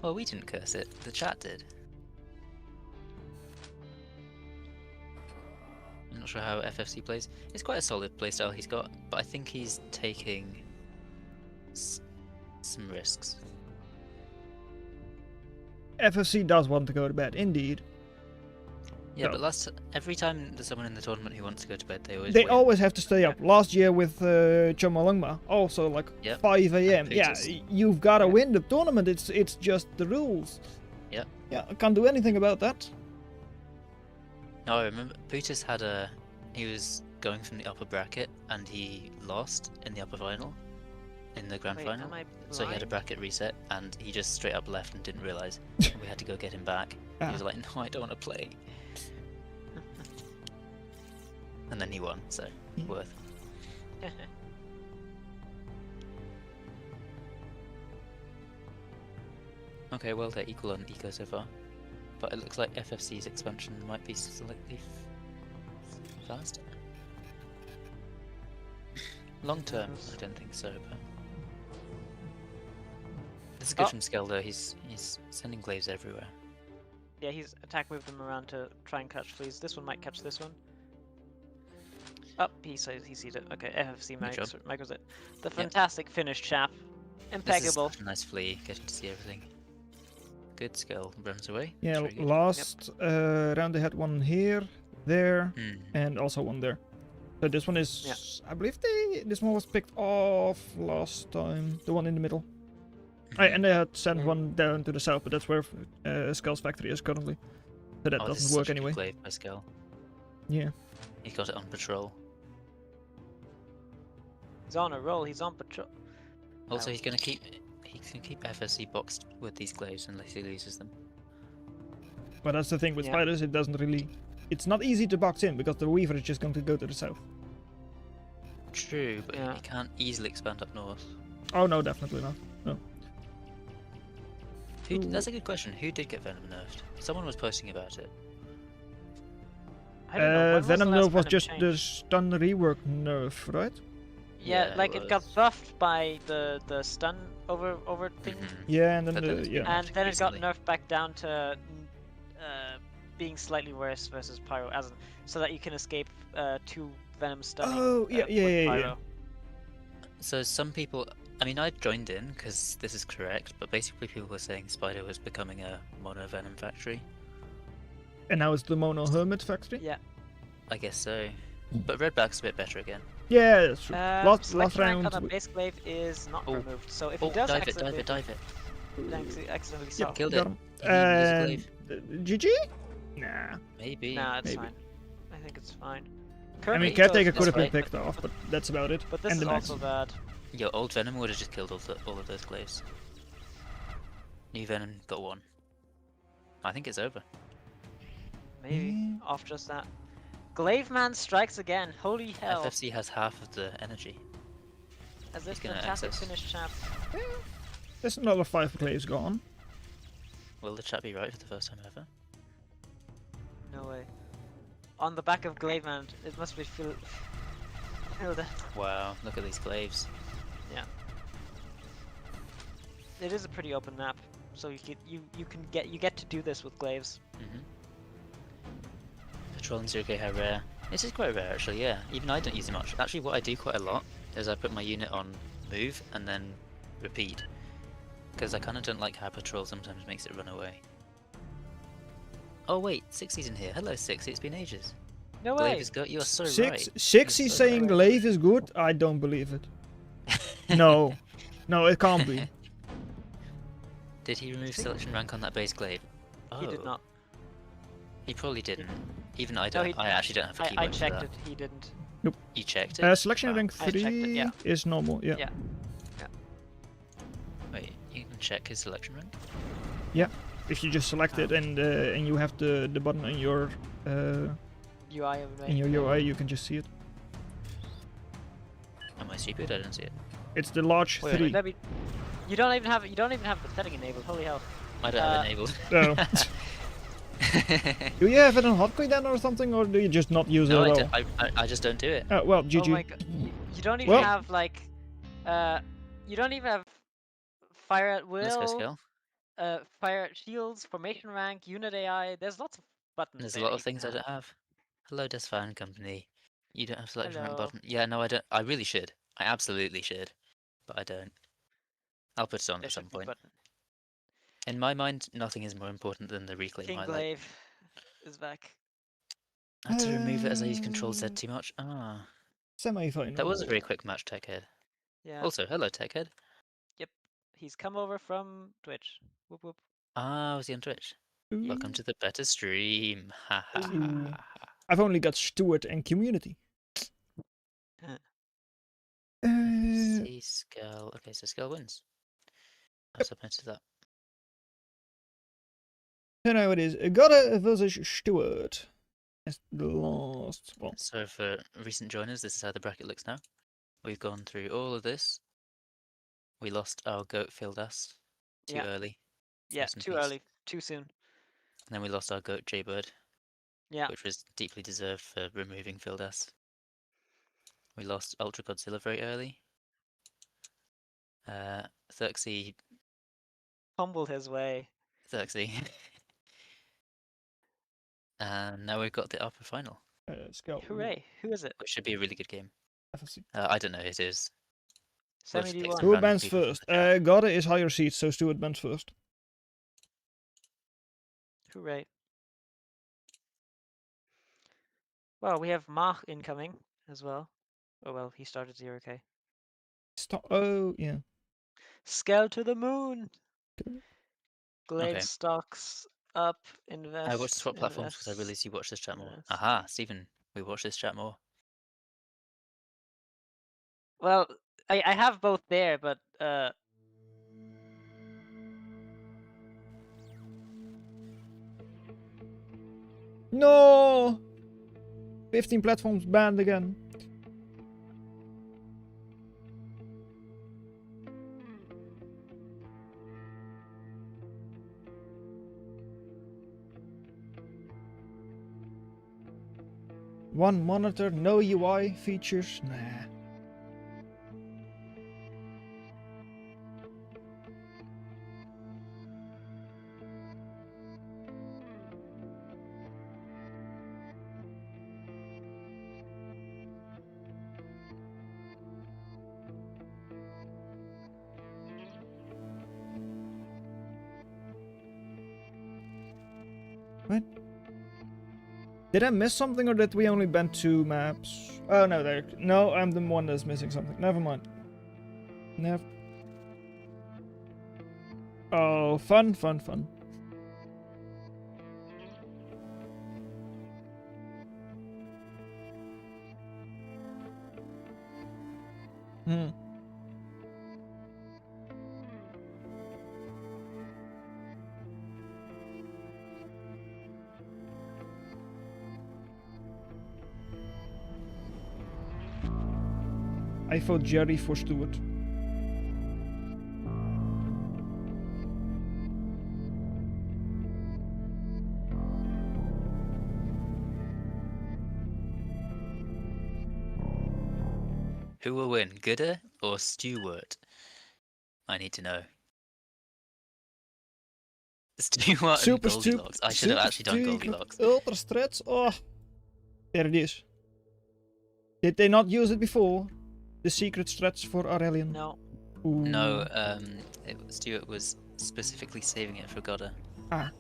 Well, we didn't curse it. The chat did. I'm not sure how FFC plays. It's quite a solid playstyle he's got, but I think he's taking some risks. FFC does want to go to bed, indeed. Yeah, No. but every time there's someone in the tournament who wants to go to bed, they win. always have to stay up. Last year with Chomalungma, also like 5 a.m. Yeah, you've got to win the tournament. It's just the rules. Yep. Yeah, I can't do anything about that. No, I remember Putis he was going from the upper bracket and he lost in the upper final, in the grand final. So he had a bracket reset and he just straight up left and didn't realise. We had to go get him back. He was like, no, I don't want to play. And then he won, so worth. Okay, well they're equal on eco so far, but it looks like FFC's expansion might be slightly faster. Long term, I don't think so, but this is good from Skell though. He's sending glaives everywhere. Yeah, he's moved them around to try and catch fleas. This one might catch this one. Oh, he sees it. Okay, FFC micros it. The fantastic Finnish chap. Impeccable. This is such a nice flea, getting to see everything. Good Skill runs away. Yeah, last round they had one here, there, and also one there. So this one is, I believe this one was picked off last time, the one in the middle. And they had sent one down to the south, but that's where Skell's factory is currently. So that doesn't work anyway. Glaive by Skell. Yeah. He got it on patrol. He's on a roll, he's on patrol. Also, he can keep FSC boxed with these glaives unless he loses them. But that's the thing with spiders, it doesn't really... It's not easy to box in, because the Weaver is just going to go to the south. True, but he can't easily expand up north. Oh no, definitely not. No. That's a good question. Who did get Venom nerfed? Someone was posting about it. I don't know. Venom nerf was just the stun rework nerf, right? Yeah, like it got buffed by the stun over thing. Yeah, and then and then it got nerfed back down to being slightly worse versus Pyro, so that you can escape 2 Venom stunning. Oh yeah. So some people, I mean, I joined in because this is correct, but basically people were saying Spider was becoming a mono Venom factory. And now it's the mono Hermit factory. Yeah. I guess so. But red back's a bit better again. Yeah, that's true. Last Selection rank round. on a base glaive is not Oh. removed. So if he Oh, does dive it, dive accidentally, it, dive it. accidentally Yep, solve, Killed got it. him. He didn't use a glaive. GG? Nah. Maybe. nah, it's Maybe. fine. I think it's fine. I Currently, mean, he goes Caretaker this could have been way, picked off, but that's about it. But this and is the max. also bad. Yo, old Venom would have just killed all of those glaives. New Venom got one. I think it's over. Maybe Yeah. off just that. Glaive Man strikes again. Holy hell! FFC has half of the energy. As this he's gonna fantastic access. finish, chap. There's another 5 glaives gone. Will the chat be right for the first time ever? No way. On the back of Glaive Man, it must be filled. Wow, look at these glaives. It is a pretty open map, so you get to do this with glaives. Patrol and 0k how rare. This is quite rare actually, yeah. Even I don't use it much. Actually, what I do quite a lot is I put my unit on move and then repeat. Because I kind of don't like how patrol sometimes makes it run away. Oh wait, Sixie's in here. Hello Sixie, it's been ages. No Glaive way. is good. You are so Six, right. Sixy You're so saying right. glaive is good? I don't believe it. No. No, it can't be. Did he remove selection rank on that base glaive? Oh, He did not. He probably didn't. Even I No, don't. he- I actually don't have a keyword I for checked that. it. He didn't. You checked it? Selection Wow. rank I checked it, 3 yeah. is normal, yeah. Yeah. Wait, you can check his selection rank? If you just select it and you have the button in your UI of in your UI, you can just see it. Am I stupid? I didn't see it. It's the large Wait, 3. let me. You don't even have the setting enabled. Holy hell. I don't have it enabled. Oh. Do you have it on hotkey then or something, or do you just not use No, it I, at do, all? I just don't do it. Well, Oh GG. my god. You don't even Well- have like, you don't even have fire at Let's go will, scale. fire at shields, formation rank, unit AI. There's lots of buttons. There's a there lot that of you can things I don't have. Hello, Desfan Company. You don't have selection rank Hello. button. Yeah, no, I don't. I really should. I absolutely should, but I don't. I'll put it on There at some should be point. button. In my mind, nothing is more important than the reclaim King highlight. Glaive is back. I had to remove it as I used Control Z too much. Ah, Semi-final. that was a very quick match, Techhead. Yeah. Also, hello, Techhead. He's come over from Twitch. Whoop whoop. Ah, was he on Twitch? Ooh. Welcome to the better stream. Ha ha ha Ooh. ha. ha. I've only got Stewart and community. See Skull. Okay, so Skull wins. I've submitted that. So now it is Gotta versus Stewart. As the last one. So for recent joiners, this is how the bracket looks now. We've gone through all of this. We lost our goat field ass too Yeah. early. Yeah, Rest in too peace. early, too soon. And then we lost our goat Jaybird, Yeah. which was deeply deserved for removing field ass. We lost Ultra Godzilla very early. Thurxie. Humbled his way. And now we've got the upper final, Let's go. Hooray! Who is it? which should be a really good game. FFC. I don't know who it is. We'll Semi just pick D1. some Stewart random bans people from first. the chat. Gotta is higher seats, so Stewart bans first. Hooray! Well, we have Mach incoming as well. Oh well, he started 0k. Stop. Oh, yeah. Scale to the moon. Okay. Glaive Okay. stocks up. Invest. I watched swap platforms because I invest. realised you watch this chat more. invest. Aha, Stephen, we watch this chat more. Well, I have both there, but No! 15 platforms banned again. One monitor, no UI features. Nah. What? Did I miss something, or did we only bend 2 maps? Oh no, no, I'm the one that's missing something. Never mind. Oh, fun. I vote Jerry for Stuart. Who will win, Gooder or Stewart? I need to know. Stewart and Super Goldilocks. I should have actually done Goldilocks. Ultra stretch. Oh, there it is. Did they not use it before? The secret stretch for Aurelian. No. Ooh. No, Stewart was specifically saving it for Godder. Ah.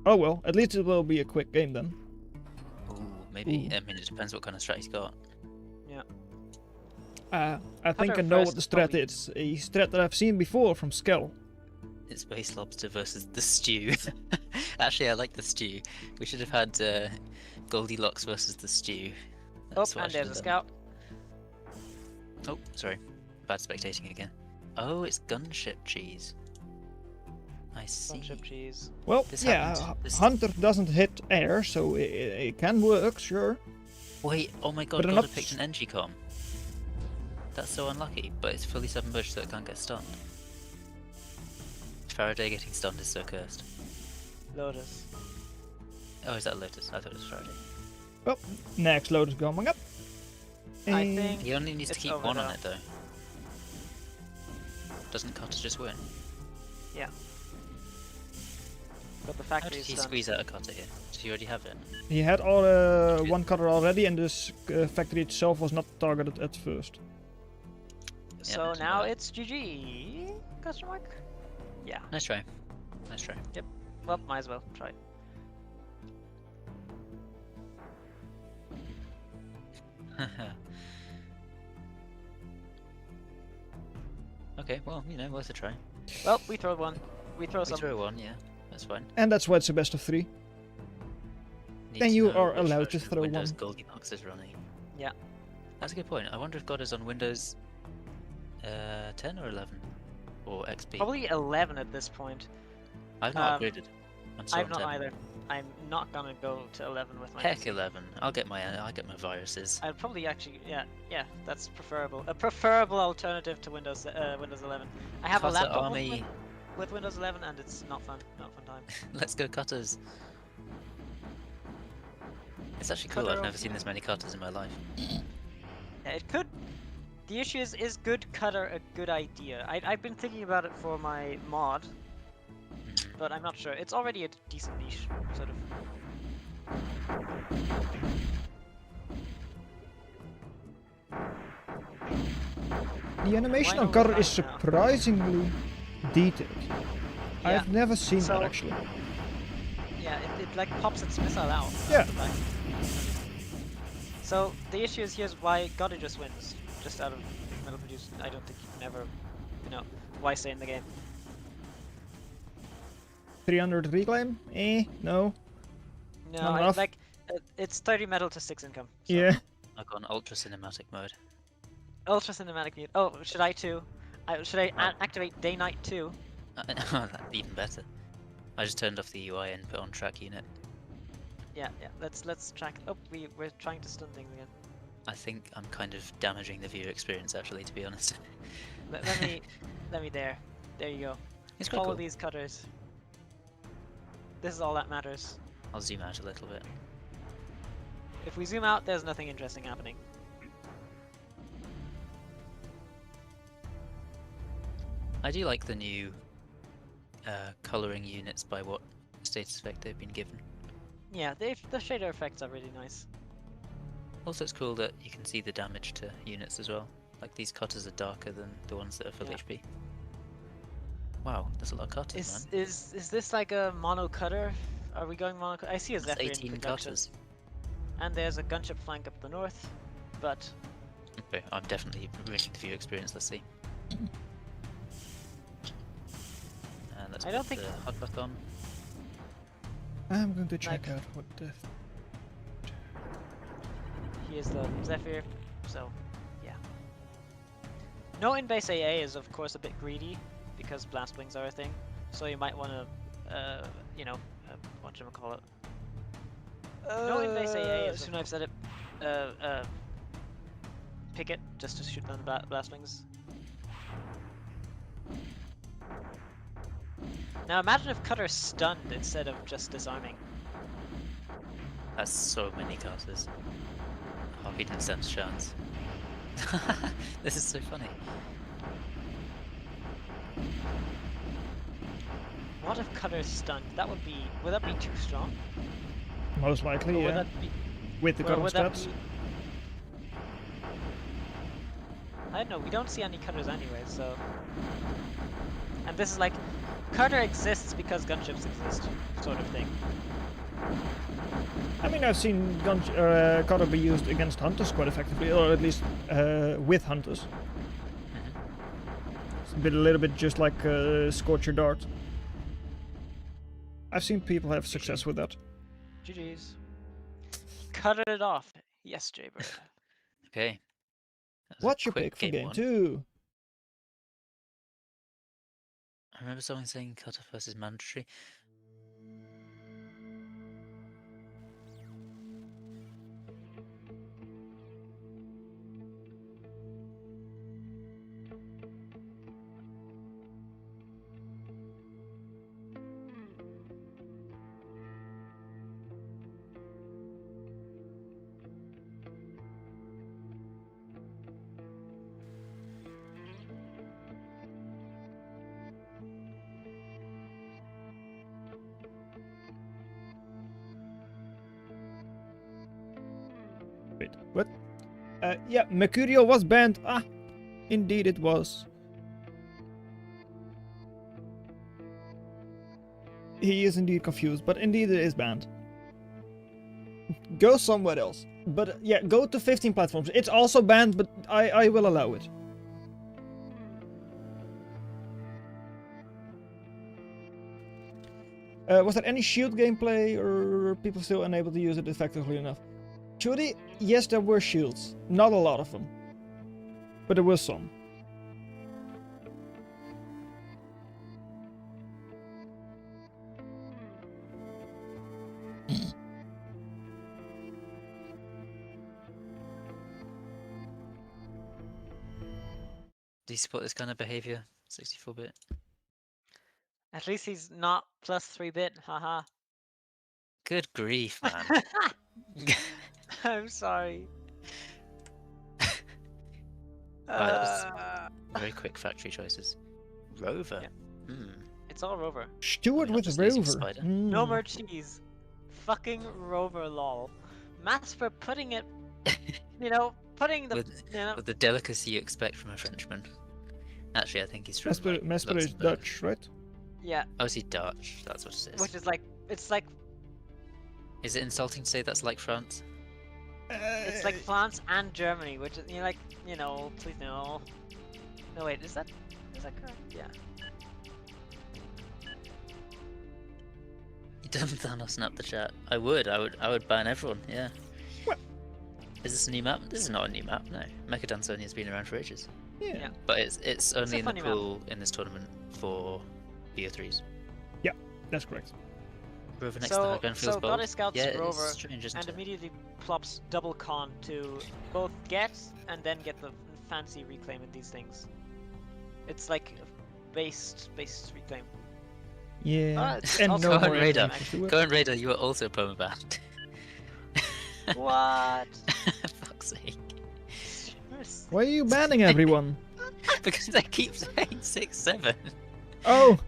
Oh well, at least it will be a quick game then. Ooh, maybe. Ooh. I mean, it depends what kind of strat he's got. Yeah. I think I know what the strat is. A strat that I've seen before from Skell. It's Space Lobster versus the Stew. Actually, I like the Stew. We should have had Goldilocks versus the Stew. That's what I and should there's have a done. scout. Oh, sorry. Bad spectating again. Oh, it's gunship cheese. I see. Gunship cheese. Well, This yeah, happened. This- Hunter doesn't hit air, so it can work, sure. Wait, oh my god, But I'm Godder not picked an NG-com. That's so unlucky, but it's fully 7 bush, so it can't get stunned. Faraday getting stunned is so cursed. Lotus. Oh, is that Lotus? I thought it was Faraday. Well, next load is coming up. I And think He only needs to It's keep over 1 on now. it though. Doesn't Cutter just win? But the How factory did is he done. squeeze out a Cutter here? Does he already have it? he had all one cutter already, and this factory itself was not targeted at first. So doesn't now matter. it's GG? Question mark? Yeah. Nice try. Nice try. Well, might as well try it. Okay, well, you know, worth a try. Well, we throw one. We throw We some. throw 1, yeah. That's fine. And that's why it's a best of 3. Need Then to you know are which allowed to version of throw Windows 1. Goldilocks is running. Yeah. That's a good point. I wonder if God is on Windows 10 or 11? Or XP? Probably 11 at this point. I've not um, upgraded. I'm still I've on not 10. either. I'm not gonna go to 11 with my Heck PC. 11. I'll get my viruses. I'd probably actually, yeah, that's preferable. A preferable alternative to Windows 11. I have a Cutter laptop army. with Windows 11, and it's not fun time. Let's go cutters. It's actually cool. Cutter I've never army. seen this many cutters in my life. Yeah, it could. The issue is good cutter a good idea? I've been thinking about it for my mod, but I'm not sure. It's already a decent niche, sort of. The animation Why on don't cutter we is find now? surprisingly detailed. I've never seen that So- actually. Yeah, it like pops its missile out. Yeah. the back. So the issue is here's why Godder just wins, just out of metal produce. I don't think you can ever, why stay in the game. 300 reclaim? No. No, Not enough. It's 30 metal to 6 income. So. Yeah. I've got an ultra cinematic mode. Ultra cinematic mute. Oh, should I too? Should I activate day night too? That'd be even better. I just turned off the UI and put on track unit. Yeah. Let's track. Oh, we're trying to stun things again. I think I'm kind of damaging the viewer experience actually, to be honest. Let me there. There you go. It's quite Follow cool. these cutters. This is all that matters. I'll zoom out a little bit. If we zoom out, there's nothing interesting happening. I do like the new colouring units by what status effect they've been given. Yeah, the shader effects are really nice. Also, it's cool that you can see the damage to units as well. Like these cutters are darker than the ones that are full Yeah. HP. Wow, there's a lot of cutters, man. Is this like a mono cutter Are we going mono? I see a That's Zephyr in 18 conjunction. cutters. And there's a gunship flank up the north, but Okay, I'm definitely ruining the view experience. Let's see. Let's I don't put think- the HUD back on. I'm going to check Like- out what the... here's the Zephyr, so yeah. No in-base AA is of course a bit greedy, because blast wings are a thing, so you might want to, you know, whatchamacallit. No in-base AA is, soon I've said it, picket, just to shoot down the blast wings. Now imagine if Cutter stunned instead of just disarming. That's so many cutters. Oh, he didn't stand a chance. This is so funny. What if Cutter stunned? That would be, would that be too strong? Most likely, Or yeah. would that be, With the or current would that stats. be... I don't know, we don't see any Cutters anyway, so... And this is like, Cutter exists because gunships exist, sort of thing. I mean, I've seen cutter be used against hunters quite effectively, or at least with hunters. It's a little bit just like Scorcher Dart. I've seen people have success with that. GG's. Cut it off. Yes, Jaybird. Okay. That was a What's your quick pick for game one. 2? I remember someone saying cutter versus mandatory. Wait, what? Yeah, Mercurial was banned. Ah, indeed it was. He is indeed confused, but indeed it is banned. Go somewhere else. But yeah, go to 15 platforms. It's also banned, but I will allow it. Was there any shield gameplay, or are people still unable to use it effectively enough? Judy, yes, there were shields. Not a lot of them. But there were some. Do you support this kind of behavior, 64-bit? At least he's not plus 3-bit, haha. Good grief, man. I'm sorry. Right, that was very quick factory choices. Rover. It's all Rover. Stewart not with just using Rover. Spider. No more cheese. Fucking Rover, lol. Mass for putting it, you know, putting the, With- you know, With the delicacy you expect from a Frenchman. Actually, I think he's from like, Mesper is Luxembourg. Dutch, right? yeah, Oh, is he Dutch? That's what it is. which is like, it's like Is it insulting to say that's like France? It's like France and Germany, which is, you like, you know, please no. No wait, is that correct? Yeah. You done Thanos snap the chat. I would ban everyone, yeah. What? Is this a new map? This is not a new map, no. Mechadansonia has been around for ages. Yeah. Yeah. But it's only in the funny map. pool in this tournament for BO3s. That's correct. Rover next So, to Hagman feels so bold. Goddess Scouts Yeah, Rover it's strange, isn't and it? immediately plops double con to both get and then get the fancy reclaim in these things. It's like based reclaim. Yeah. it's And also no Go on more Raider. animations to it. Go on Raider, you are also permabanned. What? Fuck's sake. Why are you banning everyone? Because they keep saying 6-7. Oh!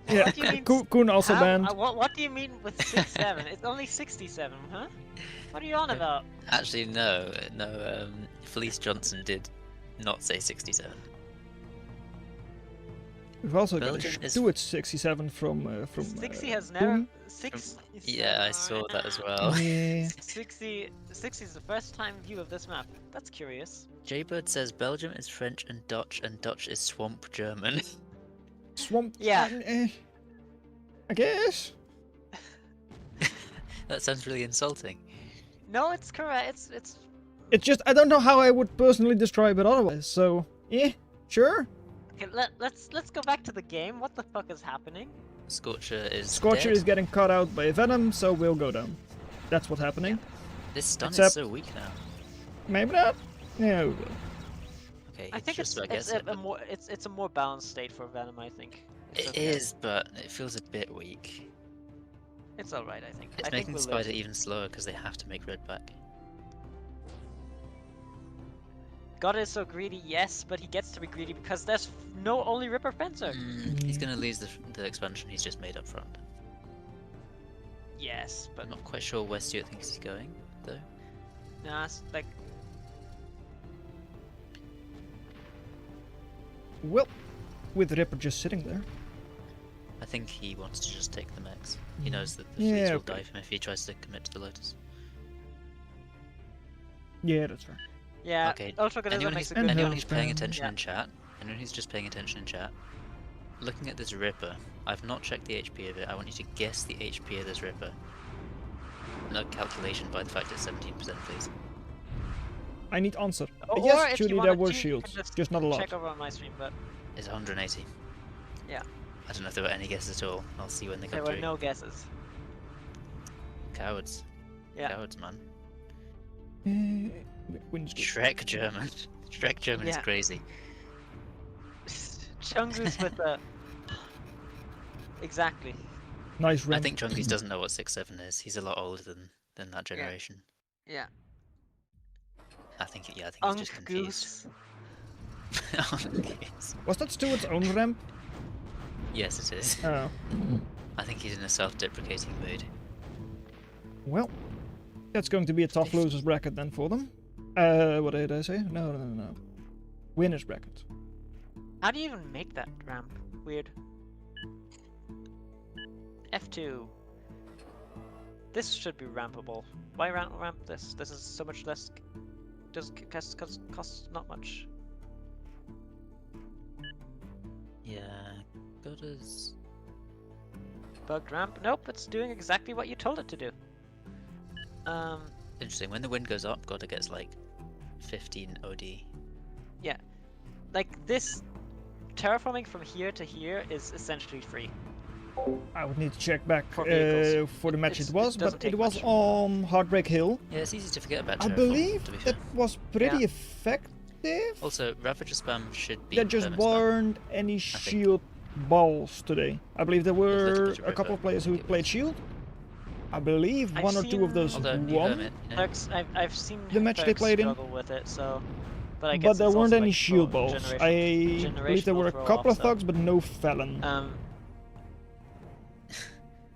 Yeah, What do you mean Koen also How- banned. what do you mean with 6-7? It's only 67, huh? What are you on about? Actually, no. Felice Johnson did not say 67. We've also Belgium got a is- Stuart 67 from Sixty has Boom. never six. Yeah, I saw that as well. Yeah. 60 is the first time view of this map. That's curious. Jaybird says Belgium is French and Dutch is Swamp German. Swamp. Yeah. I guess. That sounds really insulting. No, it's correct. It's It's just I don't know how I would personally describe it otherwise. So yeah, sure. okay, let's go back to the game. What the fuck is happening? Scorcher is Scorcher dead. is getting caught out by Venom, so we'll go down. That's what's happening. This stun Except- is so weak now. Maybe not. Yeah. We will. Okay, I think just it's about gets it, but more it's a more balanced state for Venom. I think. It's it okay. is, but it feels a bit weak. It's all right. I think. It's I making think Spider even slower because they have to make Red back. God is so greedy, yes, but he gets to be greedy because there's no only Ripper Fencer. He's gonna lose the expansion he's just made up front. Yes, but I'm not quite sure where Stuart thinks he's going, though. nah, it's like Well, with Ripper just sitting there. I think he wants to just take the mechs. He Mm. knows that the Yeah, fleets will okay. dive him if he tries to commit to the Lotus. Yeah, that's right. yeah. Okay, Ultra Goodism Anyone makes who's, a good anyone Hellspam. who's paying attention Yeah. in chat, anyone who's just paying attention in chat, looking at this Ripper, I've not checked the HP of it. I want you to guess the HP of this Ripper. No calculation by the fact it's 17%, please. I need answer. Or Yes, if Judy, you there wanna were cheat, you shields, can just not a lot. check over on my stream, but It's 180. Yeah. I don't know if there were any guesses at all. I'll see when they there come were through. no guesses. Cowards. Yeah. Cowards, man. Wind's good. Shrek German. Shrek German is Yeah. crazy. Chungus with the exactly. Nice I rim. think Chungus doesn't know what 6-7 is. He's a lot older than that generation. Yeah. I think he's just confused. Goose. Goose. Was that Stuart's own ramp? Yes, it is. Oh. I think he's in a self-deprecating mood. Well, that's going to be a tough losers bracket then for them. What did I say? No. Winners bracket. How do you even make that ramp? Weird. F2. This should be rampable. Why ramp this? This is so much less. Does cost not much. Yeah, Goddard's... Bugged ramp? Nope, it's doing exactly what you told it to do. Interesting, when the wind goes up, Goddard gets like 15 OD. Like this terraforming from here to here is essentially free. I would need to check back For vehicles. for the match It's- it was, it doesn't but take it was much. on Heartbreak Hill. Yeah, it's easy to forget about I Terraform, believe to be fair. that was pretty Yeah. effective. Also, Ravager spam should be There just perma spam. weren't any shield balls today. I believe there little were bit of a couple of Ripper, players who it played was. shield. I believe I've one or two of seen- those Although, new won, Hermit, you know, Turks, I've seen The match they Turks played in. struggle with it, so. But I guess but there it's weren't also, any like, shield full balls. generation- I believe there generational were a throw couple off, of thugs, but no Felon.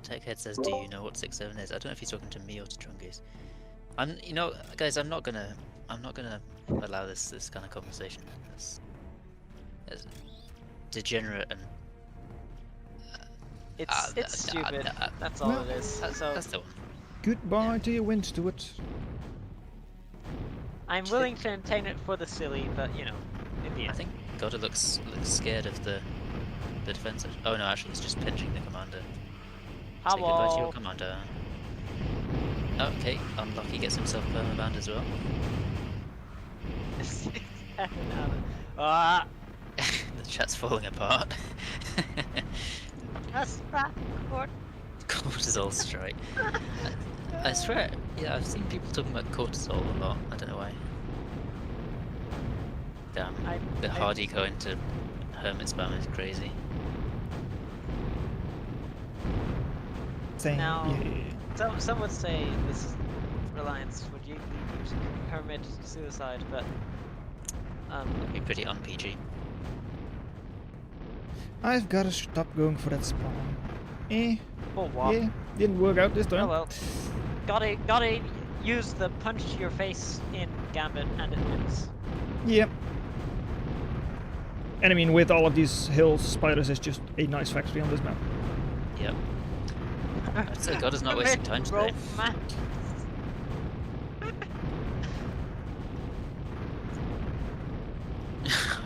Techhead says, do you know what 6-7 is? I don't know if he's talking to me or to Chungus. You know, guys, I'm not gonna allow this kind of conversation. It's degenerate and It's stupid. That's all No, it is. So that's the one. Goodbye to your win, Stuart. I'm willing to entertain it for the silly, but you know, in the I end. think Goddard looks scared of the defense. Oh no, actually, he's just pinching the commander. Say goodbye to your commander. Okay, Unlucky gets himself permabanned as well. Ah, The chat's falling apart. that's that court. Cortisol strike. I swear, yeah, I've seen people talking about cortisol a lot. I don't know why. Damn, the Hardy going to Hermit spam is crazy. Saying, Now- yeah. Some would say this is Reliance would you use Hermit suicide, but That'd be pretty un-PG. I've got to stop going for that spawn. for what? Yeah, didn't work out this Oh time. well. Gotta use the punch to your face in Gambit and it wins. Yep. And I mean, with all of these hills, Spiders is just a nice factory on this map. Yep. So God is not wasting time today.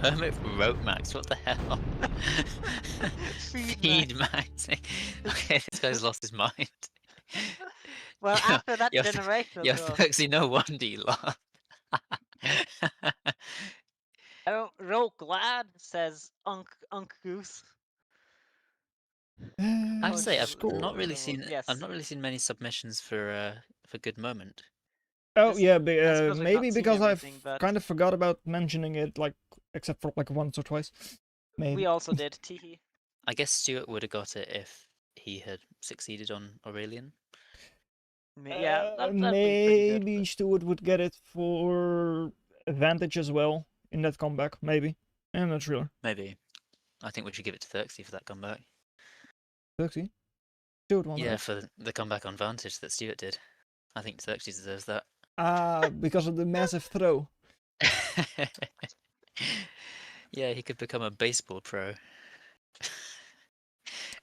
Hermit wrote Max, what the hell? Feed Max. Okay, this guy's lost his mind. Well, after that You're generation, You're Thuxy, no wonder you laugh. Roll glad says Unk Goose. I have to say, I've Score. not really seen. Yes. I've not really seen many submissions for Good Moment. Oh This- yeah, I suppose we've maybe not seen because I've everything, but- kind of forgot about mentioning it, like except for like once or twice. Maybe. We also did. Teehee. I guess Stuart would have got it if he had succeeded on Aurelian. Yeah, that'd be pretty good. Maybe Stuart would get it for advantage as well in that comeback. Maybe. I'm not sure. Maybe. I think we should give it to Thuxy for that comeback. Thuxy? Stuart won Yeah, that. for the comeback on Vantage that Stuart did. I think Thuxy deserves that. Because of the massive throw. Yeah, he could become a baseball pro.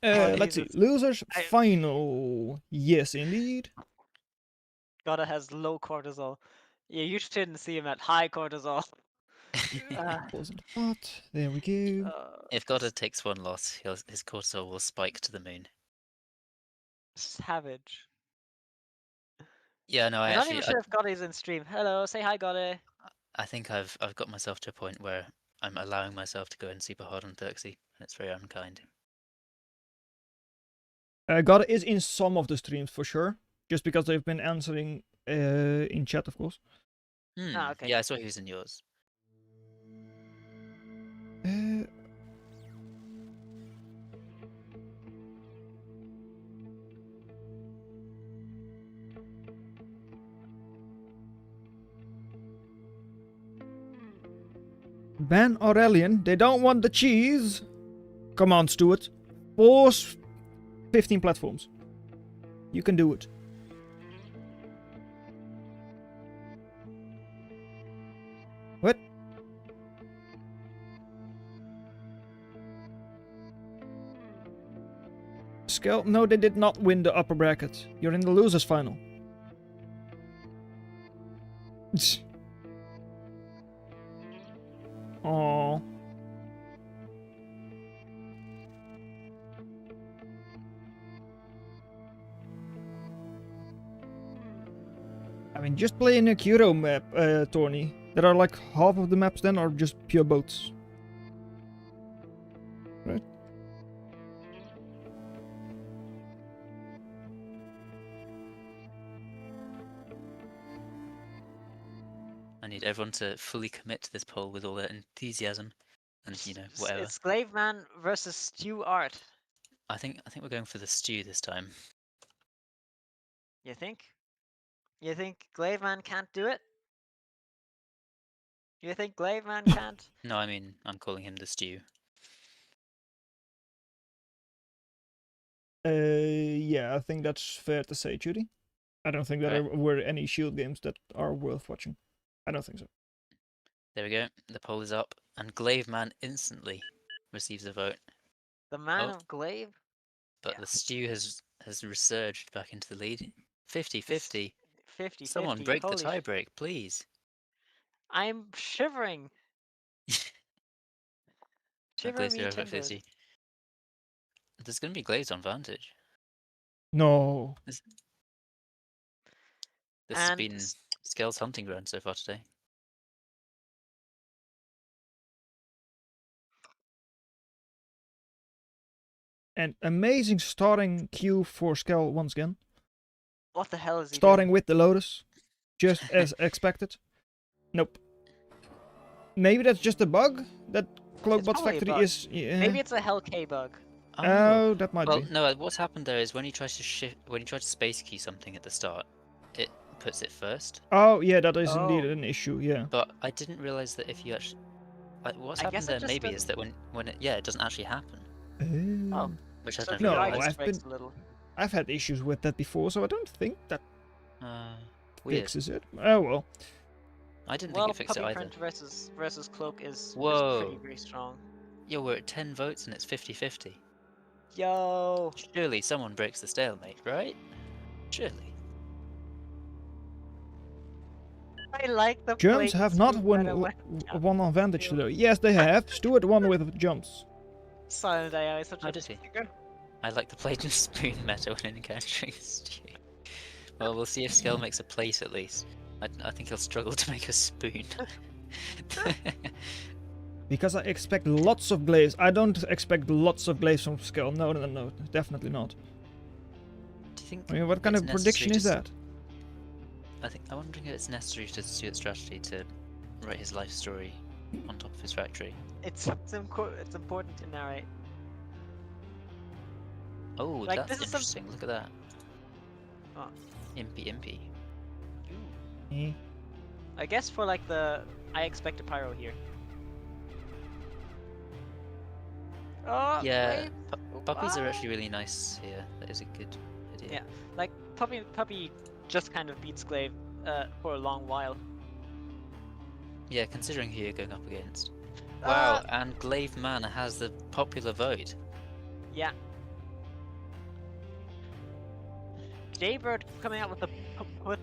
Let's see. Jesus. Losers final. Yes, indeed. Gotta has low cortisol. Yeah, you shouldn't see him at high cortisol. Wasn't hot. There we go. If Goddard takes one loss, his cortisol will spike to the moon. Savage. Yeah, no, I'm not even sure if Goddy's in stream. Hello, say hi, Goddy. I think I've got myself to a point where I'm allowing myself to go in super hard on Thuxy, and it's very unkind. God is in some of the streams for sure, just because they've been answering in chat, of course. Okay. Yeah, I saw he was in yours. Ban Aurelian. They don't want the cheese. Come on, Stuart. Force 15 platforms. You can do it. What? Scale? No, they did not win the upper bracket. You're in the losers final. Aww. I mean, just play in a Kuro map, Tony. There are like half of the maps then are just pure boats. Right? I need everyone to fully commit to this poll with all their enthusiasm, and whatever. It's Glaveman versus Stu Art. I think we're going for the stew this time. You think? You think Glaveman can't do it? You think Glaveman can't? No, I mean I'm calling him the stew. Yeah, I think that's fair to say, Judy. I don't think that there were any Shield games that are worth watching. I don't think so. There we go. The poll is up, and Glaveman instantly receives a vote. The man of Glaive? But the stew has resurged back into the lead. 50-50. 50-50. Someone break the tiebreak, please. I'm shivering. Shivering me timbers. 50. There's going to be Glaives on Vantage. No. This has been Scale's hunting ground so far today. An amazing starting queue for Skell once again. What the hell is he Starting doing? with the Lotus. Just as expected. Nope. Maybe that's just a bug that Cloakbot's factory is. Yeah. Maybe it's a Hell K bug. Oh, that might well, be. no. What's happened there is when you try to space key something at the start, it puts it first. Oh, yeah, that is indeed an issue. Yeah. But I didn't realize that if you actually, what's happened there maybe is that when it doesn't actually happen. Oh. Which I So don't No, realize. I've had issues with that before, so I don't think that Weird. fixes it. Oh well. I didn't think it fixed it either. Print versus Cloak is Whoa. pretty very strong. Yo, we're at 10 votes and it's 50-50. Yo. Surely someone breaks the stalemate, right? Surely. I like the Germans plate have not spoon won, that I went won on Vantage though. Yes, they have. Stuart won with jumps. Silent AI is such How a did he? figure. I like the plate and spoon meta when encountering Stu. Well, we'll see if Skell makes a plate at least. I think he'll struggle to make a spoon. Because I expect lots of glaives. I don't expect lots of glaives from Skull. No, no, no, definitely not. Do you think? I mean, what kind it's of prediction is necessary that? I'm wondering if it's necessary to Stuart's strategy to write his life story on top of his factory. It's important to narrate. Oh, Like, that's this is interesting. Look at that. Oh. Impy. Eh. I guess for like I expect a pyro here. Oh, Yeah, wait. puppies are actually really nice here. That is a good idea. Yeah. Like puppy just kind of beats Glaive for a long while. Yeah, considering who you're going up against. Wow, Ah! and Glaive Man has the popular vote. Yeah. Jaybird coming out with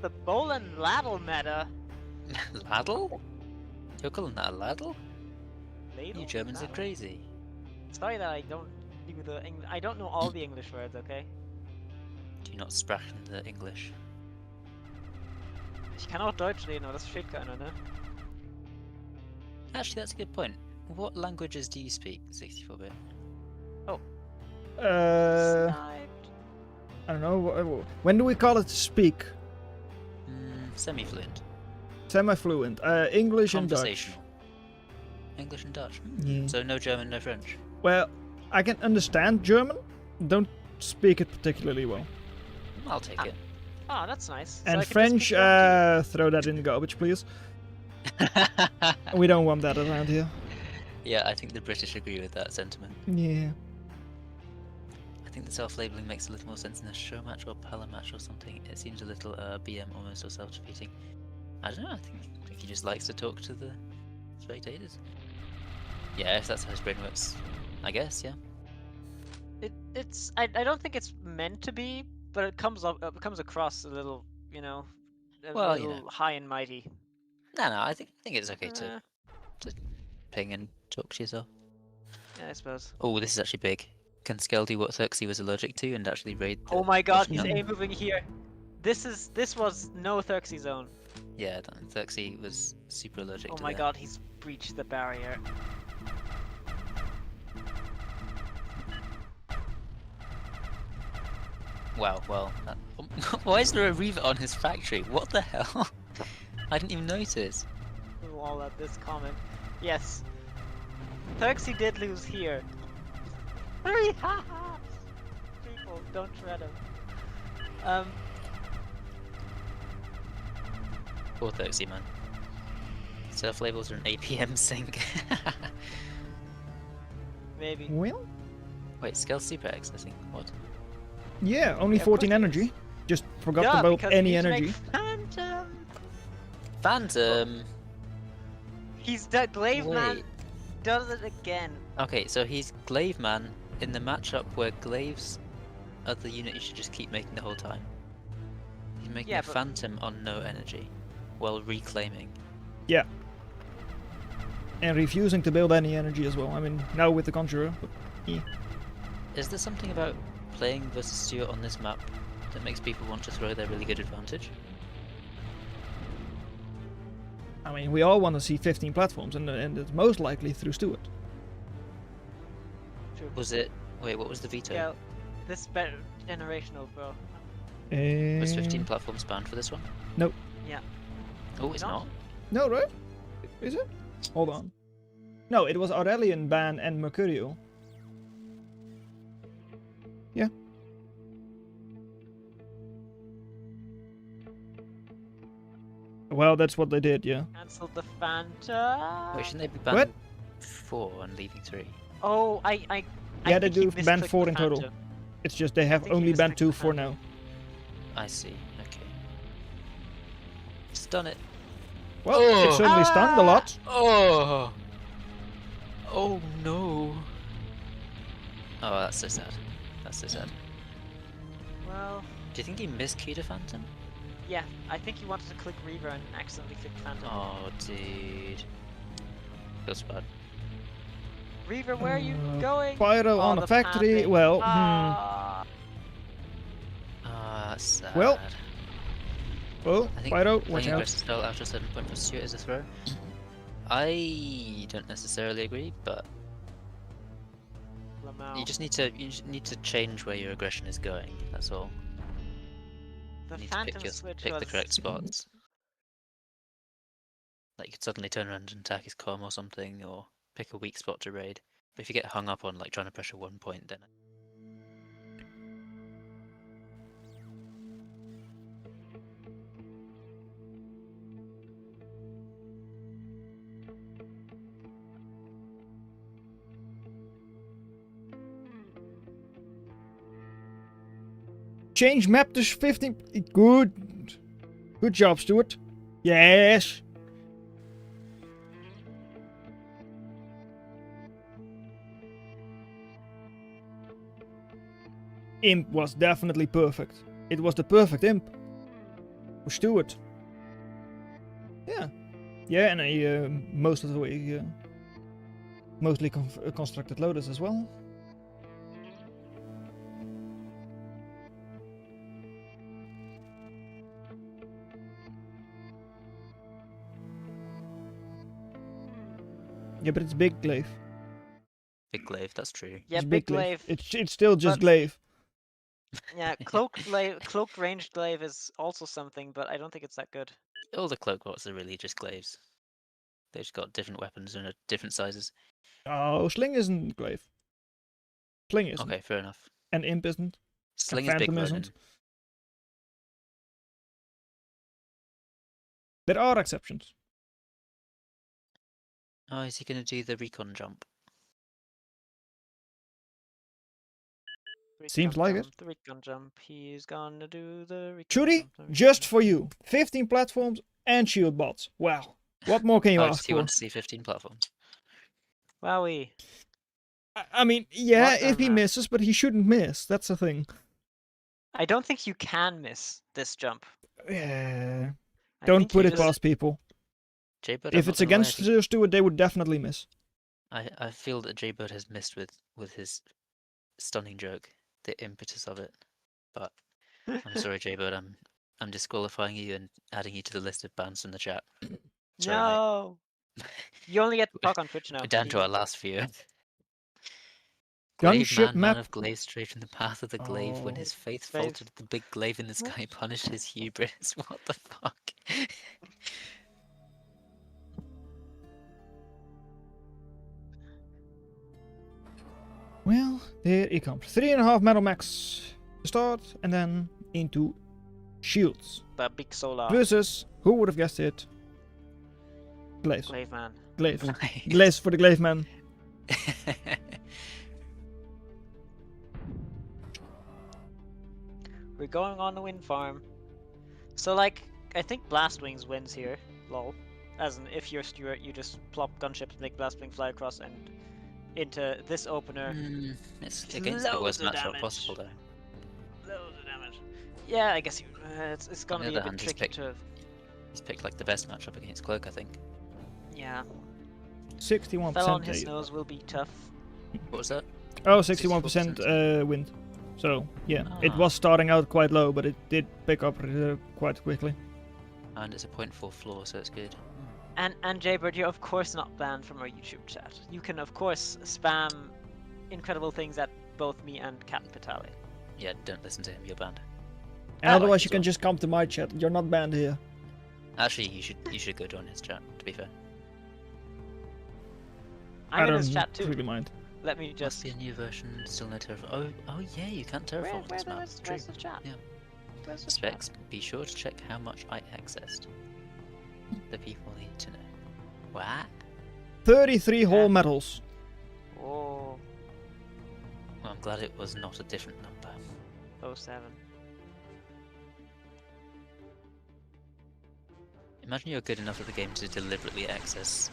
the Bolin Ladle meta. Ladle? You're calling that a ladle? Ladle? You Germans are Ladle. crazy. Sorry that I don't do I don't know all the English words. Okay. Do you not sprechen the English? Ich kann auch Deutsch reden, aber das versteht keiner, ne? Actually, that's a good point. What languages do you speak, 64-bit? Sniped. I don't know. When do we call it speak? Semi-fluent. Semi-fluent. English and Dutch. Conversational. English and Dutch. Yeah. So no German, no French. Well, I can understand German. Don't speak it particularly well. I'll take it. Oh, that's nice. And I can just French, speak German throw that in the garbage, please. We don't want that around here. Yeah, I think the British agree with that sentiment. Yeah. I think the self-labeling makes a little more sense in a show match or pala match or something. It seems a little BM almost or self-defeating. I don't know, I think he just likes to talk to the spectators. Yeah, if that's how his brain works, I guess, yeah. I don't think it's meant to be, but it comes across a little, you know, Well, little you know. high and mighty. No, I think it's okay to ping and talk to yourself. Yeah, I suppose. Oh, this is actually big. Can Skell do what Thuxy was allergic to and actually raid the... Oh my god, he's No. A moving here. This was no Thuxy zone. Yeah, Thuxy was super allergic Oh to my that. god, he's breached the barrier. Wow, well, why is there a Reaver on his factory? What the hell? I didn't even notice. All at this comment. Yes. Thuxy did lose here. Hurry, haha! People, don't shred him. Poor Thuxy, man. Self-labels are an APM sync. Maybe. Well, Wait, Skell Super X, I think. What? yeah, only Yeah, of 14 course it energy. is. Just forgot Yeah, about because any he's like energy. Phantom. Phantom! He's the Glaive Man Wait. does it again. Okay, so he's Glaive Man in the matchup where Glaives are the unit you should just keep making the whole time. He's making Yeah, a but- Phantom on no energy, while reclaiming. Yeah. And refusing to build any energy as well. I mean, now with the Conjurer. But, yeah. Is there something about playing versus Stuart on this map that makes people want to throw their really good advantage? I mean, we all want to see 15 platforms, and it's most likely through Stuart. True. Was it... Wait, what was the veto? Yeah, this better generational, bro. Was 15 platforms banned for this one? Nope. Yeah. Oh, it's No. not? No, right? Is it? Hold on. No, it was Aurelian, Ban, and Mercurial. Yeah. Well, that's what they did, yeah. Cancelled the Phantom. Wait, shouldn't they be banned What? 4 and leaving 3? Oh, I Yeah, they think he do ban misclicked 4 the in total. Phantom. It's just they have think he only banned misclicked 2 the for Phantom. now. I see, okay. Just done it. Well, it certainly stunned a lot. Oh! Oh no! Oh, that's so sad. That's so sad. Well, Do you think he miskeyed a Phantom? yeah, I think he wanted to click Reaver and accidentally clicked Phantom. Oh, dude. Feels bad. Reaver, where are you going? Pyro on the factory. panting. Well, Ah. Ah, that's sad. Well, Oh, I think Pyro, playing watch out. aggressive style after 7-point pursuit is a throw. I don't necessarily agree, but Lamau. you just need to change where your aggression is going. That's all. The You need to Phantom switch pick the was correct spots. Like you could suddenly turn around and attack his comm or something, or pick a weak spot to raid. But if you get hung up on like trying to pressure 1 point, then Change map to 15. Good. Good job, Stuart. Yes. Imp was definitely perfect. It was the perfect imp. For Stuart. Yeah. Yeah, and I most of the way mostly constructed loaders as well. Yeah, but it's big glaive. big glaive. That's true. Yeah, It's big glaive. It's still just but- glaive. Yeah, cloaked ranged glaive is also something, but I don't think it's that good. All the cloak bots are really just glaives. They've just got different weapons and different sizes. Oh, sling isn't glaive. Sling isn't. Okay, fair enough. And imp isn't. Sling is big Phantom version. isn't. There are exceptions. Oh, is he gonna do the recon jump? Seems Recon like it. jump, the recon jump. He's gonna do the recon Trudy, jump, the recon just jump. for you. 15 platforms and shield bots. Wow. What more can you Oh, ask does he for? want to see 15 platforms? Wowie. I mean, yeah, What if he a- misses, but he shouldn't miss. That's the thing. I don't think you can miss this jump. Yeah. I Don't think you put it just- past people. Jaybird, If it's against Stuart, they would definitely miss. I feel that Jaybird has missed with his stunning joke, the impetus of it. But I'm sorry, Jaybird, I'm disqualifying you and adding you to the list of bans from the chat. Sorry, mate. No. You only get to talk on Twitch now. We're down to Jeez. our last few. Glaive Gunship man, man map. of glaive, straight from the path of the glaive. When Oh. his faith Faith. faltered, the big glaive in the sky punished his hubris. What the fuck? Well, there it comes. 3.5 metal max to start, and then into shields. The big solar. Versus, who would have guessed it? Glaives. Glaive man. Glaive. Glaives for the glaive man. We're going on the wind farm. So like, I think Blastwings wins here. Lol. As in, if you're Stuart, you just plop gunships, make Blastwing fly across and into this opener. It's against the Loads worst of matchup damage. possible, though. Loads of damage. Yeah, I guess it's gonna the be a other bit hand, he's tricky to. He's picked like the best matchup against Cloak, I think. Yeah. 61% Fell on his save. nose will be tough. What was that? Oh, 61% wind. So, yeah, it Ah. was starting out quite low, but it did pick up quite quickly. And it's a 0.4 floor, so it's good. And Jaybird, you're of course not banned from our YouTube chat. You can of course spam incredible things at both me and Captain Patali. Yeah, don't listen to him. You're banned. And I like otherwise, it you as can well. just come to my chat. You're not banned here. Actually, you should go join his chat. To be fair, I'm in don't his chat too. really mind. Let me must just. be a new version. Still no terraform. Oh yeah, you can't terraform this map. where's True. the chat? Yeah. Where's the chat? Specs, be sure to check how much I accessed. The people need to know. What? 33 whole Yeah. medals. Oh, Well, I'm glad it was not a different number. 07. Imagine you're good enough at the game to deliberately access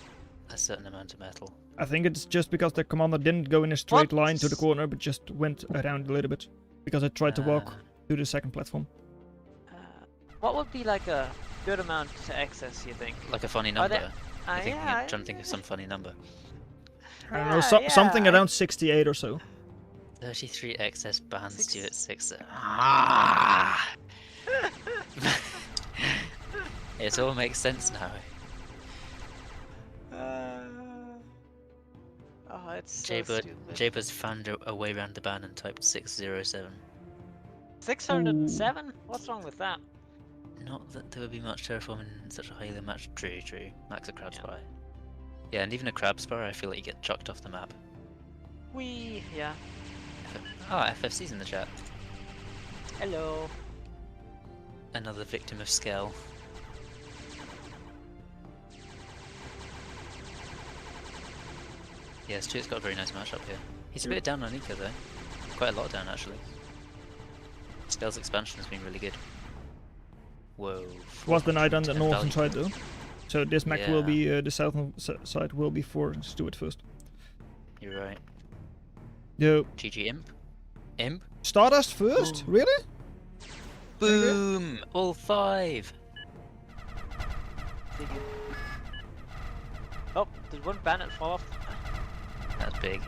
a certain amount of metal. I think it's just because the commander didn't go in a straight line to the corner, but just went around a little bit. Because I tried to walk to the second platform. What would be like a good amount to excess, you think? Like a funny number? Yeah, I'm trying to think of some funny number. I don't know, something around 68 or so. 33 excess bands due at 6. It all makes sense now. Oh, it's so stupid. Jaybird found a way around the ban and typed 607. 607? What's wrong with that? Not that there would be much terraforming in such a highly matched. True. Max a crab spire. Yeah, and even a crab spire, I feel like you get chucked off the map. Yeah. FFC's in the chat. Hello. Another victim of scale. Yeah, Stuart's got a very nice matchup here. He's a bit down on Eco though. Quite a lot down actually. Scale's expansion has been really good. Whoa. Was the knight on the northern side though? So this mech will be, the southern side will be for Stuart first. You're right. Yo. GG Imp? Imp? Stardust first? Ooh. Really? Boom! All 5! Oh, did one bandit fall off? That's big.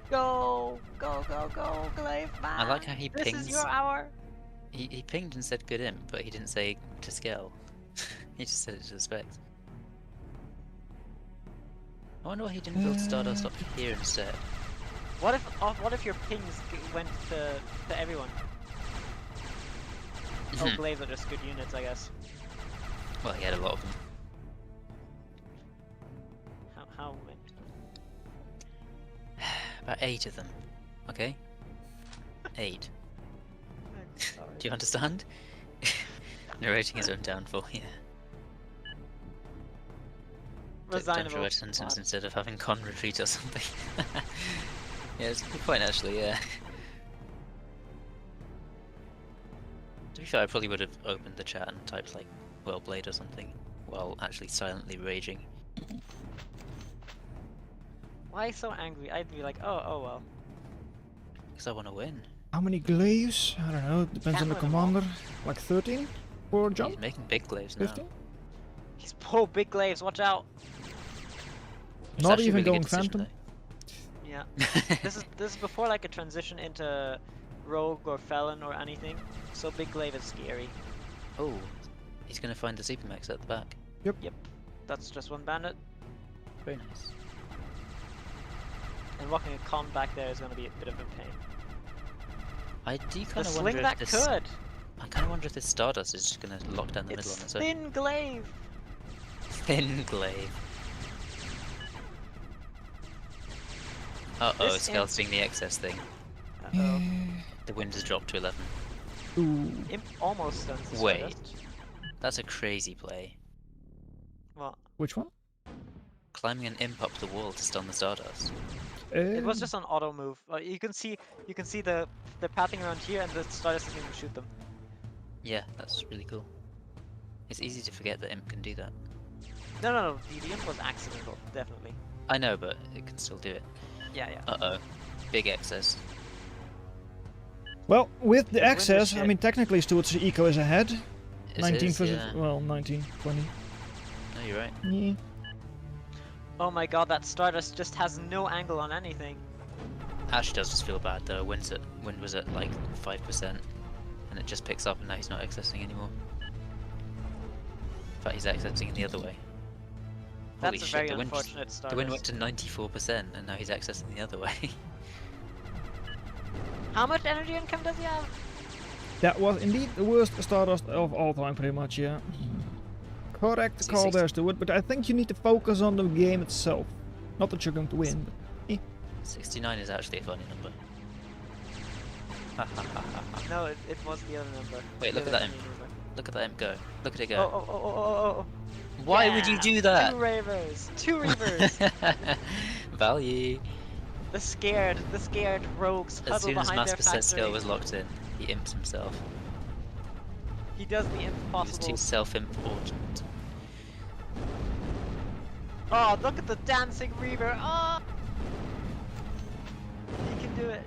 Go, Glaive, man! I like how he pings. This is your hour! He pinged and said good imp, but he didn't say to scale. He just said it to the specs. I wonder why he didn't build Stardust up here instead. What if your pings went to everyone? Oh, Glaives are just good units, I guess. Well, he had a lot of them. How many? About 8 of them. Okay? 8. Do you understand? Narrating his own downfall, yeah. Resignable. Don't sentence instead of having con retreat or something. Yeah, it's a good point actually, yeah. To be fair, I probably would have opened the chat and typed like well played or something while actually silently raging. Why so angry? I'd be like, oh well. Because I want to win. How many glaives? I don't know, depends on the commander. Like 13 for jump? He's making big glaives now. 15? He's big glaives, watch out! It's Not even really going phantom. Yeah. this is before like a transition into rogue or felon or anything. So big glaive is scary. Oh, he's gonna find the super mechs at the back. Yep. That's just one bandit. Very nice. And walking a con back there is gonna be a bit of a pain. I do kind The of sling wonder that if this. could. I kind of wonder if this Stardust is just gonna lock down the middle on its own. Thin glaive. Thin glaive. Uh-oh, Scale's doing the excess thing. Uh-oh. The wind has dropped to 11. Ooh. Imp almost stuns the Wait. Stardust. That's a crazy play. What? Which one? Climbing an imp up the wall to stun the Stardust. It was just an auto move. You can see the pathing around here, and the Stardust doesn't even shoot them. Yeah, that's really cool. It's easy to forget that imp can do that. No. The imp was accidental, definitely. I know, but it can still do it. Yeah. Uh-oh. Big excess. Well, with the The wind is access, I shit. mean, technically Stuart's eco is ahead. It 19 is, versus, yeah. well, 19, 20. No, you're right. Yeah. Oh my god, that Stardust just has no angle on anything. Actually does just feel bad though. Wind was at like 5%. And it just picks up and now he's not accessing anymore. In fact, he's accessing the other way. That's Holy a shit, very the wind unfortunate Stardust. The wind went to 94% and now he's accessing the other way. How much energy income does he have? That was indeed the worst Stardust of all time, pretty much, yeah. Correct See, call 60. there, Stuart, but I think you need to focus on the game itself. Not that you're going to win, but 69 is actually a funny number. No, it was the other number. Wait, The look at other that imp. funny number. Look at that imp go. Look at it go. Oh. Why would you Yeah, do that? 2 Ravers! 2 Reavers! Value. The scared rogues As huddle soon as behind Mass their Percent Scale factory. was locked in, he imps himself. He does the He was impossible. too self-important. Oh, look at the dancing Reaver! Oh! You can do it.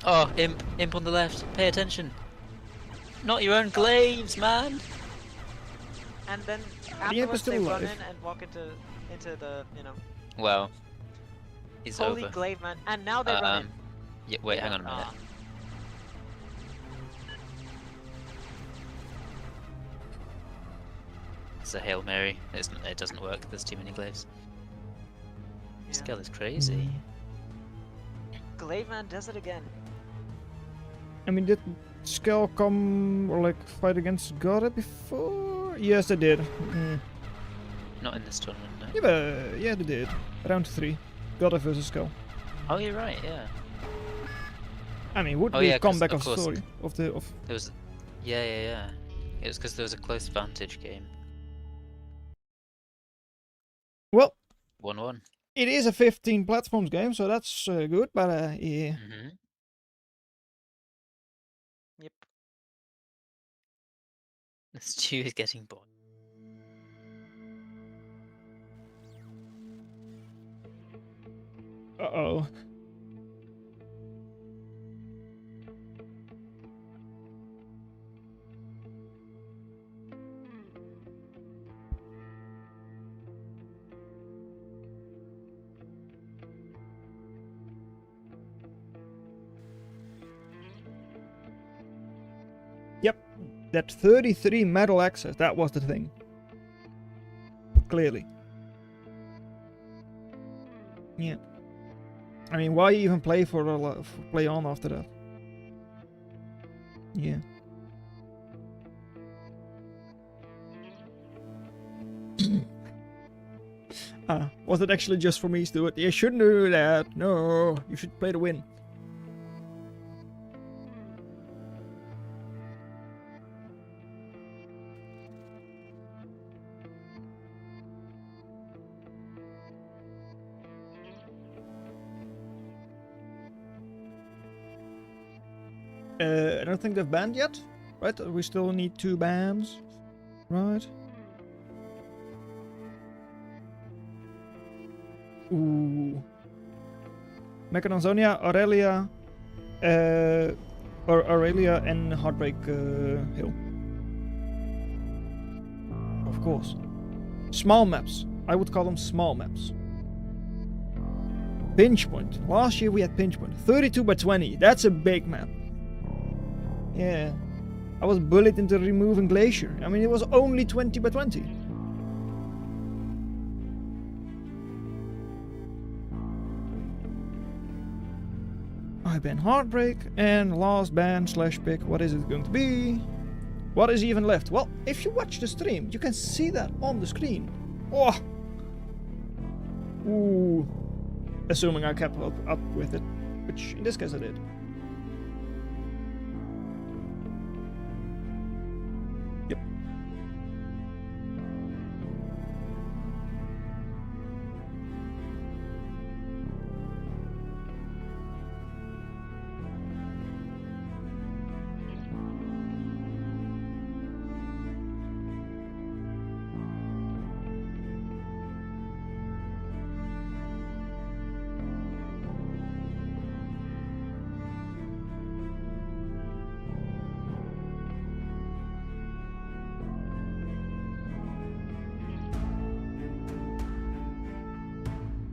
Oh, imp on the left. Pay attention. Not your own glaives, man. And then The imp is afterwards still they run alive. in and walk into the, you know, Well, he's holy over. glaive man. And now they run in. Yeah, wait, hang on a minute. It's a Hail Mary. It doesn't work. There's too many glaives. This girl is crazy. Glaive man does it again. I mean, did Skell come or like fight against Gora before? Yes, they did. Not in this tournament, no. Yeah, but yeah, they did. Round 3, Gora versus Skell. Oh, you're right. Yeah. I mean, would Oh, be yeah, a 'cause comeback of of course. story of the There was. Yeah. It was because there was a close vantage game. Well, 1-1. it is a 15 platforms game, so that's good. But yeah. Mm-hmm. Yep. The stew is getting bored. Uh-oh. Yep, that 33 metal access, that was the thing. Clearly. Yeah. I mean, why even play play on after that? Yeah. Was it actually just for me, Stuart? You shouldn't do that. No, you should play to win. I don't think they've banned yet, right? We still need 2 bans, right? Ooh. Mechanonzonia, Aurelia, or Aurelia and Heartbreak Hill. Of course. Small maps. I would call them small maps. Pinch Point. Last year we had Pinch Point. 32 by 20. That's a big map. Yeah. I was bullied into removing Glacier. I mean, it was only 20 by 20. I ban Heartbreak, and last ban / pick. What is it going to be? What is even left? Well, if you watch the stream, you can see that on the screen. Oh! Ooh. Assuming I kept up with it, which in this case I did. Yep.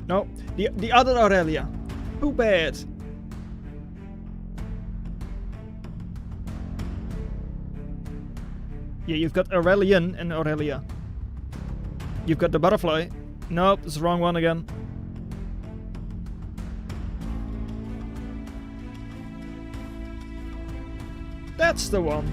No, the other Aurelia. Too bad. Yeah, you've got Aurelian and Aurelia. You've got the butterfly. Nope, it's the wrong one again. That's the one.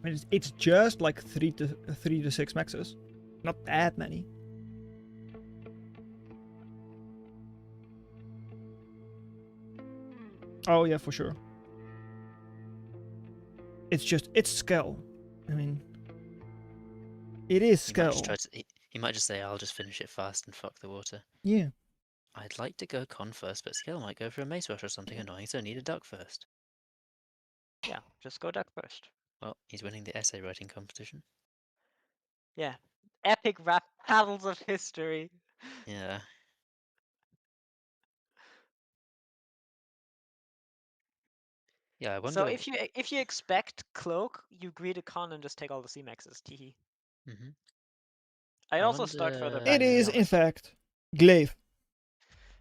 I mean, it's just like 3 to 6 maxes. Not that many. Oh yeah, for sure. It's Skell. I mean, it is He might Skell. just he might just say, "I'll just finish it fast and fuck the water." Yeah. I'd like to go con first, but Skell might go for a mace rush or something annoying, so I need a duck first. Yeah, just go duck first. Well, he's winning the essay writing competition. Yeah. Epic rap battles of history. Yeah. Yeah, I wonder. So if you expect cloak, you greet a con and just take all the C-maxes. Teehee. Mm-hmm. I'd I also start further wonder- back. It to be is, in honest. fact, Glaive.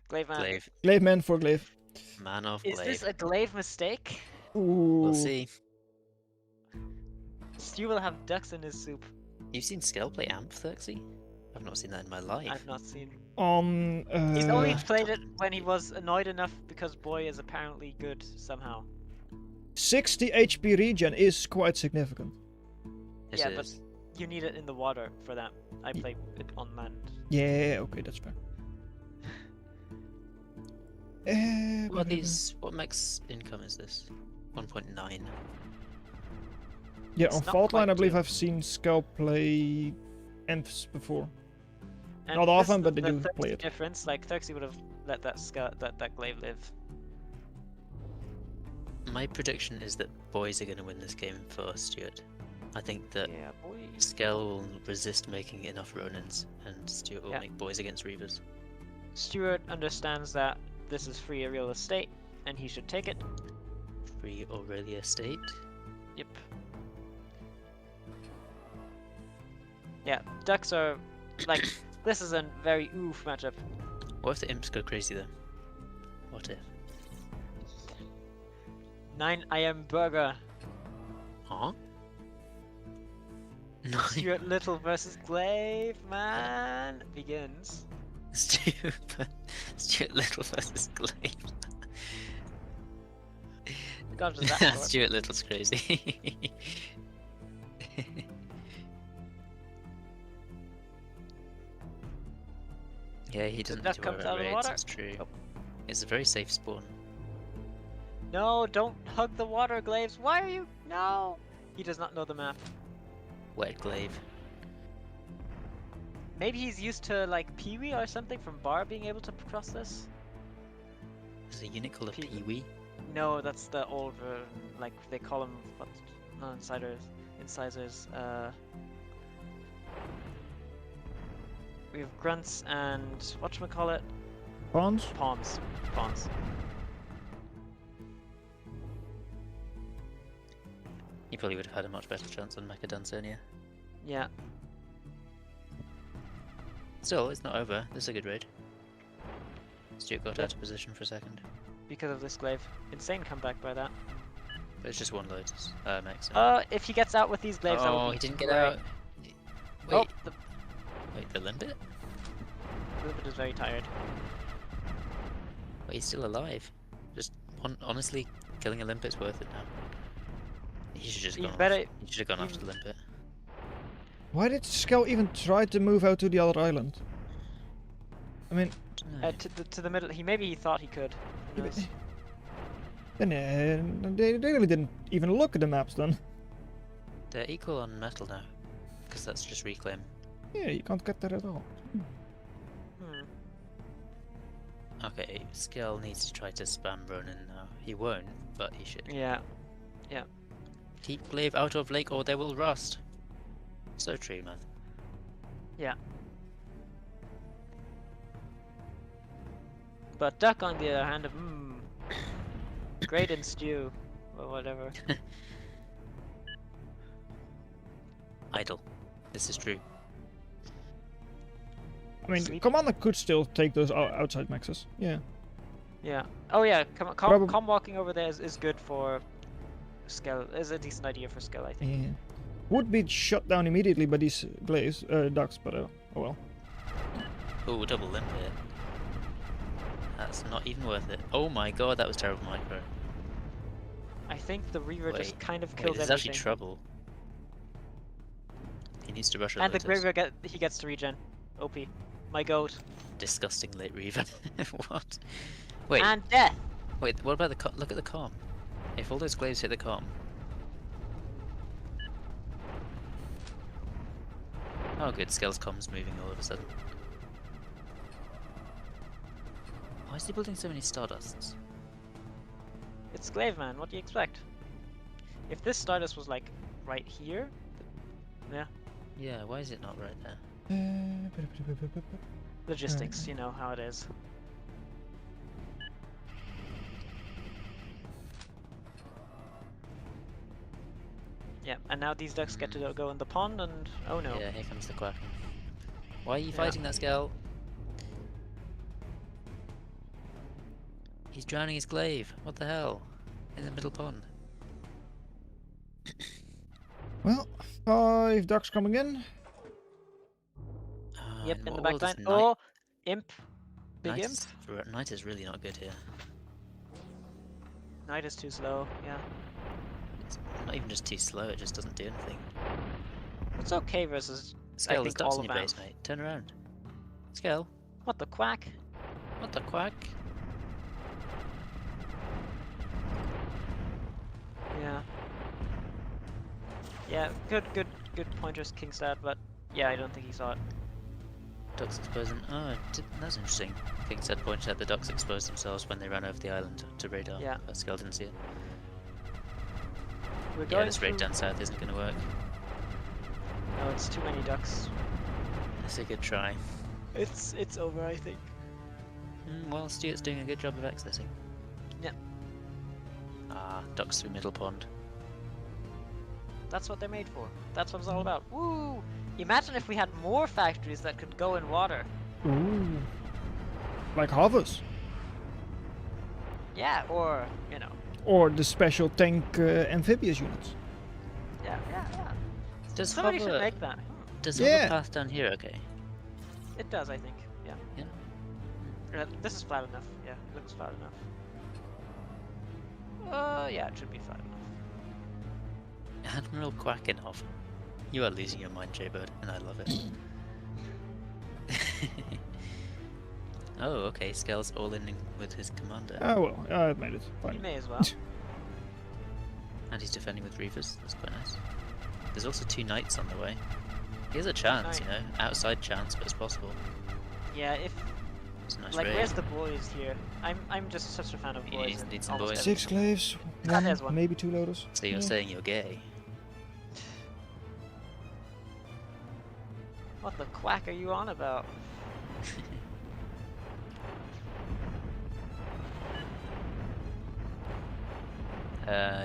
Glaive man. Glaive, Glaive man for Glaive. man of Is Glaive. this a Glaive mistake? Ooh. We'll see. Stu will have ducks in his soup. You've seen Skell play Amp, Thurxie? I've not seen that in my life. I've not seen. He's He's only played it when he was annoyed enough because Boy is apparently good somehow. 60 HP regen is quite significant. It Yeah, but is. you need it in the water for that. I played it on land. Yeah, okay, that's fair. What are these? What max income is this? 1.9. Yeah, It's on not Fault Line, quite I believe two. I've seen Skell play Ents before. And Not this often, is but they the do play Thurxie it. difference. Like Thurxie would have let that Glaive live. My prediction is that boys are going to win this game for Stuart. I think that Yeah, boy. Skell will resist making enough Ronins, and Stuart will Yeah. make boys against Reavers. Stuart understands that this is free real estate, and he should take it. Free Aurelia State. Yep. Yeah, ducks are like this is a very oof matchup. What if the imps go crazy though? What if? 9 I am burger. Huh? No. Stuart Little versus Glaive, man, begins. Stuart Little versus Glaive. God, does that work? Stuart Little's crazy. Yeah, he doesn't need duck to worry comes about out of the raids, water? that's true. Oh. It's a very safe spawn. No, don't hug the water, Glaives. Why are you? No. He does not know the map. Wet Glaive. Maybe he's used to like Pee-wee or something from Bar being able to cross this. There's a unit called a Pe- Pee-wee. No, that's the old like they call them what? Not insiders. Incisors. We have grunts and whatchamacallit? Pawns? Pawns. Pawns. He probably would have had a much better chance on Mecha Dancernia. Yeah. Still, it's not over. This is a good raid. Stuart got Yeah. out of position for a second. Because of this glaive. Insane comeback by that. But it's just one load. Makes sense. If he gets out with these glaives, that Oh, would be he didn't get great. out. Wait, Oh, the wait, the Limbit? Limbit is very tired. But he's still alive. Just honestly, killing a Limpet's worth it now. He should just You gone. better- He should have gone after the Limpet. Why did Skell even try to move out to the other island? I mean, To the middle. Maybe he thought he could. Who knows? then they really didn't even look at the maps then. They're equal on metal now, because that's just reclaim. Yeah, you can't get that at all. Hmm. Okay, Skell needs to try to spam Ronin now. He won't, but he should. Yeah. Keep Glaive out of lake or they will rust. So true, man. Yeah. But duck on the other hand, great in stew, or whatever. Idle. This is true. I mean, Sleep. Commander could still take those outside maxes. Yeah. Yeah. Oh yeah. Probab- Com walking over there is good for Skell. Is a decent idea for Skell, I think. Yeah. Would be shut down immediately by these glaives, ducks, but oh well. Oh, double Limpet. That's not even worth it. Oh my god, that was terrible micro. I think the Reaver just Wait, kind of Wait, killed there's everything. actually trouble. He needs to rush a And the Lotus. Reaver he gets to regen. OP. My goat. Disgusting late Reaver. What? Wait, And death. Wait, what about the look at the comm? If all those glaives hit the comm. Oh good, Skell's comm's moving all of a sudden. Why is he building so many Stardusts? It's Glaive Man, what do you expect? If this Stardust was like right here, yeah. Yeah, why is it not right there? Logistics, you know how it is. Yeah, and now these ducks get to go in the pond and oh no. Yeah, here comes the quack. Why are you fighting that Skell? He's drowning his glaive. What the hell? In the middle pond. Well, 5 ducks coming in. Yep, in the what back world line. is Oh, imp. Big Knight imp. Knight is really not good here. Knight is too slow, yeah. It's not even just too slow, it just doesn't do anything. It's okay versus, Skell, I there's think, ducks all in of your base, them. mate. Turn around. Skell, What the quack? what the quack? Yeah. Yeah, good pointers, Kingstad, but yeah, I don't think he saw it. Ducks exposing. Oh, that's interesting. King said pointed out the ducks exposed themselves when they ran over the island to radar. Yeah. But Skell didn't see it. We're Yeah, going this raid through- down south isn't going to work. No, it's too many ducks. It's a good try. It's over, I think. Well, Stuart's doing a good job of accessing. Yeah. Ah, ducks through middle pond. That's what they're made for. That's what it's all about. Woo! Imagine if we had more factories that could go in water. Ooh. Like hovers. Yeah, or, you know. Or the special tank amphibious units. Yeah. Does Somebody should hover, make that. does Yeah. hover path down here okay? It does, I think. Yeah. Yeah. This is flat enough. Yeah, it looks flat enough. Yeah, it should be flat enough. Admiral Quackenhoff. You are losing your mind, Jaybird, and I love it. Oh, okay, Skell's all in with his commander. Oh well, I made it. You Fine. may as well. And he's defending with Reavers, that's quite nice. There's also 2 knights on the way. He has a chance, you know, outside chance, but it's possible. Yeah, if It's a nice like, raid. where's the boys here? I'm just such a fan of Yeah, boys. need in some almost boys. everything. 6 glaives, there's one. maybe 2 loaders. So you're Yeah. saying you're gay? What the quack are you on about?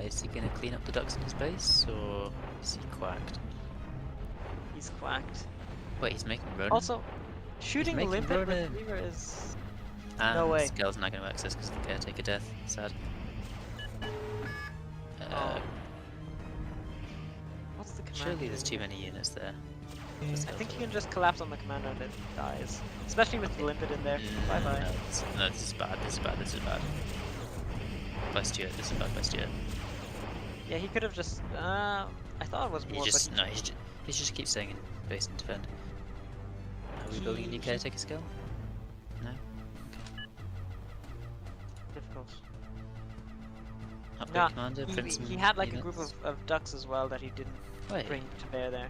Is he gonna clean up the ducks in his base, or is he quacked? He's quacked. Wait, he's making Ronin? Also, shooting making Limpet with Ronin. Reaver is... And no way. Skell's not gonna access because of the caretaker death. Sad. Oh. What's the command? Surely there's too doing? many units there. Yeah. I think you can just collapse on the commander and it dies. Especially with the Limpet in there. Bye bye. No, this is bad, this is bad, this is bad. By Stuart, this is bad by Stuart. Yeah, he could have just... I thought it was He more, just, but no, he just keeps saying in base and defend. Are we building a new caretaker skill? No? difficult. Upgrade Nah, commander, prince he had like a group of ducks as well that he didn't Wait, bring to bear there.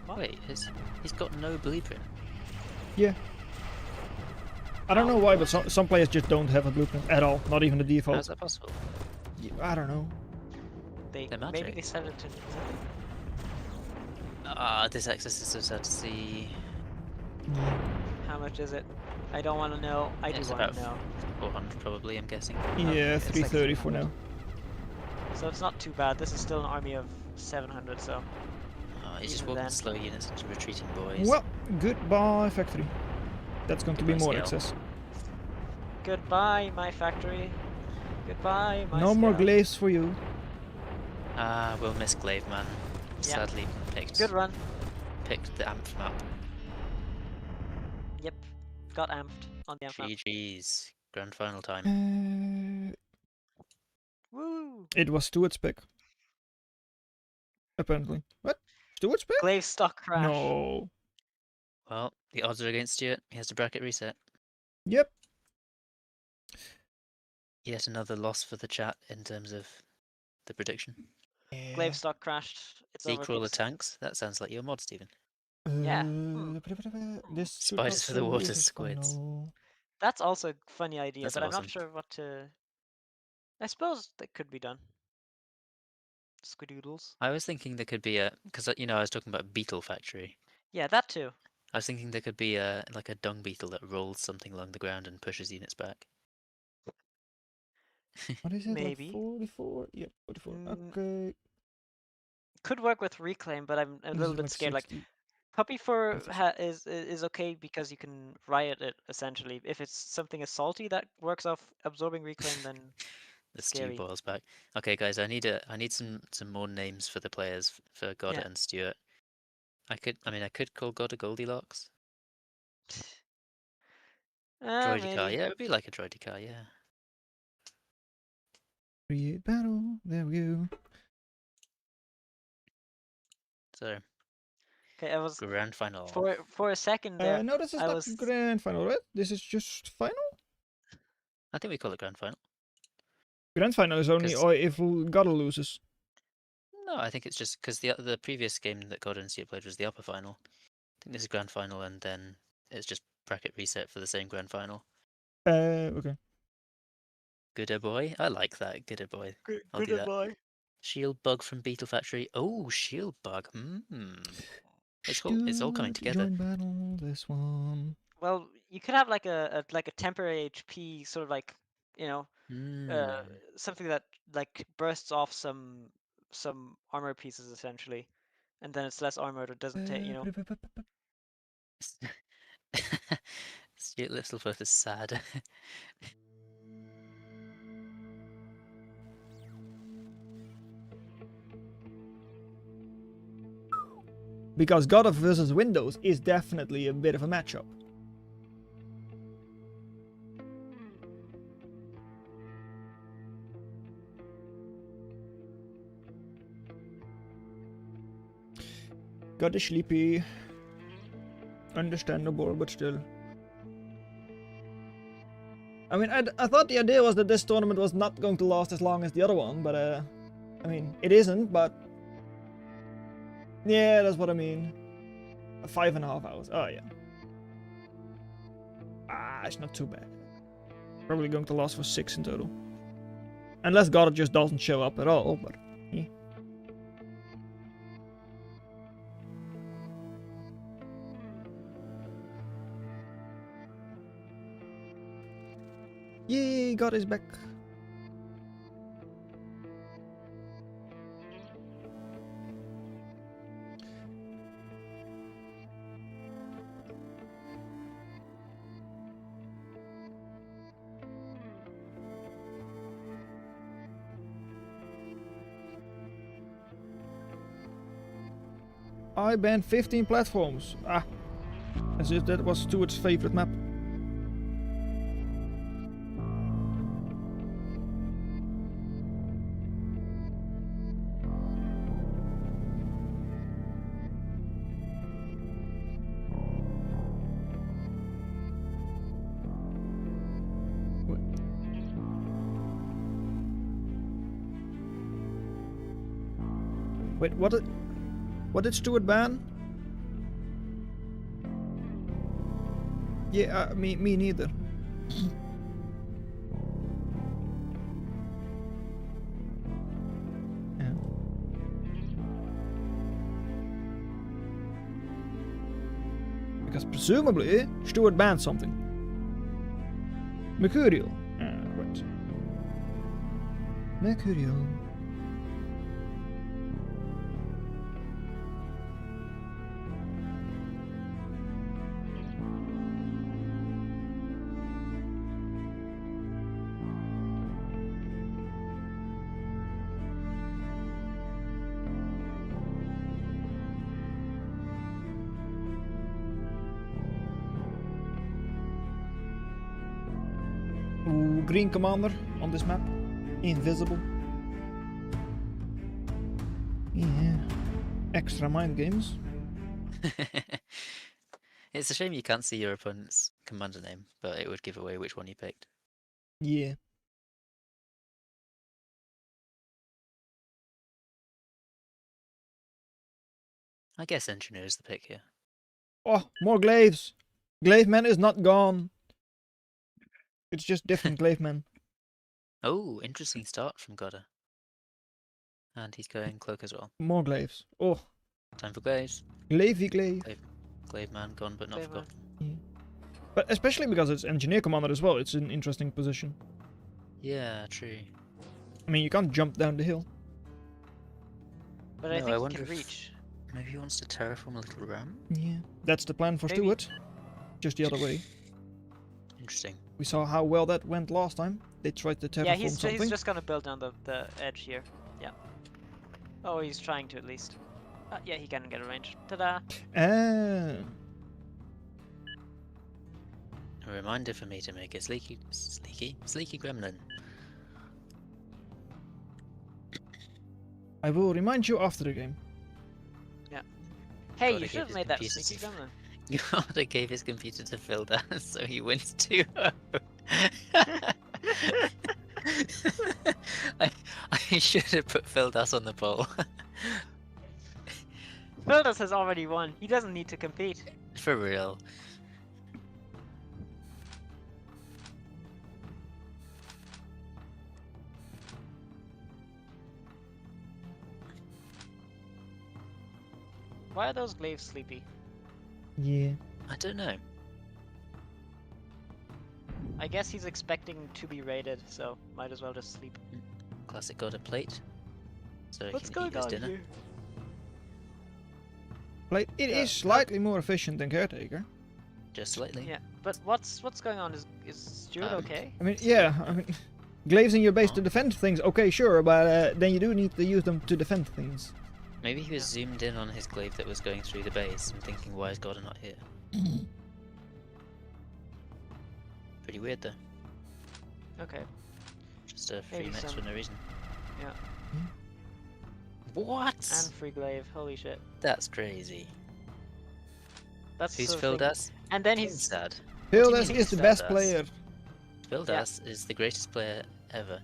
What? wait, he's got no blueprint. Yeah. I don't know why, but some players just don't have a blueprint at all. Not even the How's default. that possible? I don't know. They're Maybe magic. they set it to... This access is so sad to see. How much is it? I don't want to know. I do It's want about to know. 400 probably, I'm guessing. Yeah, it's like 330 for 300. now. So it's not too bad. This is still an army of 700, so... He's just Even walking then. slow units into retreating boys. Well, goodbye factory. That's going to be Goodbye, more Scale. access. Goodbye, my factory. Goodbye, my No more scout. glaives for you. We'll miss Glaive Man. Yeah. Sadly picked Good run. the Amph map. Yep. Got amped on the amp map. GG's. Grand final time. Woo! It was Stuart's pick. Apparently. What? Stuart's pick? Glaive stock crash. No. Well, the odds are against Stuart. He has to bracket reset. Yep. Yet another loss for the chat in terms of the prediction. Glaive stock crashed. It's Sea over. crawler Peace. tanks. That sounds like your mod, Stephen. Yeah. This should not Spiders for the show water as a squids. final. That's also a funny idea, That's but I'm awesome. not sure what to. I suppose that could be done. Squidoodles. I was thinking there could be a, because I was talking about Beetle Factory. Yeah, that too. I was thinking there could be a like a dung beetle that rolls something along the ground and pushes units back. What is it? Maybe. Like 44? Yep, 44. Mm. Okay. Could work with reclaim, but I'm a This little is bit like scared. 60. Like Puppy Fur That's is okay because you can riot it essentially. If it's something as salty that works off absorbing reclaim, then The scary. stew boils back. Okay, guys, I need some more names for the players for Goddard Yeah. and Stuart. I could call God a Goldilocks. Droidy car, Maybe. yeah, it would be like a droidy car, yeah. create battle. There we go. So Okay, I was grand final. for a second there. No, this is I not was grand final, right? This is just final? I think we call it grand final. Grand final is only 'Cause- if Goddard loses. No, I think it's just because the previous game that Goddard and Stuart played was the upper final. I think this is grand final, and then it's just bracket reset for the same grand final. Okay. Gooder boy, I like that. Gooder boy. I'll do that. boy. Shield bug from Beetle Factory. Oh, shield bug. It's all coming together. Join battle, this one. Well, you could have like a temporary HP, sort of like something that like bursts off some armor pieces essentially, and then it's less armored or doesn't take Stuart Littlefoot is sad. Because God of versus Windows is definitely a bit of a matchup. God is sleepy. Understandable, but still. I mean, I thought the idea was that this tournament was not going to last as long as the other one, but I mean, it isn't, but yeah, that's what I mean. 5.5 hours. Oh yeah. It's not too bad. Probably going to last for 6 in total. Unless God just doesn't show up at all, but yeah. Yay, God is back. I banned 15 platforms. As if that was Stuart's favorite map. Wait, what did Stuart ban? Yeah, me neither. Yeah. Because presumably Stuart banned something. Mercurial. Right. Mercurial. Ooh, green commander on this map. Invisible. Yeah. Extra mind games. It's a shame you can't see your opponent's commander name, but it would give away which one you picked. Yeah. I guess engineer is the pick here. Oh, more glaives. Glaiveman is not gone. It's just different Glaiveman. Oh, interesting start from Godda. And he's going cloak as well. More glaives. Oh, Time for glaives. glavey glaive. Glaive man gone but not Glaive man. forgotten. But especially because it's engineer commander as well, it's an interesting position. Yeah, true. I mean, you can't jump down the hill. But I No, think he wonder can if reach. maybe he wants to terraform a little ram? Yeah, that's the plan for Maybe. Stuart. Just the other way. Interesting. We saw how well that went last time. They tried to terraform Yeah, he's something. just gonna build down the edge here. Yeah. Oh, he's trying to at least. Yeah, he can get a range. Ta-da! Ah, A reminder for me to make a sleeky gremlin. I will remind you after the game. Hey, God, I you should have gave made that his sneaky computer gremlin. Godda gave his computer to Filda, so he wins 2-0. I should have put Fildas on the poll. Vildas has already won. He doesn't need to compete. For real. Why are those glaives sleepy? Yeah. I don't know. I guess he's expecting to be raided, so might as well just sleep. Classic Godda plate. So he What's can eat going his on dinner. here? Like, it Yeah, is slightly more efficient than Caretaker. Just slightly. Yeah, but what's going on? Is Stuart okay? I mean, yeah, I mean, glaives in your base to Oh. defend things, okay, sure, but then you do need to use them to defend things. Maybe he was zoomed in on his glaive that was going through the base and thinking, why is Godda not here? Pretty weird though. Okay. Just a free Maybe mix some- for no reason. Yeah. What? And free glaive. Holy shit. That's crazy. That's Who's the sort of thing- Fildas? And then he's sad. Hildas think is the Star best does? player. Fildas is the greatest player ever.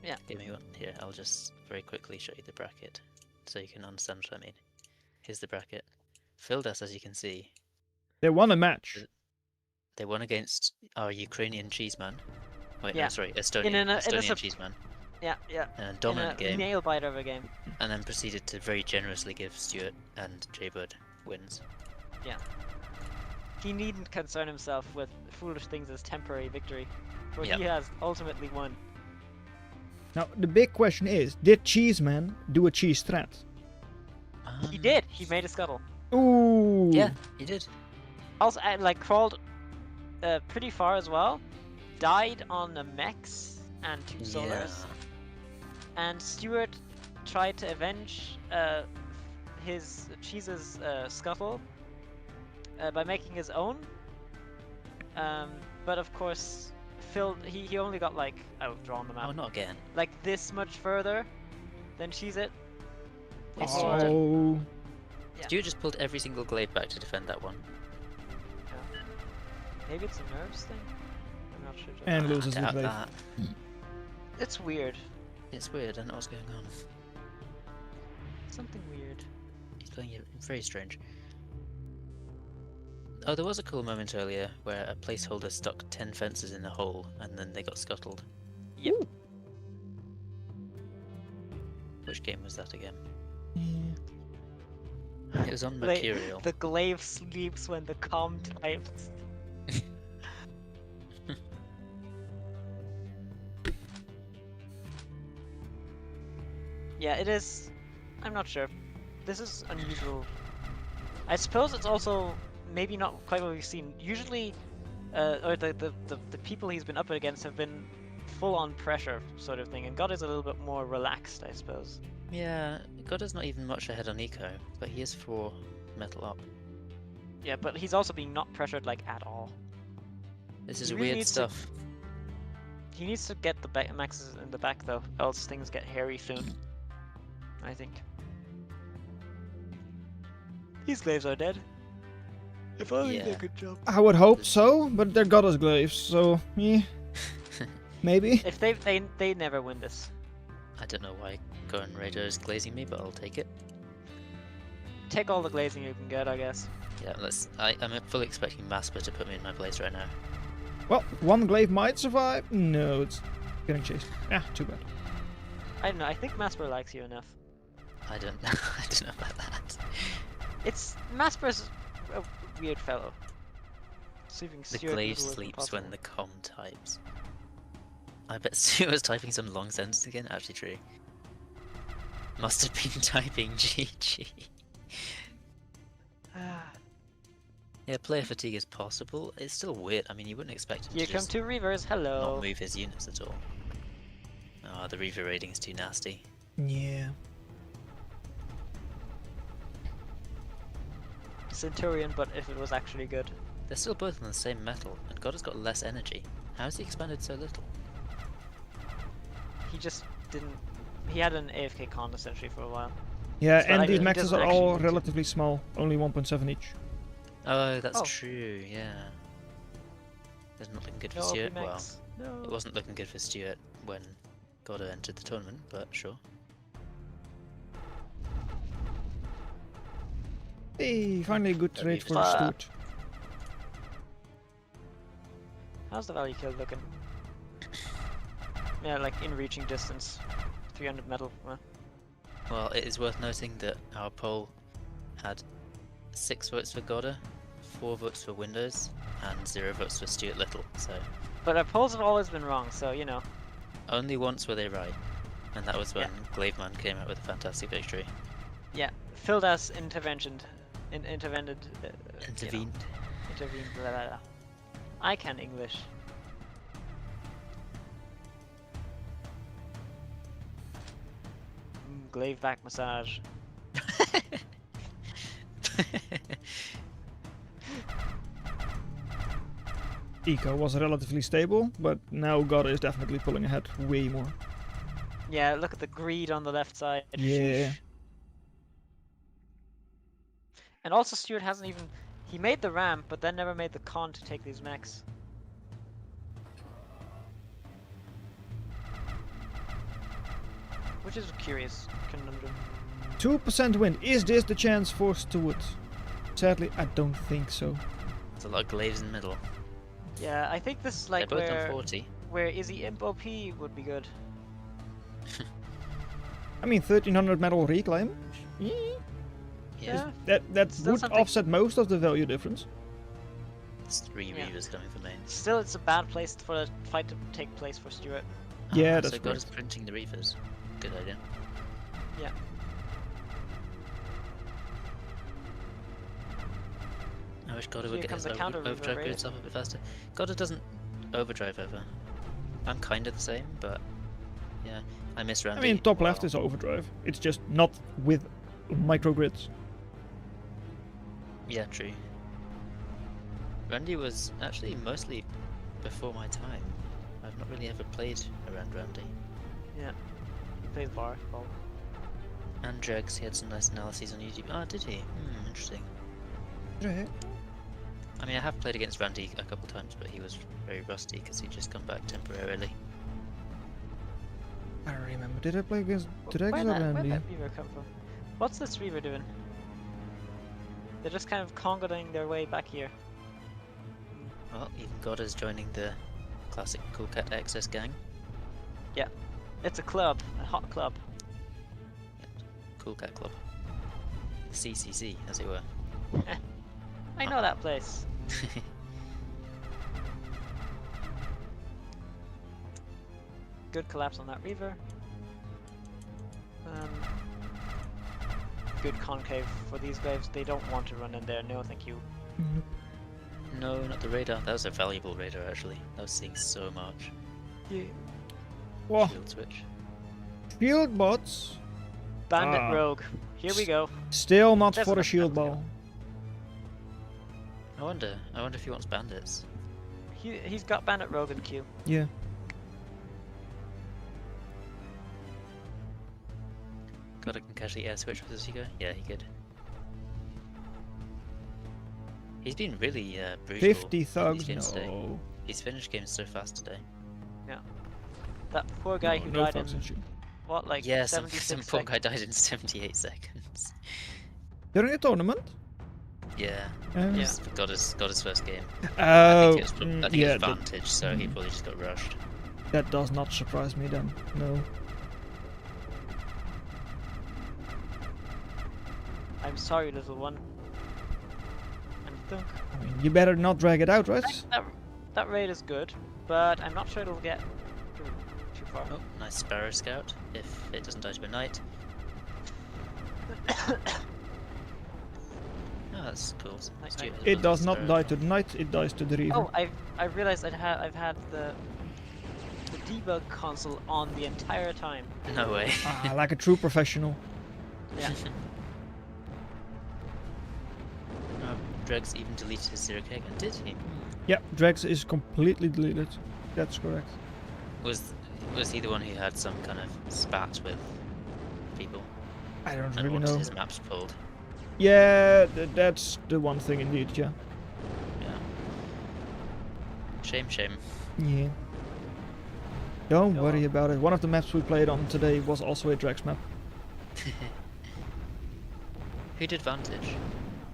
Yeah. Give me one. Here, I'll just very quickly show you the bracket so you can understand what I mean. Here's the bracket. Fildas, as you can see, They won a match. they won against our Ukrainian cheeseman. Wait, Yeah. no, sorry, Estonian, in a Estonian sup- cheeseman. yeah. In a In dominant a game, nail biter of a game. and then proceeded to very generously give Stuart and Jaybird wins. He needn't concern himself with foolish things as temporary victory, for Yep. he has ultimately won. Now, the big question is, did Cheeseman do a cheese threat? He did. He made a scuttle. Ooh. Yeah, he did. Also, like crawled pretty far as well. Died on a Mex and 2 solars. And Stuart tried to avenge Cheese's scuttle by making his own. But of course, he only got like outdrawn the map. Oh, not again. Like this much further than Cheese it. Yes, Or- Oh. Yeah. Stuart just pulled every single glaive back to defend that one. Maybe it's a nerves thing. I'm not sure. And I loses the doubt glaive. that. It's weird. It's weird, I don't know what's going on. Something weird. He's playing it very strange. Oh, there was a cool moment earlier where a placeholder stuck 10 fences in a hole and then they got scuttled. Yep. Which game was that again? Yeah. It was on Like, Mercurial. The glaive sleeps when the calm types. Yeah, it is. I'm not sure. This is unusual. I suppose it's also maybe not quite what we've seen. Usually, or the people he's been up against have been full on pressure sort of thing, and God is a little bit more relaxed, I suppose. Yeah, Godda's not even much ahead on eco, but he is 4 metal up. Yeah, but he's also being not pressured like at all. This is He really weird needs to- stuff. He needs to get the maxes in the back though, else things get hairy soon. I think. These glaives are dead. If only they Yeah. could jump. I would hope so, but they're goddess glaives, so yeah, maybe. If they never win this. I don't know why Goran Raider is glazing me, but I'll take it. take all the glazing you can get, I guess. Yeah, I'm fully expecting Masper to put me in my place right now. Well, one glaive might survive. No, it's getting chased. Yeah, too bad. I don't know. I think Masper likes you enough. I don't know. I don't know about that. Masper's a weird fellow. Sleeping The glaive sleeps when the com types. I bet Stuart was typing some long sentence again. Actually true. Must have been typing GG. Yeah, player fatigue is possible. It's still weird. I mean, you wouldn't expect him Here to come just two Reavers. Hello. not move his units at all. Oh, the Reaver rating is too nasty. Yeah. Centurion, but if it was actually good. They're still both on the same metal, and God has got less energy. How has he expanded so little? He just didn't. He had an AFK con essentially for a while. Yeah, So and he these maxes doesn't are actually all need to. relatively small, only 1.7 each. Oh, that's Oh. true, yeah. It's not looking good for No Stuart. OP Well, max. No. it wasn't looking good for Stuart when Godda entered the tournament, but sure. Hey, finally a good Very trade for fun. Stuart. How's the value kill looking? Yeah, like in reaching distance. 300 metal. Well, it is worth noting that our poll had 6 votes for Godda, 4 votes for Windows, and 0 votes for Stuart Little, so But our polls have always been wrong, so you know. only once were they right, and that was when Glaveman came out with a fantastic victory. Yeah, Fildas intervened. Intervened. Intervened. Intervened. Blah, blah, blah. I can English. Glaive back massage. Eco was relatively stable, but now Godda is definitely pulling ahead way more. Yeah, look at the greed on the left side. Yeah. And also Stuart hasn't even... He made the ramp, but then never made the con to take these mechs. Which is a curious conundrum. 2% win. Is this the chance for Stuart? Sadly, I don't think so. There's a lot of glaives in the middle. Yeah, I think this is like They're both on where 40. Izzy Imp OP would be good. I mean, 1300 metal reclaim. Yeah. That Still would something. offset most of the value difference. It's 3 Yeah. Reavers coming for main. Still, it's a bad place for the fight to take place for Stuart. Yeah, Ah, that's so God is correct. printing the Reavers. Good idea. Yeah. I wish Godda Here would get comes his the counter Reaver overdrive raid. grids up a bit faster. Godda doesn't overdrive ever. I'm kind of the same, but yeah, I miss Randy. I mean, top left Well, is overdrive. It's just not with microgrids. Yeah, true. Randy was actually mostly before my time. I've not really ever played around Randy. Yeah. He plays bar. Well, And Dregs, he had some nice analyses on YouTube. Oh, did he? Interesting. I mean, I have played against Randy a couple times, but he was very rusty because he'd just come back temporarily. I don't remember. Did I play against Dregs where'd or that Randy? Reaver come from? What's this Reaver doing? They're just kind of congoing their way back here. Well, even Godda's joining the classic Cool Cat Access gang. It's a club, a hot club. Cool Cat Club. CCC, as it were. I know that place. Good collapse on that Reaver. Good concave for these guys. They don't want to run in there. No, thank you. Nope. No, not the radar. That was a valuable radar, actually. I was seeing so much. Yeah. Whoa, Shield switch. shield bots. Bandit Ah. Rogue. Here we go. Still not There's for a enough shield metal ball. I wonder if he wants bandits. He's got Bandit Rogue in queue. Yeah. Godda can casually air switch with Zico? Yeah, he could. He's been really brutal. 50 in these thugs? games today. No. He's finished games so fast today. That poor guy No, who no died thugs in in shield. what, like Yeah, some 76 poor seconds? guy died in 78 seconds. During the tournament? Yeah. Yeah. He's got his first game. Oh, I think it yeah, was Vantage, so he probably just got rushed. that does not surprise me then. No. I'm sorry, little one. And thunk. I mean, you better not drag it out, right? That raid is good, but I'm not sure it'll get too far. Oh, nice Sparrow Scout, if it doesn't die to a knight. Oh, that's cool. Nice Stuart knight. has It one does not Sparrow. die to the knight, it dies to the reaver. Oh, I've realized I've had the debug console on the entire time. No way. Like a true professional. Yeah. Dregs even deleted his 0k again, did he? Yeah, Drex is completely deleted. That's correct. Was he the one who had some kind of spat with people I don't and really wanted know. his maps pulled? Yeah, that's the one thing indeed, yeah. Yeah. Shame. Yeah. Don't Go worry on. about it. One of the maps we played on today was also a Drex map. Who did Vantage?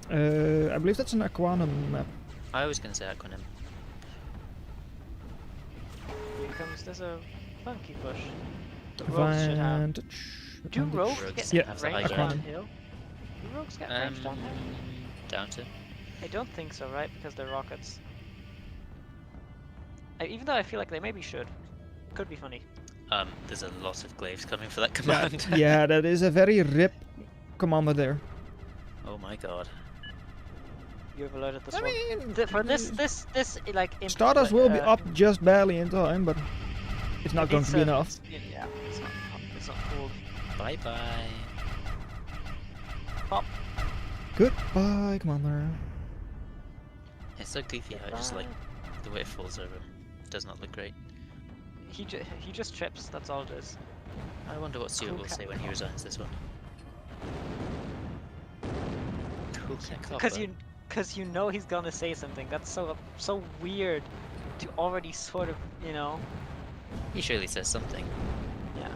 I believe that's an Aquanum map. I was going to say Aquanim. Here comes there's a funky bush. The rogues should have. Vantage. Do Vantage. rogues Rogues get Yeah, have the high ranged ground. downhill? Do rogues get ranged downhill? Down to. I don't think so, right? Because they're rockets. Even though I feel like they maybe should. Could be funny. There's a lot of glaives coming for that Yeah, command. yeah, that is a very rip commander there. Oh my god. You've alerted this I one. mean, For this like Stardust will be up just barely in time, but it's not going to be enough. Yeah, it's not cool. Bye bye. Pop. Goodbye, commander. It's so goofy how it just like the way it falls over him. It does not look great. He just trips. That's all it is. I wonder what Stuart Cool will cat say when he cop. resigns this one. Cool cat Because you know he's gonna say something. That's so weird to already sort of He surely says something. yeah.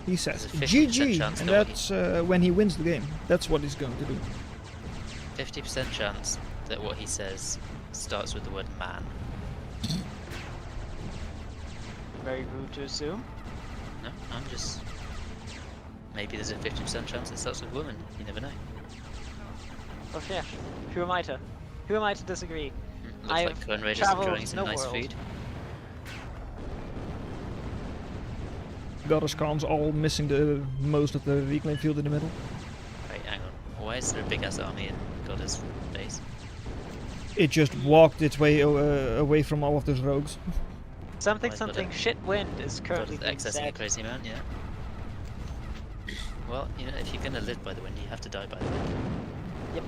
He says There's a 50% GG, chance and that that's when he wins the game. That's what he's going to do. 50% chance that what he says starts with the word man. Very rude to assume. No, I'm just. Maybe there's a 50% chance it starts with woman. You never know. Oh yeah. Who am I to disagree? Looks I've like Cohen Raiders traveled enjoying some the nice world. food. Goddess Khan's all missing the most of the reclaim field in the middle. Wait, hang on. Why is there a big ass army in Goddess base? It just walked its way away from all of those rogues. Something Right, but something shit wind is currently Goddess being accessing a said. crazy man, yeah. Well, you know, if you're gonna live by the wind, you have to die by the wind. Yep.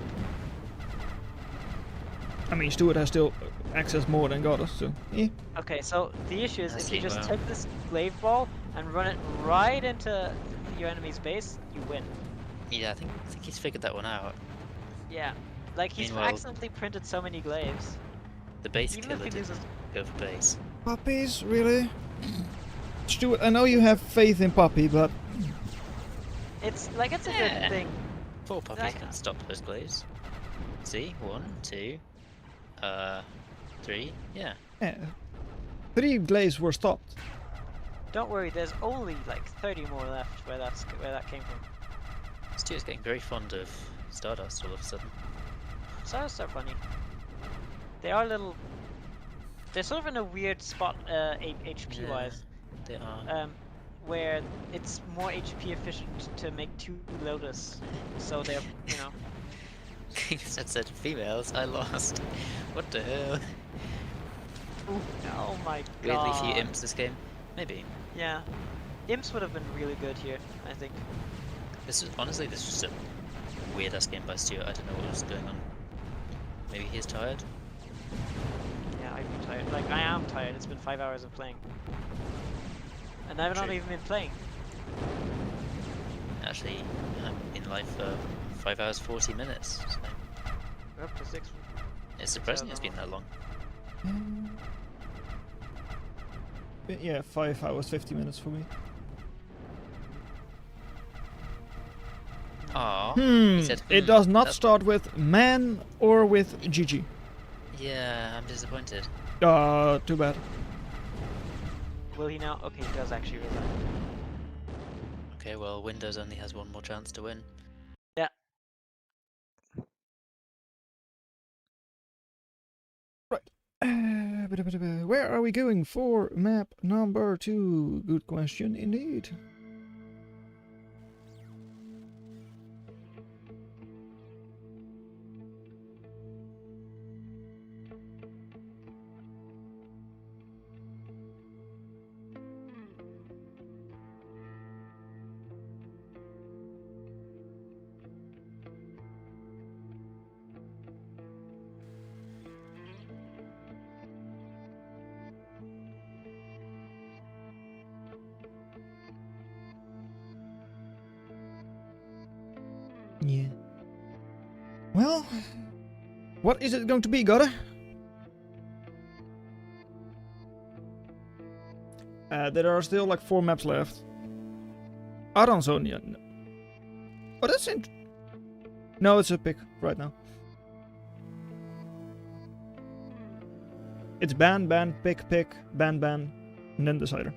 I mean, Stuart has still access more than Goddess, so yeah. Okay, so the issue is I if see, you just wow. take this glaive ball and run it right into your enemy's base, you win. Yeah, I think he's figured that one out. Yeah. Like he's Meanwhile- accidentally printed so many glaives. The base Even if killer he loses didn't go for base. Puppies, really? Stuart, I know you have faith in Puppy, but it's a Yeah. good thing. Poor puppies Like- can stop those glaives. See? 1, 2, 3. Yeah. yeah. 3 glaives were stopped. Don't worry, there's only like 30 more left where that came from. Stuart's getting very fond of Stardust all of a sudden. Stars are funny. They are little. They're sort of in a weird spot, HP wise, They are. where it's more HP efficient to make 2 Lotus, so they're That said females, I lost. What the hell? Oh my Weirdly god. few imps this game. Maybe. Yeah, imps would have been really good here, I think. This was just a weird ass game by Stuart. I don't know what was going on. Maybe he's tired. Yeah, I'd be tired. Like I am tired. It's been 5 hours of playing, and I've not True. even been playing. Actually, I'm in live for 5 hours 40 minutes. So We're up to 6. it's surprising it's been that long. But yeah, 5 hours, 50 minutes for me. Aw. It does not start with man or with GG. Yeah, I'm disappointed. Too bad. Will he now? Okay, he does actually resign. Okay, well, Windows only has one more chance to win. Yeah. Right. Where are we going for map number 2? Good question indeed. Yeah. Well, what is it going to be, Gotta? There are still like 4 maps left. Aranzonia. No. Oh, that's it. No, it's a pick right now. It's ban, ban, pick, pick, ban, ban, and then decider.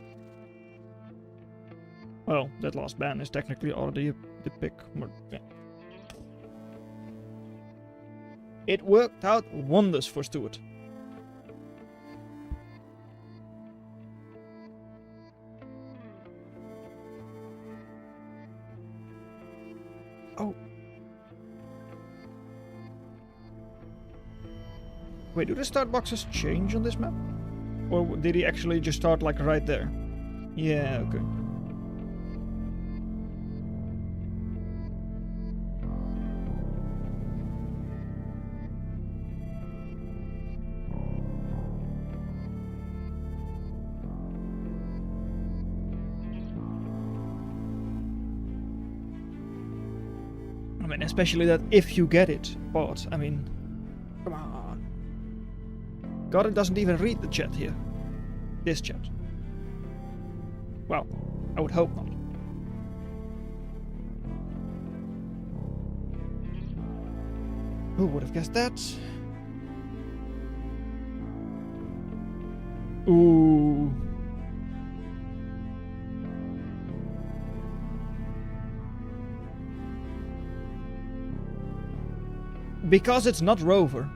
Well, that last ban is technically already the pick. Yeah. It worked out wonders for Stuart. Oh. Wait, do the start boxes change on this map? Or did he actually just start like right there? Yeah, okay. I mean, especially that if you get it, but I mean, come on. God, it doesn't even read the chat here. This chat. Well, I would hope not. Who would have guessed that? Ooh. Because it's not Rover.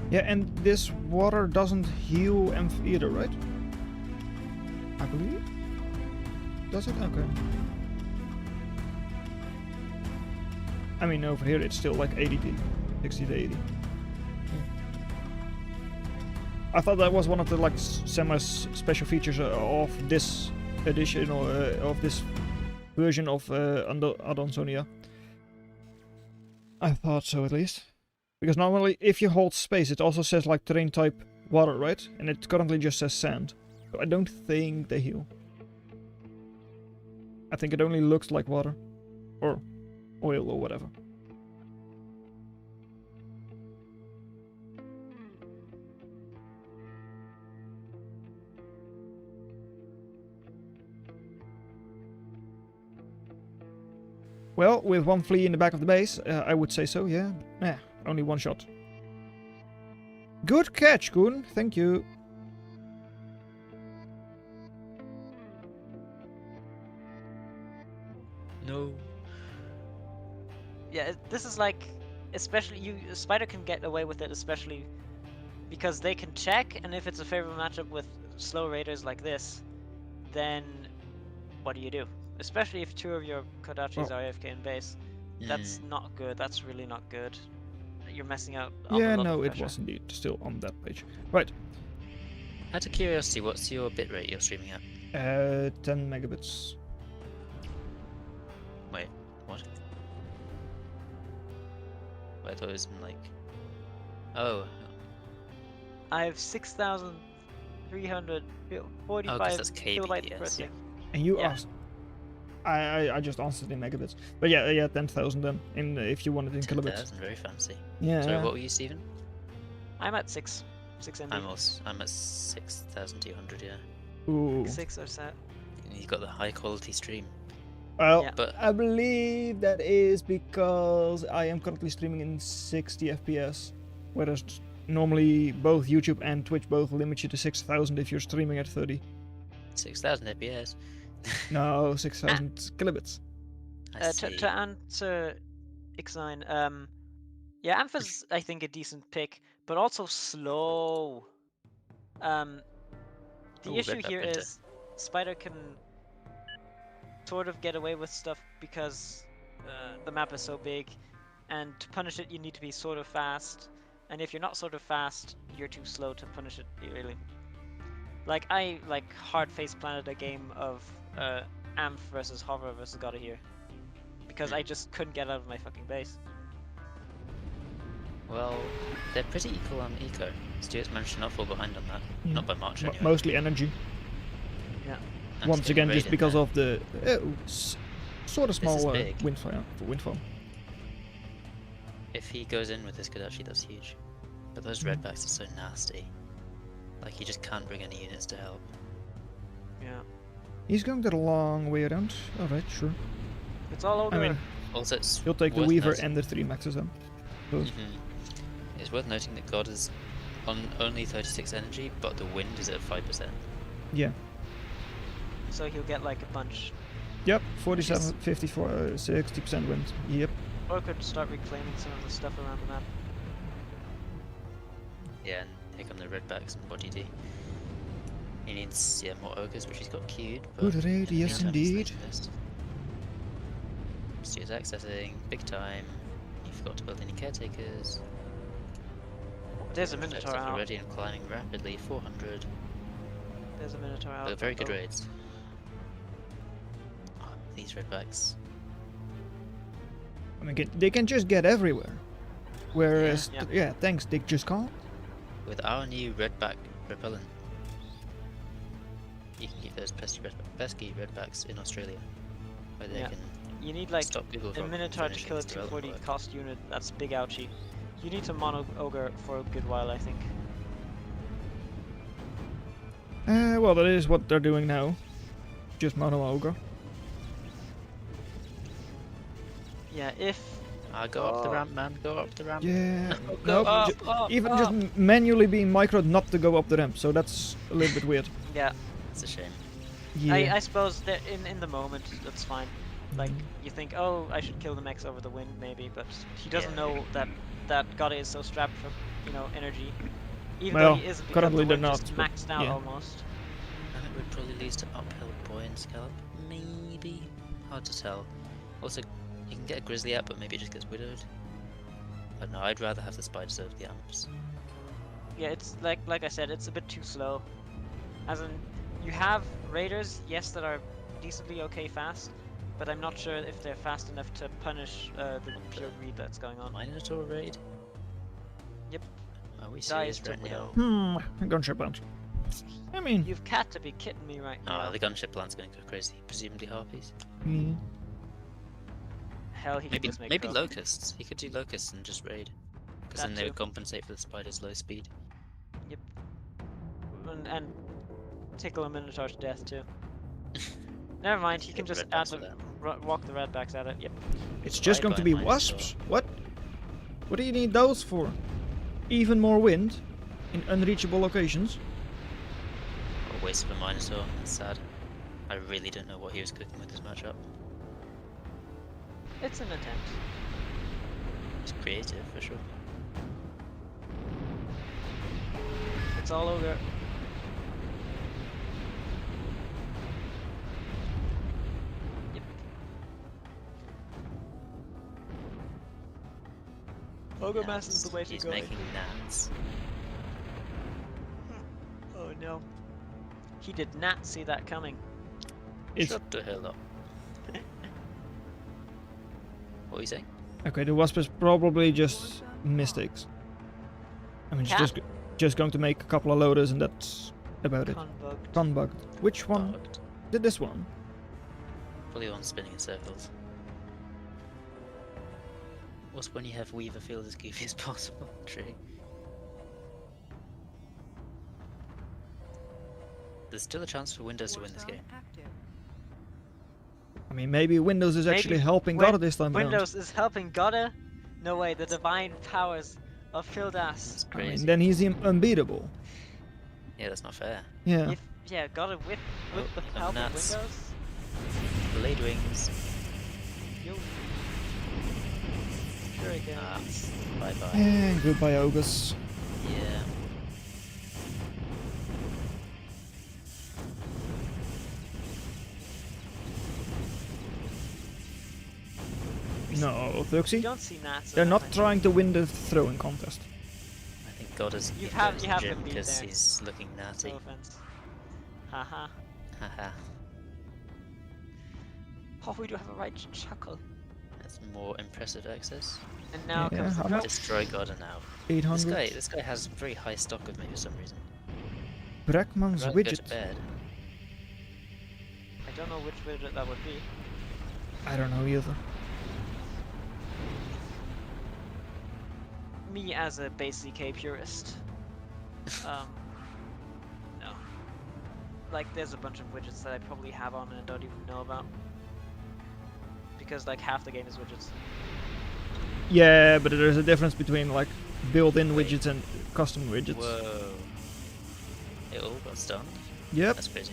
Yeah, and this water doesn't heal Emph either, right? I believe? Does it? Okay. I mean, over here it's still like 80 to 60 to 80. I thought that was one of the like semi-special features of this edition or of this version of Adansonia. I thought so, at least. Because normally, if you hold space, it also says like terrain type water, right? And it currently just says sand. So I don't think they heal. I think it only looks like water. Or oil or whatever. Well, with one flea in the back of the base, I would say so, yeah. Yeah, only one shot. Good catch, Goon. Thank you. No. Yeah, this is like, especially Spider can get away with it, especially because they can check, and if it's a favorable matchup with slow raiders like this, then what do? Especially if 2 of your Kodachis are AFK in base. That's not good. That's really not good. you're messing out. On Yeah, a lot no, of it pressure. was indeed still on that page. Right, Out of curiosity, what's your bitrate you're streaming at? 10 megabits. Wait, what? I thought it was in like. Oh, I have 6,345 oh, 'cause that's kilobytes per kbps. second. And you Yeah. asked. I just answered in megabits. But yeah, 10,000 then, if you want it in kilobits. 10,000, very fancy. Yeah. Sorry, what were you, Stephen? I'm at 6 MB. I'm at 6,200. Yeah, Ooh. 6 or 7. you've got the high quality stream. Well, Yeah. But I believe that is because I am currently streaming in 60 FPS, whereas normally both YouTube and Twitch both limit you to 6,000 if you're streaming at 30. 6,000 FPS. No, 6,000 kilobits. I see. To answer X9, yeah, Ampha's I think a decent pick, but also slow. The Ooh, issue Redback here printer. is Spider can sort of get away with stuff because the map is so big, and to punish it you need to be sort of fast, and if you're not sort of fast, you're too slow to punish it, really. Like, I hard face planted a game of Amph versus Hover versus God of Here, because I just couldn't get out of my fucking base. Well, they're pretty equal on eco. Stuart's managed to not fall behind on that. Yeah. Not by much, anyway. Mostly energy. Yeah. And Once getting again, just raid in because there. of the sort of This is small big. wind farm. If he goes in with this Kodachi, that's huge. But those redbacks are so nasty. Like, you just can't bring any units to help. Yeah. He's going the long way around. Alright, sure. It's all over. I mean, Also, it's he'll take the worth Weaver noting- and the 3 maxes then. So, It's worth noting that God is on only 36 energy, but the wind is at 5%. yeah. So he'll get like a bunch. Yep, 47, 54, 60% wind. Yep. Or could start reclaiming some of the stuff around the map. Yeah, and here come the redbacks and body D. He needs, more ogres, which he's got queued. But Good raid, in the yes meantime, he's indeed. making this. Stuart's accessing, big time. He forgot to build any caretakers. There's a Redbacks Minotaur up out. already and climbing rapidly, 400. There's a Minotaur out. But very good Oh. raids. Oh, these redbacks. I mean, they can just get everywhere. Whereas, Yeah. thanks, they just can't. With our new redback repellent, you can keep those pesky redbacks in Australia, where they Yeah. can You need like stop Google a from Minotaur to finishing kill a its development 240 work. cost unit. That's big ouchie. You need to mono ogre for a good while, I think. Well, that is what they're doing now. Just mono ogre. Yeah, if Go up the ramp, man. Go up the ramp. Yeah. Go Nope, up, ju- up, even up. just manually being microed not to go up the ramp, so that's a little bit weird. yeah, It's a shame. Yeah. I suppose that in the moment that's fine. Like you think, oh, I should kill the mechs over the wind maybe, but he doesn't Yeah. know that God is so strapped for energy. Even Well, though he isn't, because currently the they're wind just not, but maxed out yeah. almost. And it would probably lead to uphill boy and scallop. Maybe. Hard to tell. Also, you can get a grizzly out, but maybe it just gets widowed. But no, I'd rather have the spiders over the amps. Yeah, it's like I said, it's a bit too slow. As in, you have raiders, yes, that are decently okay fast, but I'm not sure if they're fast enough to punish the pure greed that's going on. Minotaur raid? Yep. Are we Dies serious to right now? widow. Gunship bounce. I mean, You've got to be kidding me right now. Oh, the gunship plant's gonna go crazy. Presumably harpies. Hell, he could Maybe just make maybe crow. locusts. He could do locusts and just raid. Because That then they too. would compensate for the spider's low speed. And tickle a Minotaur to death too. Never mind, he Kill can the just redbacks add with the, that. walk the redbacks at it. Yep. it's just going to Bye-bye, be Minotaur. wasps. What? What do you need those for? Even more wind in unreachable locations. What a waste of a Minotaur. That's sad. I really don't know what he was cooking with this matchup. It's an attempt. It's creative, for sure. It's all over. Yep. Pogomass is the way to He's go. making gnats. Oh no. He did not see that coming. It's Shut the hell up. What are you saying? okay. The wasp is probably just mistakes. I mean, she's Cat? just going to make a couple of loaders, and that's about it. Conbugged. Conbugged. Which one Bugged. did this one? Probably one spinning in circles. What's when you have Weaver feel as goofy as possible? True. There's still a chance for Windows to win this game. I mean, maybe Windows is actually Maybe helping Win- God this time around. Windows is helping Gotta? No way, the divine powers of Phildas. That's I crazy. mean, then he's unbeatable. Yeah, that's not fair. Yeah. Yeah, Gotta with Oh, the here come help of gnats. Windows. Blade wings. Yo. Shuriken. Bye bye. And goodbye, Ogres. Yeah. No, You Thuxy. don't see gnats. They're enough, not I trying to win the throwing contest. I think God is You have been beat because there. he's looking think. natty. No offense. Haha. Haha. Oh, we do have a right to chuckle. That's more impressive access. And now Yeah, comes how the much? drop. Destroy God now. 800. This guy has very high stock of me for some reason. Brackman's I'd rather go to widget. bed. I don't know which widget that would be. I don't know either. Me as a basic K purist. No. Like, there's a bunch of widgets that I probably have on and don't even know about. Because, like, half the game is widgets. Yeah, but there's a difference between like built-in Wait. widgets and custom widgets. Whoa. It all got stunned? Yep, That's crazy.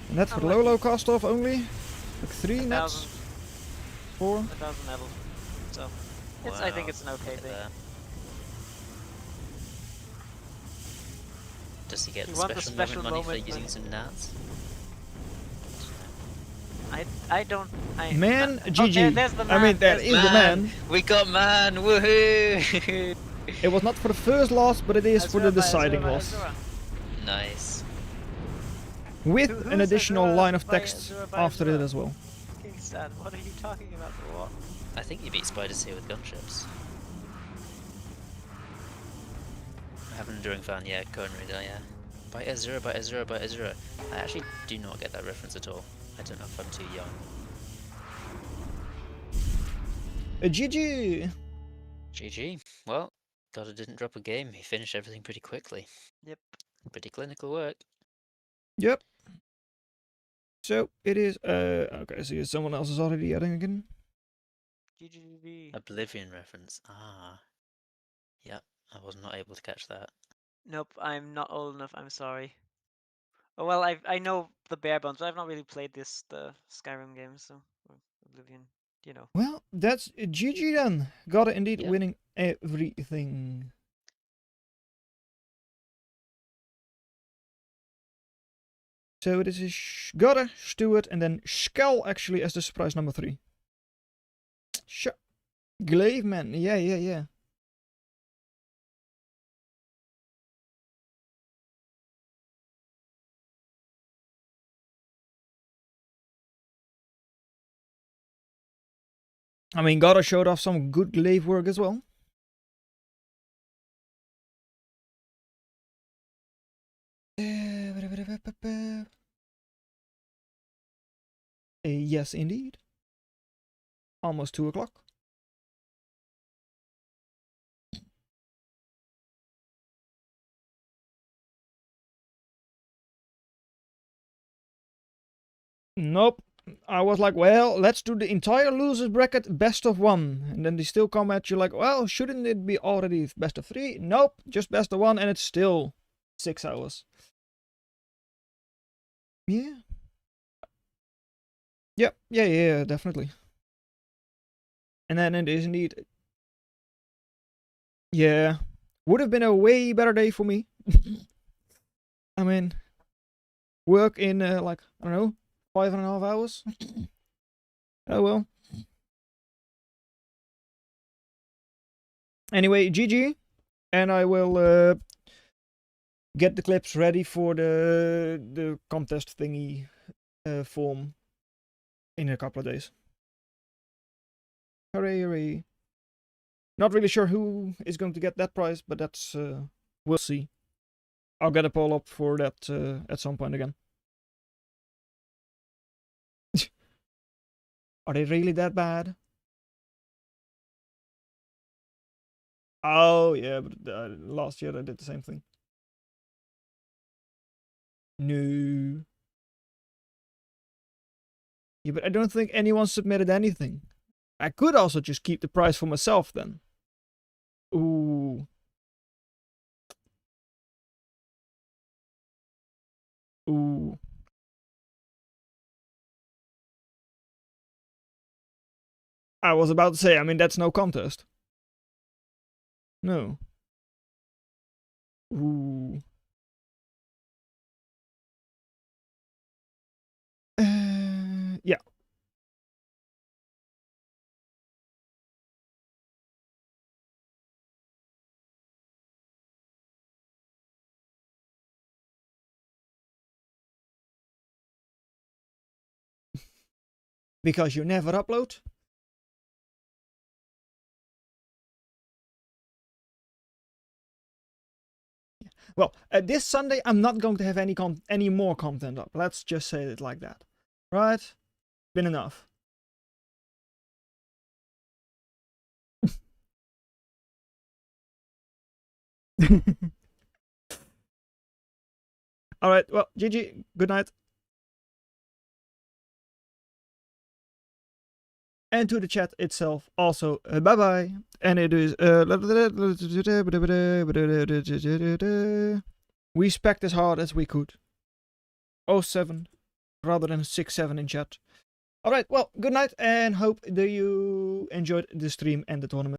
and that's for Unlucky. low cost off only. Like 3 nets, 4. 1,000 medals. So, it's, I think Wow, it's an okay look at thing. that. Does he get You the want the special, special moment money for moment using when- some gnats? I don't. Man, okay, GG. there's the I man, mean, that there's is the the man. We got man! Woohoo! It was not for the first loss, but it is for the Azura by deciding Azura by loss. Azura. Nice. With Who's an additional Azura line of by text Azura by after it Azura? as well. Kingston, what are you talking about? What? I think you beat Spiders here with gunships. I have an enduring fan, yeah, Cohen Reader, yeah. By Azura, by Azura, by Azura. I actually do not get that reference at all. I don't know if I'm too young. GG! GG. Well, God, it didn't drop a game. He finished everything pretty quickly. Yep. Pretty clinical work. Yep. So it is. Okay, so someone else is already adding again. GGV. Oblivion reference. Ah. Yep, I was not able to catch that. Nope, I'm not old enough. I'm sorry. Oh well, I know the bare bones, but I've not really played the Skyrim games, so or Oblivion, you know. Well, that's GG then. Got it indeed, Yep. winning everything. So this is Gotta, Stuart, and then Skell actually as the surprise number 3. Glaveman, yeah. I mean, Gotta showed off some good glaive work as well. Yes, indeed. Almost 2 o'clock. Nope. I was like, well, let's do the entire losers bracket best of 1. And then they still come at you like, well, shouldn't it be already best of 3? Nope, just best of 1, and it's still 6 hours. Yeah. Yep, yeah, definitely. And then it is indeed. Yeah. Would have been a way better day for me. I mean, work in like, I don't know, 5.5 hours. Oh well. Anyway, GG, and I will get the clips ready for the contest thingy form in a couple of days. Hooray, hooray. Not really sure who is going to get that prize, but that's, we'll see. I'll get a poll up for that at some point again. Are they really that bad? Oh, yeah, but last year I did the same thing. No. Yeah, but I don't think anyone submitted anything. I could also just keep the prize for myself then. Ooh. Ooh. I was about to say, I mean, that's no contest. No. Ooh. Yeah. Because you never upload? Well, this Sunday I'm not going to have any more content up. Let's just say it like that. Right? Been enough. Alright, well, GG. Good night. And to the chat itself also, bye-bye. And it is... we spec'd as hard as we could. 07 rather than 6-7 in chat. Alright, well, good night and hope that you enjoyed the stream and the tournament.